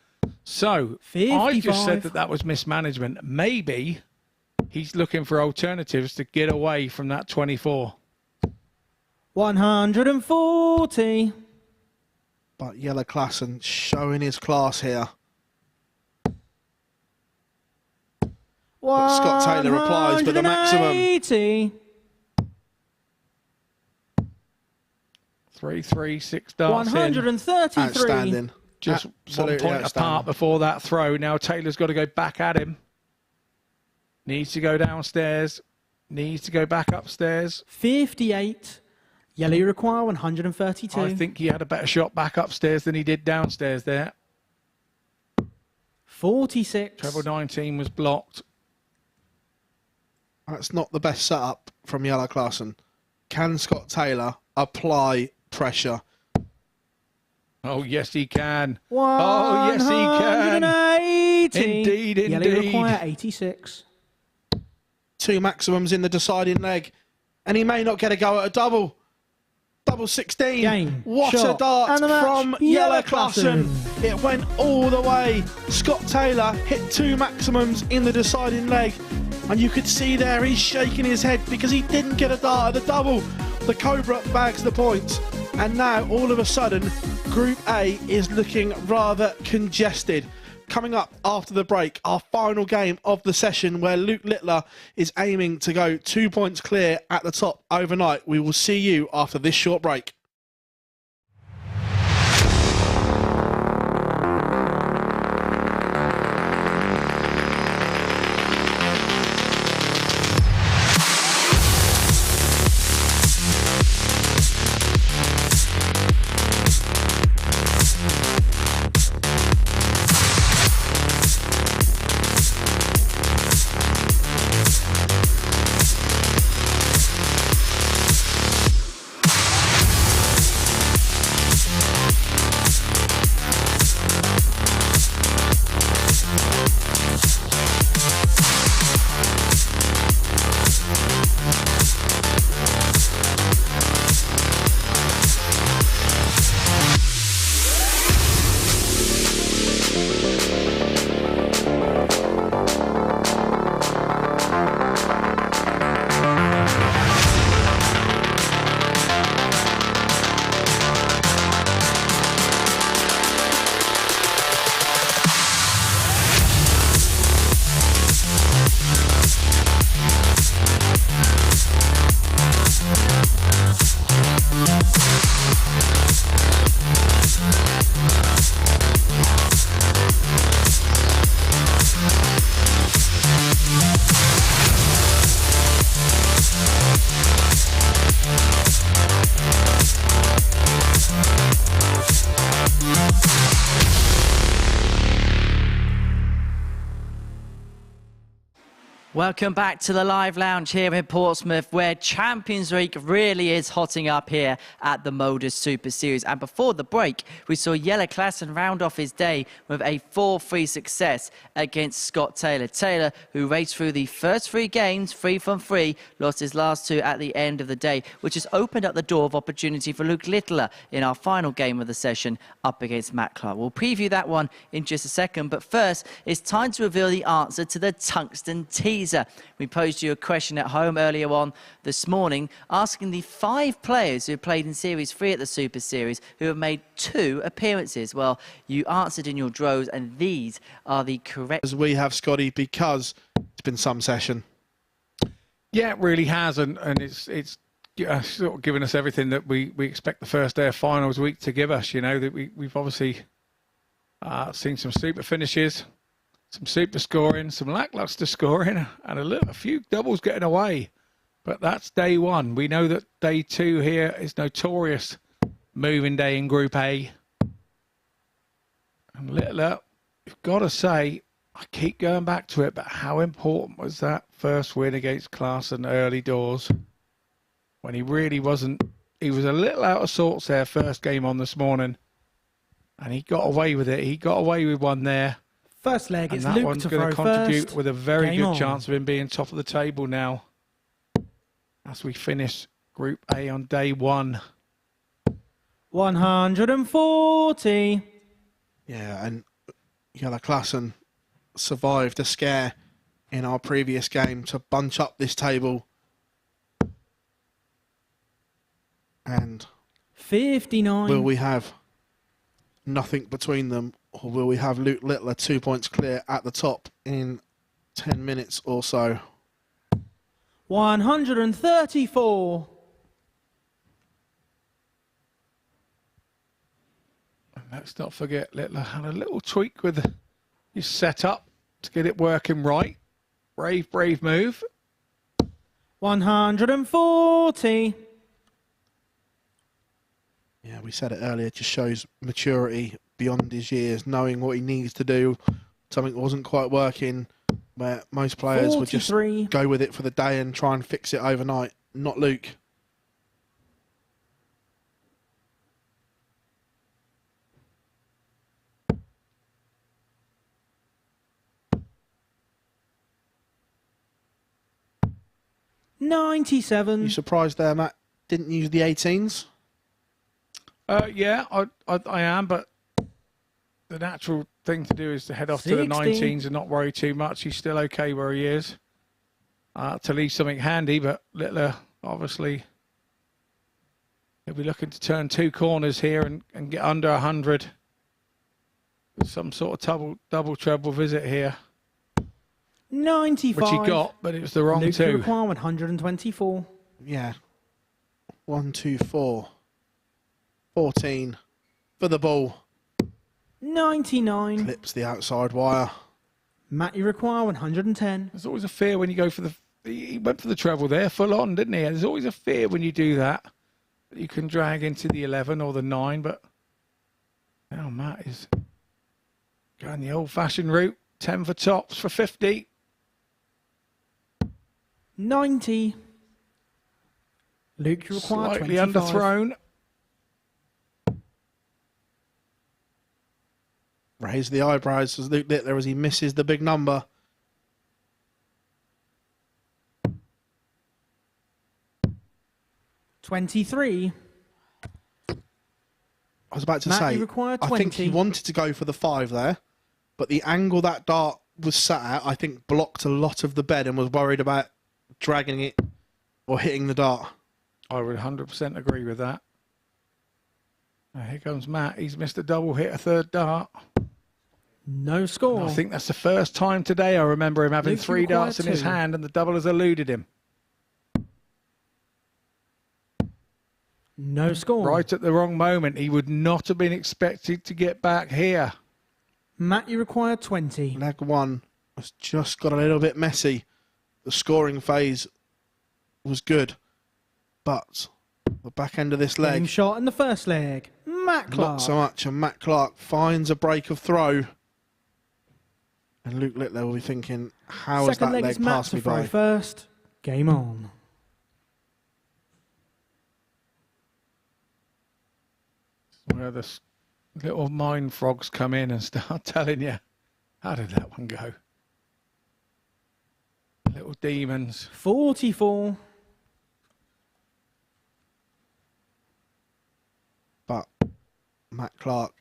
So I just said 55. that was mismanagement. Maybe he's looking for alternatives to get away from that 24. 140. But Yellow Klassen showing his class here. But Scott Taylor replies with the maximum. 180. 3-3-6 darts in. 133. Outstanding. Just one Absolutely point outstanding. apart before that throw. Now Taylor's got to go back at him. Needs to go downstairs. Needs to go back upstairs. 58. Yellow, you require 132. I think he had a better shot back upstairs than he did downstairs there. 46. Treble 19 was blocked. That's not the best setup from Yellow Klassen. Can Scott Taylor apply pressure? Oh, yes, he can. Oh, yes, he can. 180. Indeed, Yellow, you indeed. require 86. 2 maximums in the deciding leg. And he may not get a go at a double. Double 16. Game, What shot, a dart and the match, from Yellow Yellow Klassen. It went all the way. Scott Taylor hit 2 maximums in the deciding leg. And you could see there he's shaking his head because he didn't get a dart at the double. The Cobra bags the points. And now, all of a sudden, Group A is looking rather congested. Coming up after the break, our final game of the session where Luke Littler is aiming to go 2 points clear at the top overnight. We will see you after this short break. Welcome back to the live lounge here in Portsmouth, where Champions Week really is hotting up here at the MODUS Super Series. And before the break, we saw Jelle Klassen round off his day with a 4-3 success against Scott Taylor. Taylor, who raced through the first 3 games, 3 from 3, lost his last 2 at the end of the day, which has opened up the door of opportunity for Luke Littler in our final game of the session up against Matt Clark. We'll preview that one in just a second, but first, it's time to reveal the answer to the Tungsten Teaser. We posed you a question at home earlier on this morning, asking the 5 players who played in Series 3 at the Super Series who have made 2 appearances. Well, you answered in your droves, and these are the correct... As we have, Scotty, because it's been some session. Yeah, it really has, and it's sort of given us everything that we expect the first day of finals week to give us. You know, that we've obviously seen some super finishes, some super scoring, some lackluster scoring, and a few doubles getting away. But that's day 1. We know that day 2 here is notorious moving day in Group A. And Littler, you've got to say, I keep going back to it, but how important was that first win against Klassen early doors? When he really wasn't, he was a little out of sorts there first game on this morning. And he got away with it. He got away with one there. First leg, and it's that Luke one's to going to throw contribute first. with a very Game good on. chance of him being top of the table now. As we finish Group A on day 1. 140. Yeah, and Jelle Klassen survived a scare in our previous game to bunch up this table. And 59. will we have nothing between them, or will we have Luke Littler 2 points clear at the top in 10 minutes or so? 134. And let's not forget Littler had a little tweak with his setup to get it working right. Brave move. 140. Yeah, we said it earlier, it just shows maturity beyond his years, knowing what he needs to do. Something that wasn't quite working, where most players would just 43. go with it for the day and try and fix it overnight. Not Luke. You 97. surprised there, Matt? Didn't use the 18s? Yeah, I am, but the natural thing to do is to head off to the 16. 19s and not worry too much. He's still okay where he is. To leave something handy, but Littler, obviously, he'll be looking to turn 2 corners here and get under 100. Some sort of double treble visit here. 95. Which he got, but it was the wrong Luke 2. require 124. Yeah. 1, 2, 4. 14 for the ball. 99. Clips the outside wire. Matt, you require 110. There's always a fear when you go for the... He went for the treble there, full on, didn't he? There's always a fear when you do that. You can drag into the 11 or the 9, but now Matt is going the old-fashioned route. 10 for tops for 50. 90. Luke, you require Slightly 25. underthrown. Raise the eyebrows as Luke Littler as he misses the big number. $23. I was about to Matt, say, you require I think 20. he wanted to go for the 5 there, but the angle that dart was sat at, I think, blocked a lot of the bed and was worried about dragging it or hitting the dart. I would 100% agree with that. Now here comes Matt. He's missed a double hit, a third dart. No score. And I think that's the first time today I remember him having Luke, you 3 require darts in his 2. hand and the double has eluded him. No score. Right at the wrong moment. He would not have been expected to get back here. Matt, you require 20. Leg 1 has just got a little bit messy. The scoring phase was good, but the back end of this Game leg, shot in the first leg. Matt Clark. not so much. And Matt Clark finds a break of throw. And Luke Littler will be thinking, how has Second that leg leg is Matt passed to me throw by? first. Game on. Where the little mind frogs come in and start telling you, how did that one go? Little demons. 44. But Matt Clark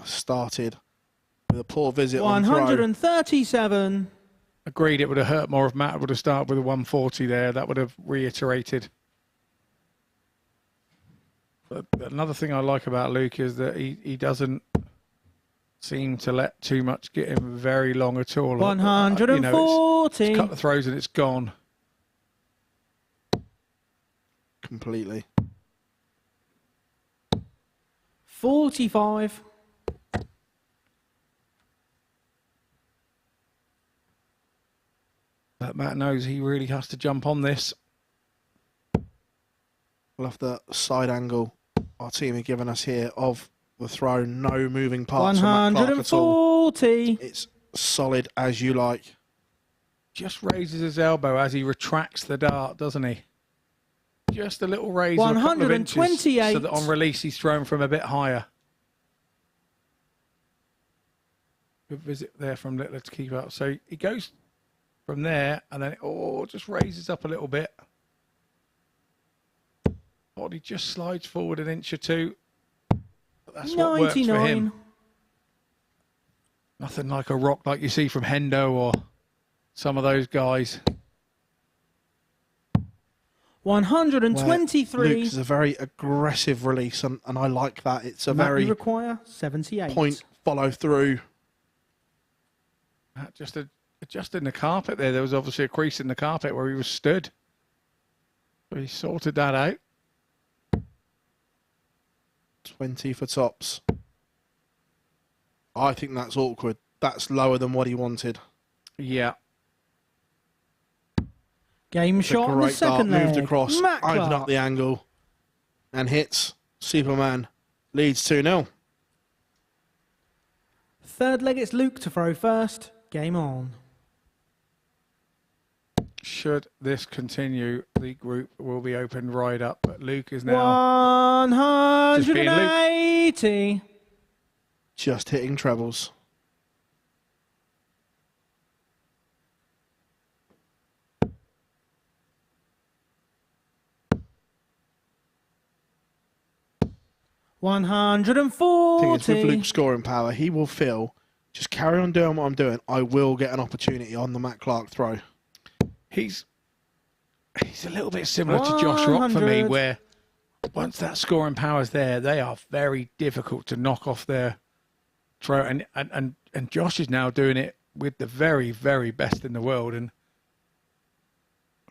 started with a poor visit on throw. 137. Agreed, it would have hurt more if Matt would have started with a 140 there. That would have reiterated. But another thing I like about Luke is that he doesn't seem to let too much get him very long at all. 140. You know, it's cut the throws and it's gone. Completely. 45. But Matt knows he really has to jump on this. Love the side angle our team have given us here of the throw. No moving parts from Matt Clark at all. 140. It's solid as you like. Just raises his elbow as he retracts the dart, doesn't he? Just a little raise of a couple of inches 128. so that on release he's thrown from a bit higher. Good visit there from Littler to keep up. So he goes from there and then just raises up a little bit. Body just slides forward an inch or two. But that's what works for him. 99. Nothing like a rock like you see from Hendo or some of those guys. 123. Luke is a very aggressive release, and I like that. It's a Matt, very you require 78. point follow through. Just adjusting the carpet there. There was obviously a crease in the carpet where he was stood. But he sorted that out. 20 for tops. I think that's awkward. That's lower than what he wanted. Yeah. Game shot on the Great dart, second leg. moved across, Matt opened Clark. up the angle, and hits. Superman leads 2-0. Third leg, it's Luke to throw first. Game on. Should this continue, the group will be opened right up. But Luke is now 180. Just hitting trebles. Thing is, with 140. Luke's scoring power, he will feel, just carry on doing what I'm doing, I will get an opportunity on the Matt Clark throw. He's a little bit similar to Josh Rock for me, 100. where once that scoring power's there, they are very difficult to knock off their throw. And Josh is now doing it with the very, very best in the world. And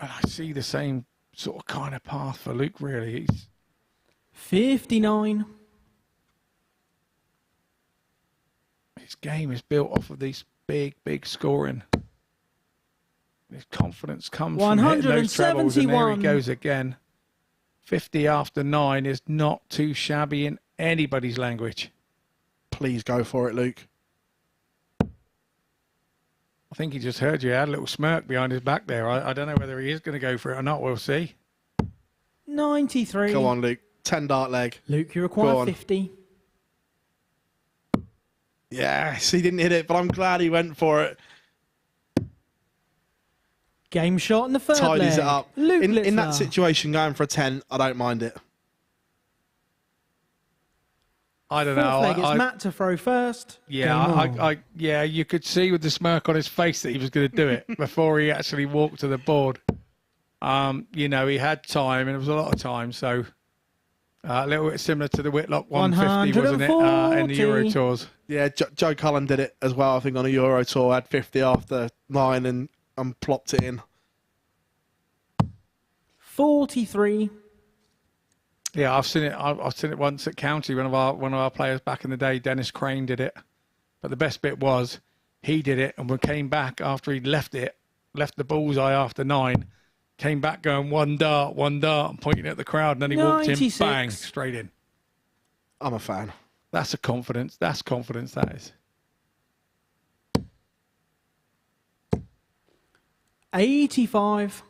I see the same sort of kind of path for Luke, really. 59. His game is built off of these big scoring. His confidence comes from hitting those trebles, and there he 171. goes again. 50 after 9 is not too shabby in anybody's language. Please go for it, Luke. I think he just heard you. He had a little smirk behind his back there. I don't know whether he is going to go for it or not. We'll see. 93. Come on, Luke. 10 dart leg. Luke, you Go require on. 50. Yes, he didn't hit it, but I'm glad he went for it. Game shot in the third leg. Tidies it up. Luke In Littler. that situation, going for a 10, I don't mind it. I don't Fourth know. leg, it's Matt to throw first. Yeah, Game on. yeah, you could see with the smirk on his face that he was going to do it before he actually walked to the board. You know, he had time, and it was a lot of time, so a little bit similar to the Whitlock 150, wasn't it, in the Euro Tours? Yeah, Joe Cullen did it as well, I think, on a Euro Tour. Had 50 after 9 and plopped it in. 43. Yeah, I've seen it. I've seen it once at County. One of our players back in the day, Dennis Crane, did it. But the best bit was he did it, and we came back after he'd left the bullseye after 9. Came back going one dart, and pointing at the crowd, and then he walked in, 96. bang, straight in. I'm a fan. That's a confidence. That's confidence. That is. 85.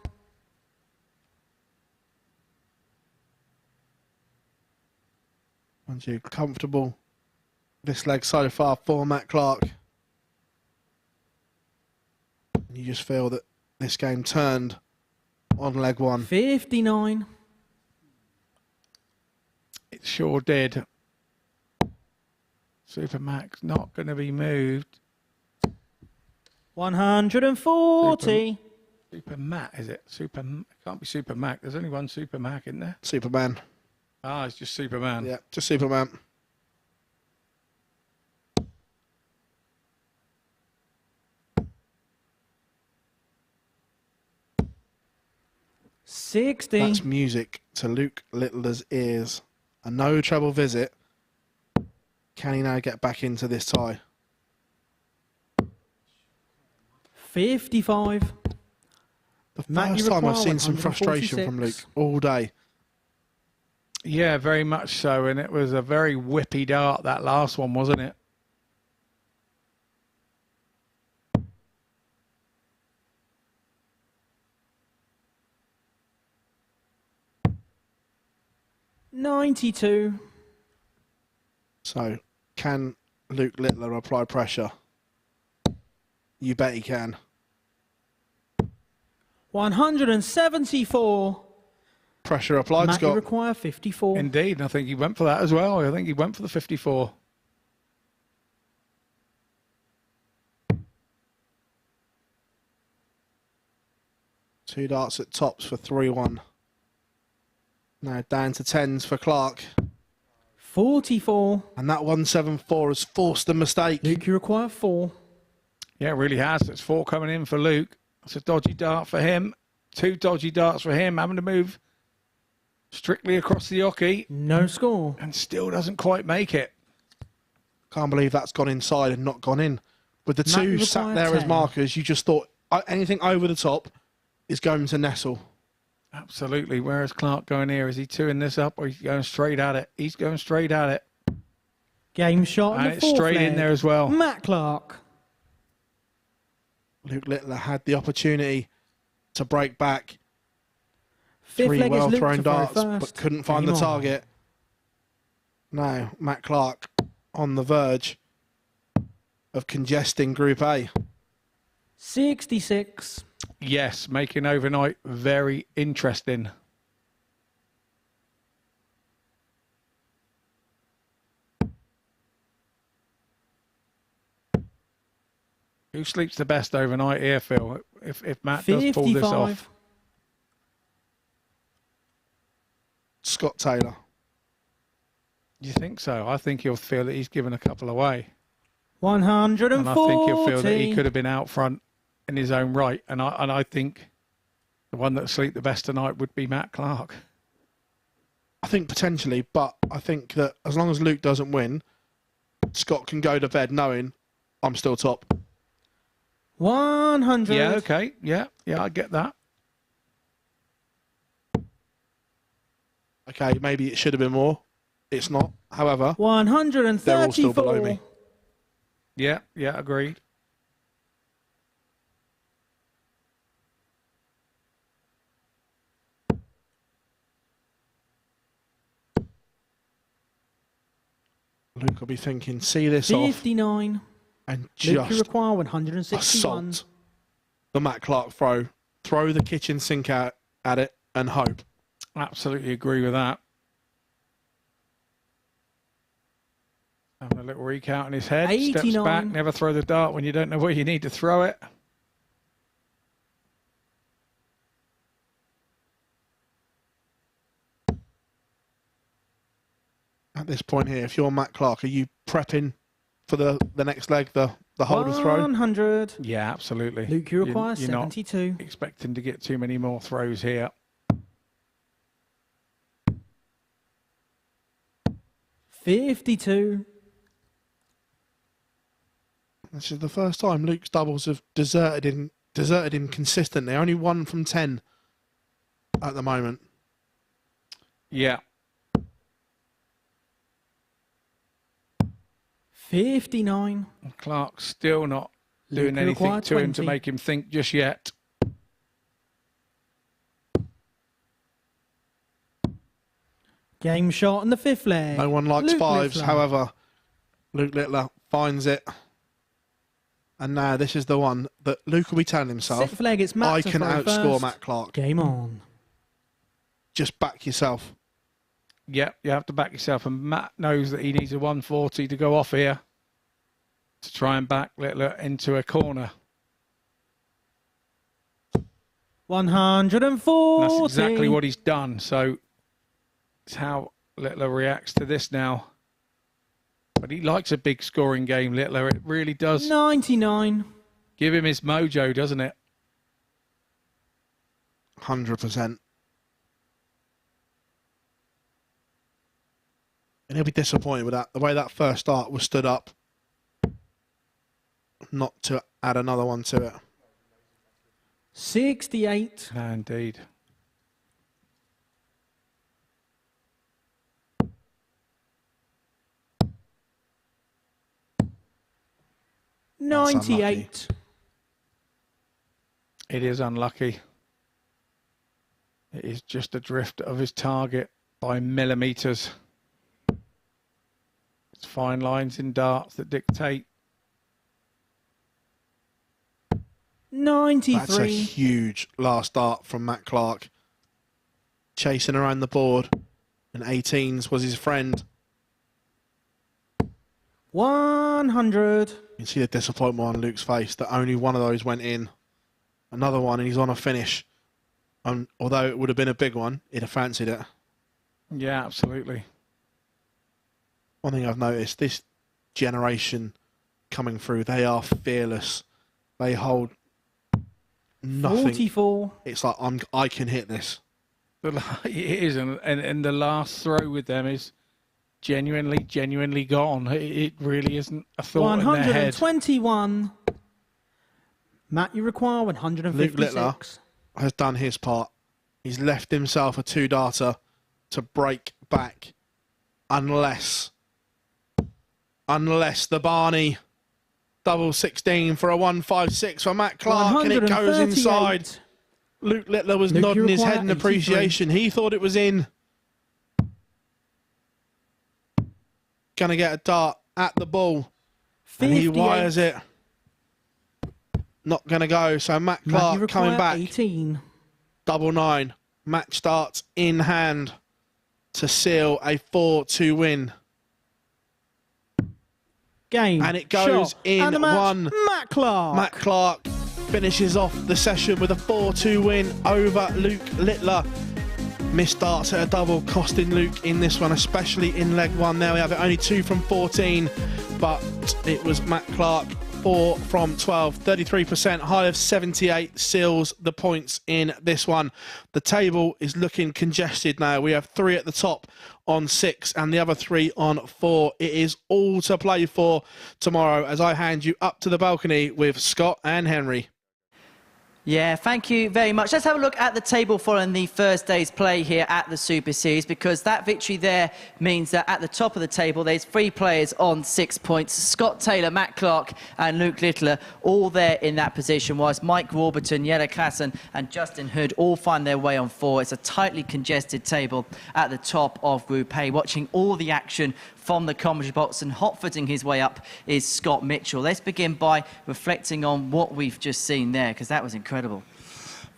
Once you're comfortable this leg so far for Matt Clark, you just feel that this game turned on leg one. 59. It sure did. Supermax not going to be moved. 140. Super Mac, is it? Super, it can't be Super Mac. There's only one Super Mac in there. Superman. Ah, it's just Superman. Yeah, just Superman. That's music to Luke Littler's ears. A no trouble visit. Can he now get back into this tie? 55. The first time I've seen some frustration from Luke all day. Yeah, very much so. And it was a very whippy dart, that last one, wasn't it? $92. So, can Luke Littler apply pressure? You bet he can. 174. Pressure applied, Matt, Scott. you require 54. Indeed, I think he went for that as well. I think he went for the 54. Two darts at tops for 3-1. Now down to 10s for Clark. 44. And that 174 has forced a mistake. Luke, you require 4. Yeah, it really has. It's 4 coming in for Luke. It's a dodgy dart for him. 2 dodgy darts for him, having to move strictly across the hockey. No score. And still doesn't quite make it. Can't believe that's gone inside and not gone in. With the Matt, you two sat require there as 10. markers, you just thought anything over the top is going to nestle. Absolutely. Where is Clark going here? Is he 2-ing this up or is he going straight at it? He's going straight at it. Game shot. And it's straight in there as well. Matt Clark. Luke Littler had the opportunity to break back. Fifth 3 leg is Luke well-thrown to throw darts, first. but couldn't find the Game on. target. Now, Matt Clark on the verge of congesting Group A. 66. Yes, making overnight very interesting. Who sleeps the best overnight here, Phil? If Matt does pull this 55. off. Scott Taylor. You think so? I think he'll feel that he's given a couple away. 140. And I think he'll feel that he could have been out front in his own right. And I think the one that'll sleep the best tonight would be Matt Clark. I think potentially, but I think that as long as Luke doesn't win, Scott can go to bed knowing I'm still top. 100. Yeah, okay. Yeah, I get that. Okay, maybe it should have been more. It's not. However, 134. they're all still below me. Yeah, agreed. Luke will be thinking, see this 59. off and Luke, you just require 161. assault the Matt Clark throw. Throw the kitchen sink out at it and hope. Absolutely agree with that. Having a little recount in his head. 89. Steps back, never throw the dart when you don't know where you need to throw it. At this point here, if you're Matt Clark, are you prepping for the next leg, the holder throw? 100. Yeah, absolutely. Luke, you require You're not 72. expecting to get too many more throws here. 52. This is the first time Luke's doubles have deserted him consistently. Only 1 from 10 at the moment. Yeah. 59. Clark's still not Luke, doing you anything require to him to 20. make him think just yet. Game shot in the fifth leg. No one likes Luke fives. Littler. However, Luke Littler finds it. And now this is the one that Luke will be telling himself, Sixth leg, it's Matt I to can throw outscore first. Matt Clark. Game on. Just back yourself. Yep, you have to back yourself. And Matt knows that he needs a 140 to go off here to try and back Littler into a corner. 140. That's exactly what he's done. So it's how Littler reacts to this now. But he likes a big scoring game, Littler. It really does 99. give him his mojo, doesn't it? 100%. And he'll be disappointed with that. The way that first start was stood up. Not to add another one to it. 68. No, indeed. That's 98. It is unlucky. It is just a drift of his target by millimetres. It's fine lines in darts that dictate. 93. That's a huge last dart from Matt Clark. Chasing around the board. And 18s was his friend. 100. You can see the disappointment on Luke's face that only one of those went in. Another one and he's on a finish. Although it would have been a big one, he'd have fancied it. Yeah, absolutely. One thing I've noticed, this generation coming through, they are fearless. They hold nothing. 44. It's like, I can hit this. It is, and the last throw with them is genuinely gone. It really isn't a thought in their head. 121. Matt, you require 156. Luke Littler has done his part. He's left himself a two-darter to break back unless the Barney double 16 for a 156 for Matt Clark and it goes inside. Luke Littler was nodding his head in appreciation. He thought it was in. Gonna get a dart at the ball. 58. And he wires it. Not gonna go. So Matt Clark coming back. 18. Double 9. Match starts in hand to seal a 4-2 win. Game. And it goes shot, in and the match, one. Matt Clark. Matt Clark finishes off the session with a 4-2 win over Luke Littler. Missed darts at a double, costing Luke in this one, especially in leg one. There we have it, only 2 from 14, but it was Matt Clark, 4 from 12, 33%, high of 78, seals the points in this one. The table is looking congested now. We have 3 at the top on 6 and the other 3 on 4. It is all to play for tomorrow as I hand you up to the balcony with Scott and Henry. Yeah, thank you very much. Let's have a look at the table following the first day's play here at the Super Series, because that victory there means that at the top of the table there's 3 players on 6 points. Scott Taylor, Matt Clark and Luke Littler all there in that position, whilst Mike Warburton, Jelle Klassen and Justin Hood all find their way on 4. It's a tightly congested table at the top of Group A. Watching all the action from the commentary box and hot-footing his way up is Scott Mitchell. Let's begin by reflecting on what we've just seen there, because that was incredible.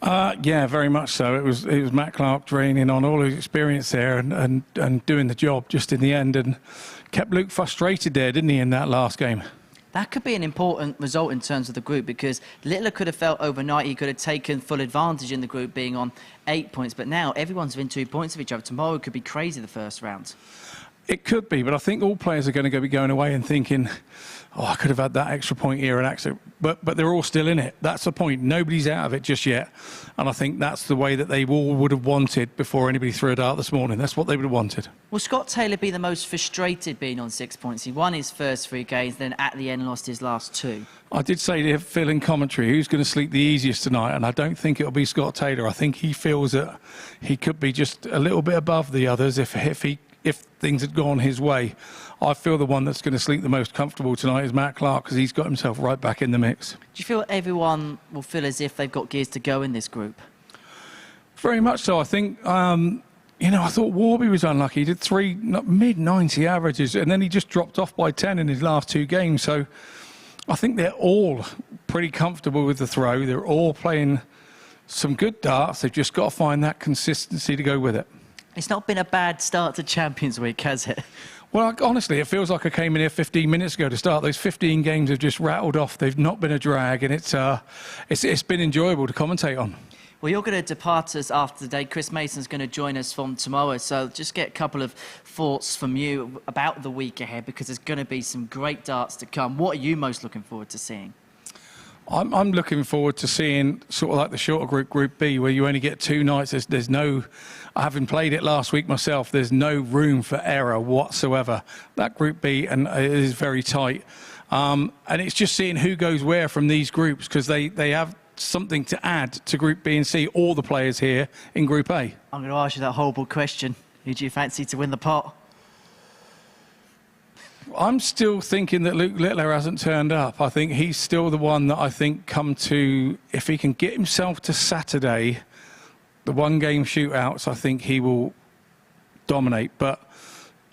Yeah, very much so. It was Matt Clark draining on all his experience there and doing the job just in the end, and kept Luke frustrated there, didn't he, in that last game? That could be an important result in terms of the group, because Littler could have felt overnight he could have taken full advantage in the group being on 8 points, but now everyone's within 2 points of each other. Tomorrow could be crazy the first round. It could be, but I think all players are going to be going away and thinking, oh, I could have had that extra point here and extra, but they're all still in it. That's the point. Nobody's out of it just yet. And I think that's the way that they all would have wanted before anybody threw a dart this morning. That's what they would have wanted. Will Scott Taylor be the most frustrated being on 6 points? He won his first 3 games, then at the end lost his last 2. I did say to Phil in commentary, who's going to sleep the easiest tonight? And I don't think it'll be Scott Taylor. I think he feels that he could be just a little bit above the others if things had gone his way. I feel the one that's going to sleep the most comfortable tonight is Matt Clark, because he's got himself right back in the mix. Do you feel everyone will feel as if they've got gears to go in this group? Very much so. I think You know, I thought Warby was unlucky. He did 3 mid-90 averages, and then he just dropped off by 10 in his last 2 games. So I think they're all pretty comfortable with the throw. They're all playing some good darts. They've just got to find that consistency to go with it. It's not been a bad start to Champions Week, has it? Well, honestly, it feels like I came in here 15 minutes ago to start. Those 15 games have just rattled off. They've not been a drag, and it's been enjoyable to commentate on. Well, you're going to depart us after the day. Chris Mason's going to join us from tomorrow. So just get a couple of thoughts from you about the week ahead, because there's going to be some great darts to come. What are you most looking forward to seeing? I'm looking forward to seeing sort of like the shorter group, Group B, where you only get 2 nights. There's no, having played it last week myself, there's no room for error whatsoever. That Group B is very tight. And it's just seeing who goes where from these groups, because they have something to add to Group B and C, all the players here in Group A. I'm going to ask you that horrible question. Who do you fancy to win the pot? I'm still thinking that Luke Littler hasn't turned up. I think he's still the one that I think if he can get himself to Saturday, the 1-game shootouts, I think he will dominate. But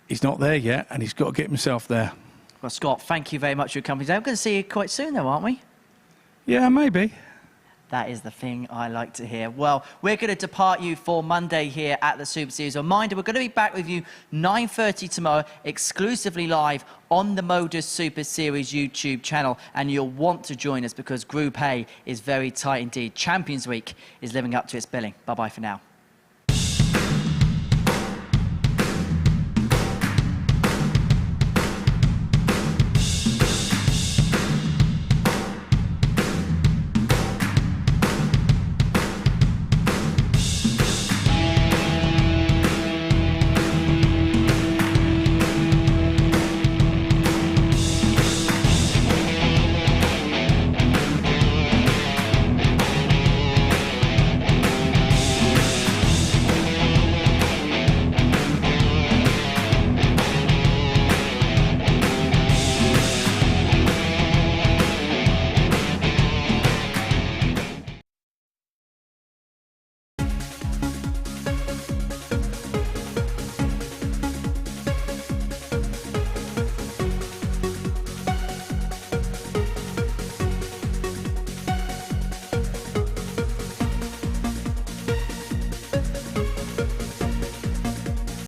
he's not there yet, and he's got to get himself there. Well, Scott, thank you very much for your company. We're going to see you quite soon, though, aren't we? Yeah, maybe. That is the thing I like to hear. Well, we're going to depart you for Monday here at the Super Series. Reminder, we're going to be back with you 9:30 tomorrow, exclusively live on the MODUS Super Series YouTube channel. And you'll want to join us because Group A is very tight indeed. Champions Week is living up to its billing. Bye-bye for now.